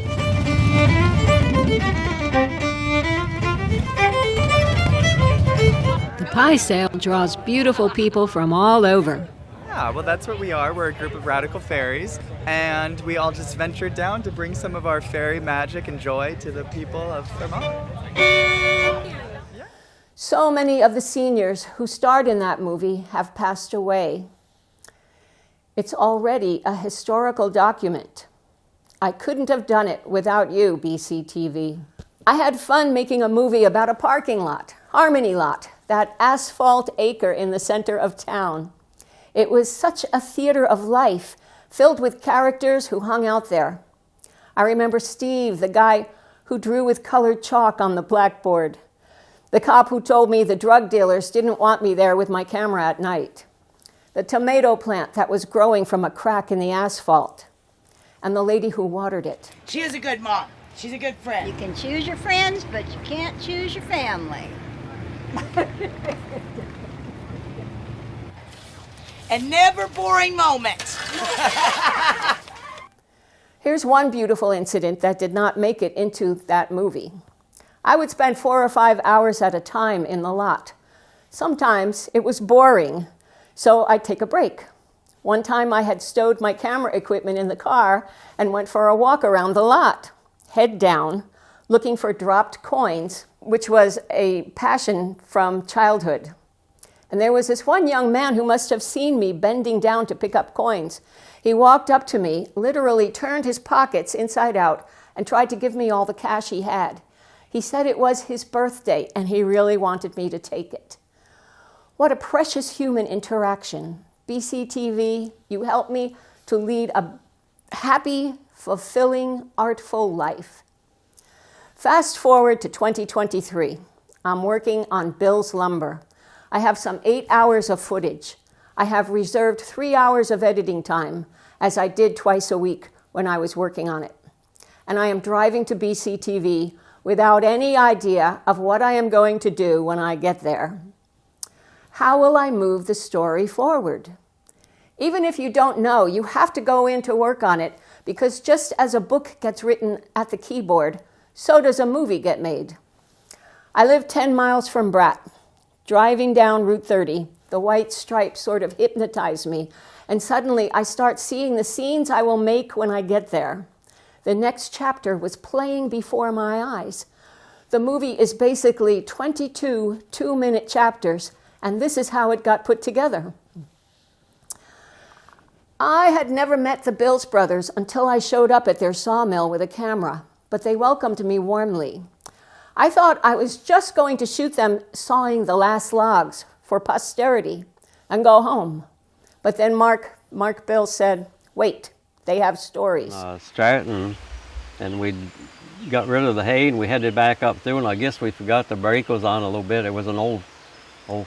The pie sale draws beautiful people from all over. Yeah, well, that's what we are. We're a group of radical fairies, and we all just ventured down to bring some of our fairy magic and joy to the people of Vermont. So many of the seniors who starred in that movie have passed away. It's already a historical document. I couldn't have done it without you, BCTV. I had fun making a movie about a parking lot, Harmony Lot, that asphalt acre in the center of town. It was such a theater of life, filled with characters who hung out there. I remember Steve, the guy who drew with colored chalk on the blackboard, the cop who told me the drug dealers didn't want me there with my camera at night, the tomato plant that was growing from a crack in the asphalt, and the lady who watered it. She is a good mom. She's a good friend. You can choose your friends, but you can't choose your family. And never boring moments. Here's one beautiful incident that did not make it into that movie. I would spend 4 or 5 hours at a time in the lot. Sometimes it was boring, so I'd take a break. One time I had stowed my camera equipment in the car and went for a walk around the lot, head down, looking for dropped coins, which was a passion from childhood. And there was this one young man who must have seen me bending down to pick up coins. He walked up to me, literally turned his pockets inside out, and tried to give me all the cash he had. He said it was his birthday, and he really wanted me to take it. What a precious human interaction. BCTV, you helped me to lead a happy, fulfilling, artful life. Fast forward to 2023. I'm working on Bill's Lumber. I have some 8 hours of footage. I have reserved 3 hours of editing time, as I did twice a week when I was working on it. And I am driving to BCTV without any idea of what I am going to do when I get there. How will I move the story forward? Even if you don't know, you have to go in to work on it, because just as a book gets written at the keyboard, so does a movie get made. I live 10 miles from Bratt. Driving down Route 30, the white stripes sort of hypnotize me, and suddenly I start seeing the scenes I will make when I get there. The next chapter was playing before my eyes. The movie is basically 22 two-minute chapters, and this is how it got put together. I had never met the Bills brothers until I showed up at their sawmill with a camera, but they welcomed me warmly. I thought I was just going to shoot them sawing the last logs for posterity and go home. But then Mark Bill said, wait, they have stories. Stratton, and we got rid of the hay and we headed back up through, and I guess we forgot the brake was on a little bit. It was an old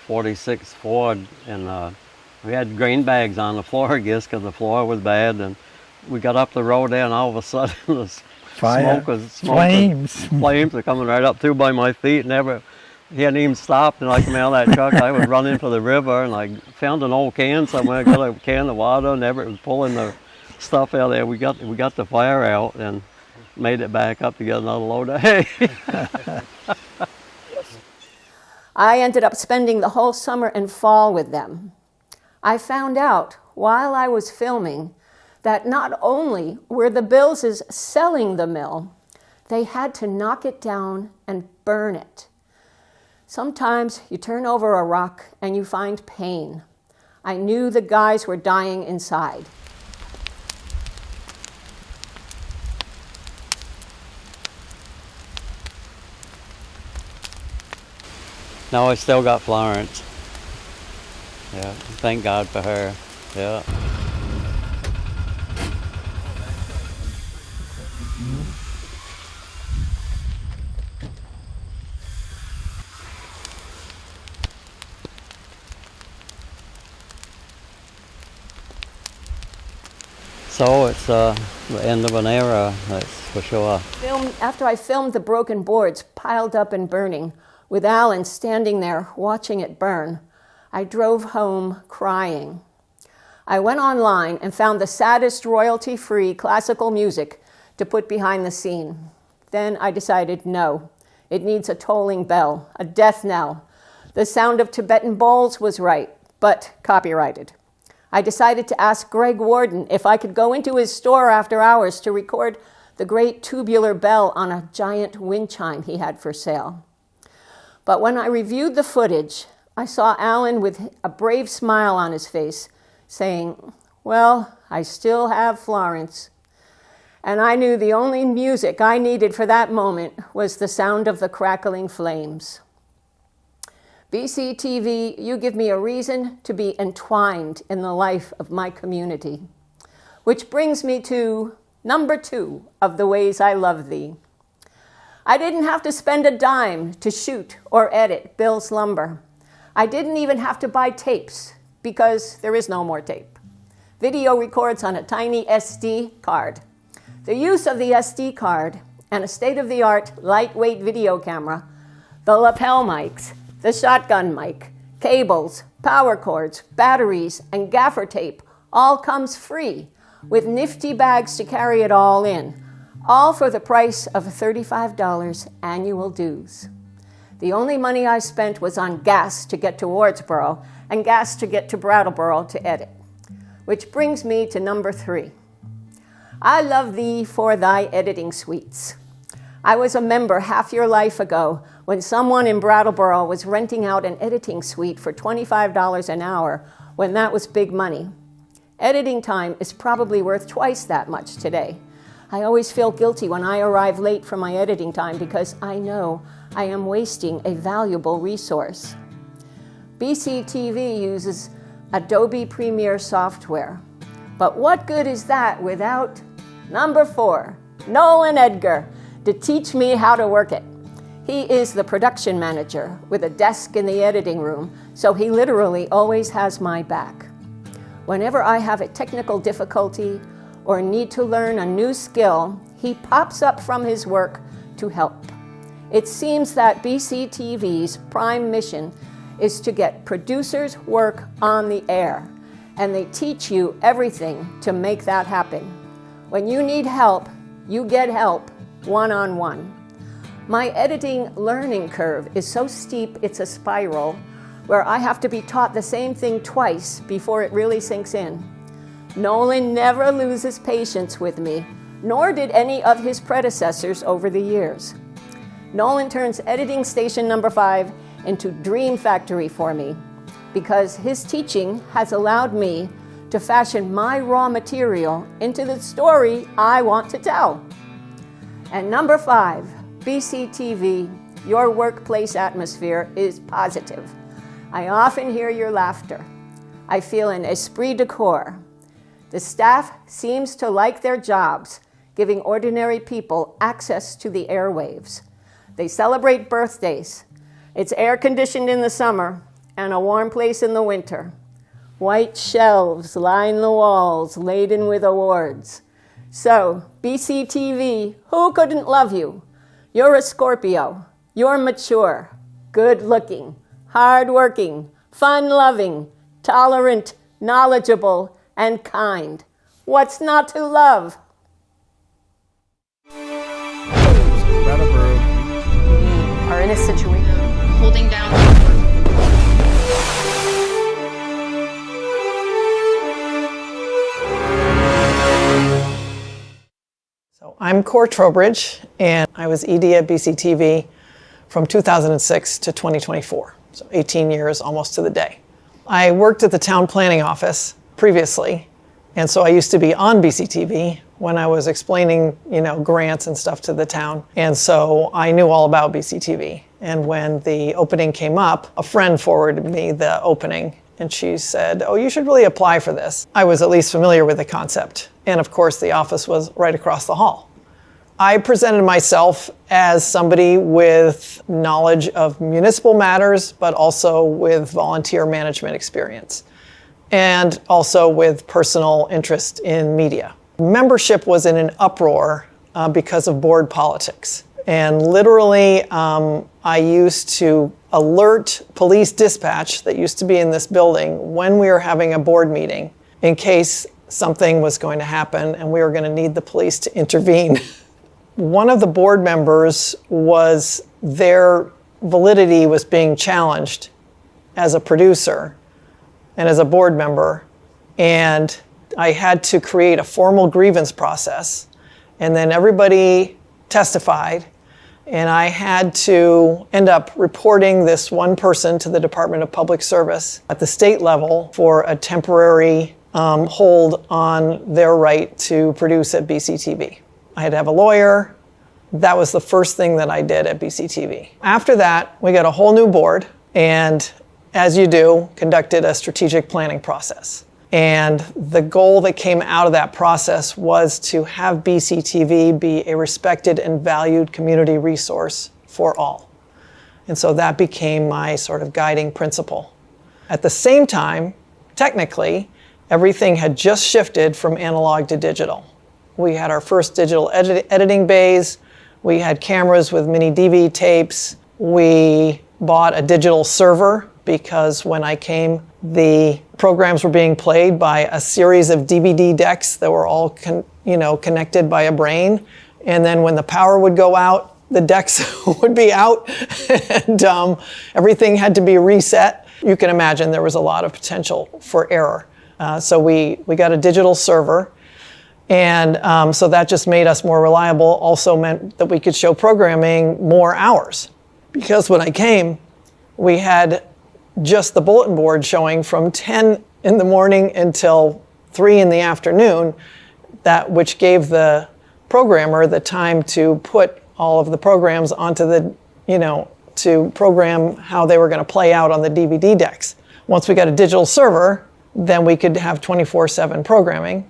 46 Ford, and we had grain bags on the floor, I guess, because the floor was bad. And we got up the road there, and all of a sudden the flames were coming right up through by my feet. He hadn't even stopped, and I came out of that truck. I was running for the river, and I found an old can somewhere, got a can of water, and was pulling the stuff out there. We got the fire out and made it back up to get another load of hay. I ended up spending the whole summer and fall with them. I found out while I was filming that not only were the Billses selling the mill, they had to knock it down and burn it. Sometimes you turn over a rock and you find pain. I knew the guys were dying inside. No, I still got Florence. Yeah, thank God for her. Yeah. So it's the end of an era, that's for sure. After I filmed the broken boards piled up and burning, with Alan standing there watching it burn, I drove home crying. I went online and found the saddest royalty-free classical music to put behind the scene. Then I decided, no, it needs a tolling bell, a death knell. The sound of Tibetan bowls was right, but copyrighted. I decided to ask Greg Warden if I could go into his store after hours to record the great tubular bell on a giant wind chime he had for sale. But when I reviewed the footage, I saw Alan with a brave smile on his face, saying, well, I still have Florence. And I knew the only music I needed for that moment was the sound of the crackling flames. BCTV, you give me a reason to be entwined in the life of my community. Which brings me to number 2 of the ways I love thee. I didn't have to spend a dime to shoot or edit Bill's Lumber. I didn't even have to buy tapes because there is no more tape. Video records on a tiny SD card. The use of the SD card and a state-of-the-art lightweight video camera, the lapel mics, the shotgun mic, cables, power cords, batteries, and gaffer tape all comes free with nifty bags to carry it all in, all for the price of $35 annual dues. The only money I spent was on gas to get to Wardsboro and gas to get to Brattleboro to edit. Which brings me to number 3. I love thee for thy editing suites. I was a member half your life ago when someone in Brattleboro was renting out an editing suite for $25 an hour when that was big money. Editing time is probably worth twice that much today. I always feel guilty when I arrive late for my editing time because I know I am wasting a valuable resource. BCTV uses Adobe Premiere software. But what good is that without number 4, Nolan Edgar, to teach me how to work it. He is the production manager with a desk in the editing room, so he literally always has my back. Whenever I have a technical difficulty or need to learn a new skill, he pops up from his work to help. It seems that BCTV's prime mission is to get producers' work on the air, and they teach you everything to make that happen. When you need help, you get help one-on-one. My editing learning curve is so steep it's a spiral where I have to be taught the same thing twice before it really sinks in. Nolan never loses patience with me, nor did any of his predecessors over the years. Nolan turns editing station number 5 into Dream Factory for me because his teaching has allowed me to fashion my raw material into the story I want to tell. And number 5, BCTV, your workplace atmosphere is positive. I often hear your laughter. I feel an esprit de corps. The staff seems to like their jobs, giving ordinary people access to the airwaves. They celebrate birthdays. It's air-conditioned in the summer and a warm place in the winter. White shelves line the walls laden with awards. So, BCTV, who couldn't love you? You're a Scorpio. You're mature, good-looking, hard-working, fun-loving, tolerant, knowledgeable, and kind. What's not to love? Brattleboro are in a situation holding down. So I'm Cor Trowbridge, and I was ED at BCTV from 2006 to 2024, so 18 years almost to the day. I worked at the town planning office previously, and so I used to be on BCTV when I was explaining, grants and stuff to the town, and so I knew all about BCTV. And when the opening came up, a friend forwarded me the opening, and she said, "Oh, you should really apply for this." I was at least familiar with the concept. And of course, the office was right across the hall. I presented myself as somebody with knowledge of municipal matters, but also with volunteer management experience, and also with personal interest in media. Membership was in an uproar because of board politics. And literally, I used to alert police dispatch that used to be in this building when we were having a board meeting in case something was going to happen and we were going to need the police to intervene. One of the board members their validity was being challenged as a producer and as a board member. And I had to create a formal grievance process. And then everybody testified. And I had to end up reporting this one person to the Department of Public Service at the state level for a temporary hold on their right to produce at BCTV. I had to have a lawyer. That was the first thing that I did at BCTV. After that, we got a whole new board, and as you do, conducted a strategic planning process. And the goal that came out of that process was to have BCTV be a respected and valued community resource for all. And so that became my sort of guiding principle. At the same time, technically, everything had just shifted from analog to digital. We had our first digital editing bays. We had cameras with mini DV tapes. We bought a digital server because when I came, the programs were being played by a series of DVD decks that were all connected by a brain. And then when the power would go out, the decks would be out, and everything had to be reset. You can imagine there was a lot of potential for error. So we got a digital server. And so that just made us more reliable, also meant that we could show programming more hours. Because when I came, we had just the bulletin board showing from 10 in the morning until 3 in the afternoon, which gave the programmer the time to put all of the programs onto to program how they were going to play out on the DVD decks. Once we got a digital server, then we could have 24/7 programming.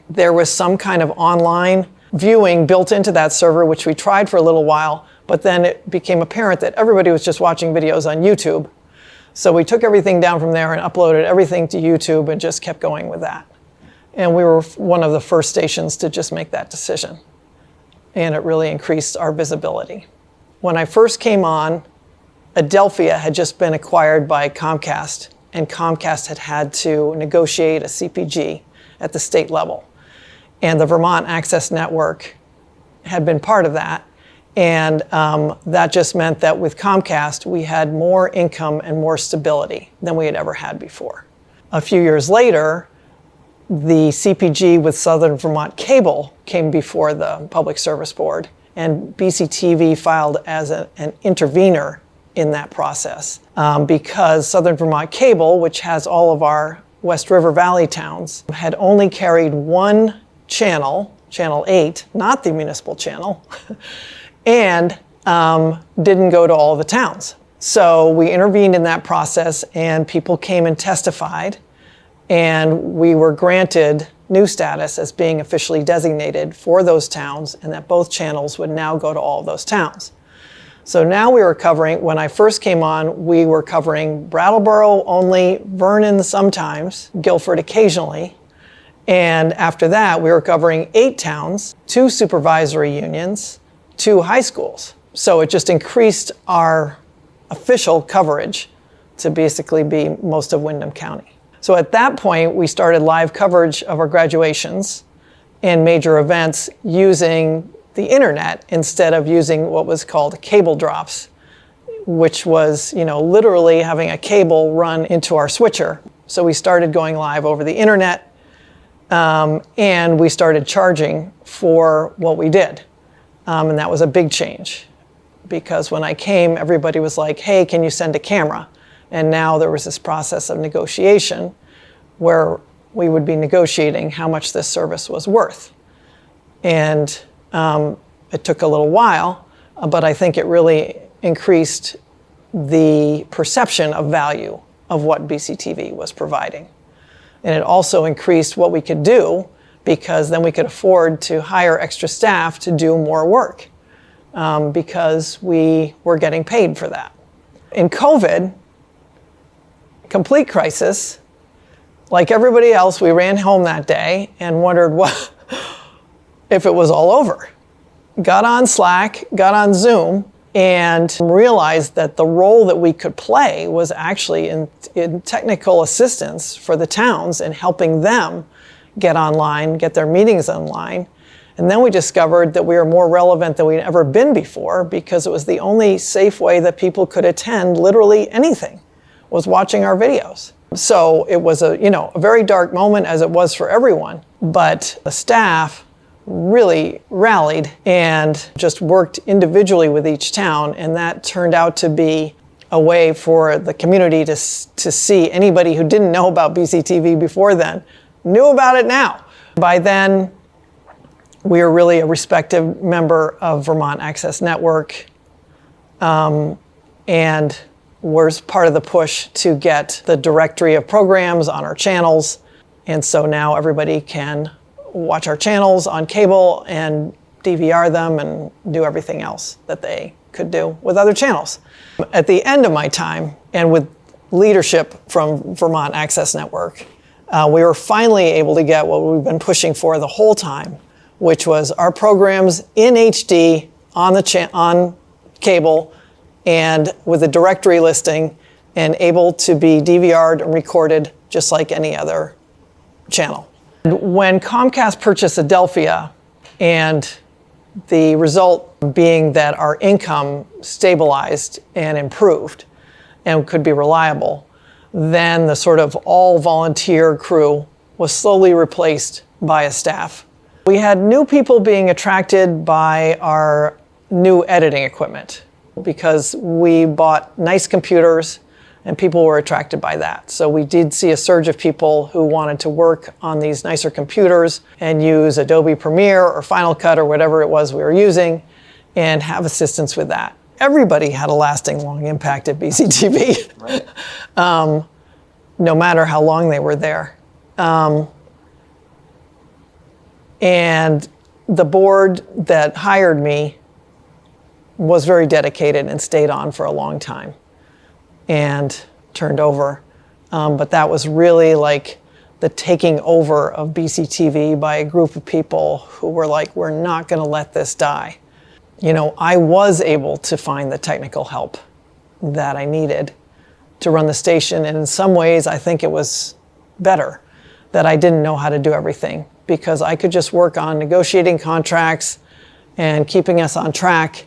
There was some kind of online viewing built into that server, which we tried for a little while, but then it became apparent that everybody was just watching videos on YouTube. So we took everything down from there and uploaded everything to YouTube and just kept going with that. And we were one of the first stations to just make that decision. And it really increased our visibility. When I first came on, Adelphia had just been acquired by Comcast, and Comcast had to negotiate a CPG at the state level. And the Vermont Access Network had been part of that. And that just meant that with Comcast, we had more income and more stability than we had ever had before. A few years later, the CPG with Southern Vermont Cable came before the Public Service Board, and BCTV filed as an intervener in that process because Southern Vermont Cable, which has all of our West River Valley towns, had only carried one channel, Channel 8, not the municipal channel, and didn't go to all the towns. So we intervened in that process, and people came and testified, and we were granted new status as being officially designated for those towns, and that both channels would now go to all of those towns. So now we were covering, when I first came on, we were covering Brattleboro only, Vernon sometimes, Guilford occasionally. And after that, we were covering 8 towns, 2 supervisory unions, 2 high schools. So it just increased our official coverage to basically be most of Windham County. So at that point, we started live coverage of our graduations and major events using the internet instead of using what was called cable drops, which was, literally having a cable run into our switcher. So we started going live over the internet, and we started charging for what we did. And that was a big change because when I came, everybody was like, hey, can you send a camera? And now there was this process of negotiation where we would be negotiating how much this service was worth. And it took a little while, but I think it really increased the perception of value of what BCTV was providing. And it also increased what we could do, because then we could afford to hire extra staff to do more work, because we were getting paid for that. In COVID, complete crisis, like everybody else, we ran home that day and wondered what if it was all over. Got on Slack, got on Zoom, and realized that the role that we could play was actually in technical assistance for the towns and helping them get online, get their meetings online. And then we discovered that we were more relevant than we'd ever been before, because it was the only safe way that people could attend literally anything, was watching our videos. So it was a very dark moment, as it was for everyone, but the staff really rallied and just worked individually with each town, and that turned out to be a way for the community to see anybody who didn't know about BCTV before then knew about it now. By then, we were really a respected member of Vermont Access Network, and was part of the push to get the directory of programs on our channels. And so now everybody can watch our channels on cable and DVR them and do everything else that they could do with other channels. At the end of my time, and with leadership from Vermont Access Network, we were finally able to get what we've been pushing for the whole time, which was our programs in HD on cable and with a directory listing, and able to be DVR'd and recorded just like any other channel. When Comcast purchased Adelphia, and the result being that our income stabilized and improved and could be reliable, then the sort of all volunteer crew was slowly replaced by a staff. We had new people being attracted by our new editing equipment, because we bought nice computers and people were attracted by that. So we did see a surge of people who wanted to work on these nicer computers and use Adobe Premiere or Final Cut or whatever it was we were using, and have assistance with that. Everybody had a lasting, long impact at BCTV, right. No matter how long they were there. And the board that hired me was very dedicated and stayed on for a long time and turned over. But that was really like the taking over of BCTV by a group of people who were like, we're not gonna let this die. I was able to find the technical help that I needed to run the station. And in some ways, I think it was better that I didn't know how to do everything, because I could just work on negotiating contracts and keeping us on track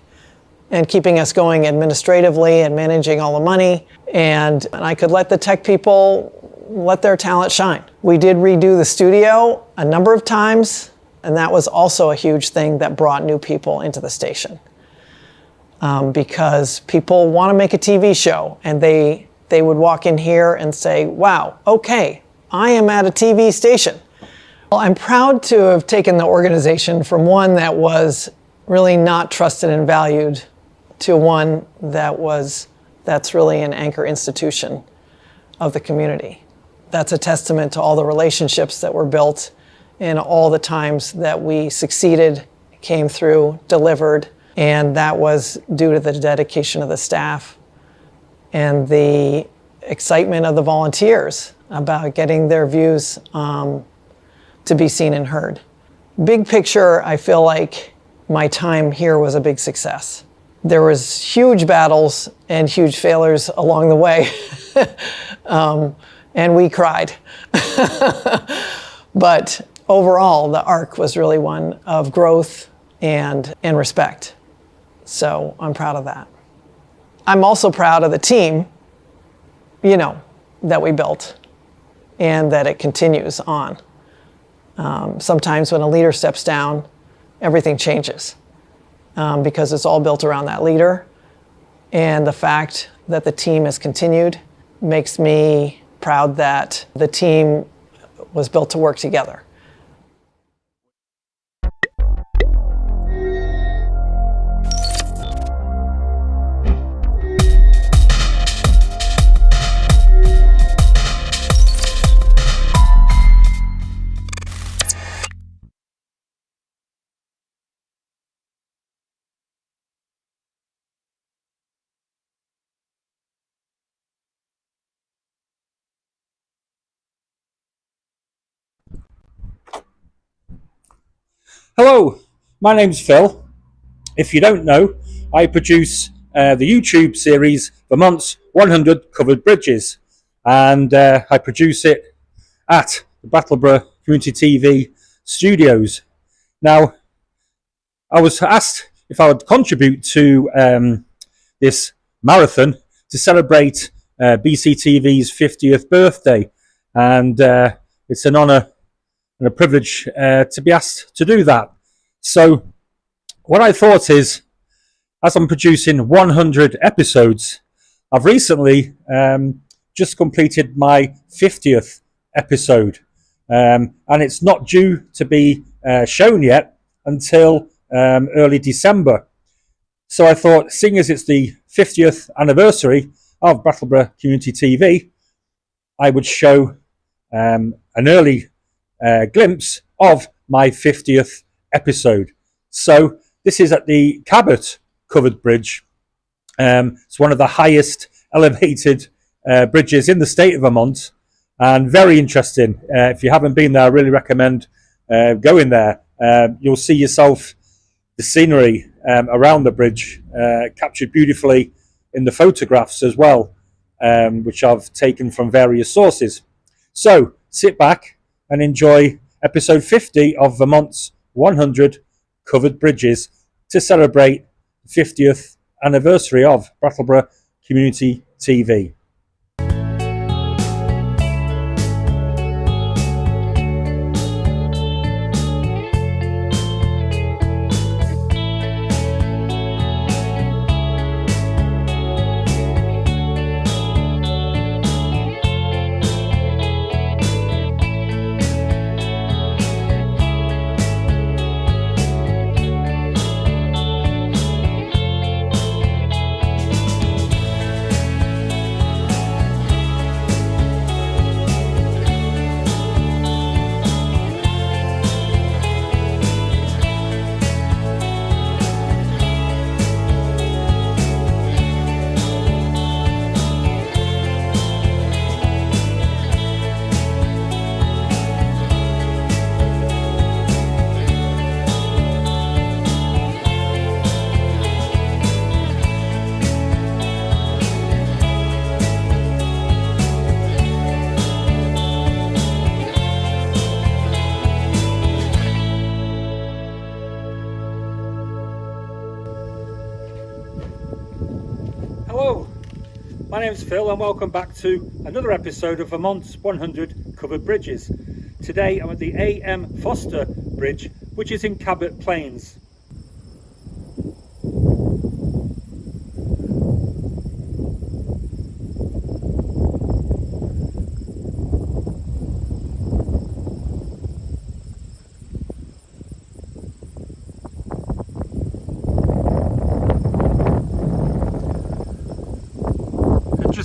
and keeping us going administratively and managing all the money. And I could let the tech people let their talent shine. We did redo the studio a number of times, and that was also a huge thing that brought new people into the station. Because people want to make a TV show, and they would walk in here and say, wow, okay, I am at a TV station. Well, I'm proud to have taken the organization from one that was really not trusted and valued to one that's really an anchor institution of the community. That's a testament to all the relationships that were built and all the times that we succeeded, came through, delivered, and that was due to the dedication of the staff and the excitement of the volunteers about getting their views to be seen and heard. Big picture, I feel like my time here was a big success. There was huge battles and huge failures along the way, and we cried. But overall, the arc was really one of growth and respect. So I'm proud of that. I'm also proud of the team, that we built and that it continues on. Sometimes when a leader steps down, everything changes. Because it's all built around that leader. And the fact that the team has continued makes me proud that the team was built to work together. Hello, my name's Phil. If you don't know, I produce the YouTube series Vermont's 100 Covered Bridges, and I produce it at the Brattleboro Community TV studios. Now, I was asked if I would contribute to this marathon to celebrate BCTV's 50th birthday, and it's an honour and a privilege to be asked to do that. So what I thought is, as I'm producing 100 episodes, I've recently just completed my 50th episode, and it's not due to be shown yet until early December. So I thought, seeing as it's the 50th anniversary of Brattleboro Community TV, I would show an early glimpse of my 50th episode. So this is at the Cabot Covered Bridge. It's one of the highest elevated bridges in the state of Vermont, and very interesting. If you haven't been there, I really recommend going there. You'll see yourself the scenery around the bridge captured beautifully in the photographs as well, which I've taken from various sources. So sit back and enjoy episode 50 of Vermont's 100 Covered Bridges to celebrate the 50th anniversary of Brattleboro Community TV. Hello, my name's Phil and welcome back to another episode of Vermont's 100 Covered Bridges. Today I'm at the A.M. Foster Bridge, which is in Cabot Plains.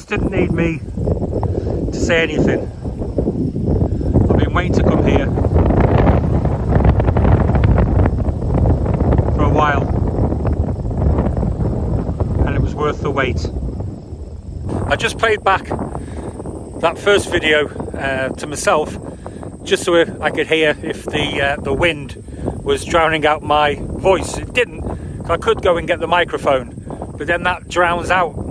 Didn't need me to say anything. I've been waiting to come here for a while, and it was worth the wait. I just played back that first video to myself just so I could hear if the wind was drowning out my voice. It didn't. I could go and get the microphone, but then that drowns out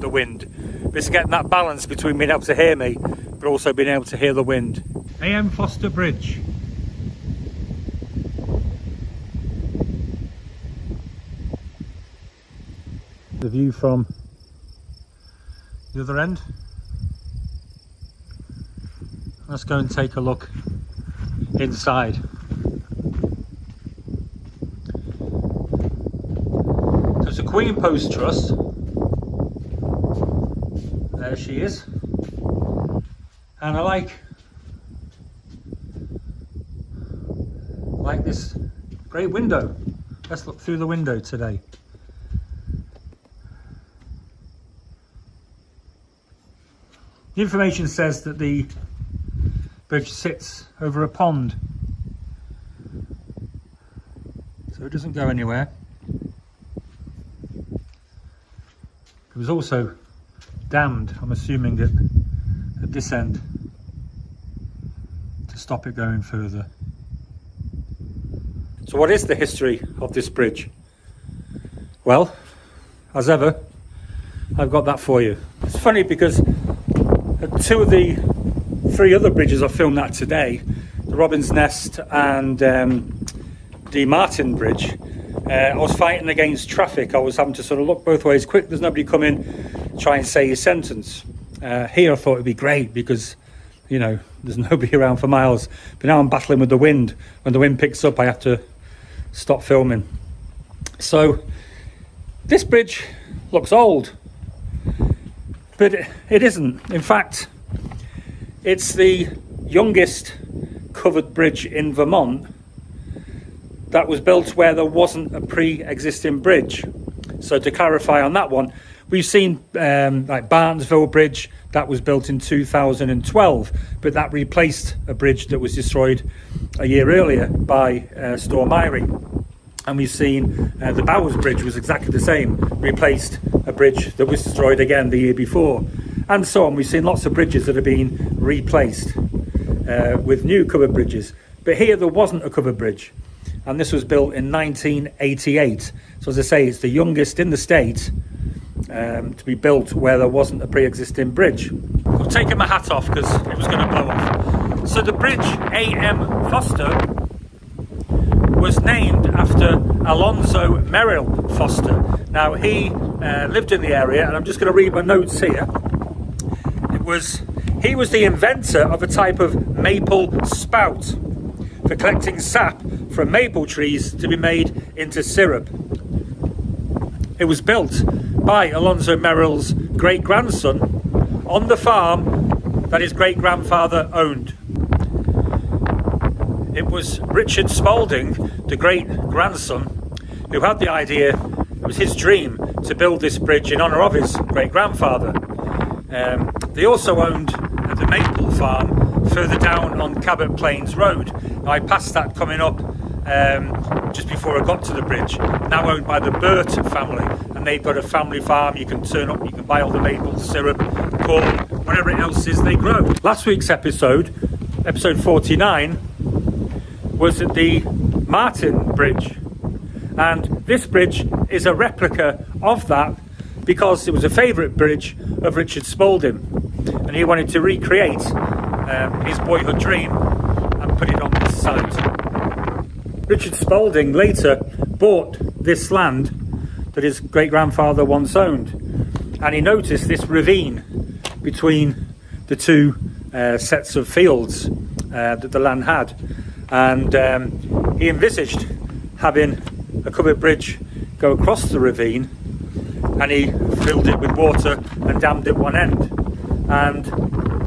the wind. It's getting that balance between being able to hear me but also being able to hear the wind. A.M. Foster Bridge. The view from the other end. Let's go and take a look inside. There's a Queen Post Truss. There she is, and I like this great window. Let's look through the window today. The information says that the bridge sits over a pond, so it doesn't go anywhere. It was also dammed, I'm assuming, at this end to stop it going further. So what is the history of this bridge? Well, as ever, I've got that for you. It's funny because at 2 of the 3 other bridges I filmed at today, the Robin's Nest and the Martin Bridge, I was fighting against traffic. I was having to sort of look both ways quick. There's nobody coming, try and say your sentence. Here I thought it'd be great because, you know, there's nobody around for miles. But now I'm battling with the wind. When the wind picks up, I have to stop filming. So this bridge looks old, but it isn't. In fact, it's the youngest covered bridge in Vermont that was built where there wasn't a pre-existing bridge. So to clarify on that one, we've seen like Barnesville Bridge that was built in 2012, but that replaced a bridge that was destroyed a year earlier by Storm Irene. And we've seen the Bowers Bridge was exactly the same, replaced a bridge that was destroyed again the year before, and so on. We've seen lots of bridges that have been replaced with new covered bridges, but here there wasn't a covered bridge, and this was built in 1988. So as I say, it's the youngest in the state to be built where there wasn't a pre-existing bridge. I've taken my hat off because it was going to blow off. So the bridge A.M. Foster was named after Alonzo Merrill Foster. Now he lived in the area, and I'm just going to read my notes here. He was the inventor of a type of maple spout for collecting sap from maple trees to be made into syrup. It was built by Alonzo Merrill's great-grandson on the farm that his great-grandfather owned. It was Richard Spalding, the great-grandson, who had the idea. It was his dream to build this bridge in honour of his great-grandfather. They also owned the Maple Farm further down on Cabot Plains Road. Now, I passed that coming up just before I got to the bridge, now owned by the Burt family, and they've got a family farm. You can turn up, you can buy all the maple syrup, corn, whatever else is they grow. Last week's episode 49, was at the Martin Bridge, and this bridge is a replica of that because it was a favourite bridge of Richard Spalding, and he wanted to recreate his boyhood dream and put it on this site. Richard Spalding later bought this land that his great-grandfather once owned, and he noticed this ravine between the 2 sets of fields that the land had, and he envisaged having a covered bridge go across the ravine, and he filled it with water and dammed at one end, and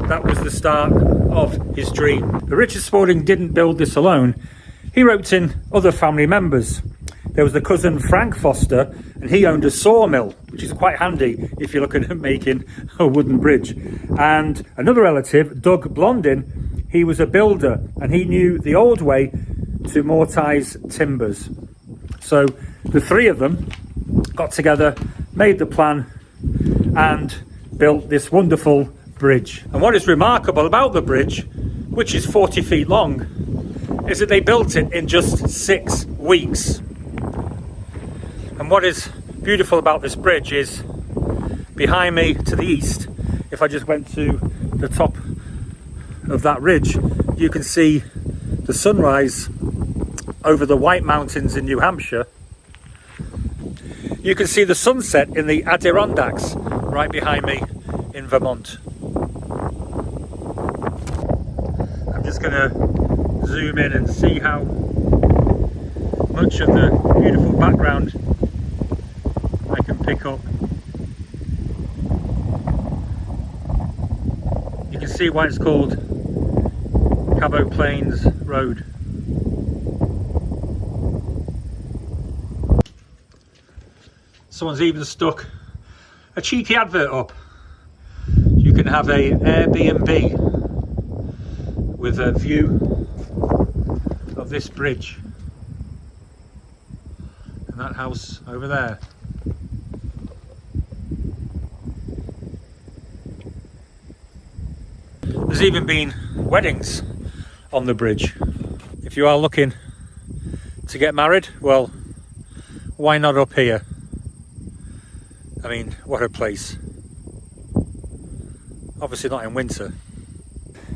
that was the start of his dream. But Richard Spalding didn't build this alone. He roped in other family members. There was the cousin Frank Foster, and he owned a sawmill, which is quite handy if you're looking at making a wooden bridge. And another relative, Doug Blondin, he was a builder, and he knew the old way to mortise timbers. So the 3 of them got together, made the plan, and built this wonderful bridge. And what is remarkable about the bridge, which is 40 feet long, is that they built it in just 6 weeks. And what is beautiful about this bridge is behind me to the east, if I just went to the top of that ridge, you can see the sunrise over the White Mountains in New Hampshire. You can see the sunset in the Adirondacks right behind me in Vermont. I'm just going to zoom in and see how much of the beautiful background I can pick up. You can see why it's called Cabot Plains Road. Someone's even stuck a cheeky advert up. You can have a Airbnb with a view of this bridge and that house over there. There's even been weddings on the bridge. If you are looking to get married? Well, why not up here? I mean, what a place. Obviously not in winter.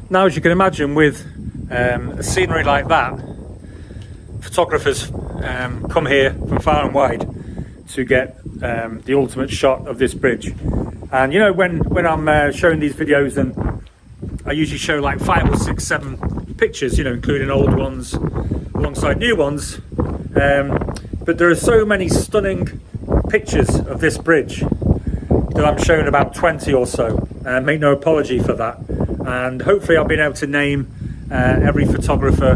Now, as you can imagine, with a scenery like that, photographers come here from far and wide to get the ultimate shot of this bridge. And you know, when I'm showing these videos, and I usually show like 5 or 6, 7 pictures, you know, including old ones alongside new ones. But there are so many stunning pictures of this bridge that I'm showing about 20 or so. Make no apology for that. And hopefully I've been able to name every photographer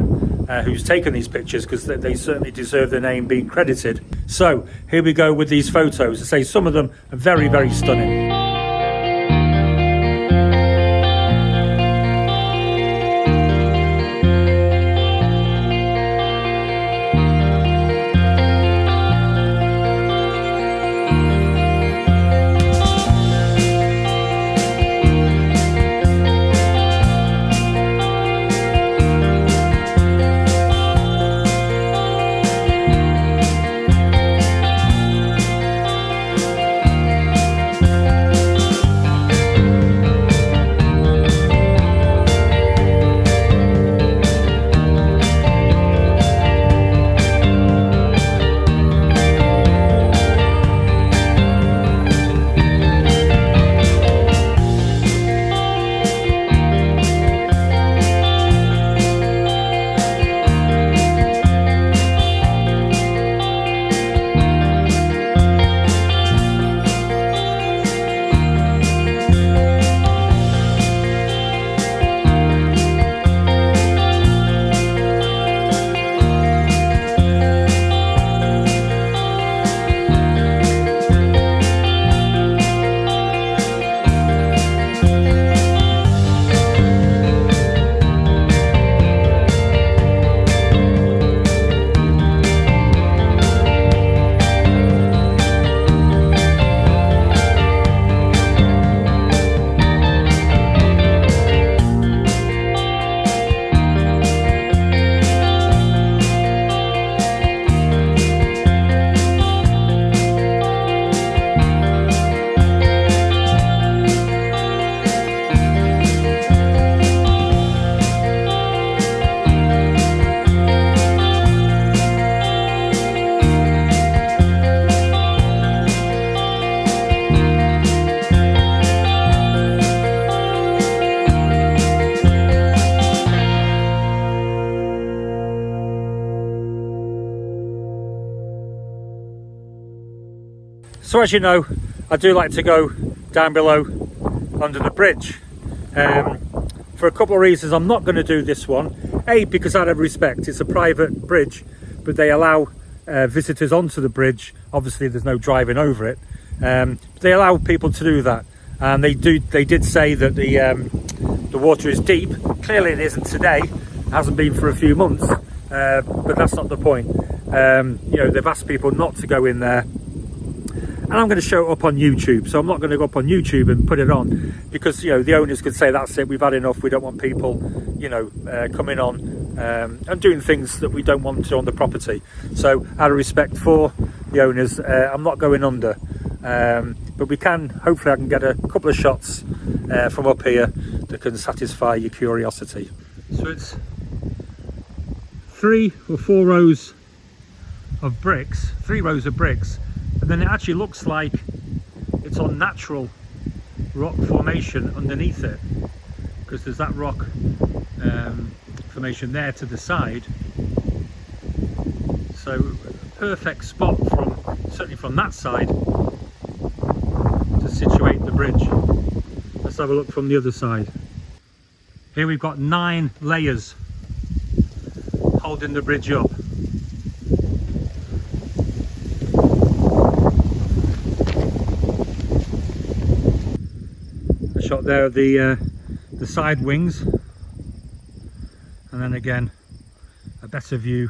who's taken these pictures, because they certainly deserve their name being credited. So here we go with these photos. I say some of them are very, very stunning. So as you know, I do like to go down below under the bridge. For a couple of reasons, I'm not going to do this one. A, because out of respect, it's a private bridge, but they allow visitors onto the bridge. Obviously there's no driving over it. But they allow people to do that. And they did say that the water is deep. Clearly it isn't today. It hasn't been for a few months. But that's not the point. You know, they've asked people not to go in there. And I'm going to show it up on YouTube, so I'm not going to go up on YouTube and put it on, because, you know, the owners could say, that's it, we've had enough, we don't want people, you know, coming on and doing things that we don't want to on the property. So out of respect for the owners, I'm not going under, but we can, hopefully I can get a couple of shots from up here that can satisfy your curiosity. So it's 3 or 4 rows of bricks, 3 rows of bricks. And then it actually looks like it's on natural rock formation underneath it, because there's that rock formation there to the side. So perfect spot, certainly from that side, to situate the bridge. Let's have a look from the other side. Here we've got 9 layers holding the bridge up. Shot there of the side wings, and then again a better view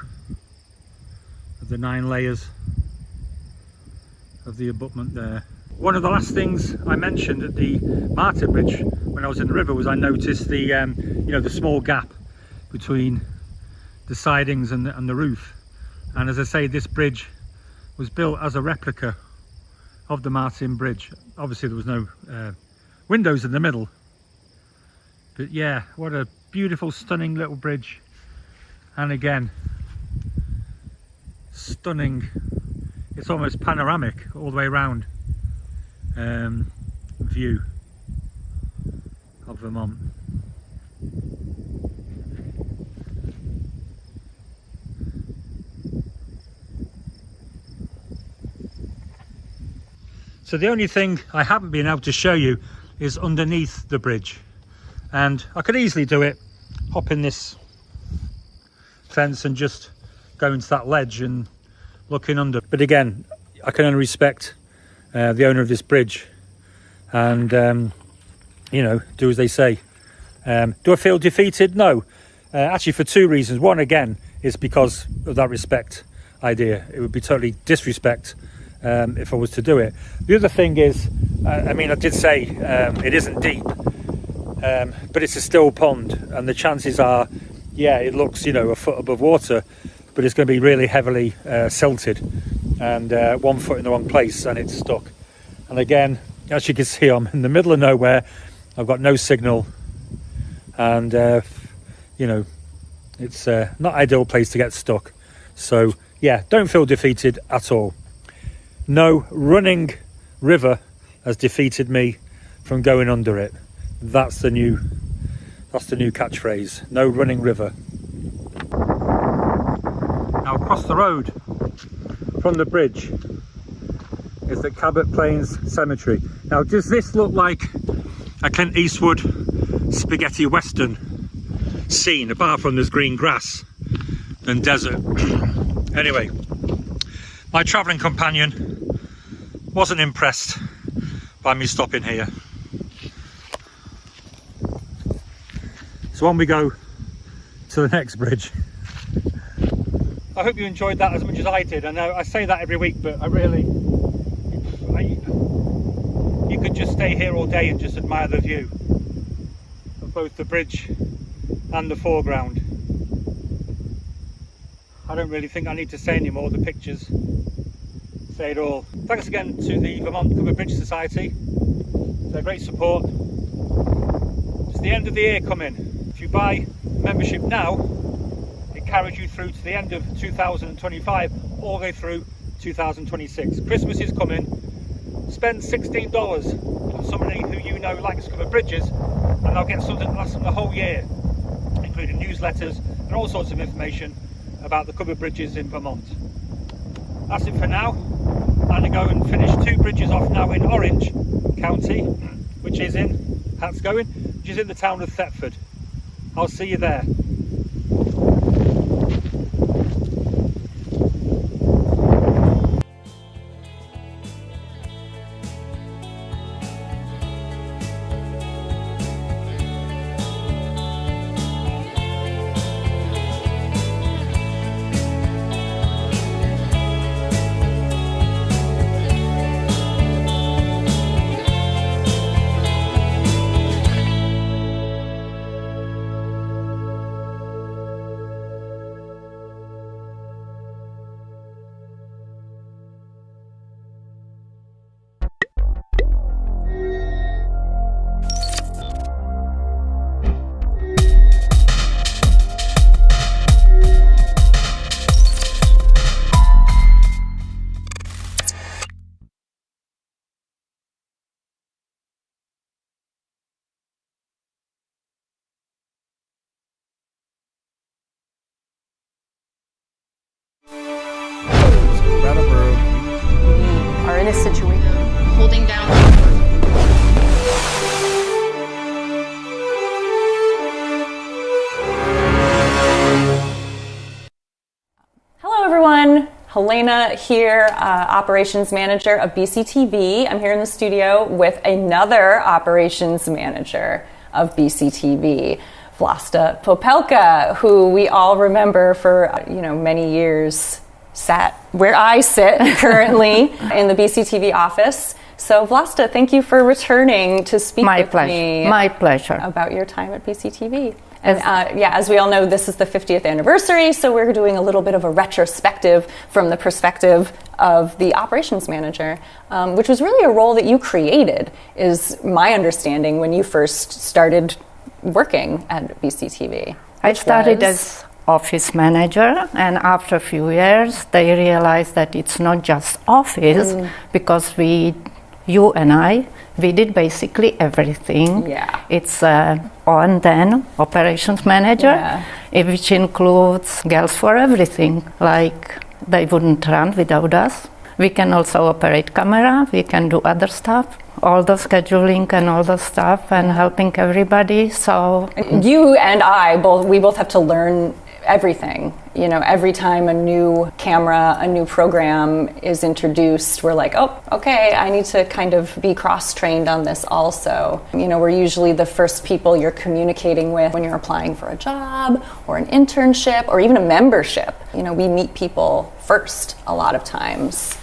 of the 9 layers of the abutment there. One of the last things I mentioned at the Martin Bridge when I was in the river was I noticed the you know, the small gap between the sidings and the roof. And as I say, this bridge was built as a replica of the Martin Bridge. Obviously there was no windows in the middle, but yeah, what a beautiful, stunning little bridge. And again, stunning, it's almost panoramic all the way around view of Vermont. So the only thing I haven't been able to show you is underneath the bridge, and I could easily do it, hop in this fence and just go into that ledge and look in under. But again, I can only respect the owner of this bridge and you know, do as they say. Do I feel defeated? No, actually for two reasons. One, again, is because of that respect idea. It would be totally disrespect if I was to do it. The other thing is, I mean, I did say it isn't deep, but it's a still pond, and the chances are, yeah, it looks, you know, a foot above water, but it's going to be really heavily silted, and 1 foot in the wrong place and it's stuck. And again, as you can see, I'm in the middle of nowhere. I've got no signal, and you know, it's not ideal place to get stuck. So yeah, don't feel defeated at all. No running river has defeated me from going under it. That's the new catchphrase. No running river. Now across the road from the bridge is the Cabot Plains Cemetery. Now does this look like a Clint Eastwood spaghetti western scene, apart from there's green grass and desert? Anyway, my travelling companion wasn't impressed by me stopping here. So on we go to the next bridge. I hope you enjoyed that as much as I did. I know I say that every week, but you could just stay here all day and just admire the view of both the bridge and the foreground. I don't really think I need to say any more. The pictures say it all. Thanks again to the Vermont Covered Bridge Society for their great support. It's the end of the year coming. If you buy membership now, it carries you through to the end of 2025, all the way through 2026. Christmas is coming. Spend $16 on somebody who you know likes covered bridges, and they'll get something that lasts them the whole year, including newsletters and all sorts of information about the covered bridges in Vermont. That's it for now. I'm going to go and finish 2 bridges off now in Orange County, which is in the town of Thetford. I'll see you there. Brattleboro are in a situation holding down. Hello everyone, Helena here, operations manager of BCTV. I'm here in the studio with another operations manager of BCTV, Vlasta Popelka, who we all remember for many years sat where I sit currently in the BCTV office. So Vlasta, thank you for returning to speak with me. My pleasure. About your time at BCTV. And as we all know, this is the 50th anniversary, so we're doing a little bit of a retrospective from the perspective of the operations manager, which was really a role that you created, is my understanding, when you first started working at BCTV. I started as office manager, and after a few years, they realized that it's not just office, because you and I, we did basically everything. Yeah. It's on then operations manager, which includes girls for everything. Like they wouldn't run without us. We can also operate camera. We can do other stuff, all the scheduling and all the stuff, and helping everybody. So you and I both have to learn everything. You know, every time a new camera, a new program is introduced, we're like, oh, okay, I need to kind of be cross-trained on this also. You know, we're usually the first people you're communicating with when you're applying for a job or an internship or even a membership. You know, we meet people first a lot of times.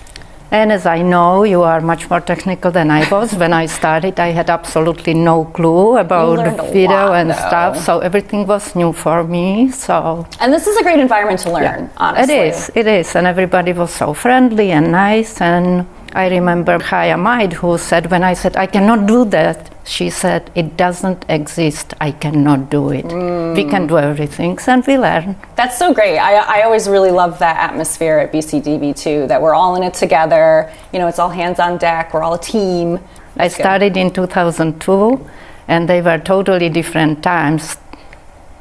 And as I know, you are much more technical than I was. When I started, I had absolutely no clue about video and stuff, so everything was new for me. And this is a great environment to learn, honestly. It is, and everybody was so friendly and nice. And I remember Chaya Maid, who said, when I said, I cannot do that, she said, it doesn't exist, I cannot do it. We can do everything, and we learn. That's so great. I always really love that atmosphere at BCTV too, that we're all in it together. You know, it's all hands on deck, we're all a team. I started in 2002, and they were totally different times,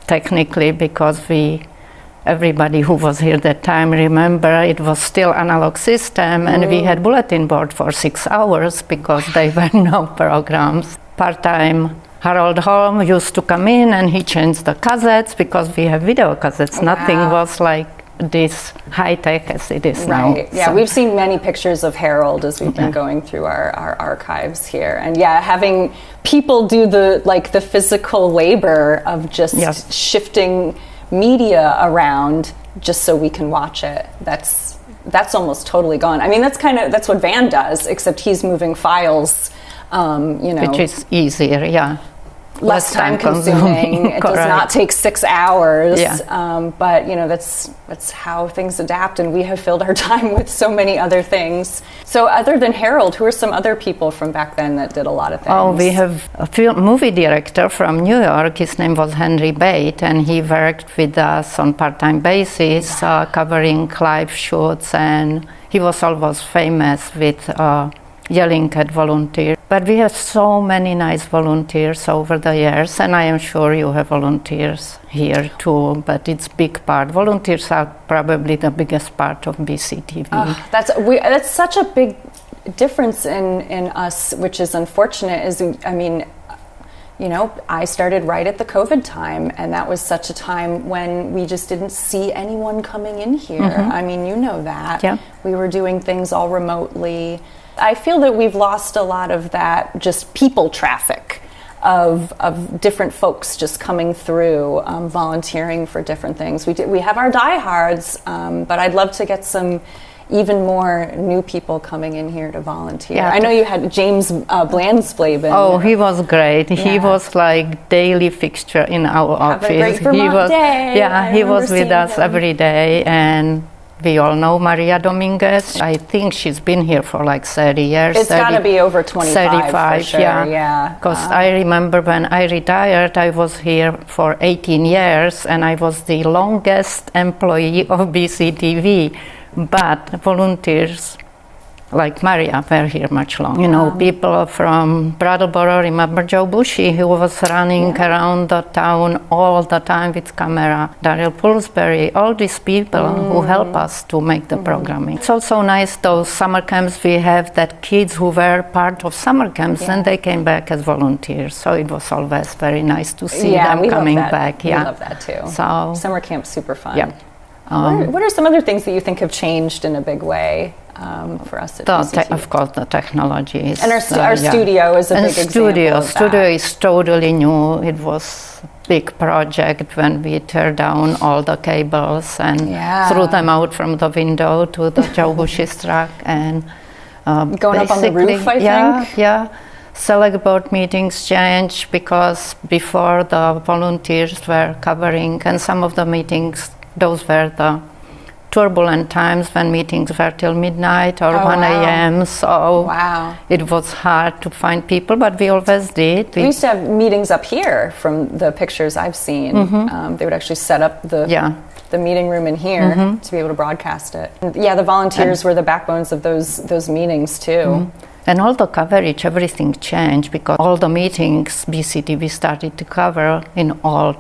technically, because everybody who was here that time remember it was still analog system, and we had bulletin board for 6 hours because there were no programs. Part-time Harold Holm used to come in and he changed the cassettes because we have video cassettes. Nothing was like this high-tech as it is now. Yeah, we've seen many pictures of Harold as we've been going through our archives here. And having people do the physical labor of just shifting media around just so we can watch it. That's almost totally gone. I mean, that's what Van does, except he's moving files, which is easier, less time consuming. It does not take 6 hours. But that's how things adapt, and we have filled our time with so many other things. So other than Harold, who are some other people from back then that did a lot of things? Oh, we have a movie director from New York. His name was Henry Bate, and he worked with us on part-time basis, covering live shoots, and he was always famous with yelling at volunteers. But we have so many nice volunteers over the years, and I am sure you have volunteers here too, but it's a big part. Volunteers are probably the biggest part of BCTV. That's such a big difference in us, which is unfortunate. I started right at the COVID time, and that was such a time when we just didn't see anyone coming in here. I mean, you know that. Yeah. We were doing things all remotely. I feel that we've lost a lot of that just people traffic of different folks just coming through, volunteering for different things. We have our diehards, but I'd love to get some even more new people coming in here to volunteer. I know you had James Blandsplaben. Oh, he was great. He was like daily fixture in our office. Having a great Vermont day. He was with us every day, and we all know Maria Dominguez. I think she's been here for like 30 years. It's got to be over 25 for sure, Because I remember when I retired, I was here for 18 years, and I was the longest employee of BCTV. But volunteers like Maria were here much longer. You know, people from Brattleboro, remember Joe Bushy, who was running around the town all the time with camera. Daryl Pillsbury, all these people who help us to make the programming. It's also nice, those summer camps we have, that kids who were part of summer camps, and they came back as volunteers. So it was always very nice to see them coming back. We love that too. So summer camp's super fun. Yeah. What are some other things that you think have changed in a big way for us at BCTV? Of course, the technologies. And our studio is a big example of that. Studio is totally new. It was big project when we tear down all the cables and Yeah. threw them out from the window to the Joe Bush's truck and Going up on the roof, I think? Yeah. Select board meetings changed because before the volunteers were covering, and some of the meetings, those were the turbulent times when meetings were till midnight or 1 a.m. So it was hard to find people, but we always did. We used to have meetings up here from the pictures I've seen. They would actually set up the meeting room in here to be able to broadcast it. And yeah, the volunteers were the backbones of those meetings too. And all the coverage, everything changed because all the meetings BCTV started to cover in all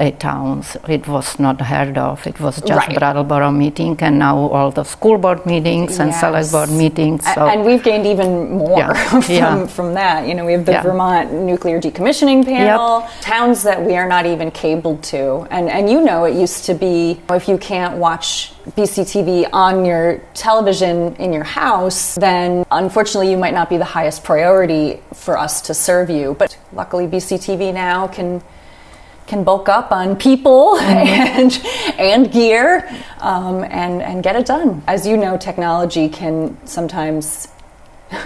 8 towns. It was not heard of. It was just Brattleboro meeting, and now all the school board meetings and select board meetings. So And we've gained even more from that. You know, we have the Vermont nuclear decommissioning panel, towns that we are not even cabled to. And you know, it used to be if you can't watch BCTV on your television in your house, then unfortunately you might not be the highest priority for us to serve you. But luckily BCTV now can bulk up on people and gear and get it done. As you know, technology can sometimes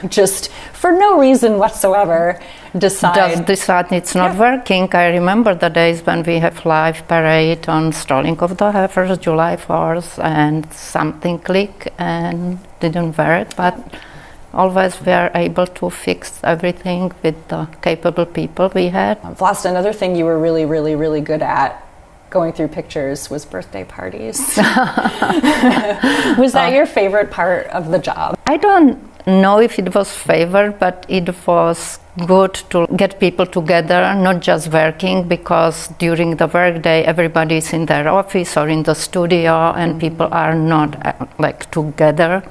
just for no reason whatsoever decide it's not working. I remember the days when we have live parade on Strolling of the Heifers, July 4th, and something clicked and didn't work, but always we are able to fix everything with the capable people we had. Vlasta, another thing you were really, really, really good at going through pictures was birthday parties. Was that your favorite part of the job? I don't know if it was favorite, but it was good to get people together, not just working, because during the workday everybody is in their office or in the studio and people are not together.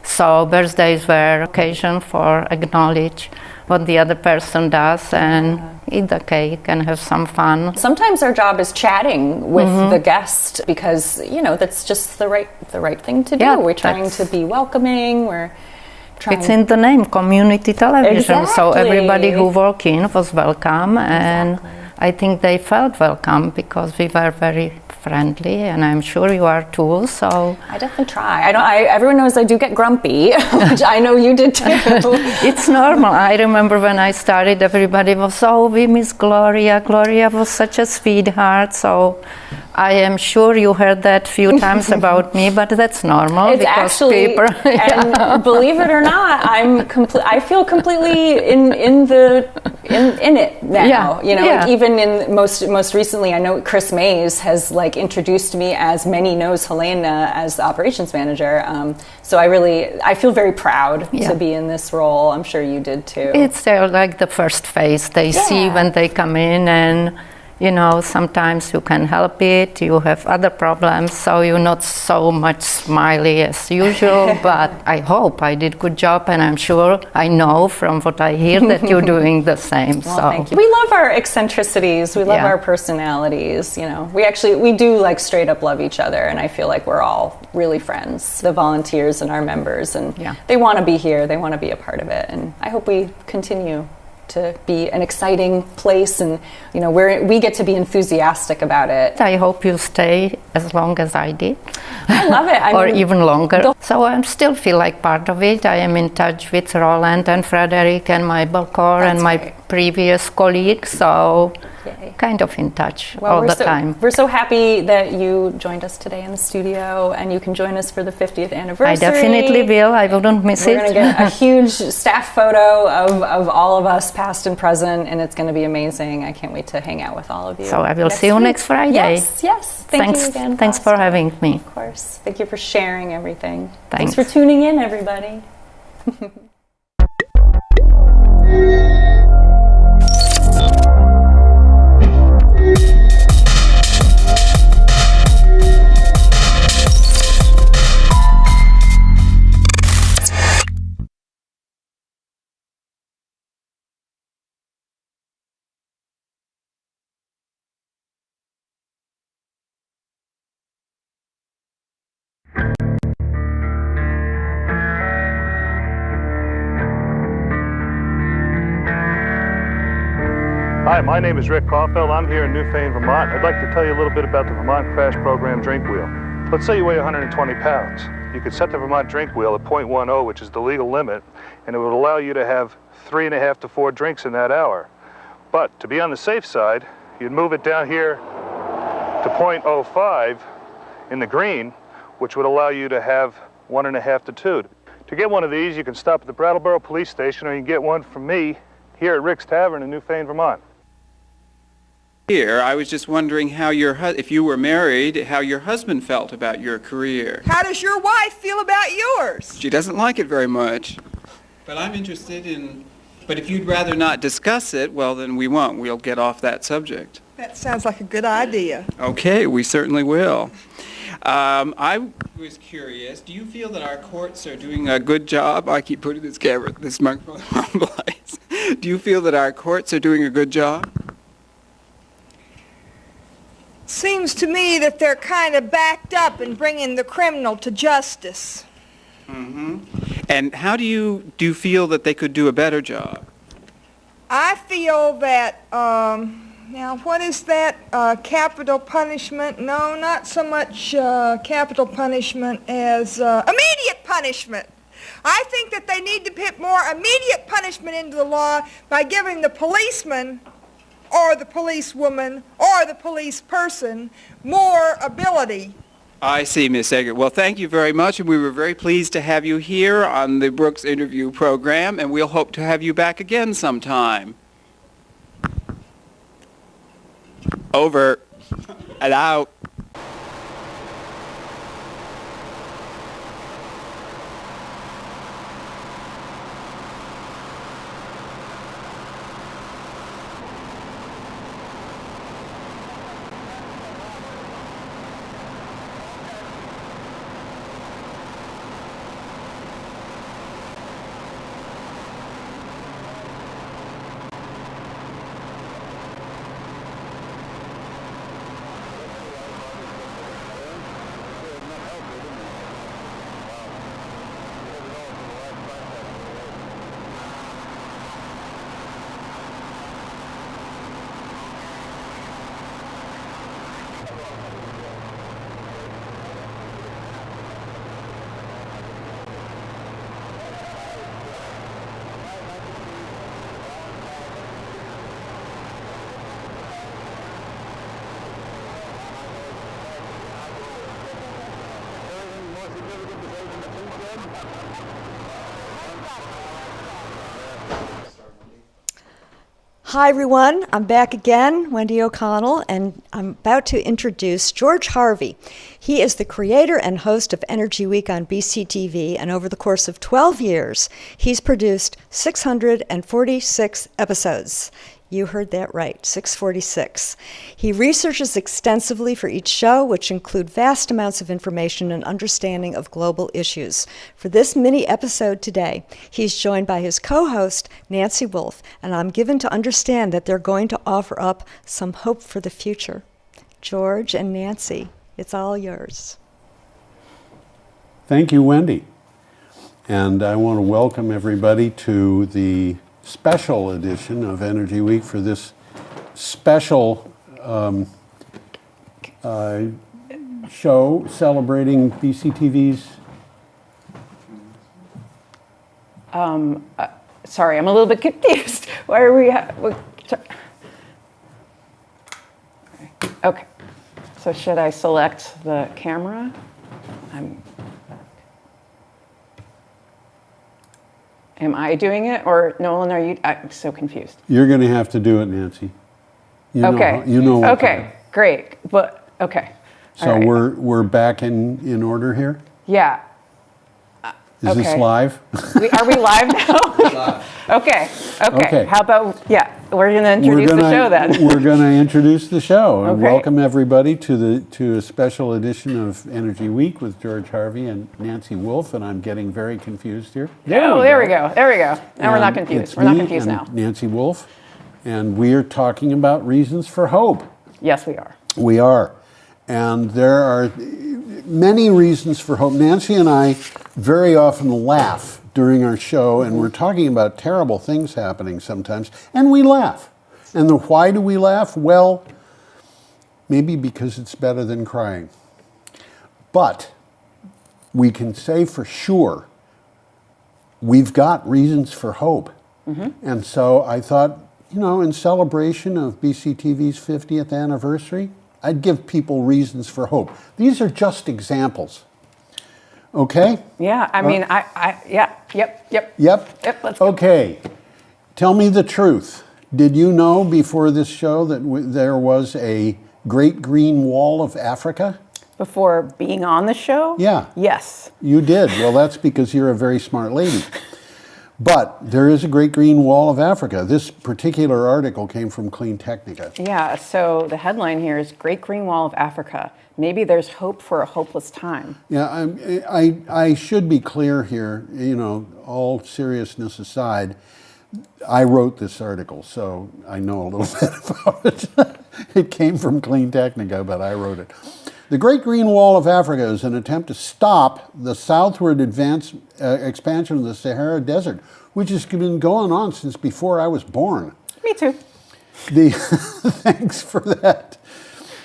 So birthdays were occasion for acknowledge what the other person does and eat the cake and have some fun. Sometimes our job is chatting with the guest because, you know, that's just the right thing to do. Yeah, we're trying to be welcoming. We're trying. It's in the name, community television. So everybody who walked in was welcome, and I think they felt welcome because we were very friendly, and I'm sure you are too. So I definitely try. Everyone knows I do get grumpy, which I know you did too. It's normal. I remember when I started, everybody was, we miss Gloria. Gloria was such a sweetheart. So I am sure you heard that few times about me, but that's normal. It's actually, and believe it or not, I feel completely in it now. Yeah. You know, even in most recently, I know Chris Mays has introduced me as many knows Helena as the operations manager. So I feel very proud to be in this role. I'm sure you did too. It's the first face they see when they come in, and you know, sometimes you can help it, you have other problems, so you're not so much smiley as usual, but I hope I did good job, and I'm sure I know from what I hear that you're doing the same. Well, thank you. We love our eccentricities, we love our personalities, you know. We do straight up love each other, and I feel like we're all really friends, the volunteers and our members, and they want to be here, they want to be a part of it, and I hope we continue to be an exciting place, and you know we get to be enthusiastic about it. I hope you stay as long as I did. I love it. Or even longer. So I still feel like part of it. I am in touch with Roland and Frederick and my Balcor and my previous colleagues, so kind of in touch all the time. We're so happy that you joined us today in the studio, and you can join us for the 50th anniversary. I definitely will. I wouldn't miss it. We're going to get a huge staff photo of all of us, past and present, and it's going to be amazing. I can't wait to hang out with all of you. So I will see you next Friday. Yes. Thank you again. Thanks for having me. Of course. Thank you for sharing everything. Thanks for tuning in, everybody. Hi, my name is Rick Caulfield. I'm here in Newfane, Vermont. I'd like to tell you a little bit about the Vermont Crash Program drink wheel. Let's say you weigh 120 pounds. You could set the Vermont drink wheel at 0.10, which is the legal limit, and it would allow you to have 3.5 to 4 drinks in that hour. But to be on the safe side, you'd move it down here to 0.05 in the green, which would allow you to have 1.5 to 2. To get one of these, you can stop at the Brattleboro police station, or you can get one from me here at Rick's Tavern in Newfane, Vermont. Here, I was just wondering how if you were married, how your husband felt about your career. How does your wife feel about yours? She doesn't like it very much. But I'm interested in, but if you'd rather not discuss it, well, then we won't. We'll get off that subject. That sounds like a good idea. Okay, we certainly will. I was curious, do you feel that our courts are doing a good job? I keep putting this microphone on place. Do you feel that our courts are doing a good job? Seems to me that they're kind of backed up in bringing the criminal to justice. Mm-hmm. And how do you feel that they could do a better job? I feel that, now what is that, capital punishment? No, not so much capital punishment as immediate punishment. I think that they need to put more immediate punishment into the law by giving the policeman or the policewoman or the police person more ability. I see, Miss Eggert. Well, thank you very much, and we were very pleased to have you here on the Brooks interview program, and we'll hope to have you back again sometime. Over and out. Hi everyone, I'm back again, Wendy O'Connell, and I'm about to introduce George Harvey. He is the creator and host of Energy Week on BCTV, and over the course of 12 years, he's produced 646 episodes. You heard that right, 646. He researches extensively for each show, which include vast amounts of information and understanding of global issues. For this mini episode today, he's joined by his co-host, Nancy Wolf, and I'm given to understand that they're going to offer up some hope for the future. George and Nancy, it's all yours. Thank you, Wendy. And I want to welcome everybody to the special edition of Energy Week for this special show celebrating BCTV's. Sorry, I'm a little bit confused. Why are we? Okay. So should I select the camera? Am I doing it, or Nolan? Are you? I'm so confused. You're going to have to do it, Nancy. You okay. You know. What okay. Great. But okay. So right. we're back in order here. Yeah. Is this live? Are we live now? Live. Okay. How about we're going to introduce the show then. We're going to introduce the show and welcome everybody to a special edition of Energy Week with George Harvey and Nancy Wolf. And I'm getting very confused here. There we go. Now we're not confused. We're not confused now. Nancy Wolf, and we are talking about reasons for hope. Yes, we are. We are, and there are many reasons for hope. Nancy and I very often laugh during our show, and we're talking about terrible things happening sometimes, and we laugh. And why do we laugh? Well, maybe because it's better than crying. But we can say for sure we've got reasons for hope. And so I thought, you know, in celebration of BCTV's 50th anniversary, I'd give people reasons for hope. These are just examples. Okay? Yeah, I mean, Yep. Let's go. Okay. Tell me the truth. Did you know before this show that there was a Great Green Wall of Africa? Before being on the show? Yeah. Yes. You did. Well, that's because you're a very smart lady. But there is a Great Green Wall of Africa. This particular article came from Clean Technica. Yeah, so the headline here is Great Green Wall of Africa. Maybe there's hope for a hopeless time. Yeah, I should be clear here, you know, all seriousness aside, I wrote this article, so I know a little bit about it. It came from Clean Technica, but I wrote it. The Great Green Wall of Africa is an attempt to stop the southward expansion of the Sahara Desert, which has been going on since before I was born. Me too. Thanks for that.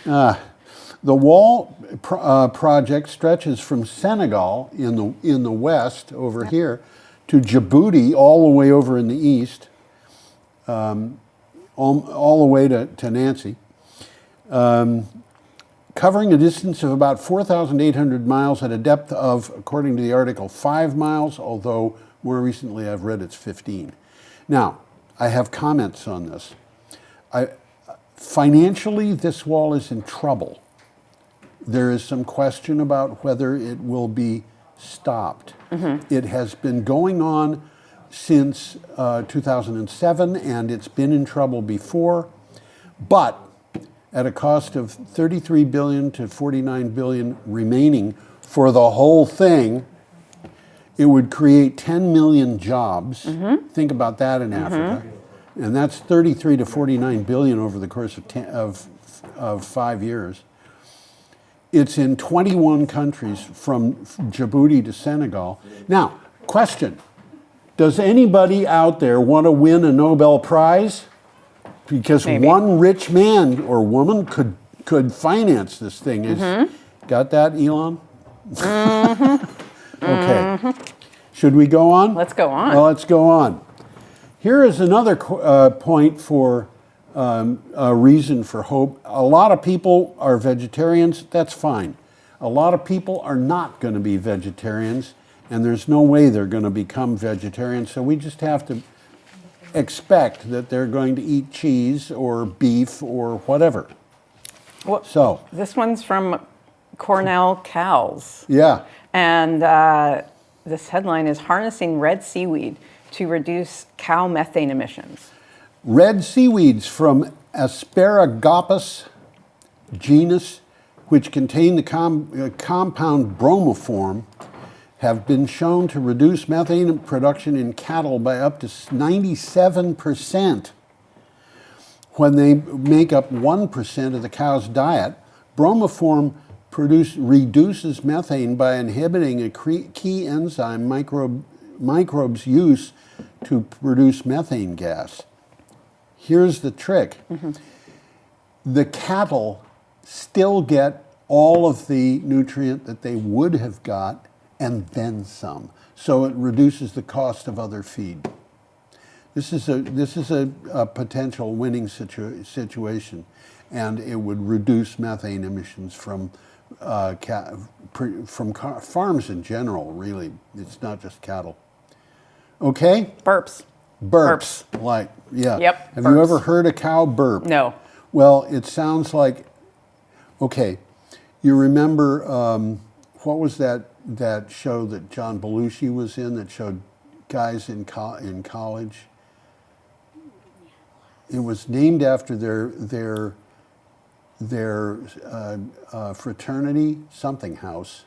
The wall project stretches from Senegal in the west over here to Djibouti all the way over in the east, all the way to Nancy. Covering a distance of about 4,800 miles at a depth of, according to the article, 5 miles, although more recently I've read it's 15. Now, I have comments on this. Financially, this wall is in trouble. There is some question about whether it will be stopped. It has been going on since 2007, and it's been in trouble before, but at a cost of $33 billion to $49 billion remaining for the whole thing, it would create 10 million jobs. Think about that in Africa. And that's 33 to 49 billion over the course of 5 years. It's in 21 countries from Djibouti to Senegal. Now, question, does anybody out there want to win a Nobel Prize? Because Maybe. One rich man or woman could finance this thing. Got that, Elon? Okay. Should we go on? Let's go on. Well, let's go on. Here is another point for a reason for hope. A lot of people are vegetarians. That's fine. A lot of people are not going to be vegetarians, and there's no way they're going to become vegetarians. So we just have to expect that they're going to eat cheese or beef or whatever. Well, so this one's from Cornell Cows. Yeah. And this headline is Harnessing Red Seaweed to Reduce Cow Methane Emissions. Red seaweeds from Asparagus genus, which contain the compound bromoform, have been shown to reduce methane production in cattle by up to 97%. When they make up 1% of the cow's diet, bromoform reduces methane by inhibiting a key enzyme microbes use to produce methane gas. Here's the trick. The cattle still get all of the nutrient that they would have got and then some. So it reduces the cost of other feed. This is a potential winning situation, and it would reduce methane emissions from farms in general, really. It's not just cattle. Okay? Burps. Like, yeah. Yep. Have you ever heard a cow burp? No. Well, it sounds like, okay, you remember, what was that show that John Belushi was in that showed guys in college? It was named after their fraternity, something house.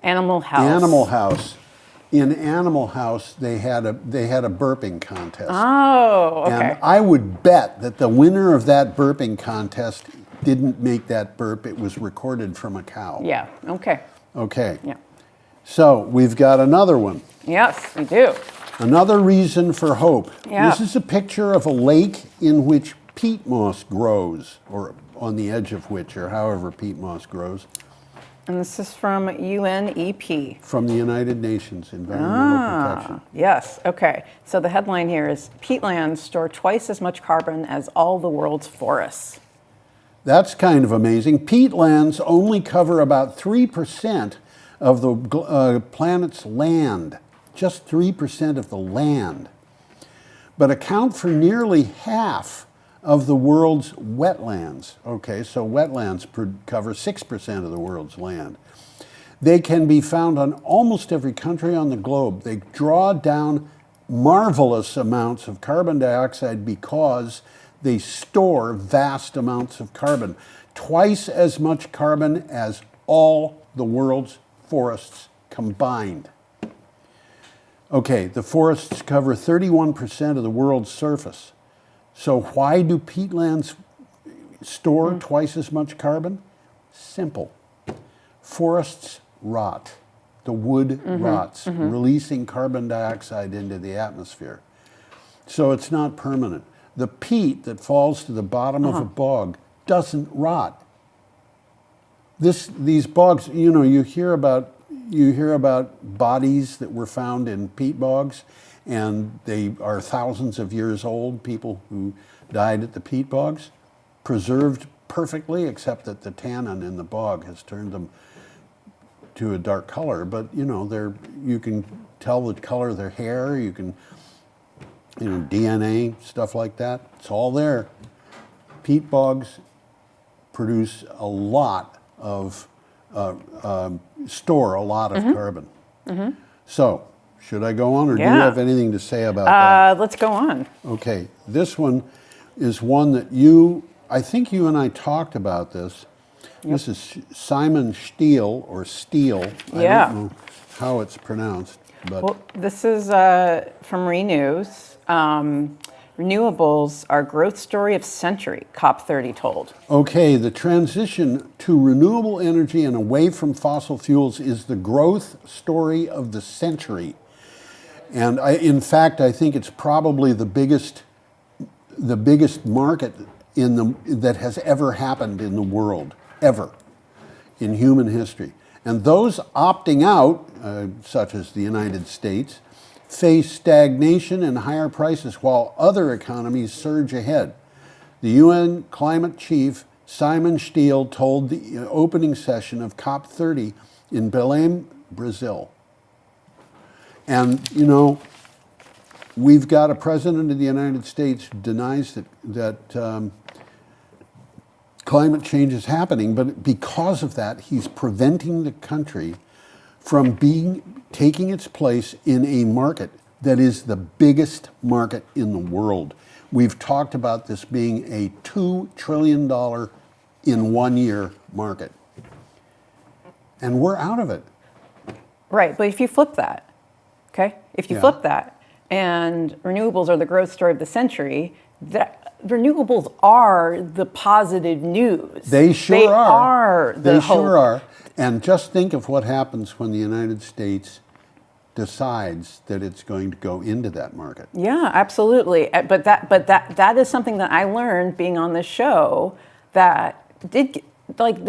Animal House. Animal House. In Animal House, they had a burping contest. Oh, okay. And I would bet that the winner of that burping contest didn't make that burp. It was recorded from a cow. Yeah, okay. Okay. Yeah. So we've got another one. Yes, we do. Another reason for hope. Yeah. This is a picture of a lake in which peat moss grows, or on the edge of which, or however peat moss grows. And this is from UNEP. From the United Nations Environmental Protection. Yes, okay. So the headline here is, peatlands store twice as much carbon as all the world's forests. That's kind of amazing. Peatlands only cover about 3% of the planet's land. Just 3% of the land. But account for nearly half of the world's wetlands. Okay, so wetlands cover 6% of the world's land. They can be found on almost every country on the globe. They draw down marvelous amounts of carbon dioxide because they store vast amounts of carbon. Twice as much carbon as all the world's forests combined. Okay, the forests cover 31% of the world's surface. So why do peatlands store twice as much carbon? Simple. Forests rot. The wood rots, releasing carbon dioxide into the atmosphere. So it's not permanent. The peat that falls to the bottom of a bog doesn't rot. These bogs, you know, you hear about bodies that were found in peat bogs, and they are thousands of years old, people who died at the peat bogs, preserved perfectly, except that the tannin in the bog has turned them to a dark color. But you know, you can tell the color of their hair, you can, you know, DNA, stuff like that. It's all there. Peat bogs produce a lot of, store a lot of carbon. So, should I go on, or do you have anything to say about that? Let's go on. Okay, this one is one that I think you and I talked about this. This is Simon Steele, or Steele. I don't know how it's pronounced. But well, this is from Renews. Renewables are growth story of century, COP30 told. Okay, the transition to renewable energy and away from fossil fuels is the growth story of the century. And in fact, I think it's probably the biggest market that has ever happened in the world, ever, in human history. And those opting out, such as the United States, face stagnation and higher prices while other economies surge ahead. The UN climate chief, Simon Steele, told the opening session of COP30 in Belém, Brazil. And, you know, we've got a president of the United States who denies that climate change is happening, but because of that, he's preventing the country from taking its place in a market that is the biggest market in the world. We've talked about this being a $2 trillion in 1 year market. And we're out of it. Right, but if you flip that, okay? If you flip that, and renewables are the growth story of the century, renewables are the positive news. They sure are. They sure are. And just think of what happens when the United States decides that it's going to go into that market. Yeah, absolutely. But that is something that I learned being on this show, the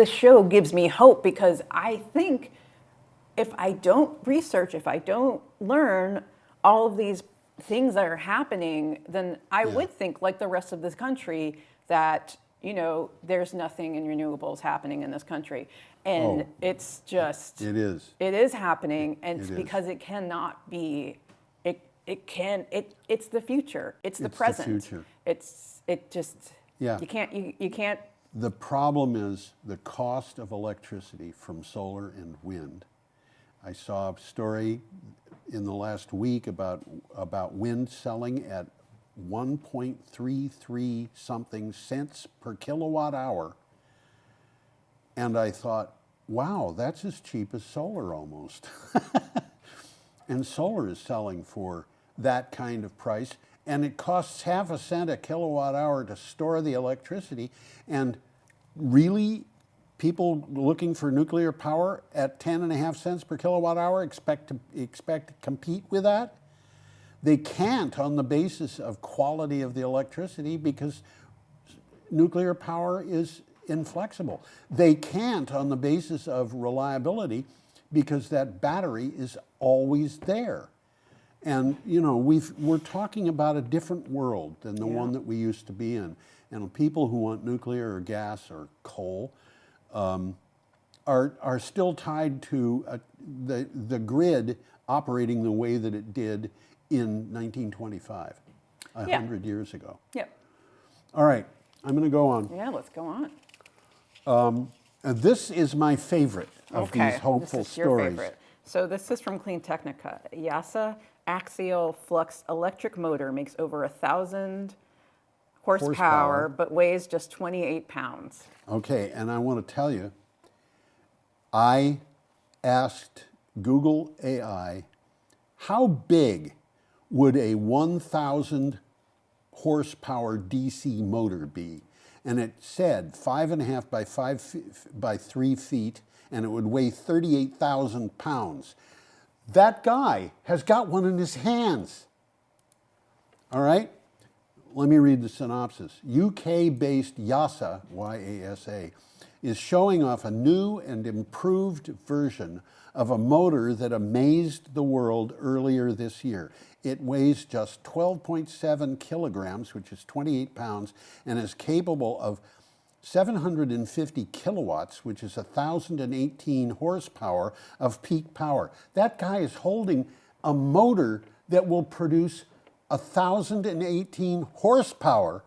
show gives me hope, because I think if I don't research, if I don't learn all of these things that are happening, then I would think, like the rest of this country, that, you know, there's nothing in renewables happening in this country. And it's just... It is. It is happening, and it's because it cannot be... It's the future. It's the present. The future. You can't... The problem is the cost of electricity from solar and wind. I saw a story in the last week about wind selling at 1.33 something cents per kilowatt hour. And I thought, wow, that's as cheap as solar almost. And solar is selling for that kind of price, and it costs half a cent a kilowatt hour to store the electricity. And really, people looking for nuclear power at 10.5 cents per kilowatt hour expect to compete with that? They can't on the basis of quality of the electricity because nuclear power is inflexible. They can't on the basis of reliability because that battery is always there. And you know, we're talking about a different world than the one that we used to be in. And people who want nuclear or gas or coal are still tied to the grid operating the way that it did in 1925, 100 years ago. Yep. All right, I'm going to go on. Yeah, let's go on. This is my favorite of these hopeful this is your stories. favorite. So this is from Clean Technica. YASA axial flux electric motor makes over 1,000 horsepower, but weighs just 28 pounds. Okay, and I want to tell you, I asked Google AI, how big would a 1,000 horsepower DC motor be? And it said 5.5 by 3 feet, and it would weigh 38,000 pounds. That guy has got one in his hands. All right? Let me read the synopsis. UK-based YASA, Y-A-S-A, is showing off a new and improved version of a motor that amazed the world earlier this year. It weighs just 12.7 kilograms, which is 28 pounds, and is capable of 750 kilowatts, which is 1,018 horsepower of peak power. That guy is holding a motor that will produce 1,018 horsepower.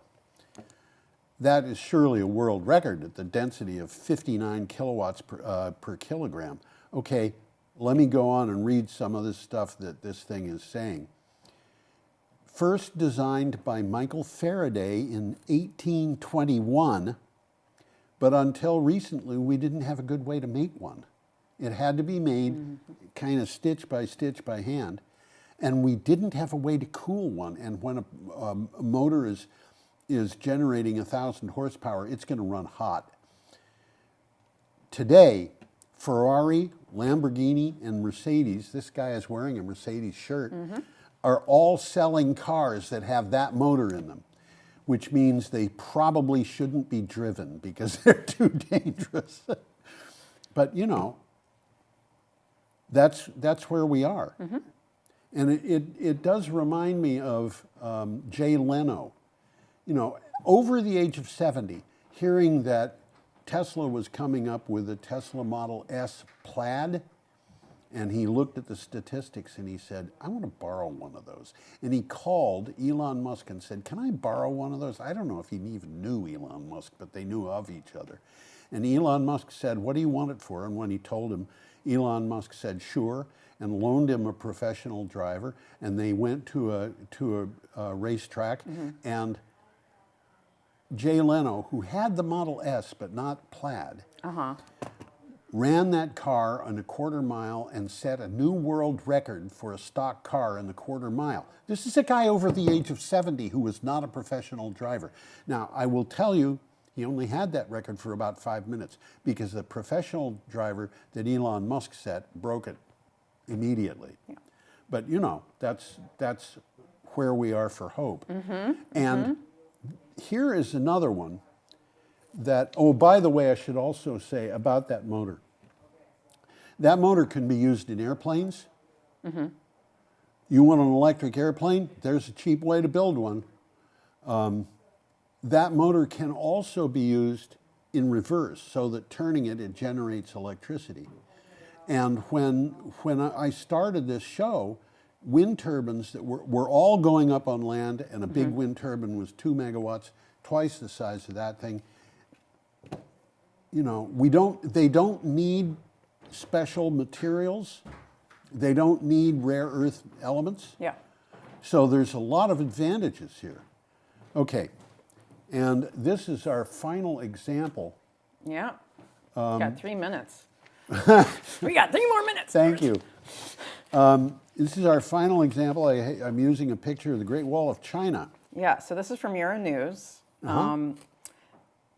That is surely a world record at the density of 59 kilowatts per kilogram. Okay, let me go on and read some of this stuff that this thing is saying. First designed by Michael Faraday in 1821, but until recently we didn't have a good way to make one. It had to be made kind of stitch by hand, and we didn't have a way to cool one. And when a motor is generating 1,000 horsepower, it's going to run hot. Today, Ferrari, Lamborghini, and Mercedes, this guy is wearing a Mercedes shirt, are all selling cars that have that motor in them, which means they probably shouldn't be driven because they're too dangerous. But you know, that's where we are. And it does remind me of Jay Leno. You know, over the age of 70, hearing that Tesla was coming up with a Tesla Model S Plaid, and he looked at the statistics and he said, I want to borrow one of those. And he called Elon Musk and said, can I borrow one of those? I don't know if he even knew Elon Musk, but they knew of each other. And Elon Musk said, what do you want it for? And when he told him, Elon Musk said, sure, and loaned him a professional driver. And they went to a racetrack, and Jay Leno, who had the Model S but not Plaid, ran that car on a quarter mile and set a new world record for a stock car in the quarter mile. This is a guy over the age of 70 who was not a professional driver. Now, I will tell you, he only had that record for about 5 minutes because the professional driver that Elon Musk set broke it immediately. But you know, that's where we are for hope. And here is another one that, oh, by the way, I should also say about that motor. That motor can be used in airplanes. You want an electric airplane? There's a cheap way to build one. That motor can also be used in reverse, so that turning it, it generates electricity. And when I started this show, wind turbines that were all going up on land, and a big wind turbine was 2 megawatts, twice the size of that thing. You know, they don't need special materials. They don't need rare earth elements. So there's a lot of advantages here. Okay, and this is our final example. Got 3 minutes. We got 3 more minutes. Thank you. This is our final example. I'm using a picture of the Great Wall of China. Yeah, so this is from Euronews.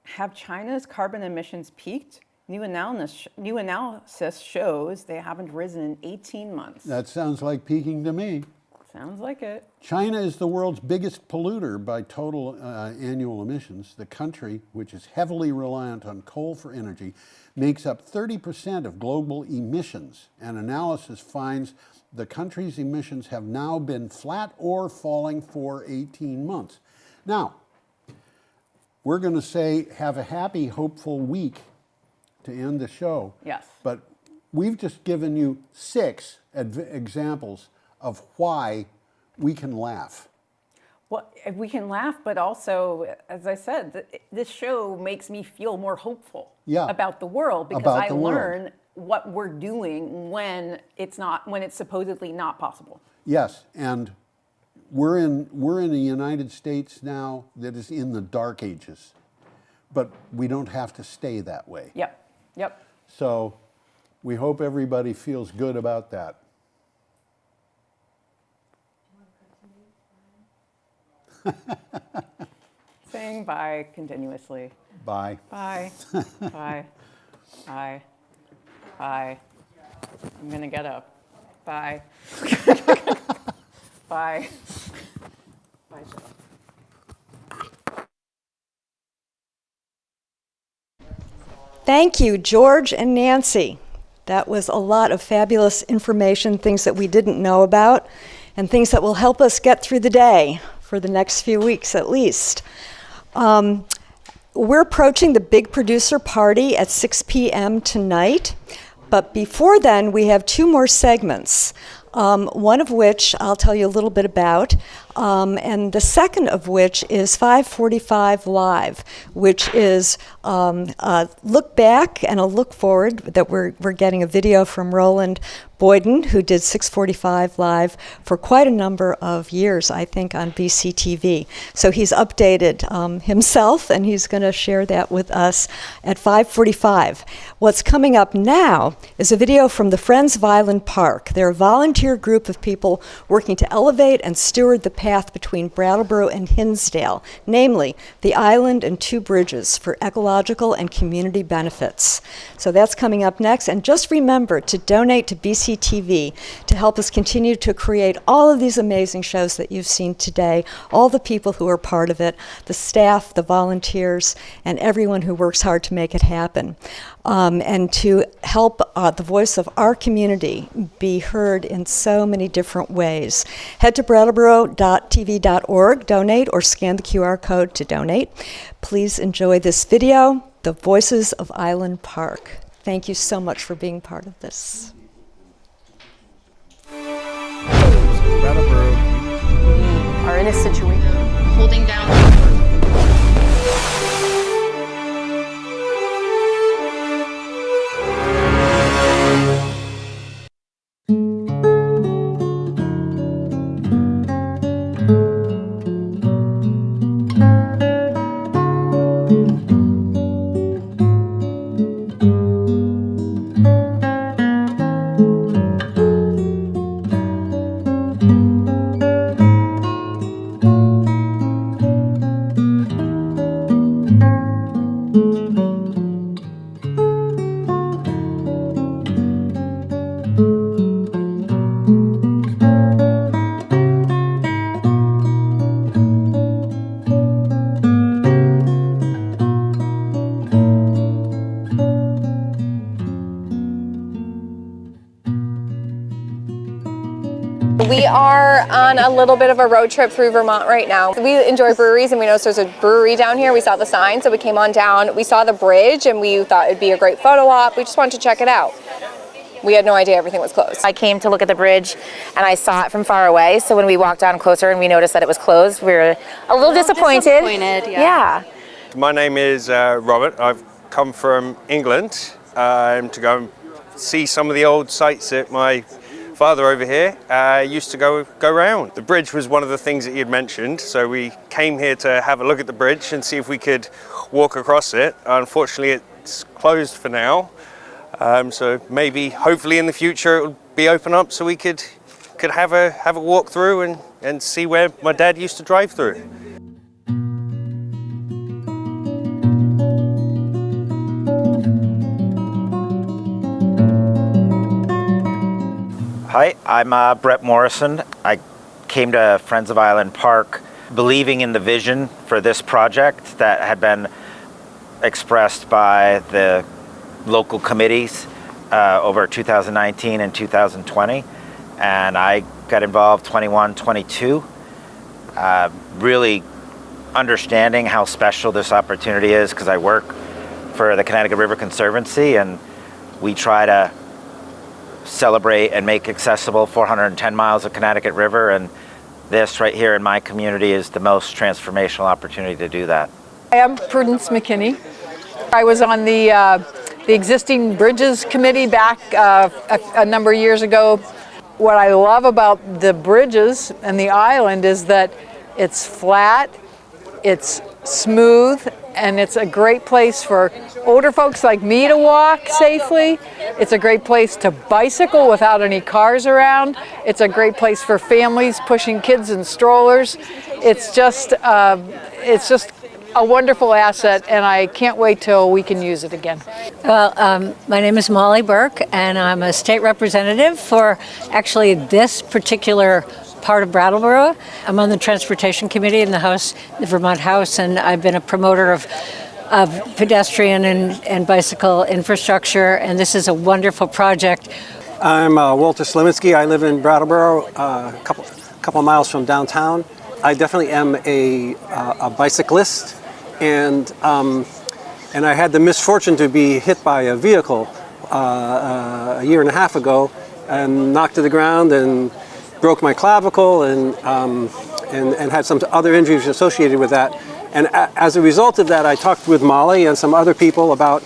Have China's carbon emissions peaked? New analysis shows they haven't risen in 18 months. That sounds like peaking to me. Sounds like it. China is the world's biggest polluter by total annual emissions. The country, which is heavily reliant on coal for energy, makes up 30% of global emissions. An analysis finds the country's emissions have now been flat or falling for 18 months. Now, we're going to say have a happy, hopeful week to end the show. Yes. But we've just given you 6 examples of why we can laugh. Well, we can laugh, but also, as I said, this show makes me feel more hopeful about the world because I learn what we're doing when it's supposedly not possible. Yes, and we're in a United States now that is in the dark ages, but we don't have to stay that way. Yep. So we hope everybody feels good about that. Saying bye continuously. Bye. Bye. Bye. Bye. Bye. I'm gonna get up. Bye. Bye. Bye, Joe. Thank you, George and Nancy. That was a lot of fabulous information, things that we didn't know about, and things that will help us get through the day for the next few weeks at least. We're approaching the big producer party at 6 p.m. tonight, but before then we have 2 more segments. One of which I'll tell you a little bit about, and the second of which is 545 Live, which is a look back and a look forward that we're getting a video from Roland Boyden, who did 645 Live for quite a number of years, I think, on BCTV. So he's updated himself, and he's going to share that with us at 5:45. What's coming up now is a video from the Friends of Island Park. They're a volunteer group of people working to elevate and steward the path between Brattleboro and Hinsdale, namely the island and 2 bridges for ecological and community benefits. So that's coming up next. And just remember to donate to BCTV to help us continue to create all of these amazing shows that you've seen today, all the people who are part of it, the staff, the volunteers, and everyone who works hard to make it happen. And to help the voice of our community be heard in so many different ways. Head to brattleboro.tv.org, donate, or scan the QR code to donate. Please enjoy this video, The Voices of Island Park. Thank you so much for being part of this. Brattleboro Are in a situation holding down. We are on a little bit of a road trip through Vermont right now. We enjoy breweries and we noticed there's a brewery down here. We saw the sign, so we came on down. We saw the bridge and we thought it'd be a great photo op. We just wanted to check it out. We had no idea everything was closed. I came to look at the bridge and I saw it from far away, so when we walked down closer and we noticed that it was closed, we were a little disappointed. Yeah. My name is Robert. I've come from England to go and see some of the old sites that my father over here used to go round. The bridge was one of the things that he had mentioned, so we came here to have a look at the bridge and see if we could walk across it. Unfortunately, it's closed for now, so maybe, hopefully in the future, it'll be open up so we could have a walk through and see where my dad used to drive through. Hi, I'm Brett Morrison. I came to Friends of Island Park believing in the vision for this project that had been expressed by the local committees over 2019 and 2020. And I got involved 21, 22, really understanding how special this opportunity is, because I work for the Connecticut River Conservancy, and we try to celebrate and make accessible 410 miles of Connecticut River, and this right here in my community is the most transformational opportunity to do that. I am Prudence McKinney. I was on the existing bridges committee back a number of years ago. What I love about the bridges and the island is that it's flat, it's smooth, and it's a great place for older folks like me to walk safely. It's a great place to bicycle without any cars around. It's a great place for families pushing kids in strollers. It's just a wonderful asset, and I can't wait till we can use it again. Well, my name is Molly Burke, and I'm a state representative for actually this particular part of Brattleboro. I'm on the Transportation Committee in the House, the Vermont House, and I've been a promoter of pedestrian and bicycle infrastructure, and this is a wonderful project. I'm Walter Sliminski. I live in Brattleboro, a couple miles from downtown. I definitely am a bicyclist, and I had the misfortune to be hit by a vehicle a year and a half ago, and knocked to the ground and broke my clavicle and had some other injuries associated with that. And as a result of that, I talked with Molly and some other people about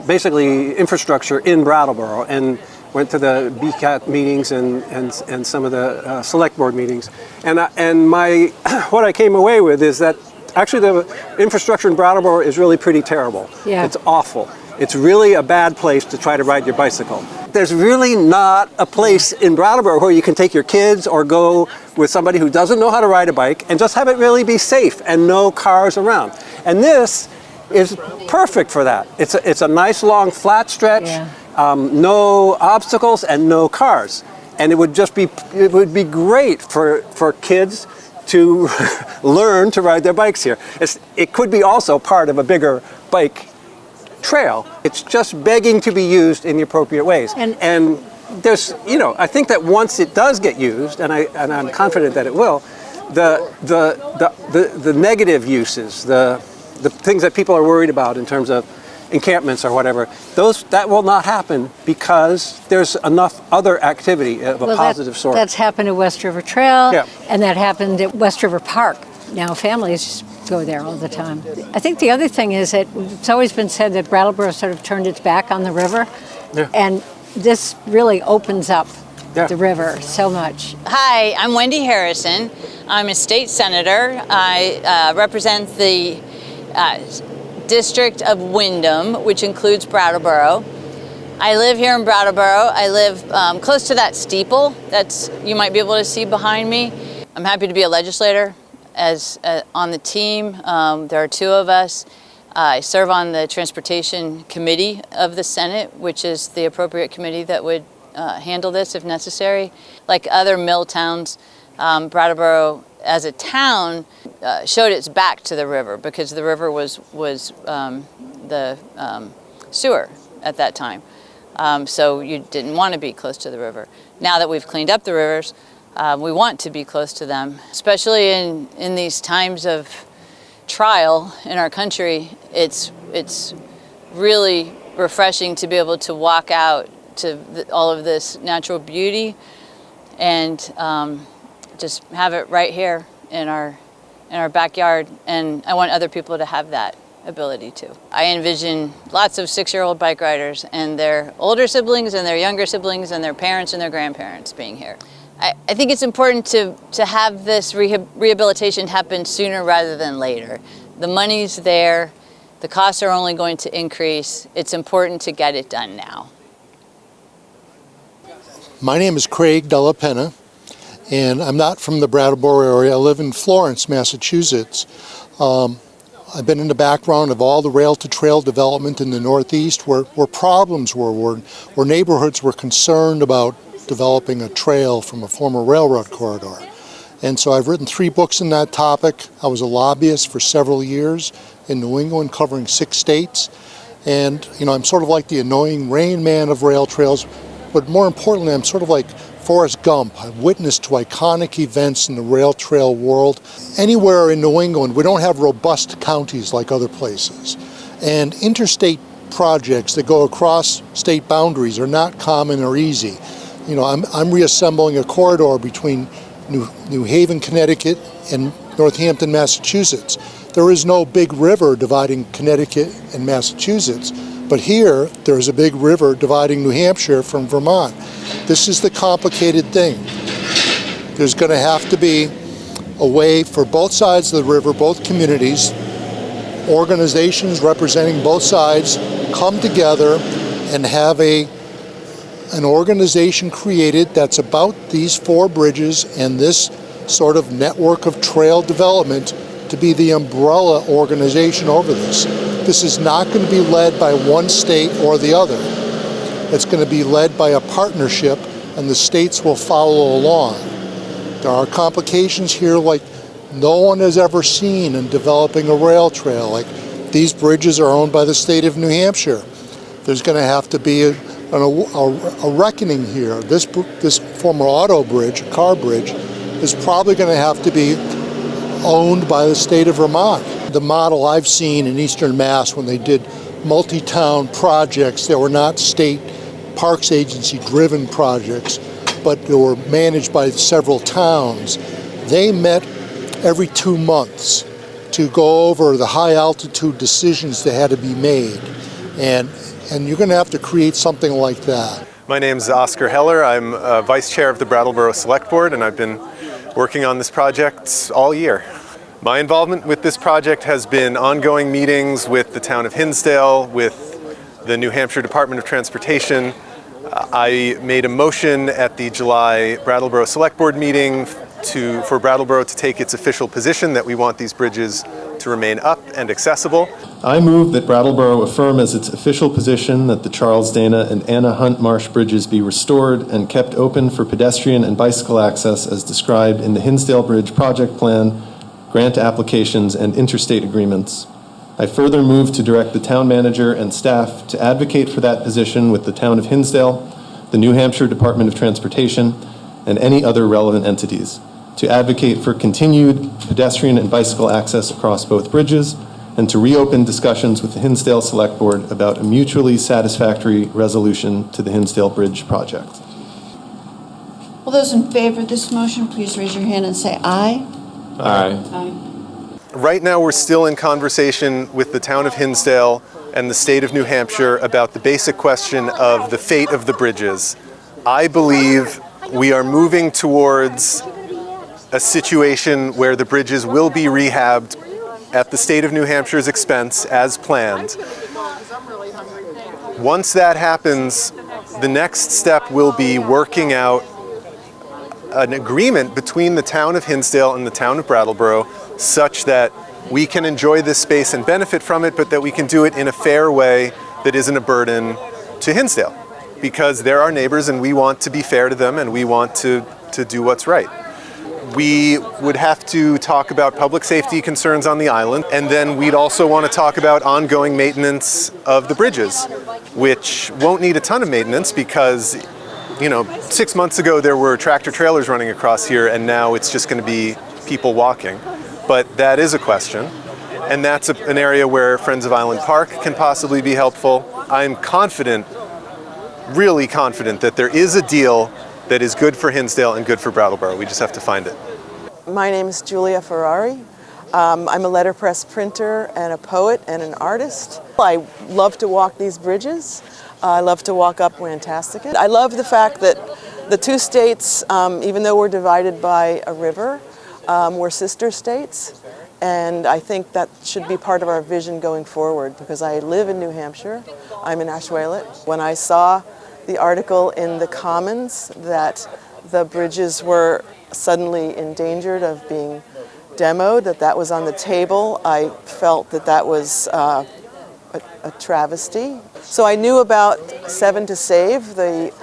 basically infrastructure in Brattleboro, and went to the BCAT meetings and some of the select board meetings. And what I came away with is that actually the infrastructure in Brattleboro is really pretty terrible. Yeah. It's awful. It's really a bad place to try to ride your bicycle. There's really not a place in Brattleboro where you can take your kids or go with somebody who doesn't know how to ride a bike and just have it really be safe and no cars around. And this is perfect for that. It's a nice long flat stretch, no obstacles and no cars. And it would be great for kids to learn to ride their bikes here. It could be also part of a bigger bike trail. It's just begging to be used in the appropriate ways. And there's, I think that once it does get used, and I'm confident that it will, the negative uses, the things that people are worried about in terms of encampments or whatever, that will not happen because there's enough other activity of a positive sort. That's happened at West River Trail, and that happened at West River Park. Now families go there all the time. I think the other thing is that it's always been said that Brattleboro sort of turned its back on the river, and this really opens up the river so much. Hi, I'm Wendy Harrison. I'm a state senator. I represent the District of Windham, which includes Brattleboro. I live here in Brattleboro. I live close to that steeple you might be able to see behind me. I'm happy to be a legislator. As on the team, there are two of us. I serve on the Transportation Committee of the Senate, which is the appropriate committee that would handle this if necessary. Like other mill towns, Brattleboro as a town showed its back to the river because the river was the sewer at that time. So you didn't want to be close to the river. Now that we've cleaned up the rivers, we want to be close to them, especially in these times of trial in our country. It's really refreshing to be able to walk out to all of this natural beauty and just have it right here in our backyard. And I want other people to have that ability too. I envision lots of 6-year-old bike riders and their older siblings and their younger siblings and their parents and their grandparents being here. I think it's important to have this rehabilitation happen sooner rather than later. The money's there, the costs are only going to increase. It's important to get it done now. My name is Craig Della Penna, and I'm not from the Brattleboro area. I live in Florence, Massachusetts. I've been in the background of all the rail-to-trail development in the Northeast where problems were, where neighborhoods were concerned about developing a trail from a former railroad corridor. And so I've written 3 books on that topic. I was a lobbyist for several years in New England, covering 6 states. And, I'm sort of like the annoying Rain Man of rail trails, but more importantly, I'm sort of like Forrest Gump. I've witnessed to iconic events in the rail trail world. Anywhere in New England, we don't have robust counties like other places. And interstate projects that go across state boundaries are not common or easy. I'm reassembling a corridor between New Haven, Connecticut, and Northampton, Massachusetts. There is no big river dividing Connecticut and Massachusetts, but here there is a big river dividing New Hampshire from Vermont. This is the complicated thing. There's going to have to be a way for both sides of the river, both communities, organizations representing both sides, come together and have an organization created that's about these 4 bridges and this sort of network of trail development to be the umbrella organization over this. This is not going to be led by one state or the other. It's going to be led by a partnership, and the states will follow along. There are complications here like no one has ever seen in developing a rail trail. Like, these bridges are owned by the state of New Hampshire. There's going to have to be a reckoning here. This former auto bridge, a car bridge, is probably going to have to be owned by the state of Vermont. The model I've seen in Eastern Mass when they did multi-town projects that were not state parks agency driven projects, but they were managed by several towns. They met every 2 months to go over the high altitude decisions that had to be made. And you're going to have to create something like that. My name is Oscar Heller. I'm Vice Chair of the Brattleboro Select Board, and I've been working on this project all year. My involvement with this project has been ongoing meetings with the town of Hinsdale, with the New Hampshire Department of Transportation. I made a motion at the July Brattleboro Select Board meeting for Brattleboro to take its official position that we want these bridges to remain up and accessible. I move that Brattleboro affirm as its official position that the Charles Dana and Anna Hunt Marsh bridges be restored and kept open for pedestrian and bicycle access as described in the Hinsdale Bridge project plan, grant applications, and interstate agreements. I further move to direct the town manager and staff to advocate for that position with the town of Hinsdale, the New Hampshire Department of Transportation, and any other relevant entities, to advocate for continued pedestrian and bicycle access across both bridges, and to reopen discussions with the Hinsdale Select Board about a mutually satisfactory resolution to the Hinsdale Bridge project. All those in favor of this motion, please raise your hand and say aye. Aye. Aye. Right now, we're still in conversation with the town of Hinsdale and the state of New Hampshire about the basic question of the fate of the bridges. I believe we are moving towards a situation where the bridges will be rehabbed at the state of New Hampshire's expense as planned. Once that happens, the next step will be working out an agreement between the town of Hinsdale and the town of Brattleboro such that we can enjoy this space and benefit from it, but that we can do it in a fair way that isn't a burden to Hinsdale. Because they're our neighbors and we want to be fair to them and we want to do what's right. We would have to talk about public safety concerns on the island, and then we'd also want to talk about ongoing maintenance of the bridges, which won't need a ton of maintenance because, 6 months ago there were tractor trailers running across here and now it's just going to be people walking. But that is a question, and that's an area where Friends of Island Park can possibly be helpful. I'm confident, really confident, that there is a deal that is good for Hinsdale and good for Brattleboro. We just have to find it. My name is Julia Ferrari. I'm a letterpress printer and a poet and an artist. I love to walk these bridges. I love to walk up Rantastic. I love the fact that the 2 states, even though we're divided by a river, we're sister states. And I think that should be part of our vision going forward because I live in New Hampshire. I'm in Ashwaubenon. When I saw the article in the Commons that the bridges were suddenly endangered of being demoed, that was on the table, I felt that was a travesty. So I knew about 7 to Save, the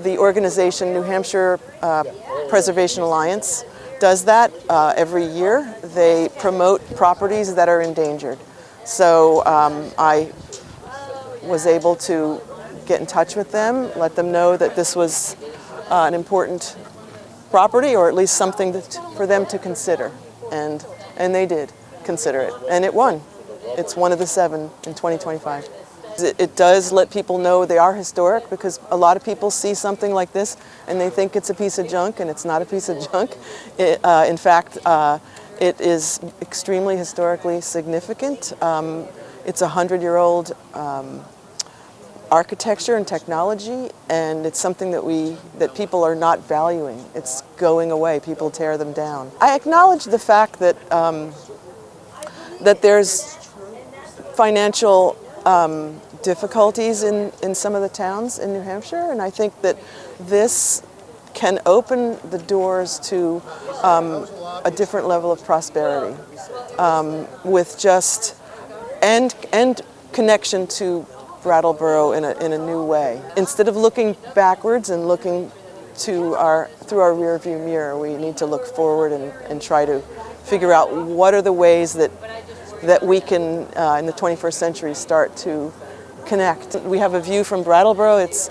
the organization New Hampshire Preservation Alliance does that every year. They promote properties that are endangered. So I was able to get in touch with them, let them know that this was an important property, or at least something for them to consider. And they did consider it, and it won. It's one of the 7 in 2025. It does let people know they are historic, because a lot of people see something like this and they think it's a piece of junk, and it's not a piece of junk. In fact, it is extremely historically significant. It's a 100-year-old architecture and technology, and it's something that people are not valuing. It's going away. People tear them down. I acknowledge the fact that that there's financial difficulties in some of the towns in New Hampshire, and I think that this can open the doors to a different level of prosperity, with just and connection to Brattleboro in a new way. Instead of looking backwards and looking through our rearview mirror, we need to look forward and try to figure out what are the ways that we can, in the 21st century, start to connect. We have a view from Brattleboro. It's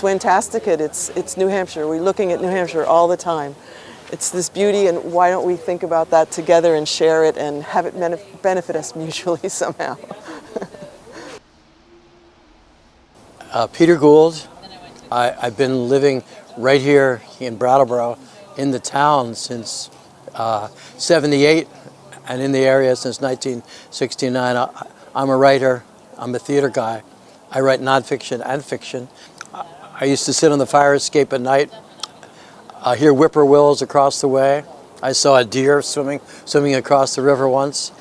fantastic. It's New Hampshire. We're looking at New Hampshire all the time. It's this beauty, and why don't we think about that together and share it and have it benefit us mutually somehow? Peter Gould. I've been living right here in Brattleboro, in the town, since '78, and in the area since 1969. I'm a writer. I'm a theater guy. I write nonfiction and fiction. I used to sit on the fire escape at night, hear whippoorwills across the way. I saw a deer swimming across the river once.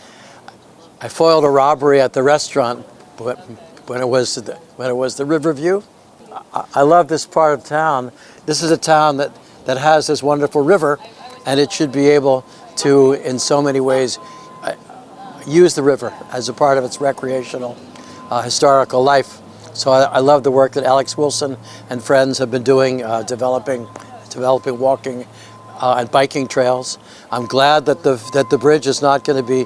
I foiled a robbery at the restaurant when it was the Riverview. I love this part of town. This is a town that has this wonderful river, and it should be able to, in so many ways, use the river as a part of its recreational, historical life. So I love the work that Alex Wilson and friends have been doing, developing walking and biking trails. I'm glad that the bridge is not going to be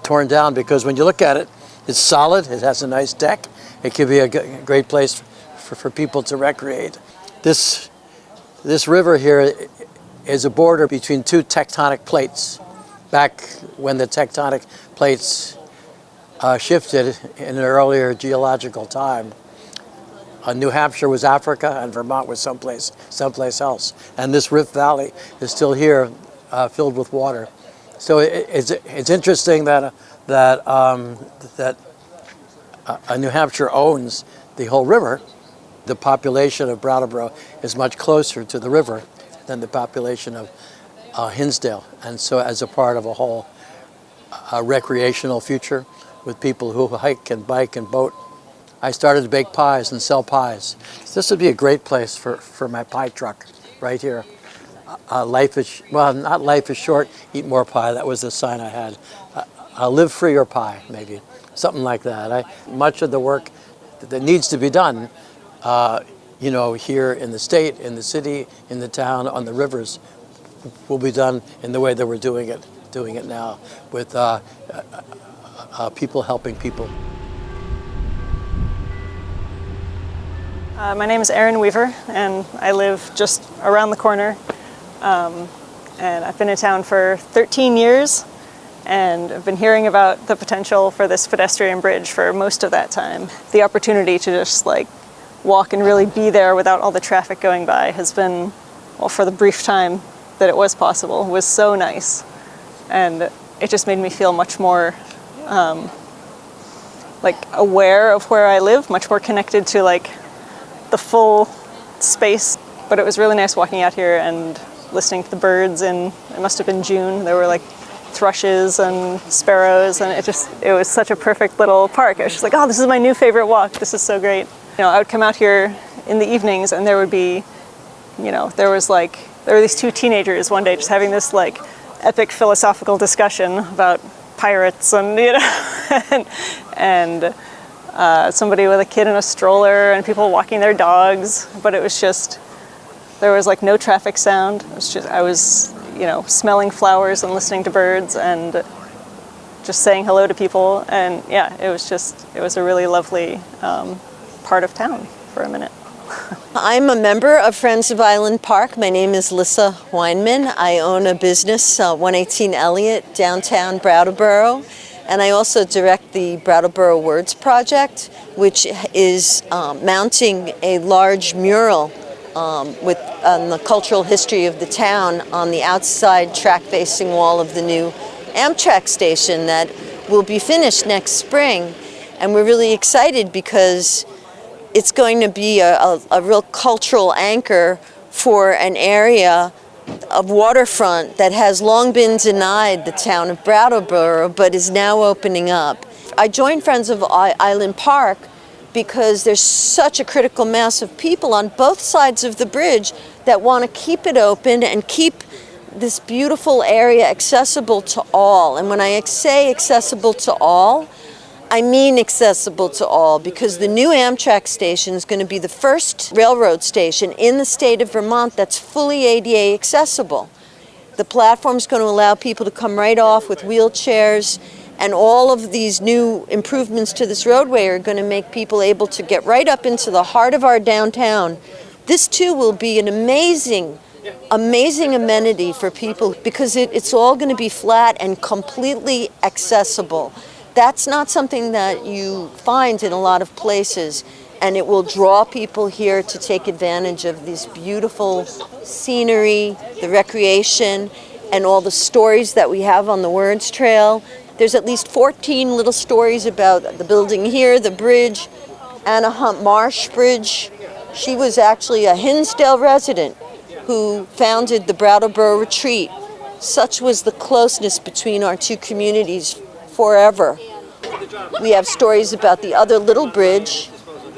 torn down, because when you look at it, it's solid. It has a nice deck. It could be a great place for people to recreate. This river here is a border between two tectonic plates. Back when the tectonic plates shifted in an earlier geological time, New Hampshire was Africa and Vermont was someplace else. And this Rift Valley is still here, filled with water. So it's interesting that New Hampshire owns the whole river. The population of Brattleboro is much closer to the river than the population of Hinsdale. And so as a part of a whole recreational future with people who hike and bike and boat, I started to bake pies and sell pies. This would be a great place for my pie truck right here. Life is short, eat more pie. That was the sign I had. Live free or pie, maybe. Something like that. Much of the work that needs to be done, here in the state, in the city, in the town, on the rivers, will be done in the way that we're doing it now, with people helping people. My name is Erin Weaver, and I live just around the corner. And I've been in town for 13 years, and I've been hearing about the potential for this pedestrian bridge for most of that time. The opportunity to just walk and really be there without all the traffic going by has been, well, for the brief time that it was possible, was so nice. And it just made me feel much more aware of where I live, much more connected to the full space. But it was really nice walking out here and listening to the birds, and it must have been June. There were thrushes and sparrows, and it was such a perfect little park. I was just oh, this is my new favorite walk. This is so great. I would come out here in the evenings, and there would be, there were these two teenagers one day just having this epic philosophical discussion about pirates and somebody with a kid in a stroller and people walking their dogs, but it was just, there was like no traffic sound. It was just, I was, smelling flowers and listening to birds and just saying hello to people. And yeah, it was a really lovely part of town for a minute. I'm a member of Friends of Island Park. My name is Lissa Weinman. I own a business, 118 Elliott, downtown Brattleboro. And I also direct the Brattleboro Words Project, which is mounting a large mural on the cultural history of the town on the outside track-facing wall of the new Amtrak station that will be finished next spring. And we're really excited because it's going to be a real cultural anchor for an area of waterfront that has long been denied the town of Brattleboro, but is now opening up. I joined Friends of Island Park because there's such a critical mass of people on both sides of the bridge that want to keep it open and keep this beautiful area accessible to all. And when I say accessible to all, I mean accessible to all, because the new Amtrak station is going to be the first railroad station in the state of Vermont that's fully ADA accessible. The platform's going to allow people to come right off with wheelchairs, and all of these new improvements to this roadway are going to make people able to get right up into the heart of our downtown. This too will be an amazing amenity for people because it's all going to be flat and completely accessible. That's not something that you find in a lot of places, and it will draw people here to take advantage of this beautiful scenery, the recreation, and all the stories that we have on the Words Trail. There's at least 14 little stories about the building here, the bridge, Anna Hunt Marsh Bridge. She was actually a Hinsdale resident who founded the Brattleboro Retreat. Such was the closeness between our two communities forever. We have stories about the other little bridge,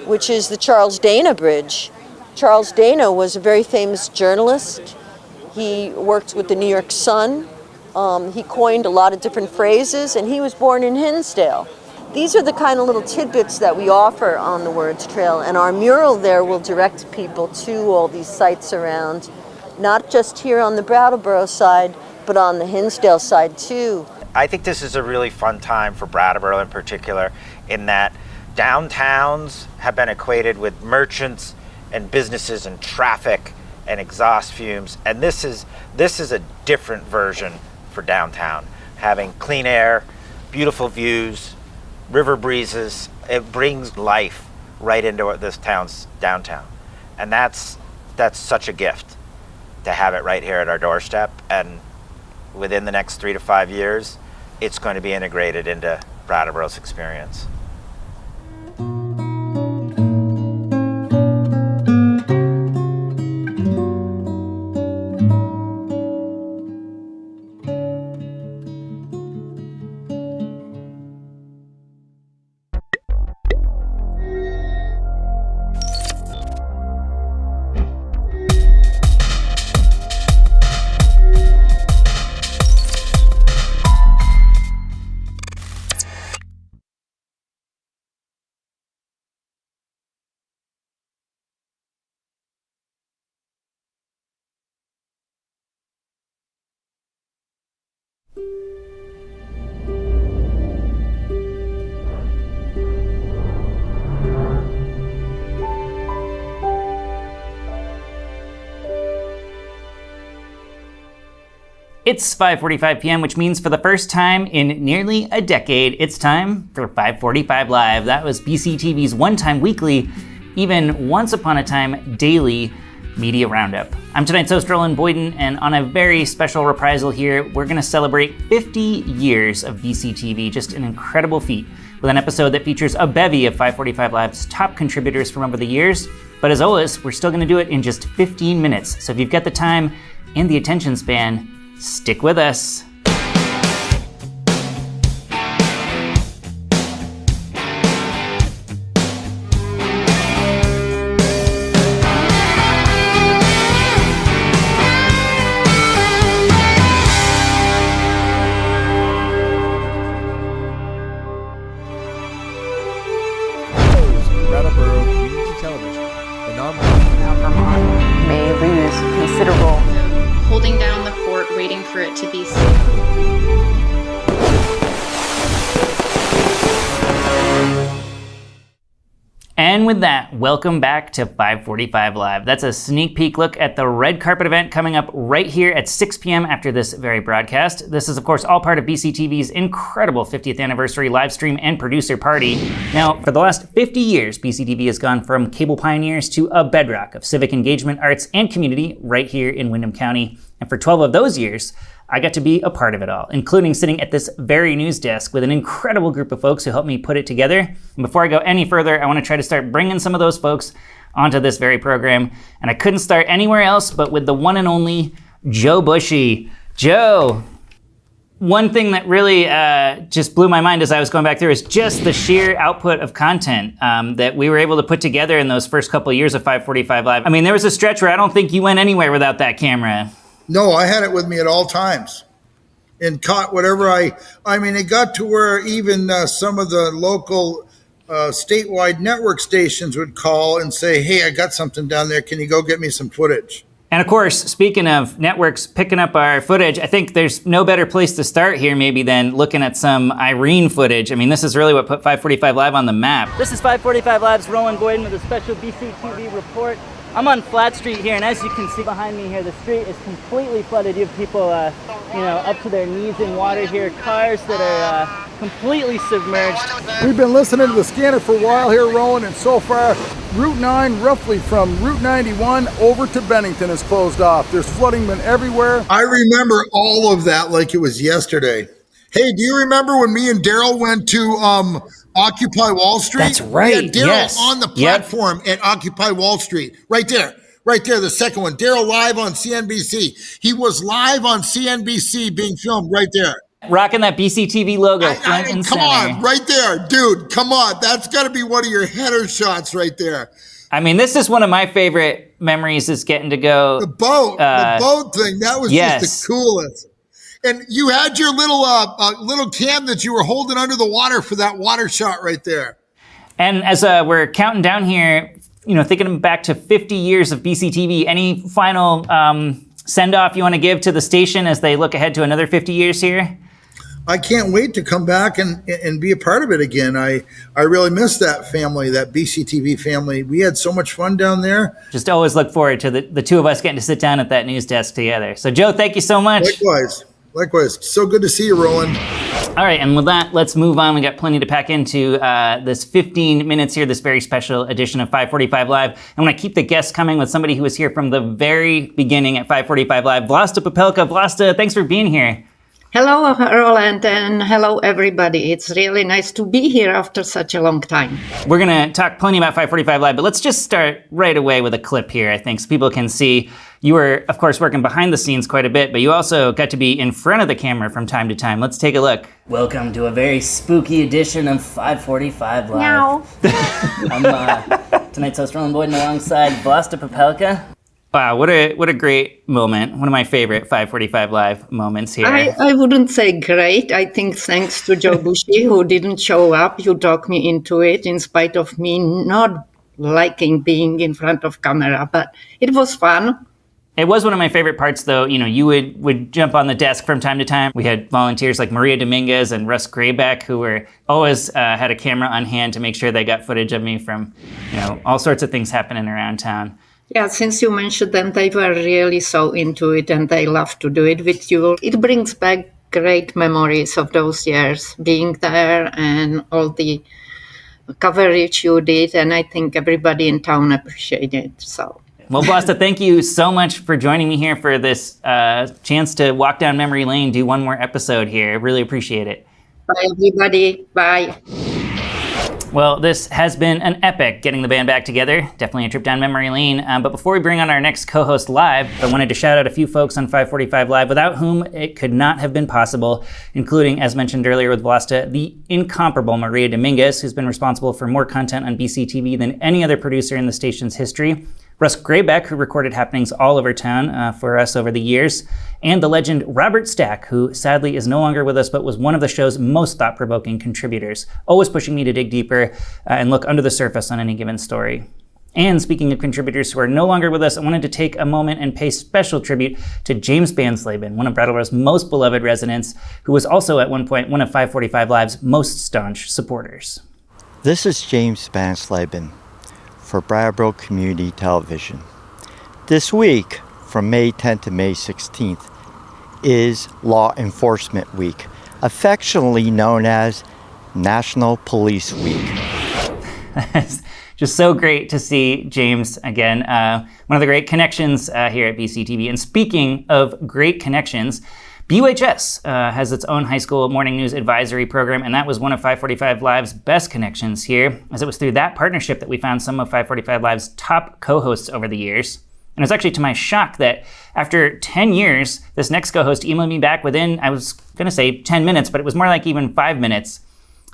which is the Charles Dana Bridge. Charles Dana was a very famous journalist. He worked with the New York Sun. He coined a lot of different phrases, and he was born in Hinsdale. These are the kind of little tidbits that we offer on the Words Trail, and our mural there will direct people to all these sites around, not just here on the Brattleboro side, but on the Hinsdale side too. I think this is a really fun time for Brattleboro in particular, in that downtowns have been equated with merchants and businesses and traffic and exhaust fumes, and this is a different version for downtown, having clean air, beautiful views, river breezes. It brings life right into this town's downtown, and that's such a gift to have it right here at our doorstep. And within the next 3 to 5 years, it's going to be integrated into Brattleboro's experience. It's 5:45 p.m., which means for the first time in nearly a decade, it's time for 545 Live. That was BCTV's one-time weekly, even once upon a time daily media roundup. I'm tonight's host, Roland Boyden, and on a very special reprisal here, we're going to celebrate 50 years of BCTV, just an incredible feat, with an episode that features a bevy of 545 Live's top contributors from over the years. But as always, we're still going to do it in just 15 minutes. So if you've got the time and the attention span, stick with us. lose considerable. Holding down the fort, waiting for it to be safe. And with that, welcome back to 545 Live. That's a sneak peek look at the red carpet event coming up right here at 6 p.m. after this very broadcast. This is, of course, all part of BCTV's incredible 50th anniversary live stream and producer party. Now, for the last 50 years, BCTV has gone from cable pioneers to a bedrock of civic engagement, arts, and community right here in Windham County. And for 12 of those years, I got to be a part of it all, including sitting at this very news desk with an incredible group of folks who helped me put it together. And before I go any further, I want to try to start bringing some of those folks onto this very program. And I couldn't start anywhere else but with the one and only Joe Bushy. Joe, one thing that really just blew my mind as I was going back through is just the sheer output of content that we were able to put together in those first couple of years of 545 Live. I mean, there was a stretch where I don't think you went anywhere without that camera. No, I had it with me at all times and caught whatever I mean, it got to where even some of the local statewide network stations would call and say, hey, I got something down there. Can you go get me some footage? And of course, speaking of networks picking up our footage, I think there's no better place to start here maybe than looking at some Irene footage. I mean, this is really what put 545 Live on the map. This is 545 Live's Roland Boyden with a special BCTV report. I'm on Flat Street here, and as you can see behind me here, the street is completely flooded. You have people, up to their knees in water here, cars that are completely submerged. We've been listening to the scanner for a while here, Rowan, and so far, Route 9, roughly from Route 91 over to Bennington, is closed off. There's flooding been everywhere. I remember all of that like it was yesterday. Hey, do you remember when me and Daryl went to Occupy Wall Street? That's right. Yeah, Daryl yes. on the platform at Occupy Wall Street. Right there, the second one. Daryl live on CNBC. He was live on CNBC being filmed right there. Rocking that BCTV logo front and center. Come on, right there, dude. Come on. That's got to be one of your header shots right there. I mean, this is one of my favorite memories is getting to go. The boat thing. That was just the coolest. And you had your little cam that you were holding under the water for that water shot right there. And as we're counting down here, thinking back to 50 years of BCTV, any final send-off you want to give to the station as they look ahead to another 50 years here? I can't wait to come back and be a part of it again. I really miss that family, that BCTV family. We had so much fun down there. Just always look forward to the two of us getting to sit down at that news desk together. So, Joe, thank you so much. Likewise. So good to see you, Roland. All right, and with that, let's move on. We got plenty to pack into this 15 minutes here, this very special edition of 545 Live. I want to keep the guests coming with somebody who was here from the very beginning at 545 Live. Vlasta Popelka. Vlasta, thanks for being here. Hello, Roland, and hello, everybody. It's really nice to be here after such a long time. We're going to talk plenty about 545 Live, but let's just start right away with a clip here, I think, so people can see. You were, of course, working behind the scenes quite a bit, but you also got to be in front of the camera from time to time. Let's take a look. Welcome to a very spooky edition of 545 Live. Now. I'm tonight's host, Roland Boyden, alongside Vlasta Popelka. Wow, what a great moment. One of my favorite 545 Live moments here. I wouldn't say great. I think thanks to Joe Bushy, who didn't show up, you talked me into it in spite of me not liking being in front of camera, but it was fun. It was one of my favorite parts, though. You would jump on the desk from time to time. We had volunteers like Maria Dominguez and Russ Grayback who were always had a camera on hand to make sure they got footage of me from, all sorts of things happening around town. Yeah, since you mentioned them, they were really so into it and they love to do it with you. It brings back great memories of those years, being there and all the coverage you did. And I think everybody in town appreciated it. So. Well, Vlasta, thank you so much for joining me here for this chance to walk down memory lane, do one more episode here. I really appreciate it. Bye, everybody. Bye. Well, this has been an epic getting the band back together. Definitely a trip down memory lane. But before we bring on our next co-host live, I wanted to shout out a few folks on 545 Live without whom it could not have been possible, including, as mentioned earlier with Vlasta, the incomparable Maria Dominguez, who's been responsible for more content on BCTV than any other producer in the station's history. Russ Grayback, who recorded happenings all over town for us over the years, and the legend Robert Stack, who sadly is no longer with us, but was one of the show's most thought-provoking contributors, always pushing me to dig deeper and look under the surface on any given story. And speaking of contributors who are no longer with us, I wanted to take a moment and pay special tribute to James Bansleben, one of Brattleboro's most beloved residents, who was also at one point one of 545 Live's most staunch supporters. This is James Bansleben for Brattleboro Community Television. This week, from May 10th to May 16th, is Law Enforcement Week, affectionately known as National Police Week. Just so great to see James again. One of the great connections here at BCTV. And speaking of great connections, BUHS has its own high school morning news advisory program, and that was one of 545 Live's best connections here, as it was through that partnership that we found some of 545 Live's top co-hosts over the years. And it was actually to my shock that after 10 years, this next co-host emailed me back within, I was gonna say 10 minutes, but it was more like even 5 minutes.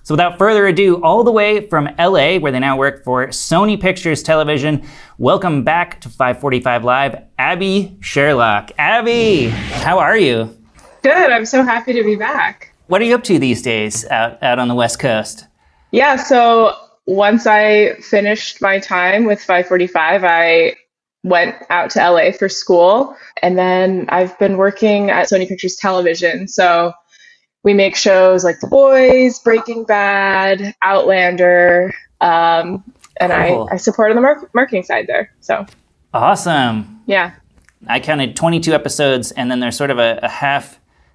So without further ado, all the way from LA, where they now work for Sony Pictures Television, welcome back to 545 Live, Abby Sherlock. Abby, how are you? Good, I'm so happy to be back. What are you up to these days out on the West Coast? Yeah, so once I finished my time with 545, I went out to LA for school, and then I've been working at Sony Pictures Television. So we make shows like The Boys, Breaking Bad, Outlander, and Cool. I support on the marketing side there. So Awesome. yeah. I counted 22 episodes, and then there's sort of a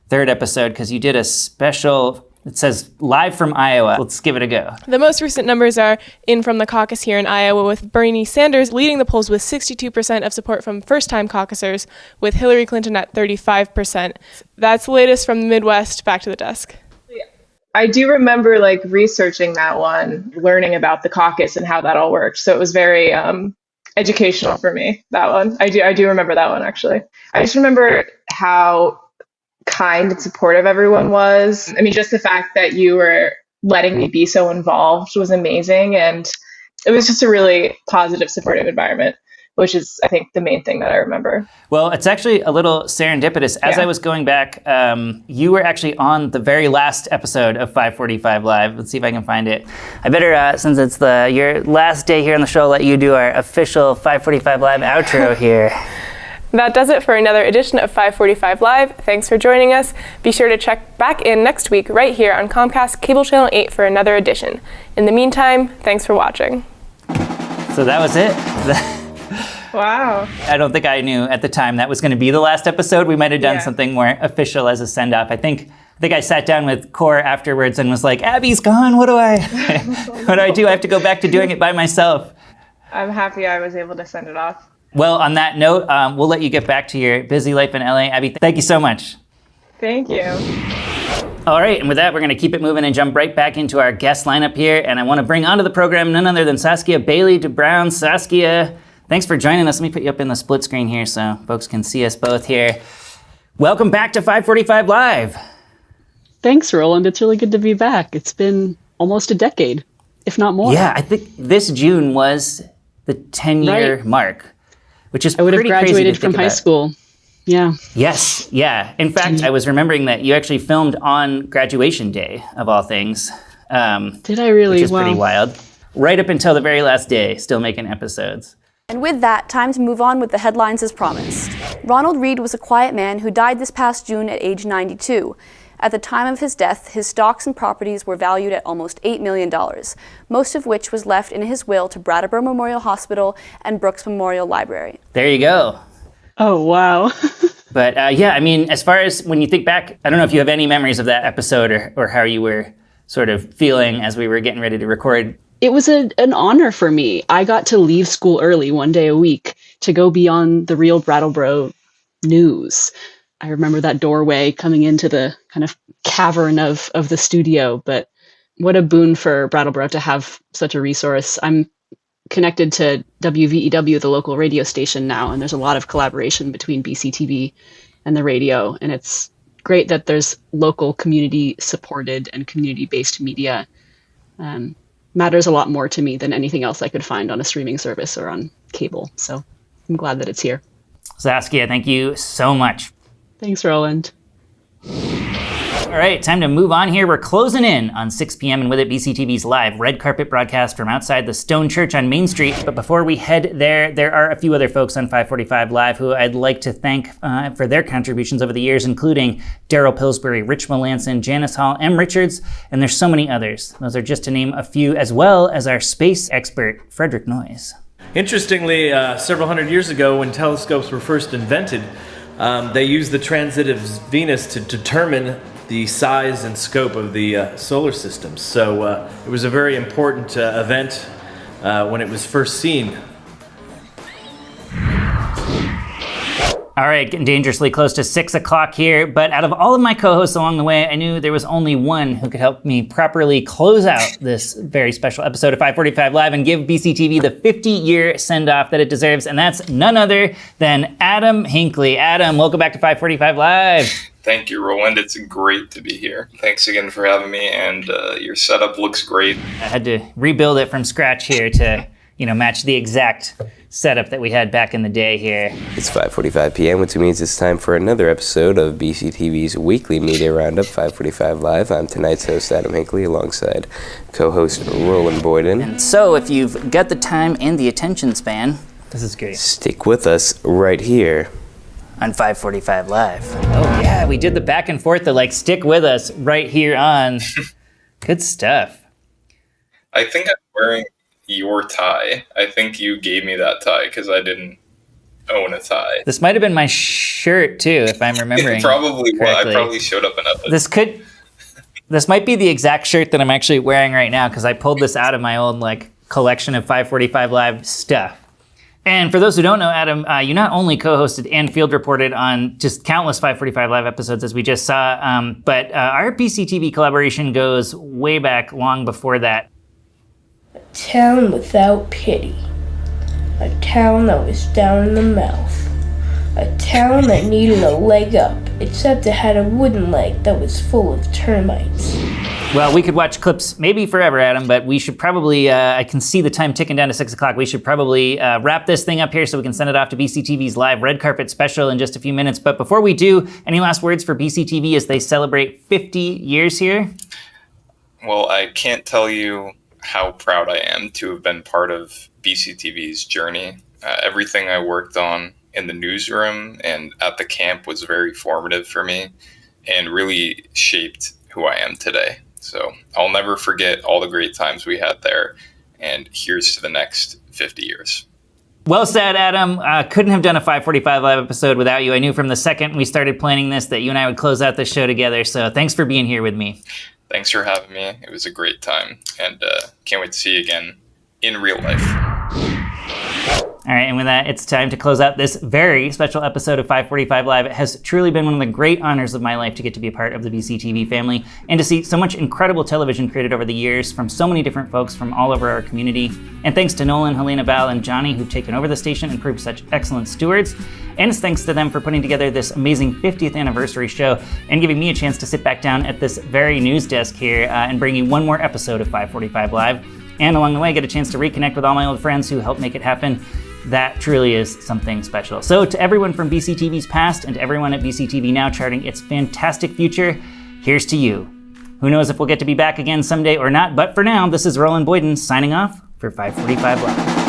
third episode because you did a special, it says live from Iowa. Let's give it a go. The most recent numbers are in from the caucus here in Iowa, with Bernie Sanders leading the polls with 62% of support from first-time caucusers, with Hillary Clinton at 35%. That's the latest from the Midwest. Back to the desk. I do remember researching that one, learning about the caucus and how that all worked. So it was very educational for me, that one. I do remember that one, actually. I just remember how kind and supportive everyone was. I mean, just the fact that you were letting me be so involved was amazing. And it was just a really positive, supportive environment, which is, I think, the main thing that I remember. Well, it's actually a little serendipitous. As I was going back, you were actually on the very last episode of 545 Live. Let's see if I can find it. I better, since it's your last day here on the show, let you do our official 545 Live outro here. That does it for another edition of 545 Live. Thanks for joining us. Be sure to check back in next week right here on Comcast Cable Channel 8 for another edition. In the meantime, thanks for watching. So that was it. Wow. I don't think I knew at the time that was going to be the last episode. We might have done something more official as a send-off. I think I sat down with Core afterwards and was like, Abby's gone. What do I do? I have to go back to doing it by myself. I'm happy I was able to send it off. Well, on that note, we'll let you get back to your busy life in LA. Abby, thank you so much. Thank you. All right, and with that, we're going to keep it moving and jump right back into our guest lineup here. And I want to bring onto the program none other than Saskia Bailey DeBrown. Saskia, thanks for joining us. Let me put you up in the split screen here so folks can see us both here. Welcome back to 545 Live. Thanks, Roland. It's really good to be back. It's been almost a decade, if not more. Yeah, I think this June was the 10-year mark, which is I would have pretty crazy graduated to think from high about. school. Yeah. Yes, yeah. In fact, I was remembering that you actually filmed on graduation day, of all things. Did I really? Which is Wow. pretty wild. Right up until the very last day, still making episodes. And with that, time to move on with the headlines as promised. Ronald Reed was a quiet man who died this past June at age 92. At the time of his death, his stocks and properties were valued at almost $8 million, most of which was left in his will to Brattleboro Memorial Hospital and Brooks Memorial Library. There you go. Oh, wow. But yeah, I mean, as far as when you think back, I don't know if you have any memories of that episode or how you were sort of feeling as we were getting ready to record. It was an honor for me. I got to leave school early one day a week to go be on the real Brattleboro news. I remember that doorway coming into the kind of cavern of the studio, but what a boon for Brattleboro to have such a resource. I'm connected to WVEW, the local radio station now, and there's a lot of collaboration between BCTV and the radio, and it's great that there's local community-supported and community-based media. Matters a lot more to me than anything else I could find on a streaming service or on cable, so I'm glad that it's here. Saskia, thank you so much. Thanks, Roland. All right, time to move on here. We're closing in on 6 p.m. and with it, BCTV's live red carpet broadcast from outside the Stone Church on Main Street. But before we head there are a few other folks on 545 Live who I'd like to thank for their contributions over the years, including Daryl Pillsbury, Rich Melanson, Janice Hall, M. Richards, and there's so many others. Those are just to name a few, as well as our space expert, Frederick Noyes. Interestingly, several hundred years ago when telescopes were first invented, they used the transit of Venus to determine the size and scope of the solar system. So it was a very important event when it was first seen. All right, getting dangerously close to 6 o'clock here, but out of all of my co-hosts along the way, I knew there was only one who could help me properly close out this very special episode of 545 Live and give BCTV the 50-year send-off that it deserves, and that's none other than Adam Hinckley. Adam, welcome back to 545 Live. Thank you, Roland. It's great to be here. Thanks again for having me, and your setup looks great. I had to rebuild it from scratch here to, match the exact setup that we had back in the day here. It's 5:45 p.m., which means it's time for another episode of BCTV's weekly media roundup, 545 Live. I'm tonight's host, Adam Hinckley, alongside co-host Roland Boyden. And so, if you've got the time and the attention span, this is great. Stick with us right here on 545 Live. Oh yeah, we did the back and forth to stick with us right here on. Good stuff. I think I'm wearing your tie. I think you gave me that tie because I didn't own a tie. This might have been my shirt too, if I'm remembering. Probably. Well, I correctly. probably showed up in it. This might be the exact shirt that I'm actually wearing right now because I pulled this out of my old collection of 545 Live stuff. And for those who don't know, Adam, you not only co-hosted and field reported on just countless 545 Live episodes, as we just saw, but our BCTV collaboration goes way back, long before that. A town without pity. A town that was down in the mouth. A town that needed a leg up, except it had a wooden leg that was full of termites. Well, we could watch clips maybe forever, Adam, but we should probably, I can see the time ticking down to 6 o'clock. We should probably wrap this thing up here so we can send it off to BCTV's live red carpet special in just a few minutes. But before we do, any last words for BCTV as they celebrate 50 years here? Well, I can't tell you how proud I am to have been part of BCTV's journey. Everything I worked on in the newsroom and at the camp was very formative for me and really shaped who I am today. So I'll never forget all the great times we had there, and here's to the next 50 years. Well said, Adam. Couldn't have done a 545 Live episode without you. I knew from the second we started planning this that you and I would close out this show together, so thanks for being here with me. Thanks for having me. It was a great time, and can't wait to see you again in real life. All right, and with that, it's time to close out this very special episode of 545 Live. It has truly been one of the great honors of my life to get to be a part of the BCTV family and to see so much incredible television created over the years from so many different folks from all over our community. And thanks to Nolan, Helena, Val, and Johnny who've taken over the station and proved such excellent stewards. And it's thanks to them for putting together this amazing 50th anniversary show and giving me a chance to sit back down at this very news desk here and bring you one more episode of 545 Live. And along the way, get a chance to reconnect with all my old friends who helped make it happen. That truly is something special. So to everyone from BCTV's past and to everyone at BCTV now charting its fantastic future, here's to you. Who knows if we'll get to be back again someday or not, but for now, this is Roland Boyden signing off for 545 Live.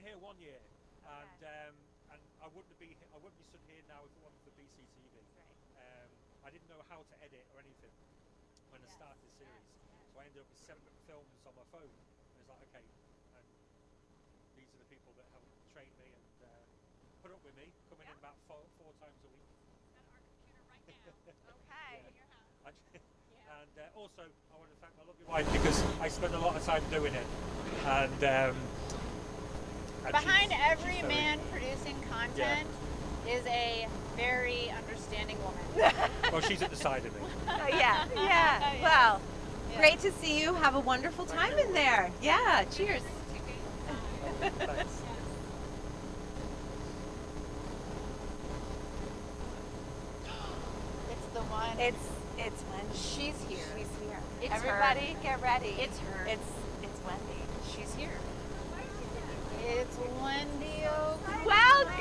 been here 1 year, and I wouldn't be stood here now if it wasn't for BCTV. I didn't know how to edit or anything when I started the series, so I ended up with 7 films on my phone. And it's like, okay, and these are the people that helped train me and put up with me, coming in about four times a week. Okay. And also, I want to thank my lovely wife because I spend a lot of time doing it. And behind every man producing content is a very understanding woman. Well, she's at the side of me. Yeah. Well, great to see you. Have a wonderful time in there. Yeah, cheers. Thanks. It's the one. It's Wendy. She's here. She's here. It's Everybody, her. get ready. It's her. It's Wendy. She's here. It's Wendy O'Connor. Welcome.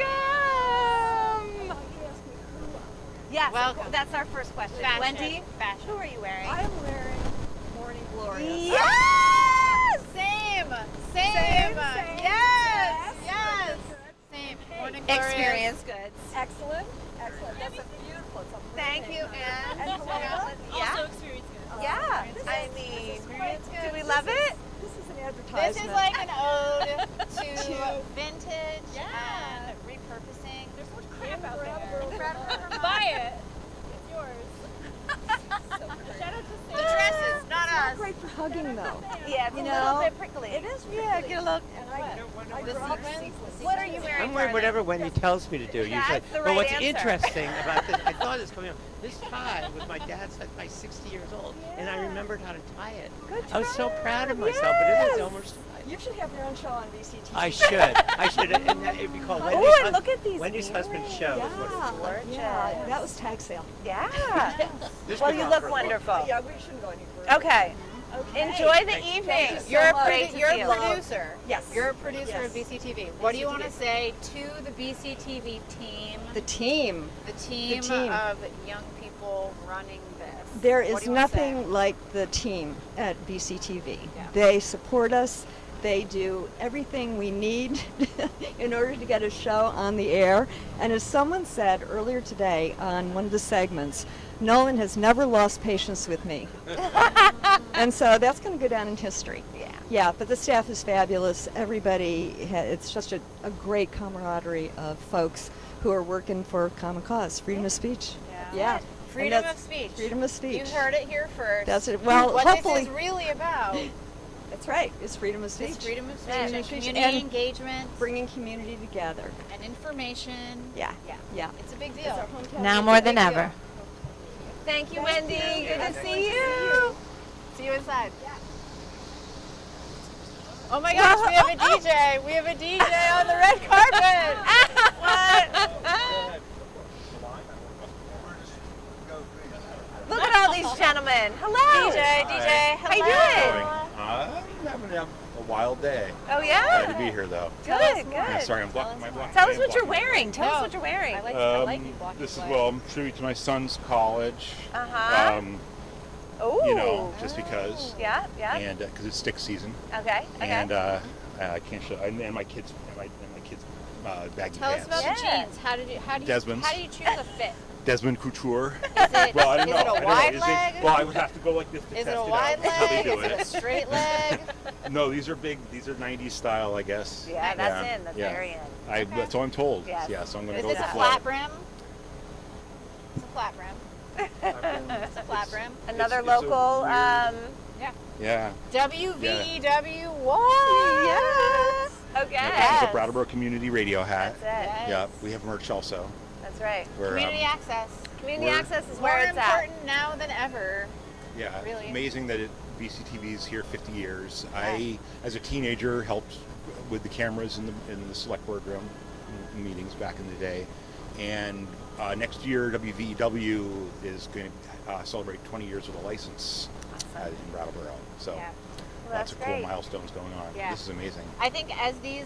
Yes, Welcome. that's our first question. Fashion. Wendy, Fashion. who are you wearing? I'm wearing Morning Glory. Yes! Same. Same. Yes. Same. Morning Glory. Experience goods. Excellent. That's a beautiful. It's a Thank you, Anne. And Helena. Also experience good. Yeah. I mean, do we love it? This is an advertisement. This is like an ode to vintage and repurposing. There's so much crap out there. Buy it. It's yours. Shout out to The dresses, not It's us. not great for hugging though. Yeah, it's You a know, little bit prickly. It is Yeah, get a look. And I The grew up sequins? sequins. What are you wearing? I'm wearing whatever Wendy tells me to do. That's Usually. the But right what's answer. interesting about this, I thought this coming up. This tie was my dad's by 60 years old, and I remembered how to tie it. Good I was so job. proud of myself, but it was Yes. almost. You should have your own show on BCTV. I should, and it'd be called Wendy's, and look at these Wendy's Husband's Show. Is what it's called. Gorgeous. Yeah, that was tag sale. Yeah. This Well, was you on look for a wonderful. Yeah, we shouldn't go any further. Okay. Enjoy the Thanks. evening. You're a Great to you're see a you. producer. Yes. You're a producer of Yes. BCTV. What do you want to BCTV. say to the BCTV team? The team. The team team. of young people running this. There What is do you wanna say? nothing like the team at BCTV. They support us. They do everything we need in order to get a show on the air. And as someone said earlier today on one of the segments, Nolan has never lost patience with me. And so that's going to go down in history. Yeah, but the staff is fabulous. Everybody, it's just a great camaraderie of folks who are working for a common cause, freedom of speech. Yeah. Freedom And of that's speech. Freedom of speech. You heard it here first. That's it. Well, what hopefully. this is really about. That's right. It's freedom of speech. It's freedom of speech Freedom and of speech community and engagement bringing community together. and information. Yeah. It's a big deal. Now more than ever. Thank you, Wendy. Good to see you. See you inside. Oh my gosh, we have a DJ. We have a DJ on the red carpet. What? Look at all these gentlemen. Hello. DJ, How you doing? I'm having a wild day. Oh, yeah? Glad to be here, though. Good, good. Yeah, sorry, I'm blocking my block. Tell us what you're wearing. Tell us what you're wearing. This is, well, tribute to my son's college. Uh-huh. You know, just because. Yeah. And because it's stick season. Okay. And I can't show. And my kids, baggy Tell pants. us about the jeans. How do you choose a fit? Desmond Couture. Is it, well, I don't is know. it a wide Is leg? well, I would have to go like this to Is test it a it wide out. That's how they leg? do Is it a straight leg? No, these are big. These are 90s style, I guess. Yeah, that's in. That's very in. That's what I'm told. Yes. Yeah, so I'm going to Is go this with a the flat flow. brim? It's a flat brim. It's a flat brim. Another It's local. Yeah. WVEW. What? Yes. Okay. This is a Brattleboro community radio hat. That's it. Yeah, we have merch also. That's right. We're, Community access. Community access is More where it's at. important now than ever. Yeah, Really. amazing that BCTV is here 50 years. I, as a teenager, helped with the cameras in the select boardroom meetings back in the day. And next year, WVEW is going to celebrate 20 years with a license in Brattleboro. So lots of cool milestones going on. Yeah. This is amazing. I think as these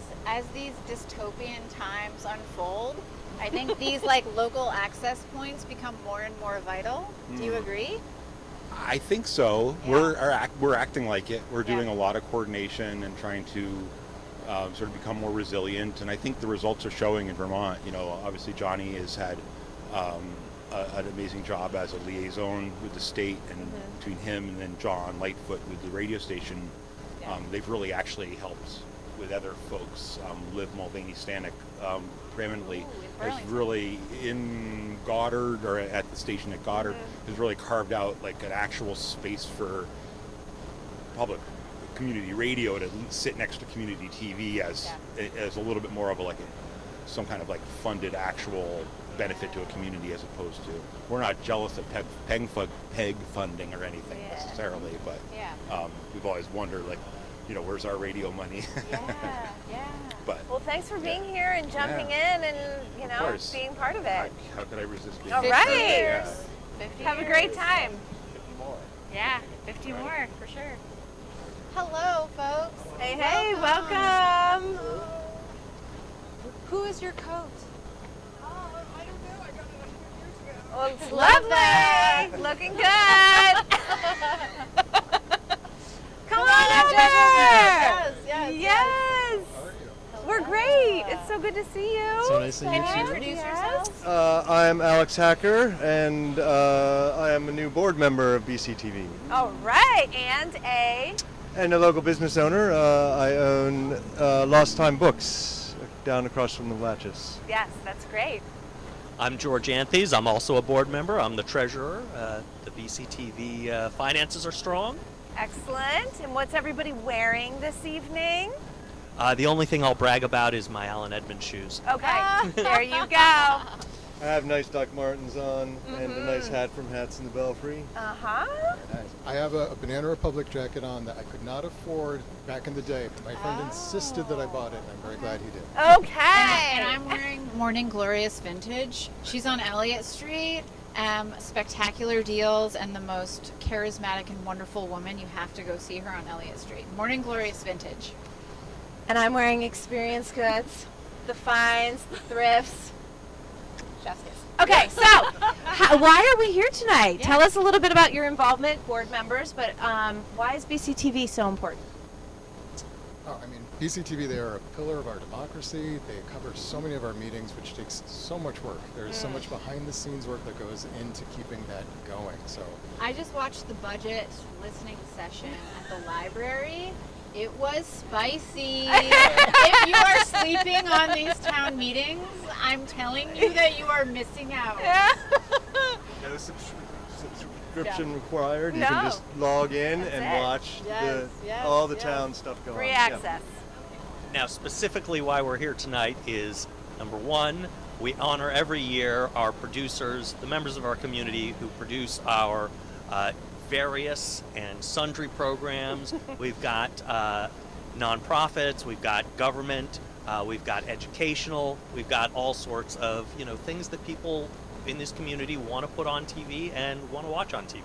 dystopian times unfold, I think these like local access points become more and more vital. Do you agree? I think so. We're acting like it. We're doing a lot of coordination and trying to sort of become more resilient, and I think the results are showing in Vermont. You know, obviously Johnny has had an amazing job as a liaison with the state, and between him and then John Lightfoot with the radio station, they've really actually helped with other folks. Liv Mulvaney-Stanek preeminently has really, in Goddard, or at the station at Goddard, has really carved out like an actual space for public community radio to sit next to community TV as a little bit more of some kind of like funded actual benefit to a community, as opposed to, we're not jealous of PEG funding or anything necessarily, but we've always wondered, like, you know, where's our radio money? But well, thanks for being here and jumping in and, you know, being part of it. How could I resist being All here? right. 50 Have a great years. time. 50 more. Yeah, 50 more for sure. Hello, folks. Hey, welcome. Who is your coat? Well, it's lovely. Looking good. Come on over. Yes. We're great. It's so good to see you. So nice to meet you. Can you introduce yourself? I'm Alex Hacker, and I am a new board member of BCTV. All right. And a local business owner. I own Lost Time Books down across from the Latches. Yes, that's great. I'm George Anthes. I'm also a board member. I'm the treasurer. The BCTV finances are strong. Excellent. And what's everybody wearing this evening? The only thing I'll brag about is my Alan Edmonds shoes. Okay, there you go. I have nice Doc Martens on and a nice hat from Hats in the Belfry. Uh-huh. Nice. I have a Banana Republic jacket on that I could not afford back in the day, but my friend insisted that I bought it, and I'm very glad he did. Okay. And I'm wearing Morning Glorious Vintage. She's on Elliott Street. Spectacular deals and the most charismatic and wonderful woman. You have to go see her on Elliott Street. Morning Glorious Vintage. And I'm wearing Experience Goods, the finds, the thrifts. Okay, so why are we here tonight? Tell us a little bit about your involvement, board members, but why is BCTV so important? Oh, I mean, BCTV, they are a pillar of our democracy. They cover so many of our meetings, which takes so much work. There's so much behind the scenes work that goes into keeping that going. So I just watched the budget listening session at the library. It was spicy. If you are sleeping on these town meetings, I'm telling you that you are missing out. No subscription required. You can just log in and watch all the town stuff going on. Free access. Now, specifically why we're here tonight is, number one, we honor every year our producers, the members of our community who produce our various and sundry programs. We've got nonprofits, we've got government, we've got educational, we've got all sorts of, you know, things that people in this community want to put on TV and want to watch on TV.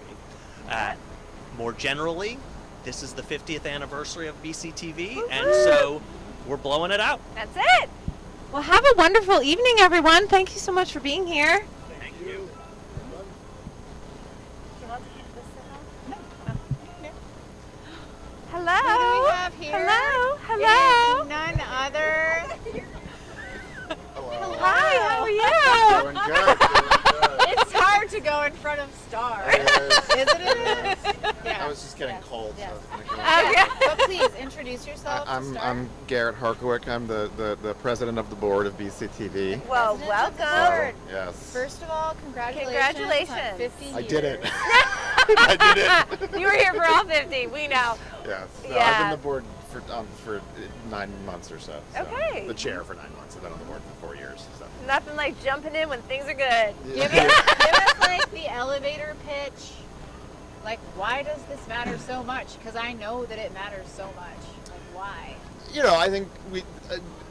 More generally, this is the 50th anniversary of BCTV, and so we're blowing it out. That's it. Well, have a wonderful evening, everyone. Thank you so much for being here. Thank you. Hello. Who do we have here? Hello. Hello. It is none other. Hi, how are you? Doing good. It's hard to go in front of stars. Isn't it? I was just getting cold. Yes. So But please introduce yourself. I'm Garrett Harkowick. I'm the president of the board of BCTV. Well, welcome. Yes. First of all, congratulations. Congratulations. On 50 years. I did it. I did it. You were here for all 50. We know. Yes. No, Yeah. I've been the board for 9 months or so. Okay. The chair for 9 months, and then on the board for 4 years. So. Nothing like jumping in when things are good. Give us like the elevator pitch. Like, why does this matter so much? Because I know that it matters so much. Like, why? You know, I think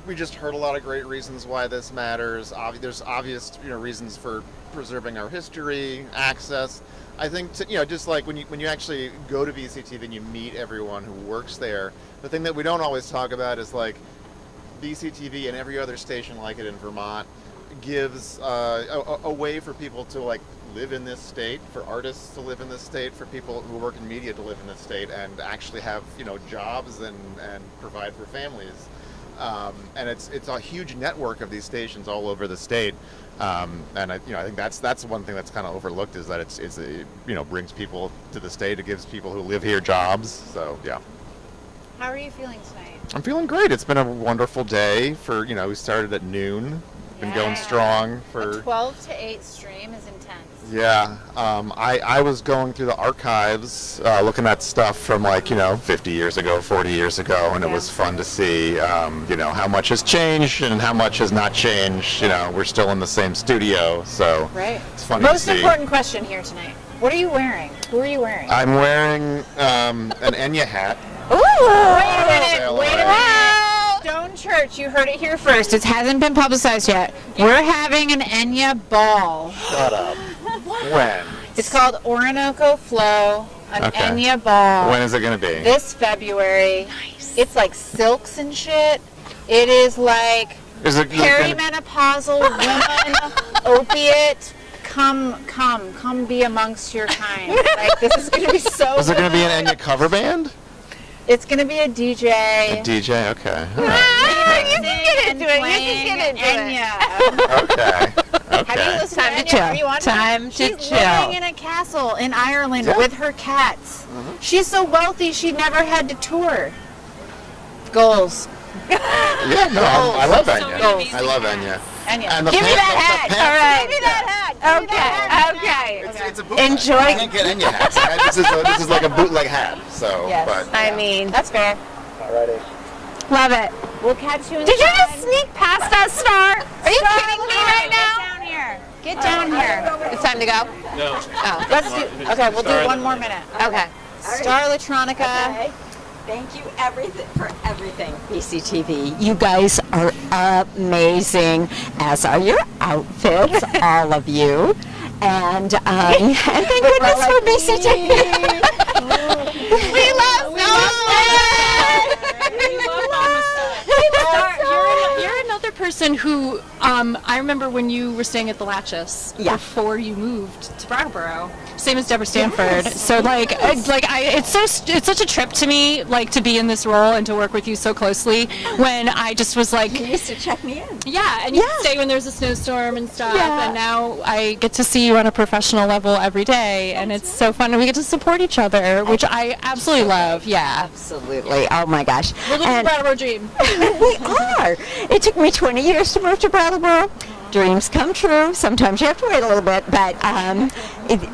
we just heard a lot of great reasons why this matters. There's obvious, you know, reasons for preserving our history, access. I think, just like when you actually go to BCTV and you meet everyone who works there, the thing that we don't always talk about is like BCTV and every other station like it in Vermont gives a way for people to like live in this state, for artists to live in this state, for people who work in media to live in this state and actually have, you know, jobs and provide for families. and it's a huge network of these stations all over the state. And I think that's one thing that's kind of overlooked, is that it brings people to the state. It gives people who live here jobs. So yeah. How are you feeling tonight? I'm feeling great. It's been a wonderful day. We started at noon. Been going strong for. The 12 to 8 stream is intense. Yeah, I was going through the archives, looking at stuff from 50 years ago, 40 years ago, and it was fun to see, how much has changed and how much has not changed. We're still in the same studio, so it's fun to see. Most important question here tonight. What are you wearing? Who are you wearing? I'm wearing an Enya hat. Ooh! Wait a minute. Stone Church, you heard it here first. It hasn't been publicized yet. We're having an Enya ball. Shut up. When? It's called Orinoco Flow, an Enya ball. When is it going to be? This February. Nice. It's like silks and shit. It is like perimenopausal women, opiate. Come be amongst your kind. Like, this is going to be so Is it going to be an Enya cover band? It's going to be a DJ. A DJ, okay. You can get into it. You can get into it. Okay. Have you listened to Enya? Are you on Time to She's chill. living in a castle in Ireland with her cats. She's so wealthy she never had to tour. Goals. Yeah, no, I love Enya. I love Enya. Enya. Give me that hat. All right. Give me that hat. Okay. It's a bootleg. Enjoy. I can't get Enya hats. Right? This is like a bootleg hat. So, but I mean, that's fair. Alrighty. Love it. We'll catch you in Did you just sneak past us, Star? Are you kidding me right now? Get down here. It's time to go? No. Oh. Let's do. Okay, we'll do 1 more minute. Okay. Star Electronica. Okay. Thank you for everything, BCTV. You guys are amazing, as are your outfits, all of you. And thank goodness for BCTV. We love You're another person who I remember when you were staying at the Latches before you moved to Brattleboro. Same as Deborah Stanford. Yes. So it's such a trip to me, like, to be in this role and to work with you so closely. When I just was like, You used to check me in. Yeah, and you stay when there's a snowstorm and stuff. Yeah. And now I get to see you on a professional level every day, and it's so fun. And we get to support each other, which I absolutely love. Yeah. Absolutely. Oh my gosh. We're living the Brattleboro dream. We are. It took me 20 years to move to Brattleboro. Dreams come true. Sometimes you have to wait a little bit, but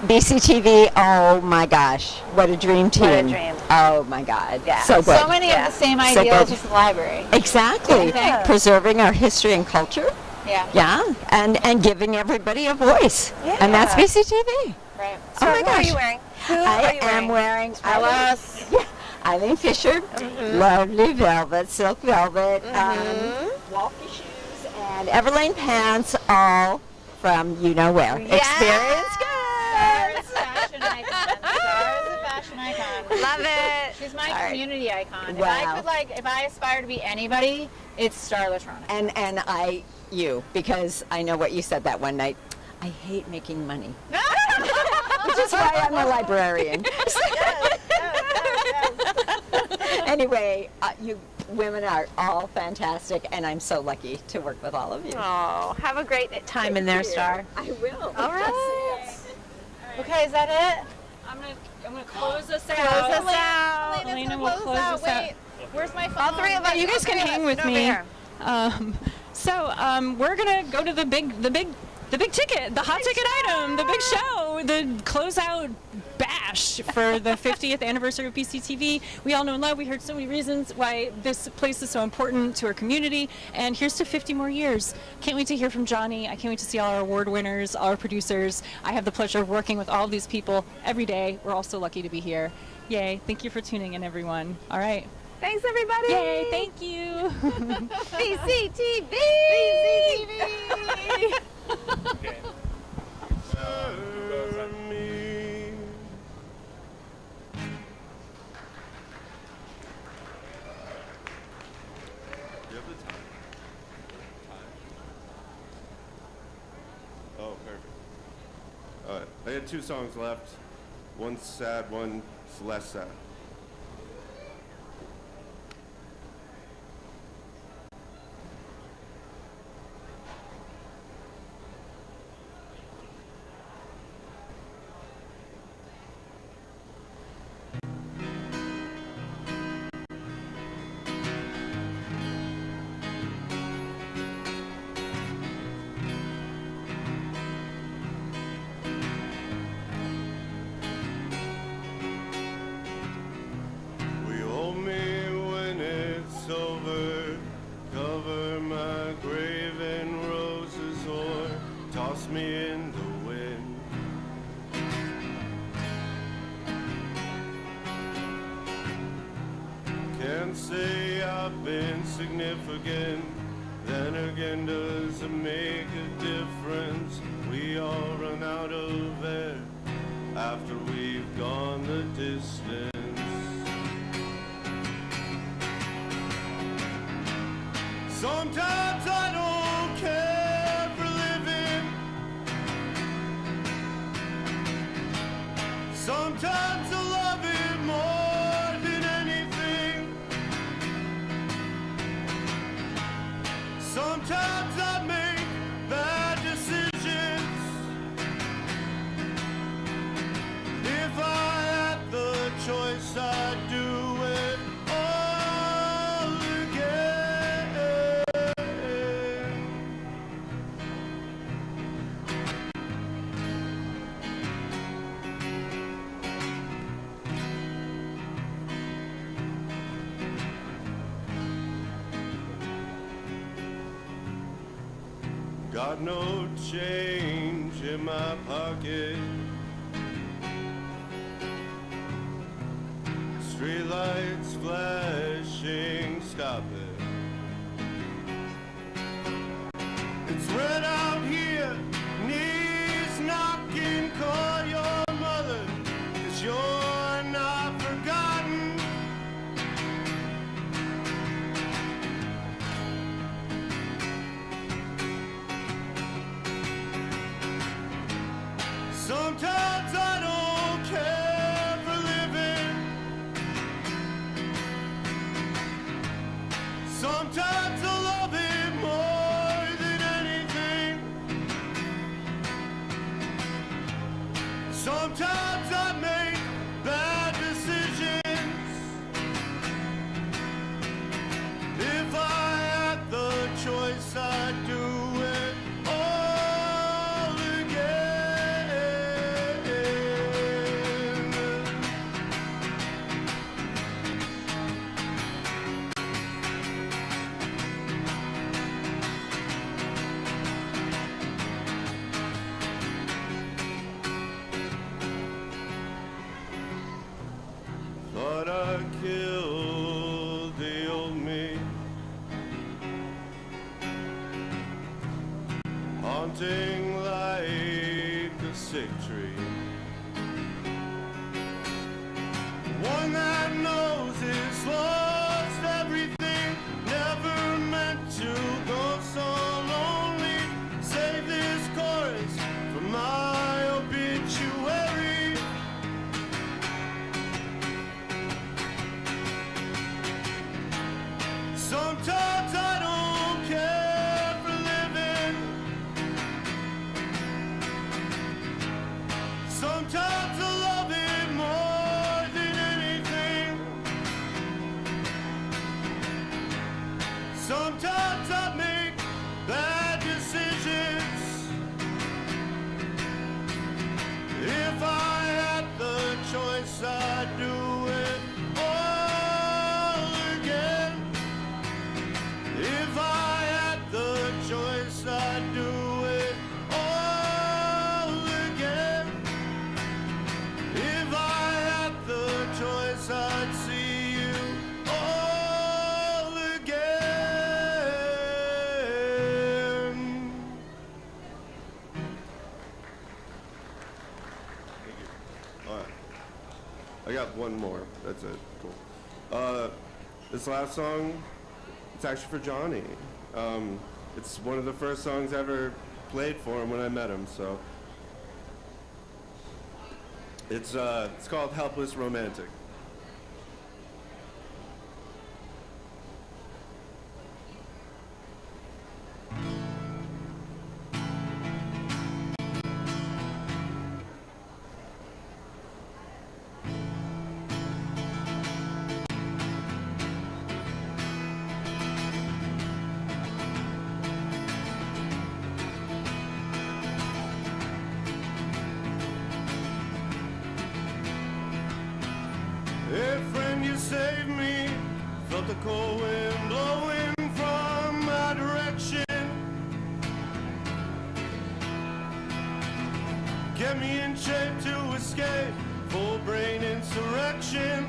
BCTV, oh my gosh, what a dream team. What a dream. Oh my God. Yeah. So good. So many of the same ideals as the library. Exactly. Yeah. Preserving our history and culture. Yeah. Yeah. And giving everybody a voice. Yeah. And that's BCTV. Right. Oh my who gosh. are you wearing? I am wearing Alice. Eileen Fisher, lovely velvet, silk velvet, walkie shoes, and Everlane pants, all from you know where. Yeah. Experience Star good. is a fashion icon. Star is a fashion icon. Love it. She's my community icon. Wow. If I aspire to be anybody, it's Star Electronica. And you, because I know what you said that one night. I hate making money. Which is why I'm a librarian. Anyway, you women are all fantastic, and I'm so lucky to work with all of you. Oh, have a great time in there, Star. I will. All right. Okay, is that it? I'm gonna close us out. Close us out. Elena will close us out. Wait, where's my phone? All three of us. You guys can hang with me. Here. We're gonna go to the big ticket, the hot ticket item, the big show, the closeout bash for the 50th anniversary of BCTV. We all know and love. We heard so many reasons why this place is so important to our community. And here's to 50 more years. Can't wait to hear from Johnny. I can't wait to see all our award winners, all our producers. I have the pleasure of working with all of these people every day. We're all so lucky to be here. Yay. Thank you for tuning in, everyone. All right. Thanks, everybody. Yay. Thank you. BCTV. BCTV. Okay. Oh, perfect. I had 2 songs left. One's sad, one's less sad. up insignificant. Then again, does it make a difference? We all run out of air after we've gone the distance. Sometimes I don't care for living. Sometimes I love it more than anything. Sometimes I make bad decisions. If I had the choice, I'd do it all again. Got no change in my pocket. Streetlights flashing, stop it. It's red out here, knees knocking, call your mother, 'cause you're not forgotten. Sometimes I don't care for living. Sometimes I love it more than anything. Sometimes I make bad decisions. If I had the choice, I'd do it all again. Thought I killed the old me, haunting like a sick tree, one that knows it's lost everything, never meant to go so lonely. Save this chorus for my obituary. Sometimes I don't care for living. Sometimes I love it more than anything. Sometimes I make bad decisions. If I had the choice, I'd do it all again. If I had the choice, I'd do it all again. If I had the choice, I'd see you all again. Thank you. All right. I got one more. That's it. Cool. This last song, it's actually for Johnny. It's one of the first songs I ever played for him when I met him, so. It's called Helpless Romantic. Hey friend, you saved me. Felt the cold wind blowing from my direction. Get me in shape to escape full brain insurrection.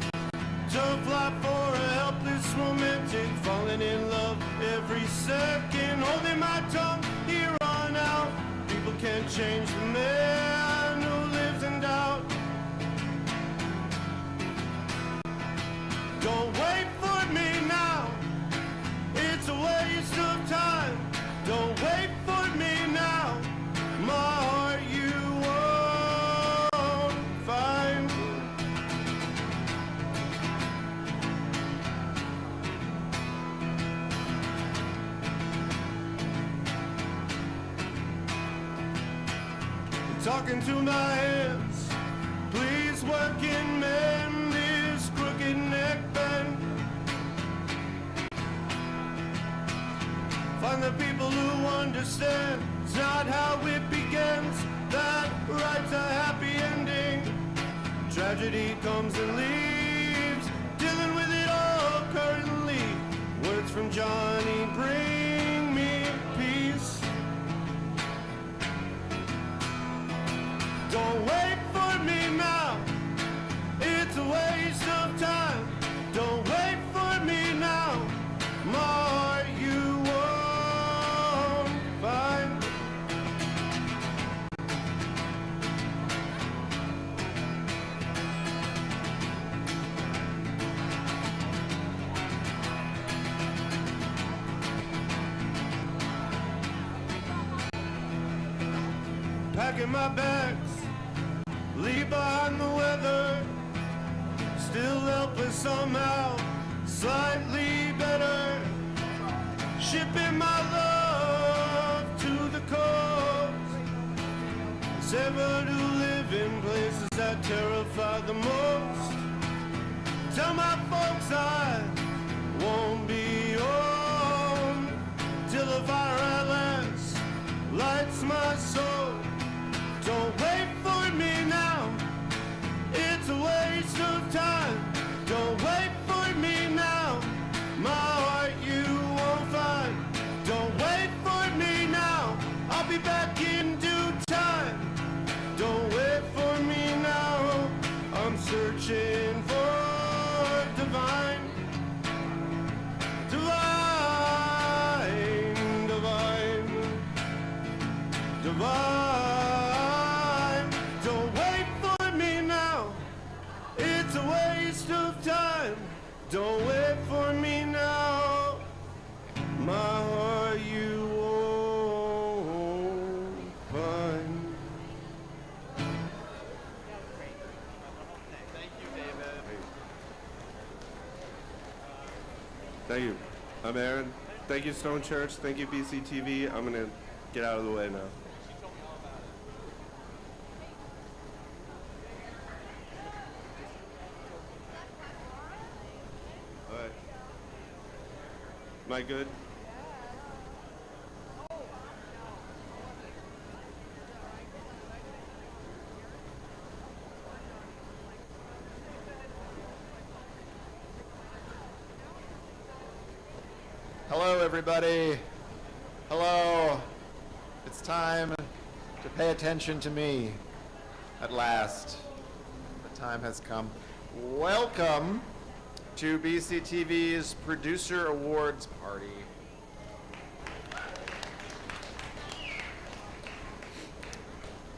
To fly for a helpless romantic, falling in love every second. Holding my tongue here on out. People can't change the man who lives in doubt. Don't wait for me now. It's a waste of time. Don't wait for me now. My heart you won't find. Talking to my hands, please work and mend this crooked neck bend. Find the people who understand it's not how it begins that writes a happy ending. Tragedy comes and leaves, dealing with it all currently. Words from Johnny bring me peace. Don't wait for me now, it's a waste of time. Don't wait for me now, my heart you won't find. Packing my bags, leave behind the weather, still helpless somehow, slightly better. Shipping my love to the coast, severed who live in places that terrify the most. Tell my folks I won't be home till the fire at last lights my soul. Don't wait for me now, it's a waste of time. Don't wait for me now, my heart you won't find. Don't wait for me now, I'll be back in due time. Don't wait for me now, I'm searching for divine, divine, divine, divine. Don't wait for me now, it's a waste of time. Don't wait for me now, my heart you won't find. Thank you, David. Thank you. I'm Aaron. Thank you, Stone Church. Thank you, BCTV. I'm gonna get out of the way now. All right. Am I good? Hello, everybody. Hello. It's time to pay attention to me. At last, the time has come. Welcome to BCTV's Producer Awards Party.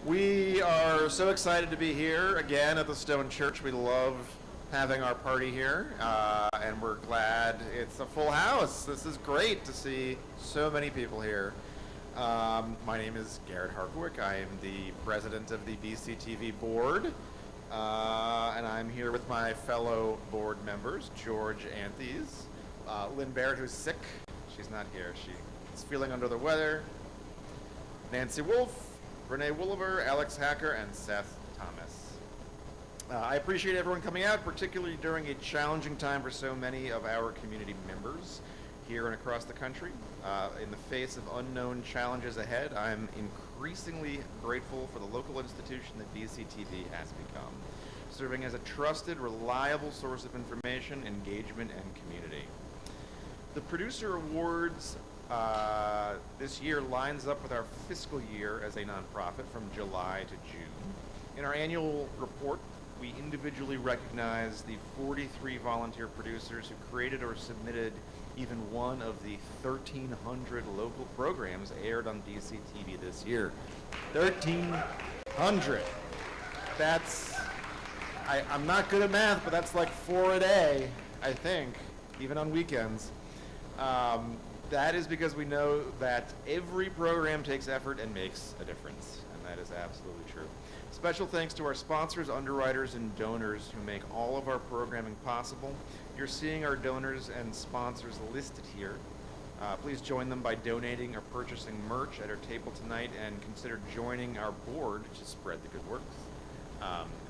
We are so excited to be here again at the Stone Church. We love having our party here, and we're glad it's a full house. This is great to see so many people here. My name is Garrett Harkwick. I am the president of the BCTV board, and I'm here with my fellow board members, George Anthes, Lynn Barrett, who's sick. She's not here. She is feeling under the weather. Nancy Wolf, Renee Wooliver, Alex Hacker, and Seth Thomas. I appreciate everyone coming out, particularly during a challenging time for so many of our community members here and across the country. In the face of unknown challenges ahead, I'm increasingly grateful for the local institution that BCTV has become, serving as a trusted, reliable source of information, engagement, and community. The Producer Awards this year lines up with our fiscal year as a nonprofit from July to June. In our annual report, we individually recognize the 43 volunteer producers who created or submitted even one of the 1,300 local programs aired on BCTV this year. 1,300. That's, I'm not good at math, but that's like 4 a day, I think, even on weekends. That is because we know that every program takes effort and makes a difference, and that is absolutely true. Special thanks to our sponsors, underwriters, and donors who make all of our programming possible. You're seeing our donors and sponsors listed here. Please join them by donating or purchasing merch at our table tonight, and consider joining our board to spread the good works.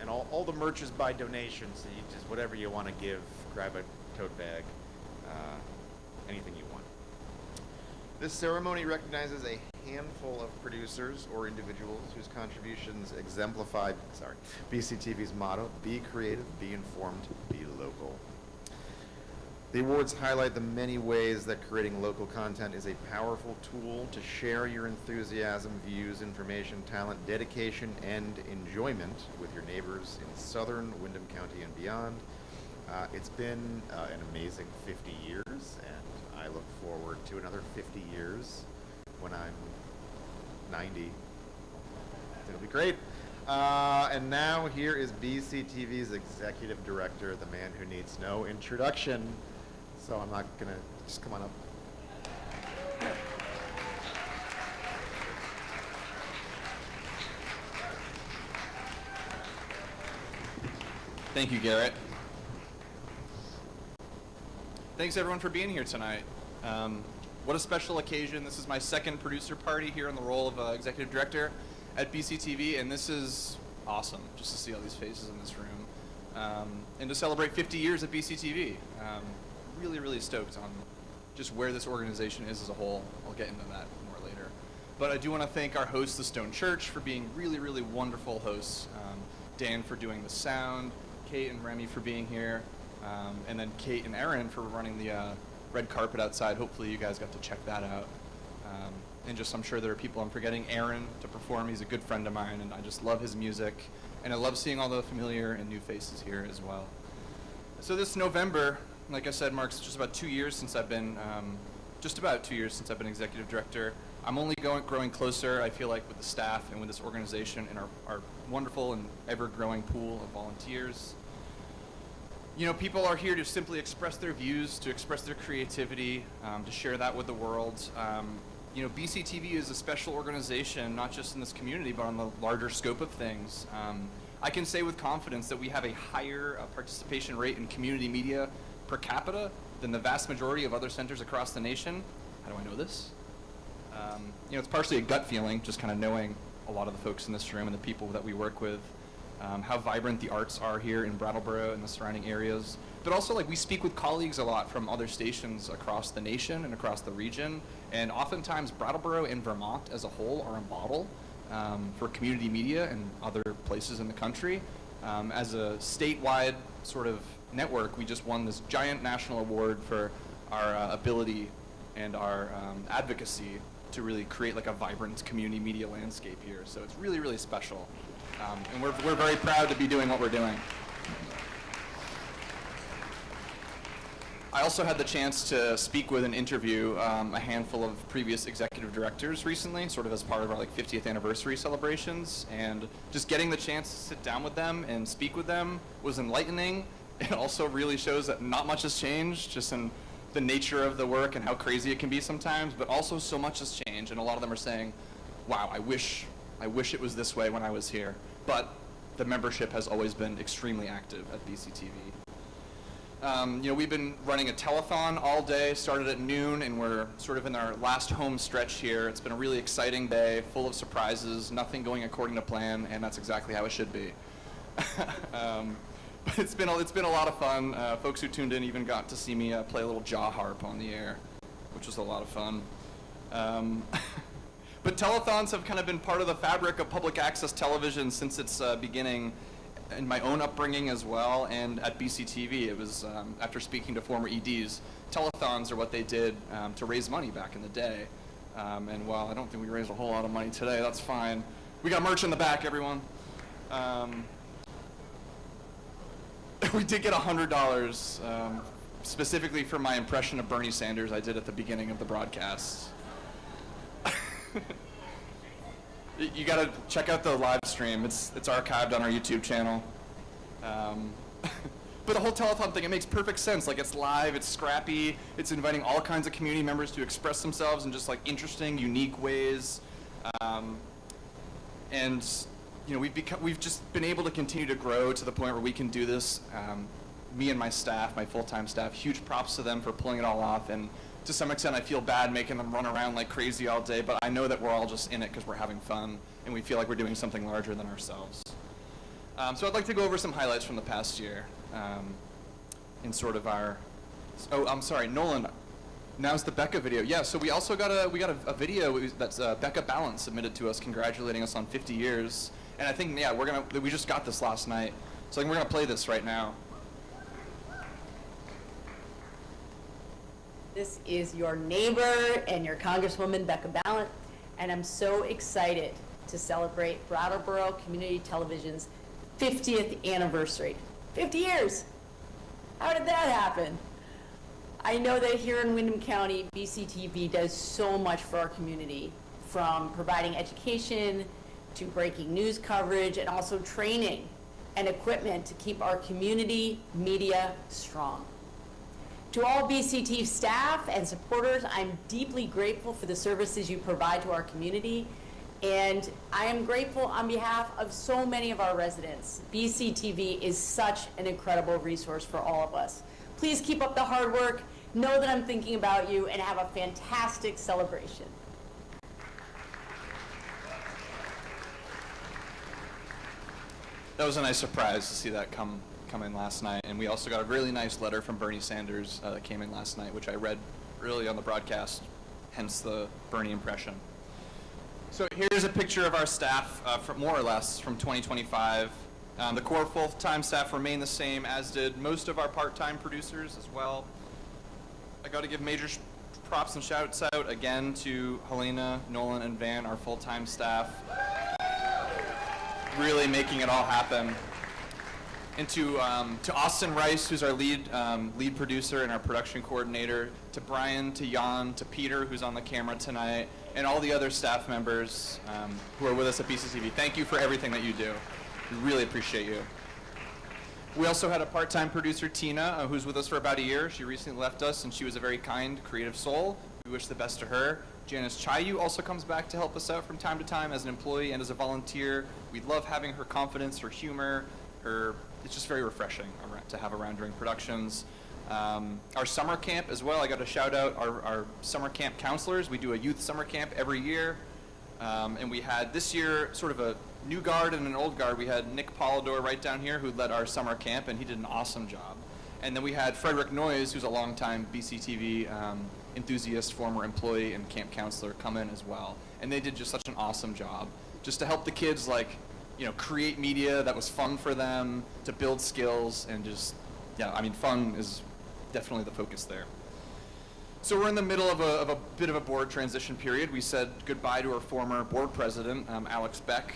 And all the merch is by donation, so you just whatever you want to give, grab a tote bag, anything you want. This ceremony recognizes a handful of producers or individuals whose contributions exemplified, BCTV's motto: be creative, be informed, be local. The awards highlight the many ways that creating local content is a powerful tool to share your enthusiasm, views, information, talent, dedication, and enjoyment with your neighbors in southern Windham County and beyond. It's been an amazing 50 years, and I look forward to another 50 years when I'm 90. It'll be great. And now here is BCTV's executive director, the man who needs no introduction. So I'm not gonna, just come on up. Thank you, Garrett. Thanks everyone for being here tonight. What a special occasion. This is my second producer party here in the role of executive director at BCTV, and this is awesome just to see all these faces in this room. And to celebrate 50 years at BCTV. Really stoked on just where this organization is as a whole. I'll get into that more later. But I do want to thank our host, the Stone Church, for being really wonderful hosts. Dan for doing the sound, Kate and Remy for being here, and then Kate and Aaron for running the red carpet outside. Hopefully you guys got to check that out. And just, I'm sure there are people I'm forgetting. Aaron to perform. He's a good friend of mine, and I just love his music. And I love seeing all the familiar and new faces here as well. So this November, like I said, marks just about 2 years since I've been, executive director. I'm only growing closer, I feel like, with the staff and with this organization and our wonderful and ever-growing pool of volunteers. You know, people are here to simply express their views, to express their creativity, to share that with the world. You know, BCTV is a special organization, not just in this community, but on the larger scope of things. I can say with confidence that we have a higher participation rate in community media per capita than the vast majority of other centers across the nation. How do I know this? You know, it's partially a gut feeling, just kind of knowing a lot of the folks in this room and the people that we work with, how vibrant the arts are here in Brattleboro and the surrounding areas. But also, like, we speak with colleagues a lot from other stations across the nation and across the region, and oftentimes Brattleboro and Vermont as a whole are a model for community media and other places in the country. As a statewide sort of network, we just won this giant national award for our ability and our advocacy to really create like a vibrant community media landscape here. So it's really special, and we're very proud to be doing what we're doing. I also had the chance to speak with and interview a handful of previous executive directors recently, sort of as part of our like 50th anniversary celebrations, and just getting the chance to sit down with them and speak with them was enlightening. It also really shows that not much has changed, just in the nature of the work and how crazy it can be sometimes, but also so much has changed, and a lot of them are saying, wow, I wish it was this way when I was here. But the membership has always been extremely active at BCTV. You know, we've been running a telethon all day, started at noon, and we're sort of in our last home stretch here. It's been a really exciting day, full of surprises, nothing going according to plan, and that's exactly how it should be. But it's been a lot of fun. Folks who tuned in even got to see me play a little jaw harp on the air, which was a lot of fun. But telethons have kind of been part of the fabric of public access television since its beginning, in my own upbringing as well, and at BCTV. It was after speaking to former EDs, telethons are what they did to raise money back in the day. And while I don't think we raised a whole lot of money today, that's fine. We got merch in the back, everyone. we did get $100 specifically for my impression of Bernie Sanders I did at the beginning of the broadcast. You got to check out the live stream. It's archived on our YouTube channel. But the whole telethon thing, it makes perfect sense. Like, it's live, it's scrappy, it's inviting all kinds of community members to express themselves in just like interesting, unique ways. And you know, we've just been able to continue to grow to the point where we can do this. Me and my staff, my full-time staff, huge props to them for pulling it all off. And to some extent, I feel bad making them run around like crazy all day, but I know that we're all just in it because we're having fun and we feel like we're doing something larger than ourselves. So I'd like to go over some highlights from the past year in sort of our, oh, I'm sorry, Nolan, now's the Becca video. Yeah, so we also got a video that's Becca Balance submitted to us congratulating us on 50 years. And I think, yeah, we just got this last night. So I think we're gonna play this right now. This is your neighbor and your Congresswoman, Becca Ballant, and I'm so excited to celebrate Brattleboro Community Television's 50th anniversary. 50 years! How did that happen? I know that here in Windham County, BCTV does so much for our community, from providing education to breaking news coverage and also training and equipment to keep our community media strong. To all BCTV staff and supporters, I'm deeply grateful for the services you provide to our community, and I am grateful on behalf of so many of our residents. BCTV is such an incredible resource for all of us. Please keep up the hard work, know that I'm thinking about you, and have a fantastic celebration. That was a nice surprise to see that come in last night. And we also got a really nice letter from Bernie Sanders that came in last night, which I read early on the broadcast, hence the Bernie impression. So here's a picture of our staff, from more or less, from 2025. The core full-time staff remain the same, as did most of our part-time producers as well. I got to give major props and shouts out again to Helena, Nolan, and Van, our full-time staff, really making it all happen. And to Austin Rice, who's our lead producer and our production coordinator, to Brian, to Jan, to Peter, who's on the camera tonight, and all the other staff members who are with us at BCTV. Thank you for everything that you do. We really appreciate you. We also had a part-time producer, Tina, who's with us for about a year. She recently left us, and she was a very kind, creative soul. We wish the best to her. Janice Chayu also comes back to help us out from time to time as an employee and as a volunteer. We love having her confidence, her humor, it's just very refreshing to have around during productions. Our summer camp as well, I got to shout out our summer camp counselors. We do a youth summer camp every year. And we had this year sort of a new guard and an old guard. We had Nick Polidor right down here who led our summer camp, and he did an awesome job. And then we had Frederick Noyes, who's a longtime BCTV enthusiast, former employee and camp counselor, come in as well. And they did just such an awesome job, just to help the kids create media that was fun for them, to build skills, and just, yeah, I mean, fun is definitely the focus there. So we're in the middle of a bit of a board transition period. We said goodbye to our former board president, Alex Beck,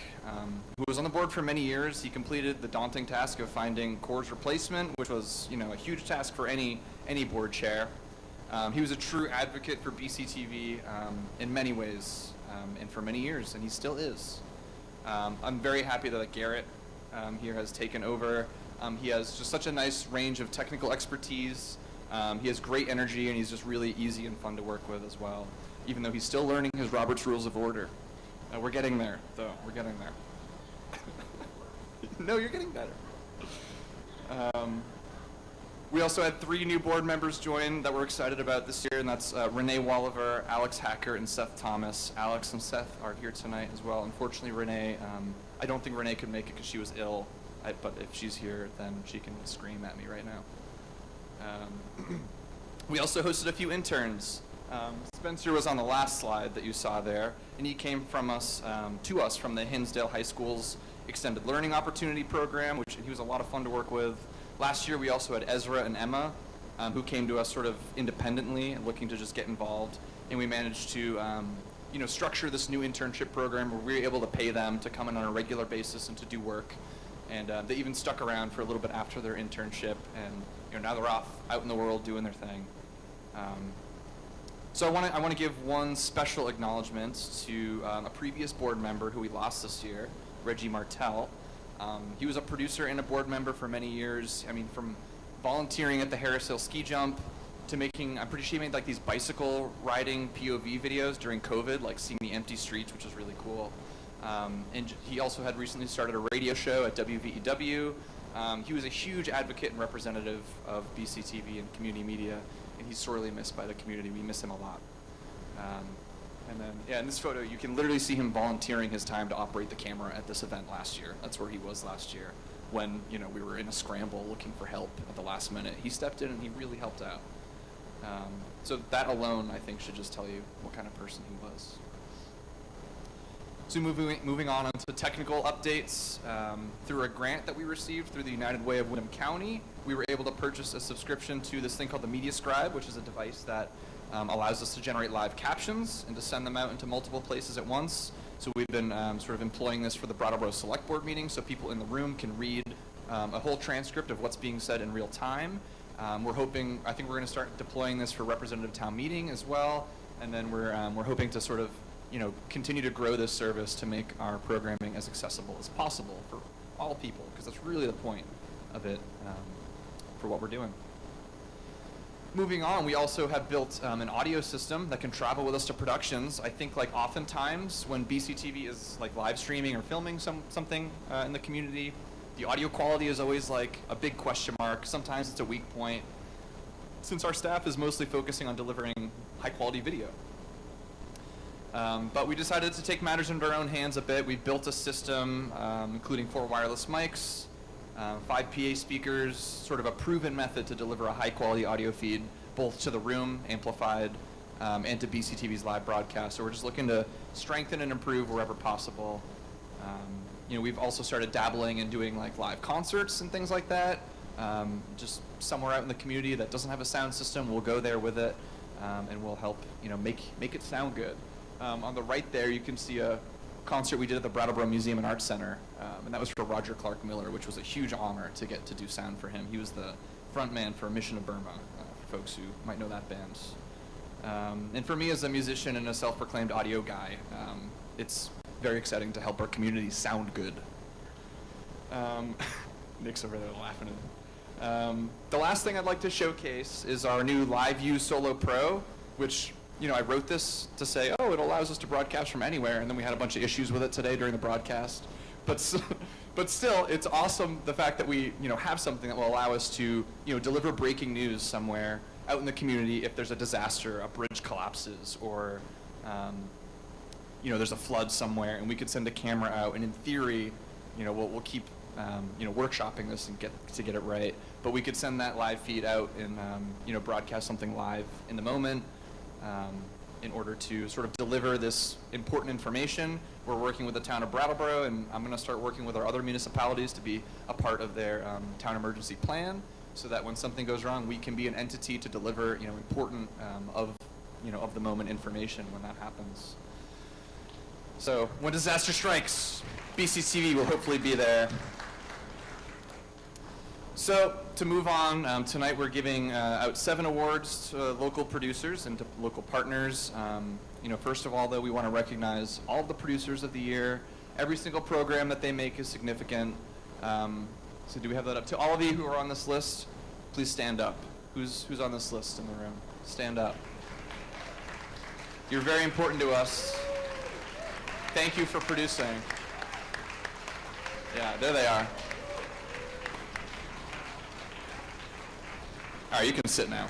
who was on the board for many years. He completed the daunting task of finding Core's replacement, which was, a huge task for any board chair. He was a true advocate for BCTV in many ways, and for many years, and he still is. I'm very happy that Garrett here has taken over. He has just such a nice range of technical expertise. He has great energy, and he's just really easy and fun to work with as well, even though he's still learning his Robert's Rules of Order. We're getting there, though. We're getting there. No, you're getting better. We also had 3 new board members join that we're excited about this year, and that's Renee Walliver, Alex Hacker, and Seth Thomas. Alex and Seth are here tonight as well. Unfortunately, Renee, I don't think Renee could make it because she was ill, but if she's here, then she can scream at me right now. We also hosted a few interns. Spencer was on the last slide that you saw there, and he came from to us from the Hinsdale High School's Extended Learning Opportunity Program, which he was a lot of fun to work with. Last year, we also had Ezra and Emma, who came to us sort of independently and looking to just get involved, and we managed to structure this new internship program where we were able to pay them to come in on a regular basis and to do work. And they even stuck around for a little bit after their internship, and now they're off out in the world doing their thing. So I want to give one special acknowledgement to a previous board member who we lost this year, Reggie Martell. He was a producer and a board member for many years. I mean, from volunteering at the Harris Hill ski jump to making, I'm pretty sure he made like these bicycle riding POV videos during COVID, like seeing the empty streets, which is really cool. And he also had recently started a radio show at WVEW. He was a huge advocate and representative of BCTV and community media, and he's sorely missed by the community. We miss him a lot. And then, yeah, in this photo, you can literally see him volunteering his time to operate the camera at this event last year. That's where he was last year when, we were in a scramble looking for help at the last minute. He stepped in and he really helped out. So that alone, I think, should just tell you what kind of person he was. So moving on to technical updates. Through a grant that we received through the United Way of Windham County, we were able to purchase a subscription to this thing called the Media Scribe, which is a device that allows us to generate live captions and to send them out into multiple places at once. So we've been sort of employing this for the Brattleboro Select Board meeting, so people in the room can read a whole transcript of what's being said in real time. I think we're going to start deploying this for representative town meeting as well, and then we're hoping to sort of continue to grow this service to make our programming as accessible as possible for all people, because that's really the point of it for what we're doing. Moving on, we also have built an audio system that can travel with us to productions. I think like oftentimes when BCTV is like live streaming or filming something in the community, the audio quality is always like a big question mark. Sometimes it's a weak point, since our staff is mostly focusing on delivering high quality video. But we decided to take matters into our own hands a bit. We built a system including 4 wireless mics, 5 PA speakers, sort of a proven method to deliver a high quality audio feed both to the room, amplified, and to BCTV's live broadcast. So we're just looking to strengthen and improve wherever possible. We've also started dabbling in doing like live concerts and things like that. Just somewhere out in the community that doesn't have a sound system, we'll go there with it, and we'll help make it sound good. On the right there, you can see a concert we did at the Brattleboro Museum and Arts Center, and that was for Roger Clark Miller, which was a huge honor to get to do sound for him. He was the front man for Mission of Burma, for folks who might know that band. And for me as a musician and a self-proclaimed audio guy, it's very exciting to help our community sound good. Nick's over there laughing at it. The last thing I'd like to showcase is our new LiveView Solo Pro, which I wrote this to say, it allows us to broadcast from anywhere, and then we had a bunch of issues with it today during the broadcast. But still, it's awesome the fact that we have something that will allow us to deliver breaking news somewhere out in the community if there's a disaster, a bridge collapses, or there's a flood somewhere, and we could send a camera out, and in theory, we'll keep workshopping this and get it right. But we could send that live feed out and broadcast something live in the moment. In order to sort of deliver this important information. We're working with the town of Brattleboro, and I'm going to start working with our other municipalities to be a part of their town emergency plan, so that when something goes wrong, we can be an entity to deliver important of the moment information when that happens. So when disaster strikes, BCTV will hopefully be there. So to move on, tonight we're giving out 7 awards to local producers and to local partners. First of all, though, we want to recognize all of the producers of the year. Every single program that they make is significant. So do we have that up? To all of you who are on this list, please stand up. Who's on this list in the room? Stand up. You're very important to us. Thank you for producing. Yeah, there they are. All right, you can sit now.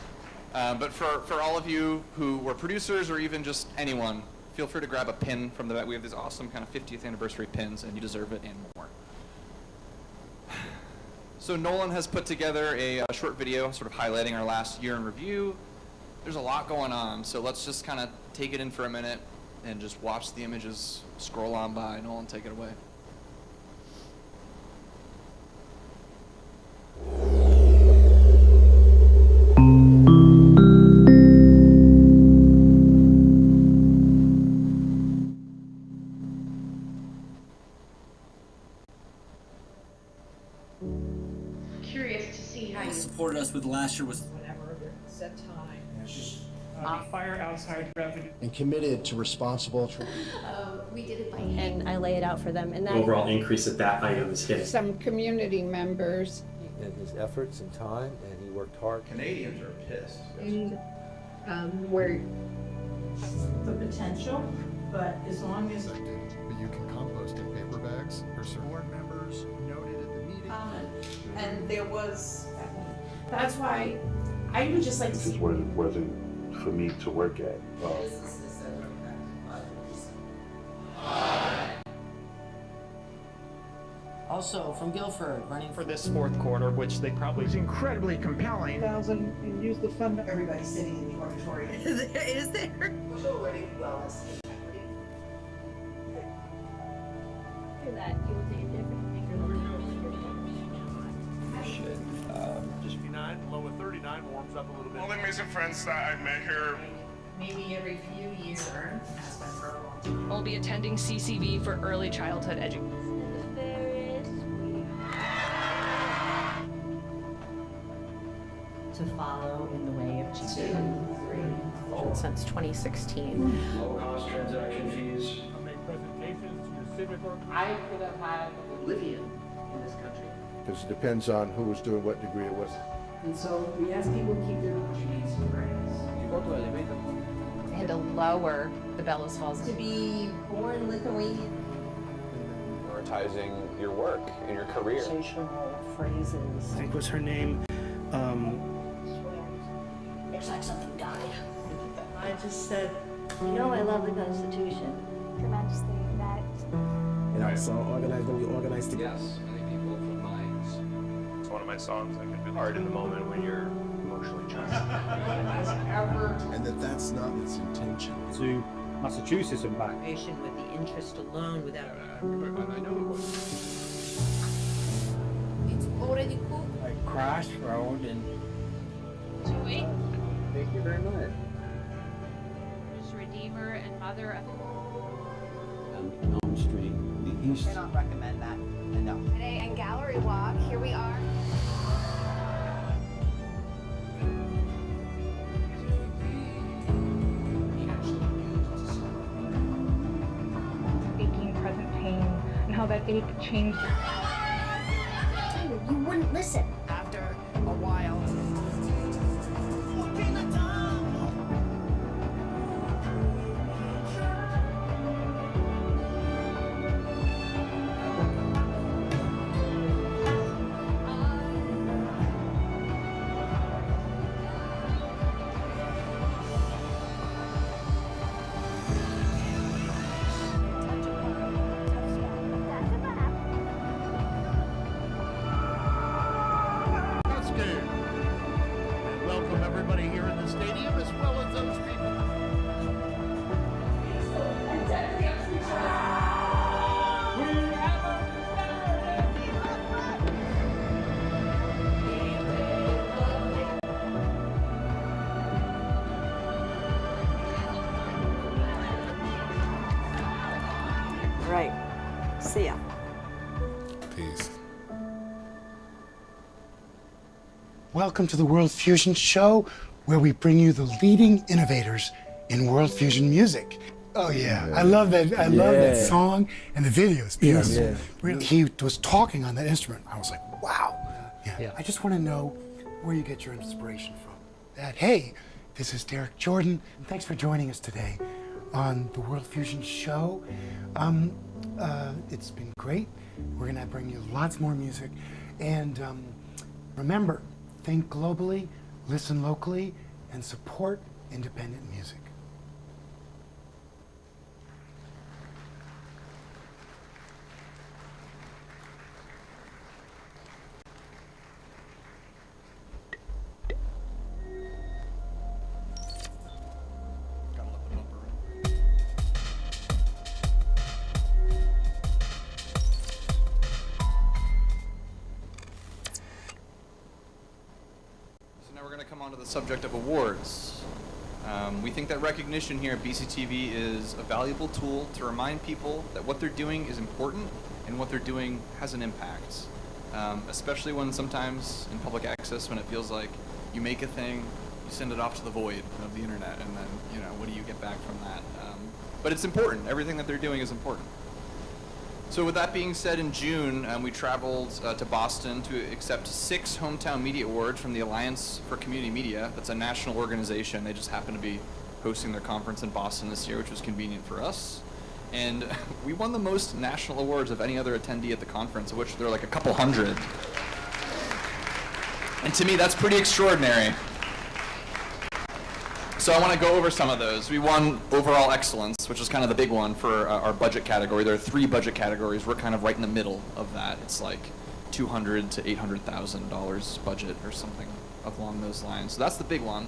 But for all of you who were producers or even just anyone, feel free to grab a pin from the back. We have these awesome kind of 50th anniversary pins, and you deserve it and more. So Nolan has put together a short video sort of highlighting our last year in review. There's a lot going on, so let's just kind of take it in for a minute and just watch the images scroll on by. Nolan, take it away. supported us with last year was whenever set time. Fire outside revenue. And committed to responsible. We did it by hand. And I lay it out for them. And that overall increase that item is hitting. Some community members. And his efforts and time, and he worked hard. Canadians are pissed. And where The potential, but as long as But you can compost in paper bags or certain board members noted at the meeting. and there was, that's why I would just like to see. wasn't for me to work at. Also from Guilford, running for this fourth quarter, which they probably was incredibly compelling. And use the fund. everybody's sitting in the auditorium. Is there? Was already well established. That you will take a different Shit. Just 59, low of 39, warms up a little bit. All the amazing friends that I met here. Maybe every few years has been for a long time. We'll be attending CCV for early childhood education. To follow in the way of Jesus. Since 2016. Low cost transaction fees. I make presentations to your civic org. I could have had oblivion in this country. Because it depends on who was doing what degree it was. And so we ask people to keep their needs and prayers. You go to elevator. They had to lower the Bellows Falls. To be born Lithuanian. Prioritizing your work and your career. Sensational phrases. I think was her name. It's like something died. I just said, you know, I love the Constitution. Tremendously that. You know, so organized when we organize together. Yes, many people put minds. It's one of my songs. I can be hard in the moment when you're emotionally charged. And that's not its intention. To Massachusetts and back. With the interest alone without. And I know it was. It's already cooked. Like Crossroad and. Wait. Thank you very much. Redeemer and Mother of Elm Street, the east. I don't recommend that. No. Today and Gallery Walk. Here we are. Aching present pain and how that ache changed. You wouldn't listen. After a while. And welcome everybody here in the stadium as well as those people. Right. See ya. Peace. Welcome to the World Fusion Show, where we bring you the leading innovators in world fusion music. Oh yeah, I love that. I love that song and the video. It's beautiful. Yeah. Really, he was talking on that instrument. I was like, wow. Yeah. I just want to know where you get your inspiration from. That hey, this is Derek Jordan, and thanks for joining us today on the World Fusion Show. It's been great. We're gonna bring you lots more music, and remember, think globally, listen locally, and support independent music. On to the subject of awards. We think that recognition here at BCTV is a valuable tool to remind people that what they're doing is important and what they're doing has an impact. especially when sometimes in public access, when it feels like you make a thing, you send it off to the void of the internet, and then, you know, what do you get back from that? But it's important. Everything that they're doing is important. So with that being said, in June, we traveled to Boston to accept 6 Hometown Media Awards from the Alliance for Community Media. That's a national organization. They just happen to be hosting their conference in Boston this year, which was convenient for us. And we won the most national awards of any other attendee at the conference, of which there are like a couple hundred. And to me, that's pretty extraordinary. So I want to go over some of those. We won overall excellence, which is kind of the big one for our budget category. There are 3 budget categories. We're kind of right in the middle of that. It's like $200,000 to $800,000 budget or something along those lines. So that's the big one.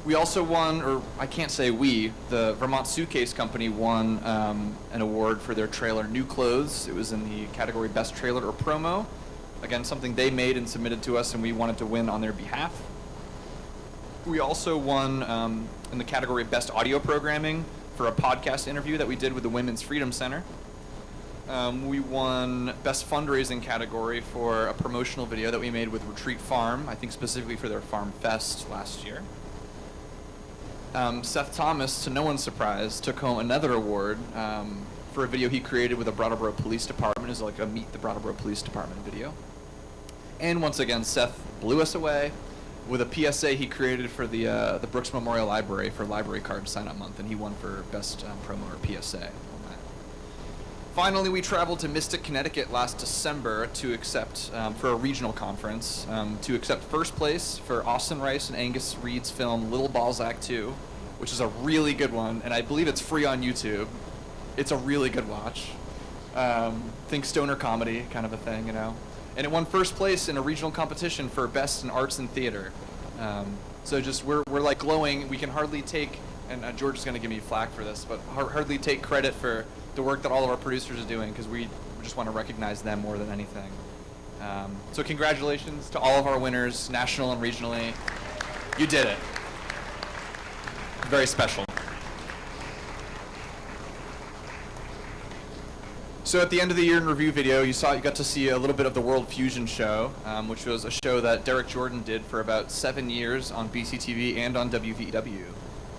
We also won, or I can't say we, the Vermont Suitcase Company won an award for their trailer New Clothes. It was in the category Best Trailer or Promo. Again, something they made and submitted to us, and we wanted to win on their behalf. We also won in the category of Best Audio Programming for a podcast interview that we did with the Women's Freedom Center. We won Best Fundraising category for a promotional video that we made with Retreat Farm, I think specifically for their Farm Fest last year. Seth Thomas, to no one's surprise, took home another award for a video he created with the Brattleboro Police Department. It's like a Meet the Brattleboro Police Department video. And once again, Seth blew us away with a PSA he created for the Brooks Memorial Library for Library Card Sign-Up Month, and he won for Best Promo or PSA on that. Finally, we traveled to Mystic, Connecticut last December to accept, for a regional conference, to accept first place for Austin Rice and Angus Reed's film Little Balzac 2, which is a really good one, and I believe it's free on YouTube. It's a really good watch. Think stoner comedy kind of a thing, you know. And it won first place in a regional competition for Best in Arts and Theater. So just we're like glowing. We can hardly take, and George is going to give me flack for this, but hardly take credit for the work that all of our producers are doing, because we just want to recognize them more than anything. So congratulations to all of our winners, national and regionally. You did it. Very special. So at the end of the year in review video, you got to see a little bit of the World Fusion show, which was a show that Derek Jordan did for about 7 years on BCTV and on WVW.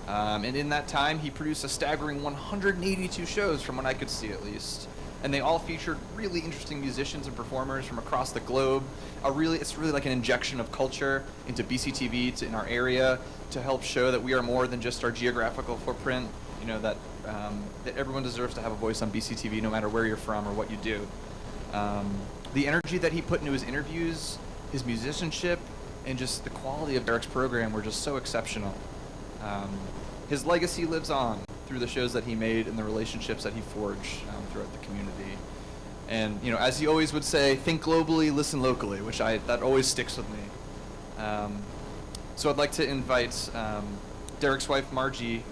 And in that time, he produced a staggering 182 shows, from what I could see at least. And they all featured really interesting musicians and performers from across the globe. It's really like an injection of culture into BCTV, in our area, to help show that we are more than just our geographical footprint. You know, that everyone deserves to have a voice on BCTV, no matter where you're from or what you do. The energy that he put into his interviews, his musicianship, and just the quality of Derek's program were just so exceptional. His legacy lives on through the shows that he made and the relationships that he forged throughout the community. And, you know, as he always would say, think globally, listen locally, which that always sticks with me. So I'd like to invite Derek's wife, Margie,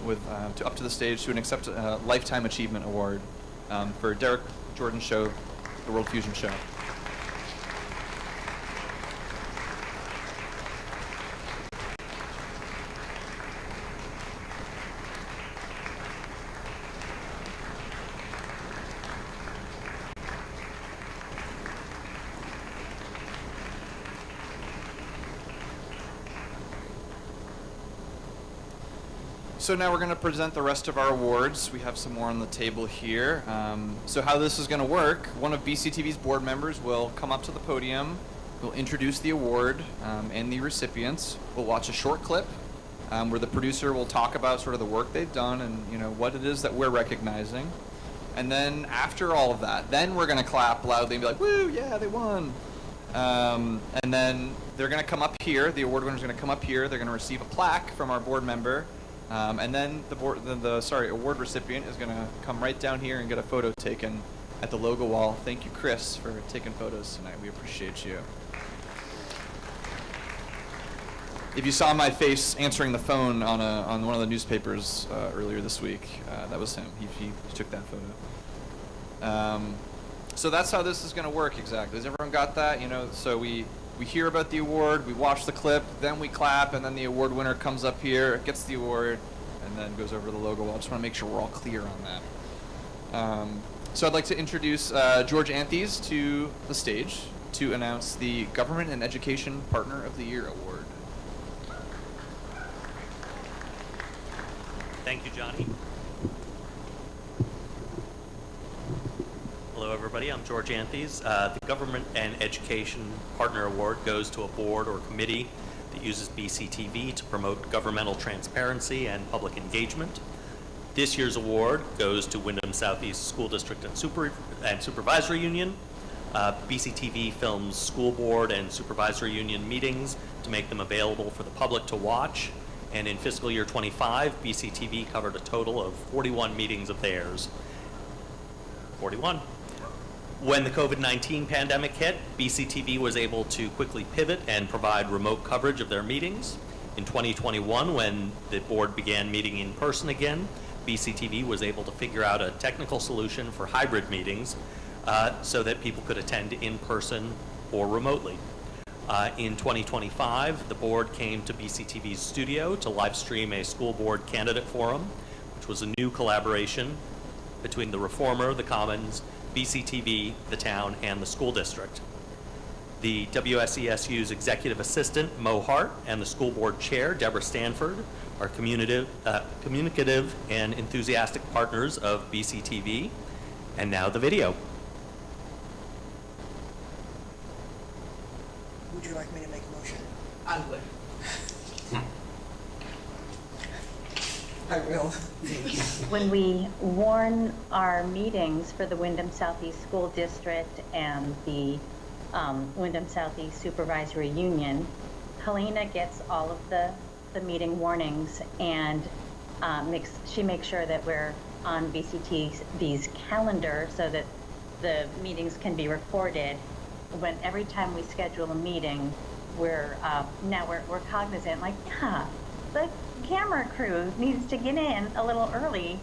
up to the stage to accept a Lifetime Achievement Award for Derek Jordan's show, the World Fusion Show. So now we're going to present the rest of our awards. We have some more on the table here. So how this is going to work, one of BCTV's board members will come up to the podium, we'll introduce the award and the recipients. We'll watch a short clip where the producer will talk about sort of the work they've done and, you know, what it is that we're recognizing. And then after all of that, then we're going to clap loudly and be like, woo, yeah, they won. And then they're going to come up here, the award winner's going to come up here, they're going to receive a plaque from our board member. And then the award recipient is going to come right down here and get a photo taken at the logo wall. Thank you, Chris, for taking photos tonight. We appreciate you. If you saw my face answering the phone on one of the newspapers earlier this week, that was him. He took that photo. So that's how this is going to work exactly. Has everyone got that? You know, so we hear about the award, we watch the clip, then we clap, and then the award winner comes up here, gets the award, and then goes over to the logo wall. I just want to make sure we're all clear on that. So I'd like to introduce George Anthes to the stage to announce the Government and Education Partner of the Year Award. Thank you, Johnny. Hello, everybody. I'm George Anthes. The Government and Education Partner Award goes to a board or committee that uses BCTV to promote governmental transparency and public engagement. This year's award goes to Wyndham Southeast School District and Supervisory Union. BCTV films school board and supervisory union meetings to make them available for the public to watch. And in fiscal year 25, BCTV covered a total of 41 meetings of theirs. 41. When the COVID-19 pandemic hit, BCTV was able to quickly pivot and provide remote coverage of their meetings. In 2021, when the board began meeting in person again, BCTV was able to figure out a technical solution for hybrid meetings so that people could attend in person or remotely. In 2025, the board came to BCTV's studio to live stream a school board candidate forum, which was a new collaboration between the Reformer, the Commons, BCTV, the town, and the school district. The WSESU's executive assistant, Mo Hart, and the school board chair, Deborah Stanford, are communicative and enthusiastic partners of BCTV. And now the video. Would you like me to make a motion? I would. I will. When we warn our meetings for the Wyndham Southeast School District and the Wyndham Southeast Supervisory Union, Helena gets all of the meeting warnings and she makes sure that we're on BCTV's calendar so that the meetings can be recorded. When every time we schedule a meeting, we're cognizant, like, yeah, the camera crew needs to get in a little early.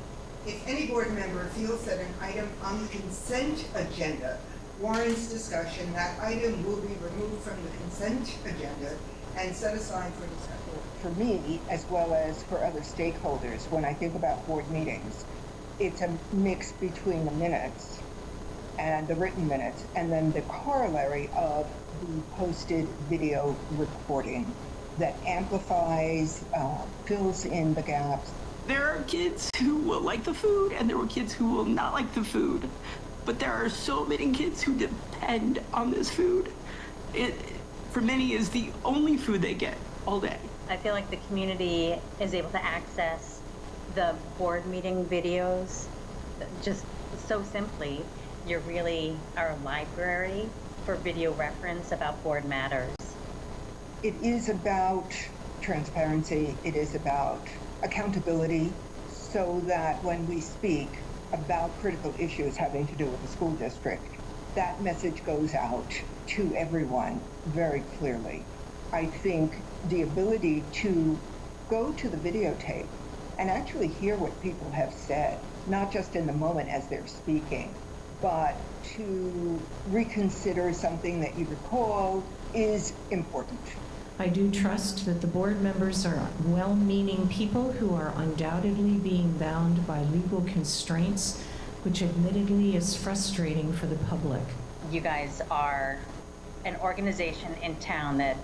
If any board member feels that an item on the consent agenda warrants discussion, that item will be removed from the consent agenda and set aside for discussion. For me, as well as for other stakeholders, when I think about board meetings, it's a mix between the minutes and the written minutes, and then the corollary of the posted video recording that amplifies, fills in the gaps. There are kids who will like the food and there are kids who will not like the food. But there are so many kids who depend on this food. It, for many, is the only food they get all day. I feel like the community is able to access the board meeting videos just so simply. You really are a library for video reference about board matters. It is about transparency. It is about accountability, so that when we speak about critical issues having to do with the school district, that message goes out to everyone very clearly. I think the ability to go to the videotape and actually hear what people have said, not just in the moment as they're speaking, but to reconsider something that you recall is important. I do trust that the board members are well-meaning people who are undoubtedly being bound by legal constraints, which admittedly is frustrating for the public. You guys are an organization in town that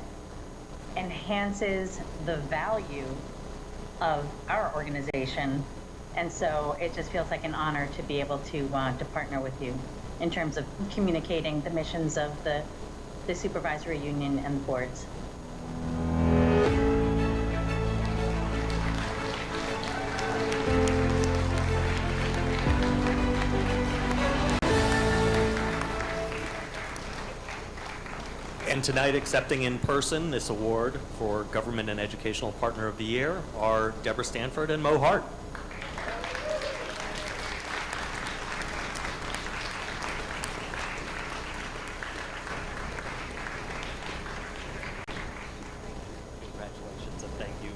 enhances the value of our organization, and so it just feels like an honor to be able to partner with you in terms of communicating the missions of the supervisory union and the boards. And tonight, accepting in person this award for Government and Educational Partner of the Year are Deborah Stanford and Mo Hart. Congratulations and thank you.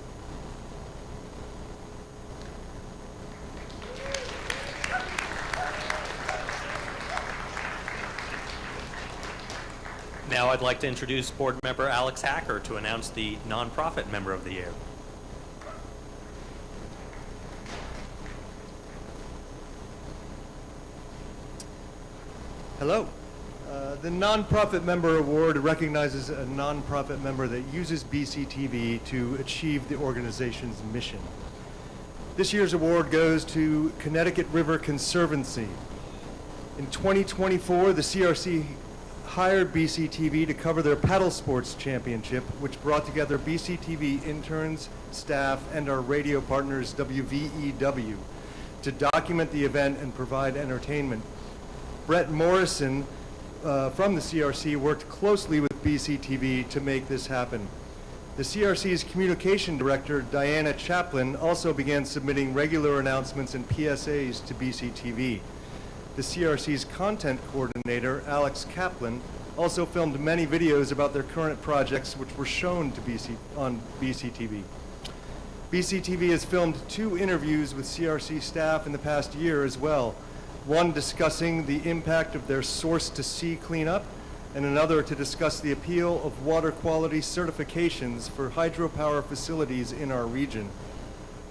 Now I'd like to introduce board member Alex Hacker to announce the nonprofit member of the year. Hello. The Nonprofit Member Award recognizes a nonprofit member that uses BCTV to achieve the organization's mission. This year's award goes to Connecticut River Conservancy. In 2024, the CRC hired BCTV to cover their paddle sports championship, which brought together BCTV interns, staff, and our radio partners, WVEW, to document the event and provide entertainment. Brett Morrison from the CRC worked closely with BCTV to make this happen. The CRC's communication director, Diana Chaplin, also began submitting regular announcements and PSAs to BCTV. The CRC's content coordinator, Alex Kaplan, also filmed many videos about their current projects, which were shown to on BCTV. BCTV has filmed 2 interviews with CRC staff in the past year as well, one discussing the impact of their source to sea cleanup, and another to discuss the appeal of water quality certifications for hydropower facilities in our region.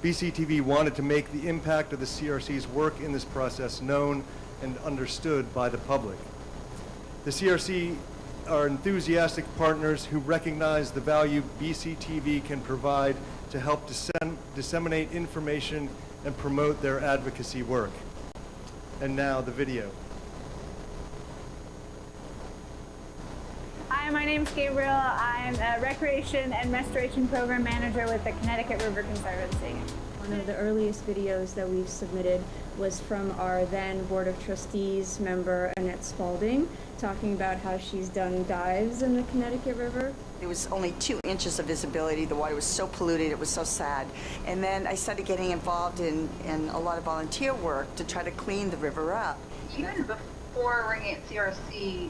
BCTV wanted to make the impact of the CRC's work in this process known and understood by the public. The CRC are enthusiastic partners who recognize the value BCTV can provide to help disseminate information and promote their advocacy work. And now the video. Hi, my name's Gabriel. I'm a Recreation and Restoration Program Manager with the Connecticut River Conservancy. One of the earliest videos that we've submitted was from our then Board of Trustees member, Annette Spalding, talking about how she's done dives in the Connecticut River. It was only 2 inches of visibility. The water was so polluted, it was so sad. And then I started getting involved in a lot of volunteer work to try to clean the river up. Even before working at CRC,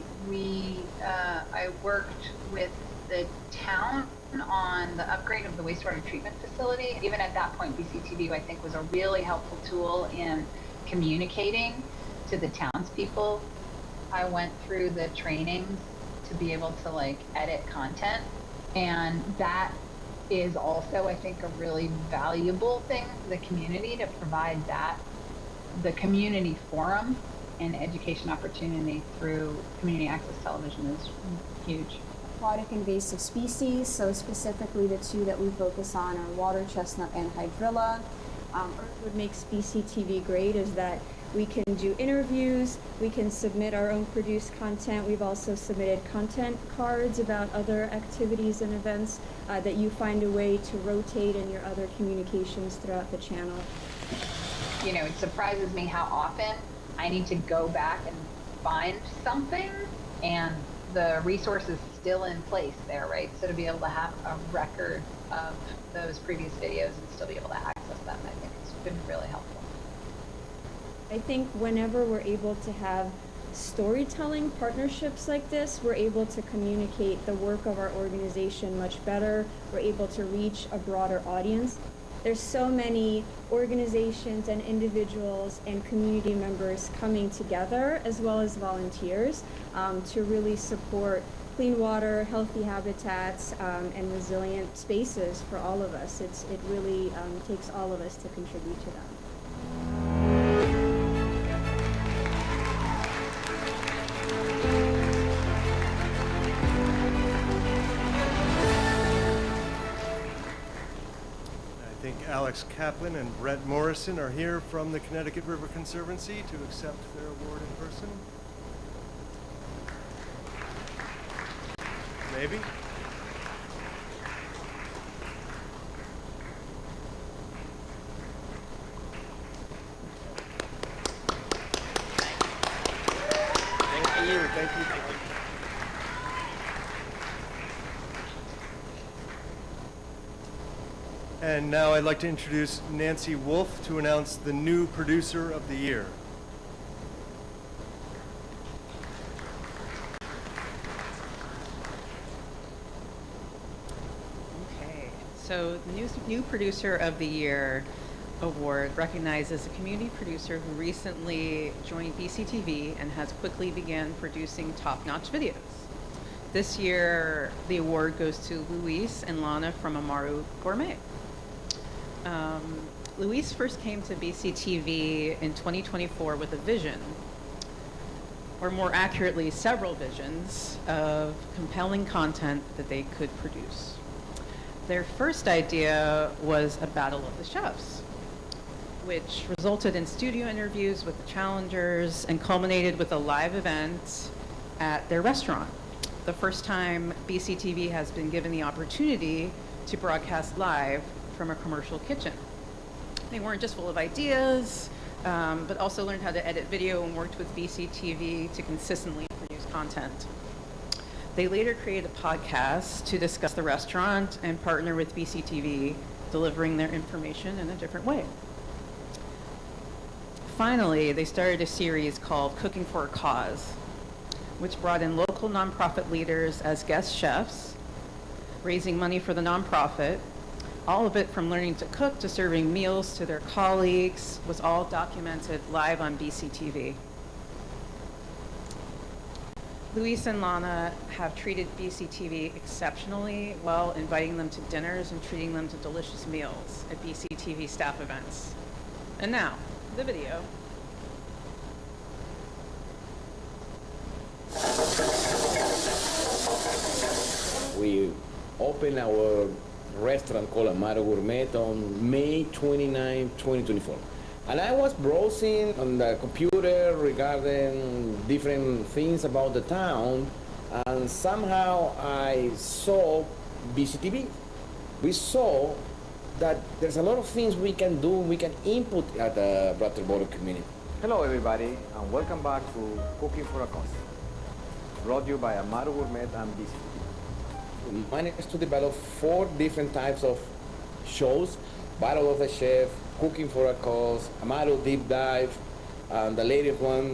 I worked with the town on the upgrade of the wastewater treatment facility. Even at that point, BCTV, I think, was a really helpful tool in communicating to the townspeople. I went through the trainings to be able to edit content, and that is also, I think, a really valuable thing for the community, to provide the community forum and education opportunity through community access television is huge. Aquatic invasive species, so specifically the 2 that we focus on are water chestnut and hydrilla. What makes BCTV great is that we can do interviews, we can submit our own produced content. We've also submitted content cards about other activities and events that you find a way to rotate in your other communications throughout the channel. You know, it surprises me how often I need to go back and find something, and the resource is still in place there, right? So to be able to have a record of those previous videos and still be able to access them, I think it's been really helpful. I think whenever we're able to have storytelling partnerships like this, we're able to communicate the work of our organization much better. We're able to reach a broader audience. There's so many organizations and individuals and community members coming together, as well as volunteers, to really support clean water, healthy habitats, and resilient spaces for all of us. It really takes all of us to contribute to that. I think Alex Kaplan and Brett Morrison are here from the Connecticut River Conservancy to accept their award in person. Maybe? Thank you. Thank you. And now I'd like to introduce Nancy Wolf to announce the new producer of the year. Okay, so the new producer of the year award recognizes a community producer who recently joined BCTV and has quickly began producing top-notch videos. This year, the award goes to Luis and Lana from Amaru Gourmet. Luis first came to BCTV in 2024 with a vision or more accurately, several visions of compelling content that they could produce. Their first idea was a battle of the chefs, which resulted in studio interviews with the challengers and culminated with a live event at their restaurant. The first time BCTV has been given the opportunity to broadcast live from a commercial kitchen. They weren't just full of ideas, but also learned how to edit video and worked with BCTV to consistently produce content. They later created a podcast to discuss the restaurant and partner with BCTV, delivering their information in a different way. Finally, they started a series called Cooking for a Cause, which brought in local nonprofit leaders as guest chefs, raising money for the nonprofit. All of it, from learning to cook to serving meals to their colleagues, was all documented live on BCTV. Luis and Lana have treated BCTV exceptionally well, inviting them to dinners and treating them to delicious meals at BCTV staff events. And now, the video. We opened our restaurant called Amaro Gourmet on May 29, 2024. And I was browsing on the computer regarding different things about the town, and somehow I saw BCTV. We saw that there's a lot of things we can do, we can input at the Brattleboro community. Hello everybody, and welcome back to Cooking for a Cause, brought to you by Amaro Gourmet and BCTV. We managed to develop 4 different types of shows: Battle of the Chef, Cooking for a Cause, Amaro Deep Dive, and the latest one,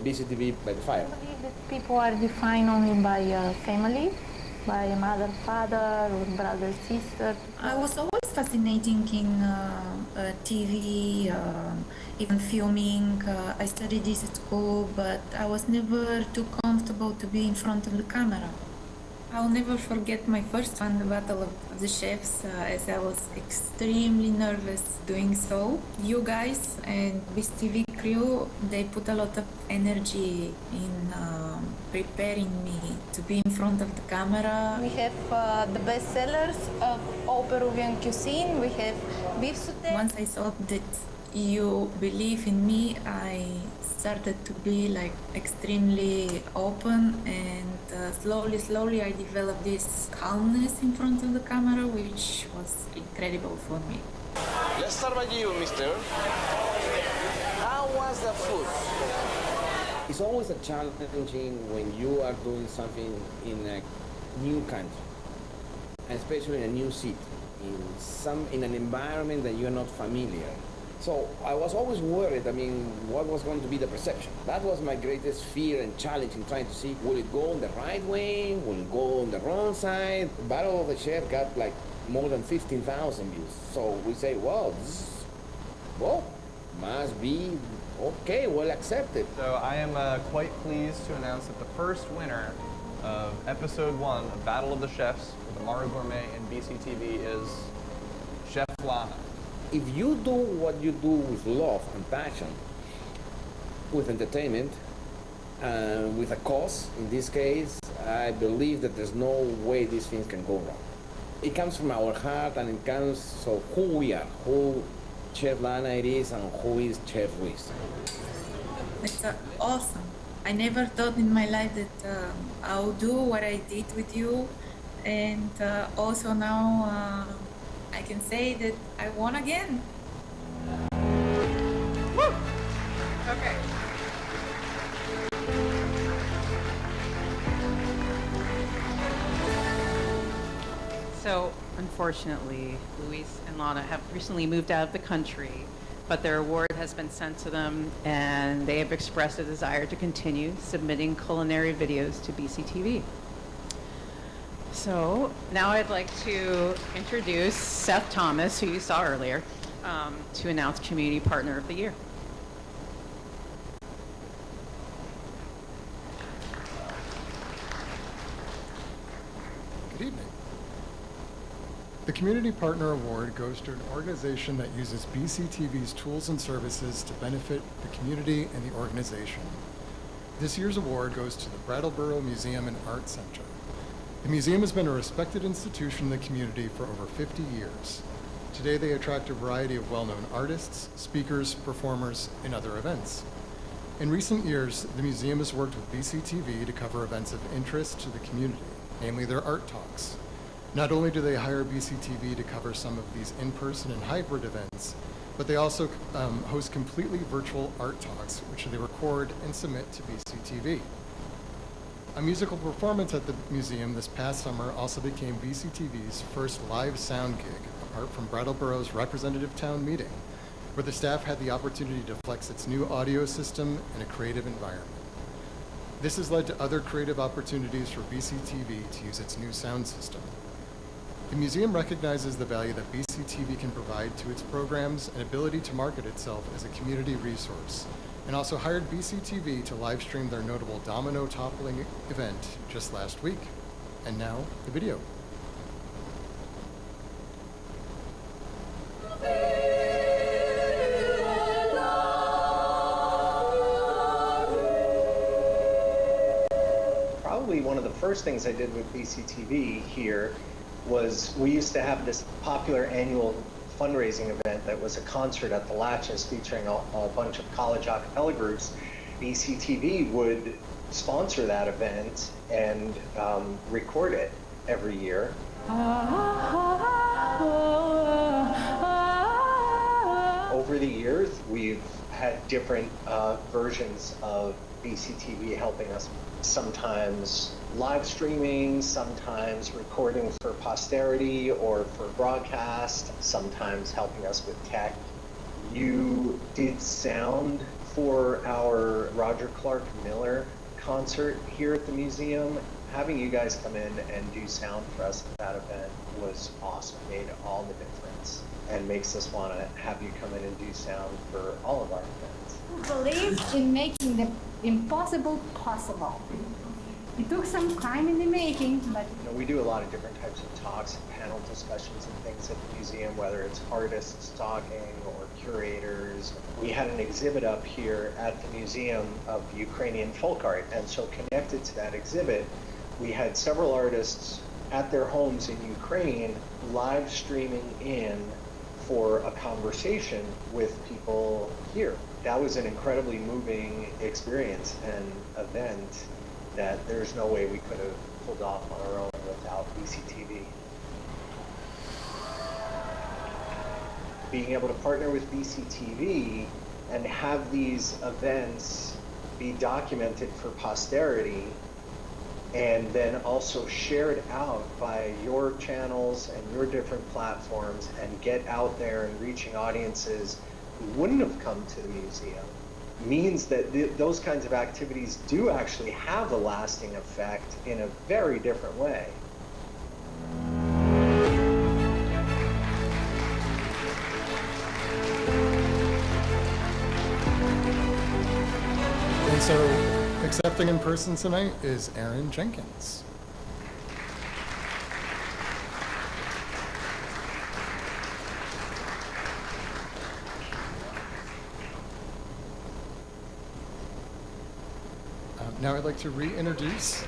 BCTV by the Fire. I believe that people are defined only by family, by a mother, father, or brother, sister. I was always fascinating in TV, even filming. I studied this at school, but I was never too comfortable to be in front of the camera. I'll never forget my first one, the Battle of the Chefs, as I was extremely nervous doing so. You guys and BCTV crew, they put a lot of energy in preparing me to be in front of the camera. We have the best sellers of all Peruvian cuisine. We have beef sauté. Once I saw that you believe in me, I started to be like extremely open, and slowly I developed this calmness in front of the camera, which was incredible for me. Let's start by you, mister. How was the food? It's always a challenging when you are doing something in a new country, especially in a new city, in an environment that you're not familiar. So I was always worried, what was going to be the perception? That was my greatest fear and challenge in trying to see, will it go on the right way? Will it go on the wrong side? Battle of the Chef got like more than 15,000 views. So we say, wow, this must be okay, well accepted. So I am quite pleased to announce that the first winner of episode 1 of Battle of the Chefs with Amaro Gourmet and BCTV is Chef Lana. If you do what you do with love and passion, with entertainment, with a cause, in this case, I believe that there's no way these things can go wrong. It comes from our heart, and it comes of who we are, who Chef Lana it is, and who is Chef Luis. It's awesome. I never thought in my life that I'll do what I did with you, and also now I can say that I won again. Woo! Okay. So, unfortunately, Luis and Lana have recently moved out of the country, but their award has been sent to them, and they have expressed a desire to continue submitting culinary videos to BCTV. So now I'd like to introduce Seth Thomas, who you saw earlier, to announce Community Partner of the Year. Good evening. The Community Partner Award goes to an organization that uses BCTV's tools and services to benefit the community and the organization. This year's award goes to the Brattleboro Museum and Art Center. The museum has been a respected institution in the community for over 50 years. Today they attract a variety of well-known artists, speakers, performers, and other events. In recent years, the museum has worked with BCTV to cover events of interest to the community, namely their art talks. Not only do they hire BCTV to cover some of these in-person and hybrid events, but they also host completely virtual art talks, which they record and submit to BCTV. A musical performance at the museum this past summer also became BCTV's first live sound gig, apart from Brattleboro's representative town meeting, where the staff had the opportunity to flex its new audio system in a creative environment. This has led to other creative opportunities for BCTV to use its new sound system. The museum recognizes the value that BCTV can provide to its programs and ability to market itself as a community resource, and also hired BCTV to live stream their notable domino toppling event just last week. And now, the video. Probably one of the first things I did with BCTV here was we used to have this popular annual fundraising event that was a concert at the Latches featuring a bunch of college a cappella groups. BCTV would sponsor that event and record it every year. Over the years, we've had different versions of BCTV helping us, sometimes live streaming, sometimes recording for posterity or for broadcast, sometimes helping us with tech. You did sound for our Roger Clark Miller concert here at the museum. Having you guys come in and do sound for us at that event was awesome, made all the difference, and makes us want to have you come in and do sound for all of our events. Believe in making the impossible possible. It took some time in the making, but... You know, we do a lot of different types of talks and panel discussions and things at the museum, whether it's artists talking or curators. We had an exhibit up here at the Museum of Ukrainian Folk Art, and so connected to that exhibit, we had several artists at their homes in Ukraine live streaming in for a conversation with people here. That was an incredibly moving experience and event that there's no way we could have pulled off on our own without BCTV. Being able to partner with BCTV and have these events be documented for posterity and then also shared out by your channels and your different platforms and get out there and reaching audiences who wouldn't have come to the museum means that those kinds of activities do actually have a lasting effect in a very different way. And so, accepting in person tonight is Aaron Jenkins. Now I'd like to reintroduce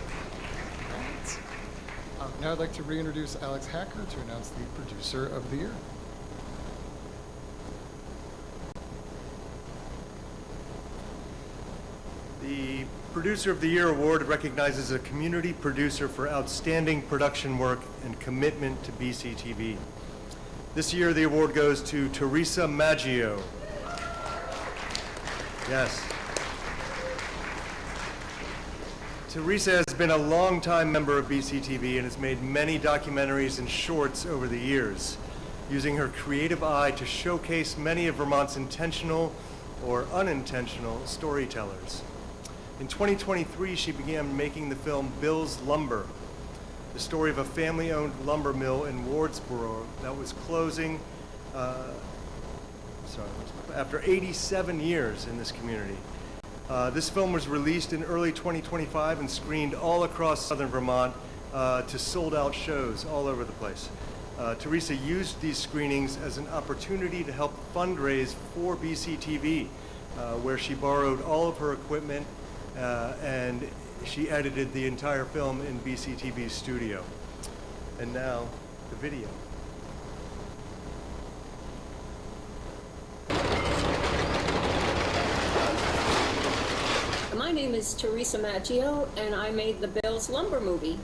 Alex Hacker to announce the Producer of the Year. The Producer of the Year award recognizes a community producer for outstanding production work and commitment to BCTV. This year the award goes to Teresa Maggio. Yes. Teresa has been a longtime member of BCTV and has made many documentaries and shorts over the years, using her creative eye to showcase many of Vermont's intentional or unintentional storytellers. In 2023, she began making the film Bill's Lumber, the story of a family-owned lumber mill in Wardsboro that was closing after 87 years in this community. This film was released in early 2025 and screened all across southern Vermont to sold-out shows all over the place. Teresa used these screenings as an opportunity to help fundraise for BCTV, where she borrowed all of her equipment and she edited the entire film in BCTV's studio. And now, the video. My name is Teresa Maggio, and I made the Bill's Lumber movie.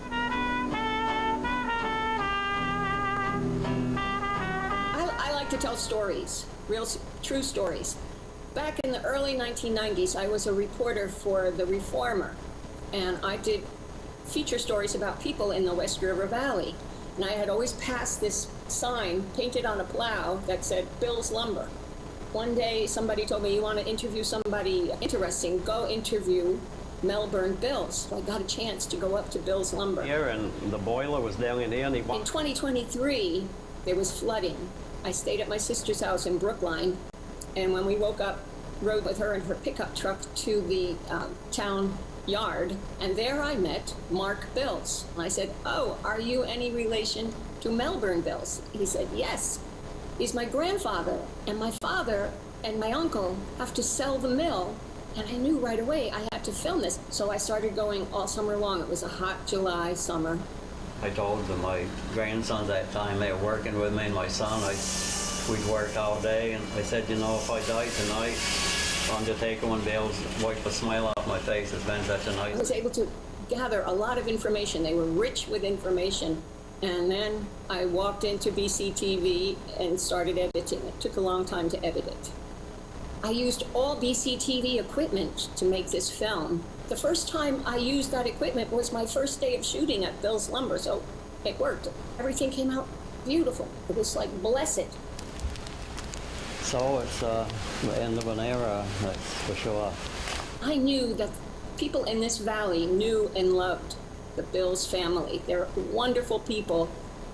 I like to tell stories, real, true stories. Back in the early 1990s, I was a reporter for The Reformer, and I did feature stories about people in the West River Valley. And I had always passed this sign painted on a plow that said Bill's Lumber. One day, somebody told me, you want to interview somebody interesting, go interview Melbourne Bills. So I got a chance to go up to Bill's Lumber. Here, and the boiler was down in there, and he In 2023, there was flooding. I stayed at my sister's house in Brookline, and when we woke up, rode with her in her pickup truck to the town yard, and there I met Mark Bills. And I said, oh, are you any relation to Melbourne Bills? He said, yes. He's my grandfather, and my father and my uncle have to sell the mill, and I knew right away I had to film this. So I started going all summer long. It was a hot July summer. I told them my grandsons at that time, they were working with me and my son, we'd worked all day, and I said, you know, if I die tonight, Undertaker won't be able to wipe a smile off my face. It's been such a nice... I was able to gather a lot of information. They were rich with information. And then I walked into BCTV and started editing. It took a long time to edit it. I used all BCTV equipment to make this film. The first time I used that equipment was my first day of shooting at Bill's Lumber, so it worked. Everything came out beautiful. It was like blessed. So it's the end of an era, that's for sure. I knew that people in this valley knew and loved the Bills family. They're wonderful people,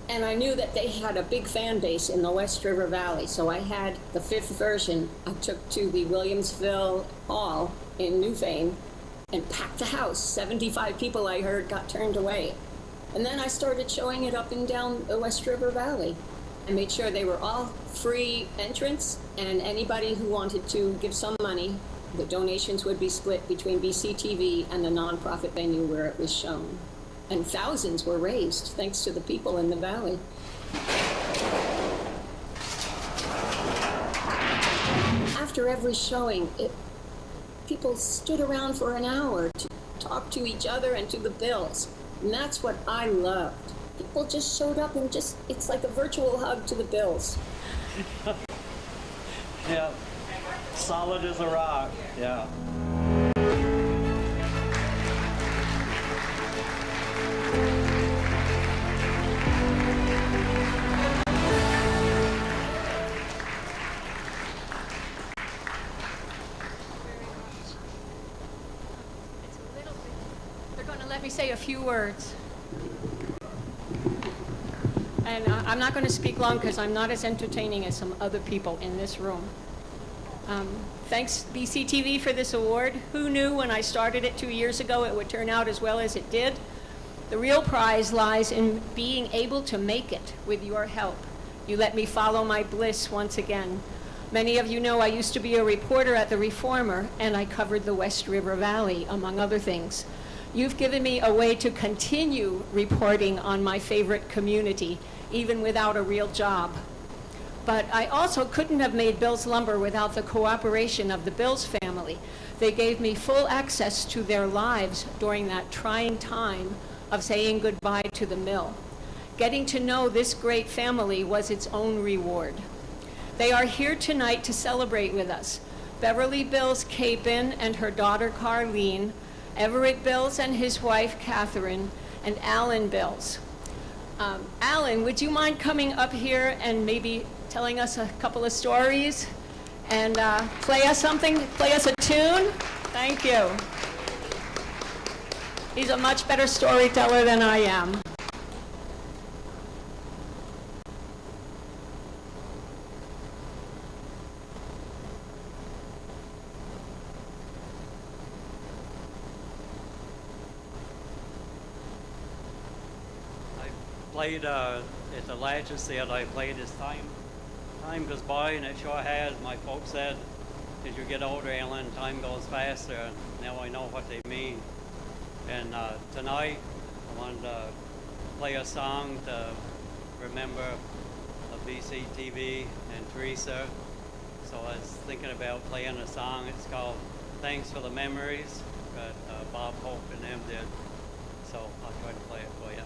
and I knew that they had a big fan base in the West River Valley, so I had the 5th version. I took to the Williamsville Hall in Newfane and packed the house. 75 people, I heard, got turned away. And then I started showing it up and down the West River Valley. I made sure they were all free entrance, and anybody who wanted to give some money, the donations would be split between BCTV and the nonprofit venue where it was shown. And thousands were raised thanks to the people in the valley. After every showing, people stood around for an hour to talk to each other and to the Bills. And that's what I loved. People just showed up and it's like a virtual hug to the Bills. Yeah, solid as a rock, yeah. They're going to let me say a few words. And I'm not going to speak long because I'm not as entertaining as some other people in this room. Thanks, BCTV, for this award. Who knew when I started it 2 years ago it would turn out as well as it did? The real prize lies in being able to make it with your help. You let me follow my bliss once again. Many of you know I used to be a reporter at The Reformer, and I covered the West River Valley, among other things. You've given me a way to continue reporting on my favorite community, even without a real job. But I also couldn't have made Bill's Lumber without the cooperation of the Bills family. They gave me full access to their lives during that trying time of saying goodbye to the mill. Getting to know this great family was its own reward. They are here tonight to celebrate with us. Beverly Bills Capin and her daughter Carlene, Everett Bills and his wife Catherine, and Alan Bills. Alan, would you mind coming up here and maybe telling us a couple of stories and play us something, play us a tune? Thank you. He's a much better storyteller than I am. Played at the Latches there, I played as time goes by, and it sure has. My folks said as you get older, Alan, time goes faster, and now I know what they mean. And tonight, I wanted to play a song to remember BCTV and Teresa. So I was thinking about playing a song. It's called Thanks for the Memories that Bob Hope and them did. So I'll try to play it for you.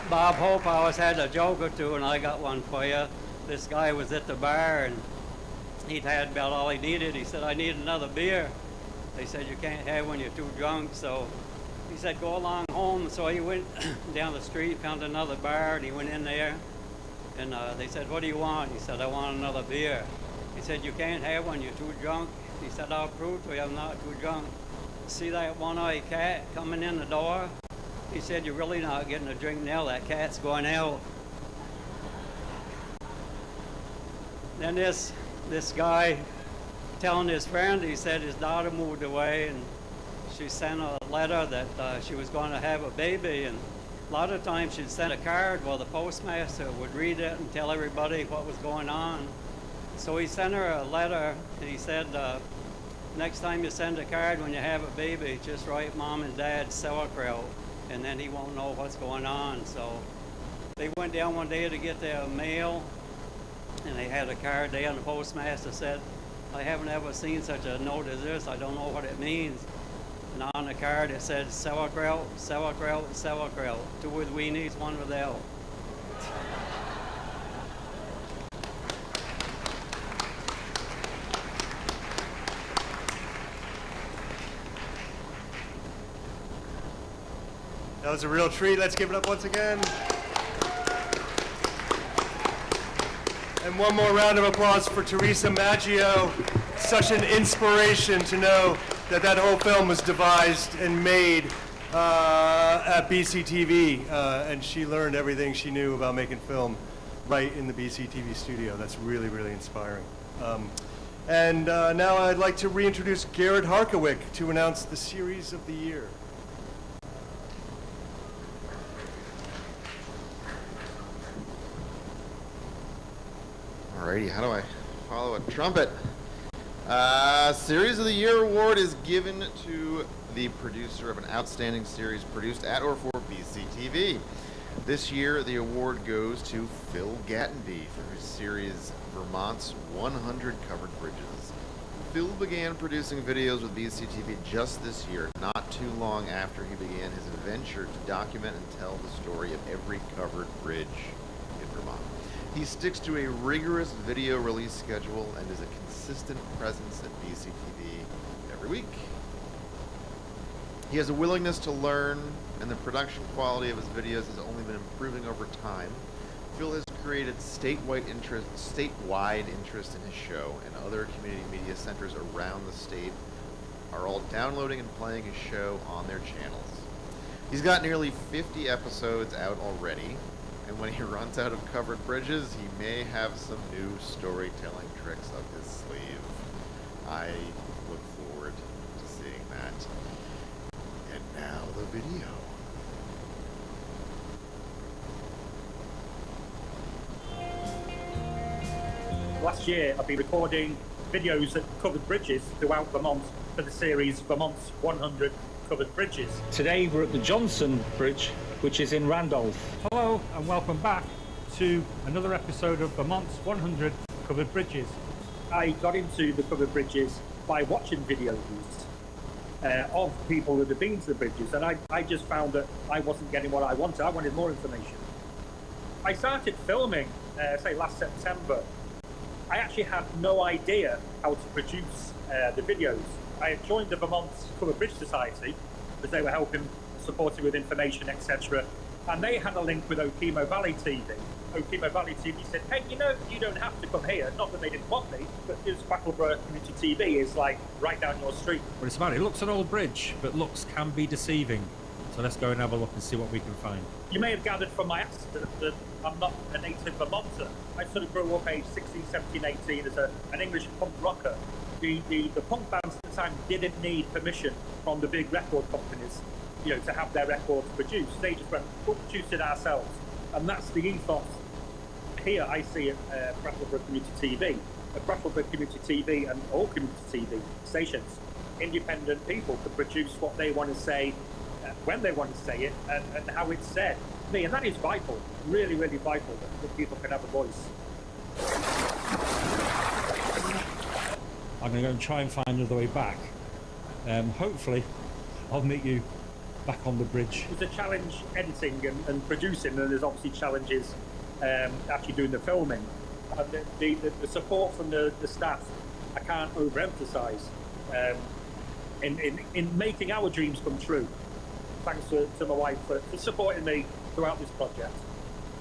Bob Hope always had a joke or two, and I got one for you. This guy was at the bar, and he'd had about all he needed. He said, I need another beer. They said, you can't have when you're too drunk. So he said, go along home. So he went down the street, found another bar, and he went in there. And they said, what do you want? He said, I want another beer. He said, you can't have when you're too drunk. He said, I'll prove to you I'm not too drunk. See that one-eyed cat coming in the door? He said, you're really not getting a drink now. That cat's going out. Then this guy telling his friend, he said his daughter moved away, and she sent a letter that she was going to have a baby. And a lot of times she'd send a card. Well, the postmaster would read it and tell everybody what was going on. So he sent her a letter, and he said, next time you send a card when you have a baby, just write Mom and Dad sauerkraut, and then he won't know what's going on. So they went down one day to get their mail, and they had a card there, and the postmaster said, I haven't ever seen such a note as this. I don't know what it means. And on the card it said sauerkraut, sauerkraut, sauerkraut. 2 with weenies, 1 without. That was a real treat. Let's give it up once again. And one more round of applause for Teresa Maggio. Such an inspiration to know that that whole film was devised and made at BCTV. And she learned everything she knew about making film right in the BCTV studio. That's really, really inspiring. And now I'd like to reintroduce Garrett Harkowick to announce the Series of the Year. Alrighty, how do I follow a trumpet? Series of the Year award is given to the producer of an outstanding series produced at or for BCTV. This year, the award goes to Phil Gattenby for his series Vermont's 100 Covered Bridges. Phil began producing videos with BCTV just this year, not too long after he began his adventure to document and tell the story of every covered bridge in Vermont. He sticks to a rigorous video release schedule and is a consistent presence at BCTV every week. He has a willingness to learn, and the production quality of his videos has only been improving over time. Phil has created statewide interest in his show, and other community media centers around the state are all downloading and playing his show on their channels. He's got nearly 50 episodes out already, And when he runs out of covered bridges, he may have some new storytelling tricks up his sleeve. I look forward to seeing that. And now the video. Last year, I've been recording videos that covered bridges throughout Vermont for the series Vermont's 100 Covered Bridges. Today we're at the Johnson Bridge, which is in Randolph. Hello and welcome back to another episode of Vermont's 100 Covered Bridges. I got into the covered bridges by watching videos of people that have been to the bridges, and I just found that I wasn't getting what I wanted. I wanted more information. I started filming, say last September. I actually had no idea how to produce the videos. I had joined the Vermont Covered Bridge Society because they were supporting with information, etc. And they had a link with Okemo Valley TV. Okemo Valley TV said, hey, you know, you don't have to come here. Not that they didn't want me, but this Brattleboro Community TV is like right down your street. Well, it's about it. It looks an old bridge, but looks can be deceiving. So let's go and have a look and see what we can find. You may have gathered from my accent that I'm not a native Vermonter. I sort of grew up age 16, 17, 18 as an English punk rocker. The punk bands at the time didn't need permission from the big record companies, you know, to have their records produced. They just went, we'll produce it ourselves. And that's the ethos here I see at Brattleboro Community TV. At Brattleboro Community TV and all community TV stations, independent people can produce what they want to say, when they want to say it, and how it's said. And that is vital, really, really vital that people can have a voice. I'm going to go and try and find another way back. Hopefully, I'll meet you back on the bridge. It's a challenge editing and producing, and there's obviously challenges actually doing the filming. And the support from the staff, I can't overemphasize in making our dreams come true. Thanks to my wife for supporting me throughout this project.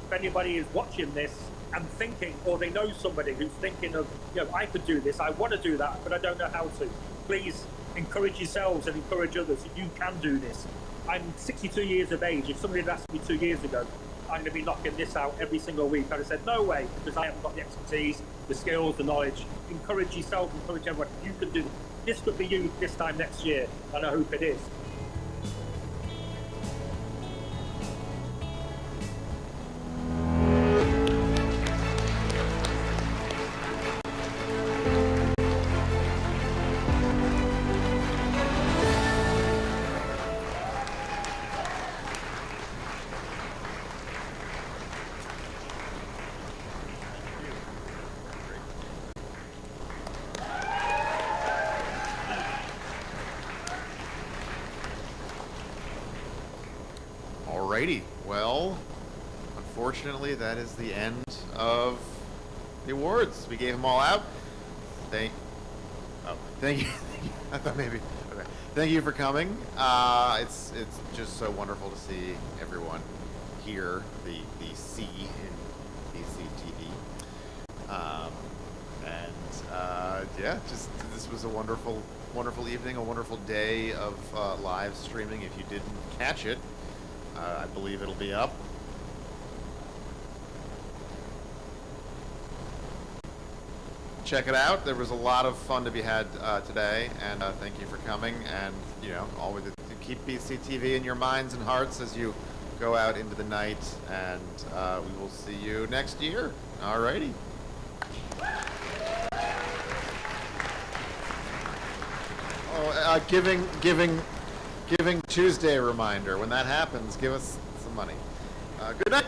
If anybody is watching this and thinking, or they know somebody who's thinking of, you know, I could do this, I want to do that, but I don't know how to, please encourage yourselves and encourage others that you can do this. I'm 62 years of age. If somebody had asked me 2 years ago, I'm going to be knocking this out every single week, I'd have said, no way, because I haven't got the expertise, the skills, the knowledge. Encourage yourself, encourage everyone. You can do this. This could be you this time next year, and I hope it is. Alrighty, well, unfortunately, that is the end of the awards. We gave them all out. Thank you. I thought maybe. Okay. Thank you for coming. It's just so wonderful to see everyone here, the C in BCTV, yeah, just this was a wonderful evening, a wonderful day of live streaming. If you didn't catch it, I believe it'll be up. Check it out. There was a lot of fun to be had today, and thank you for coming. And you know, always keep BCTV in your minds and hearts as you go out into the night. And we will see you next year. Alrighty. Oh, Giving Tuesday reminder. When that happens, give us some money. Good night.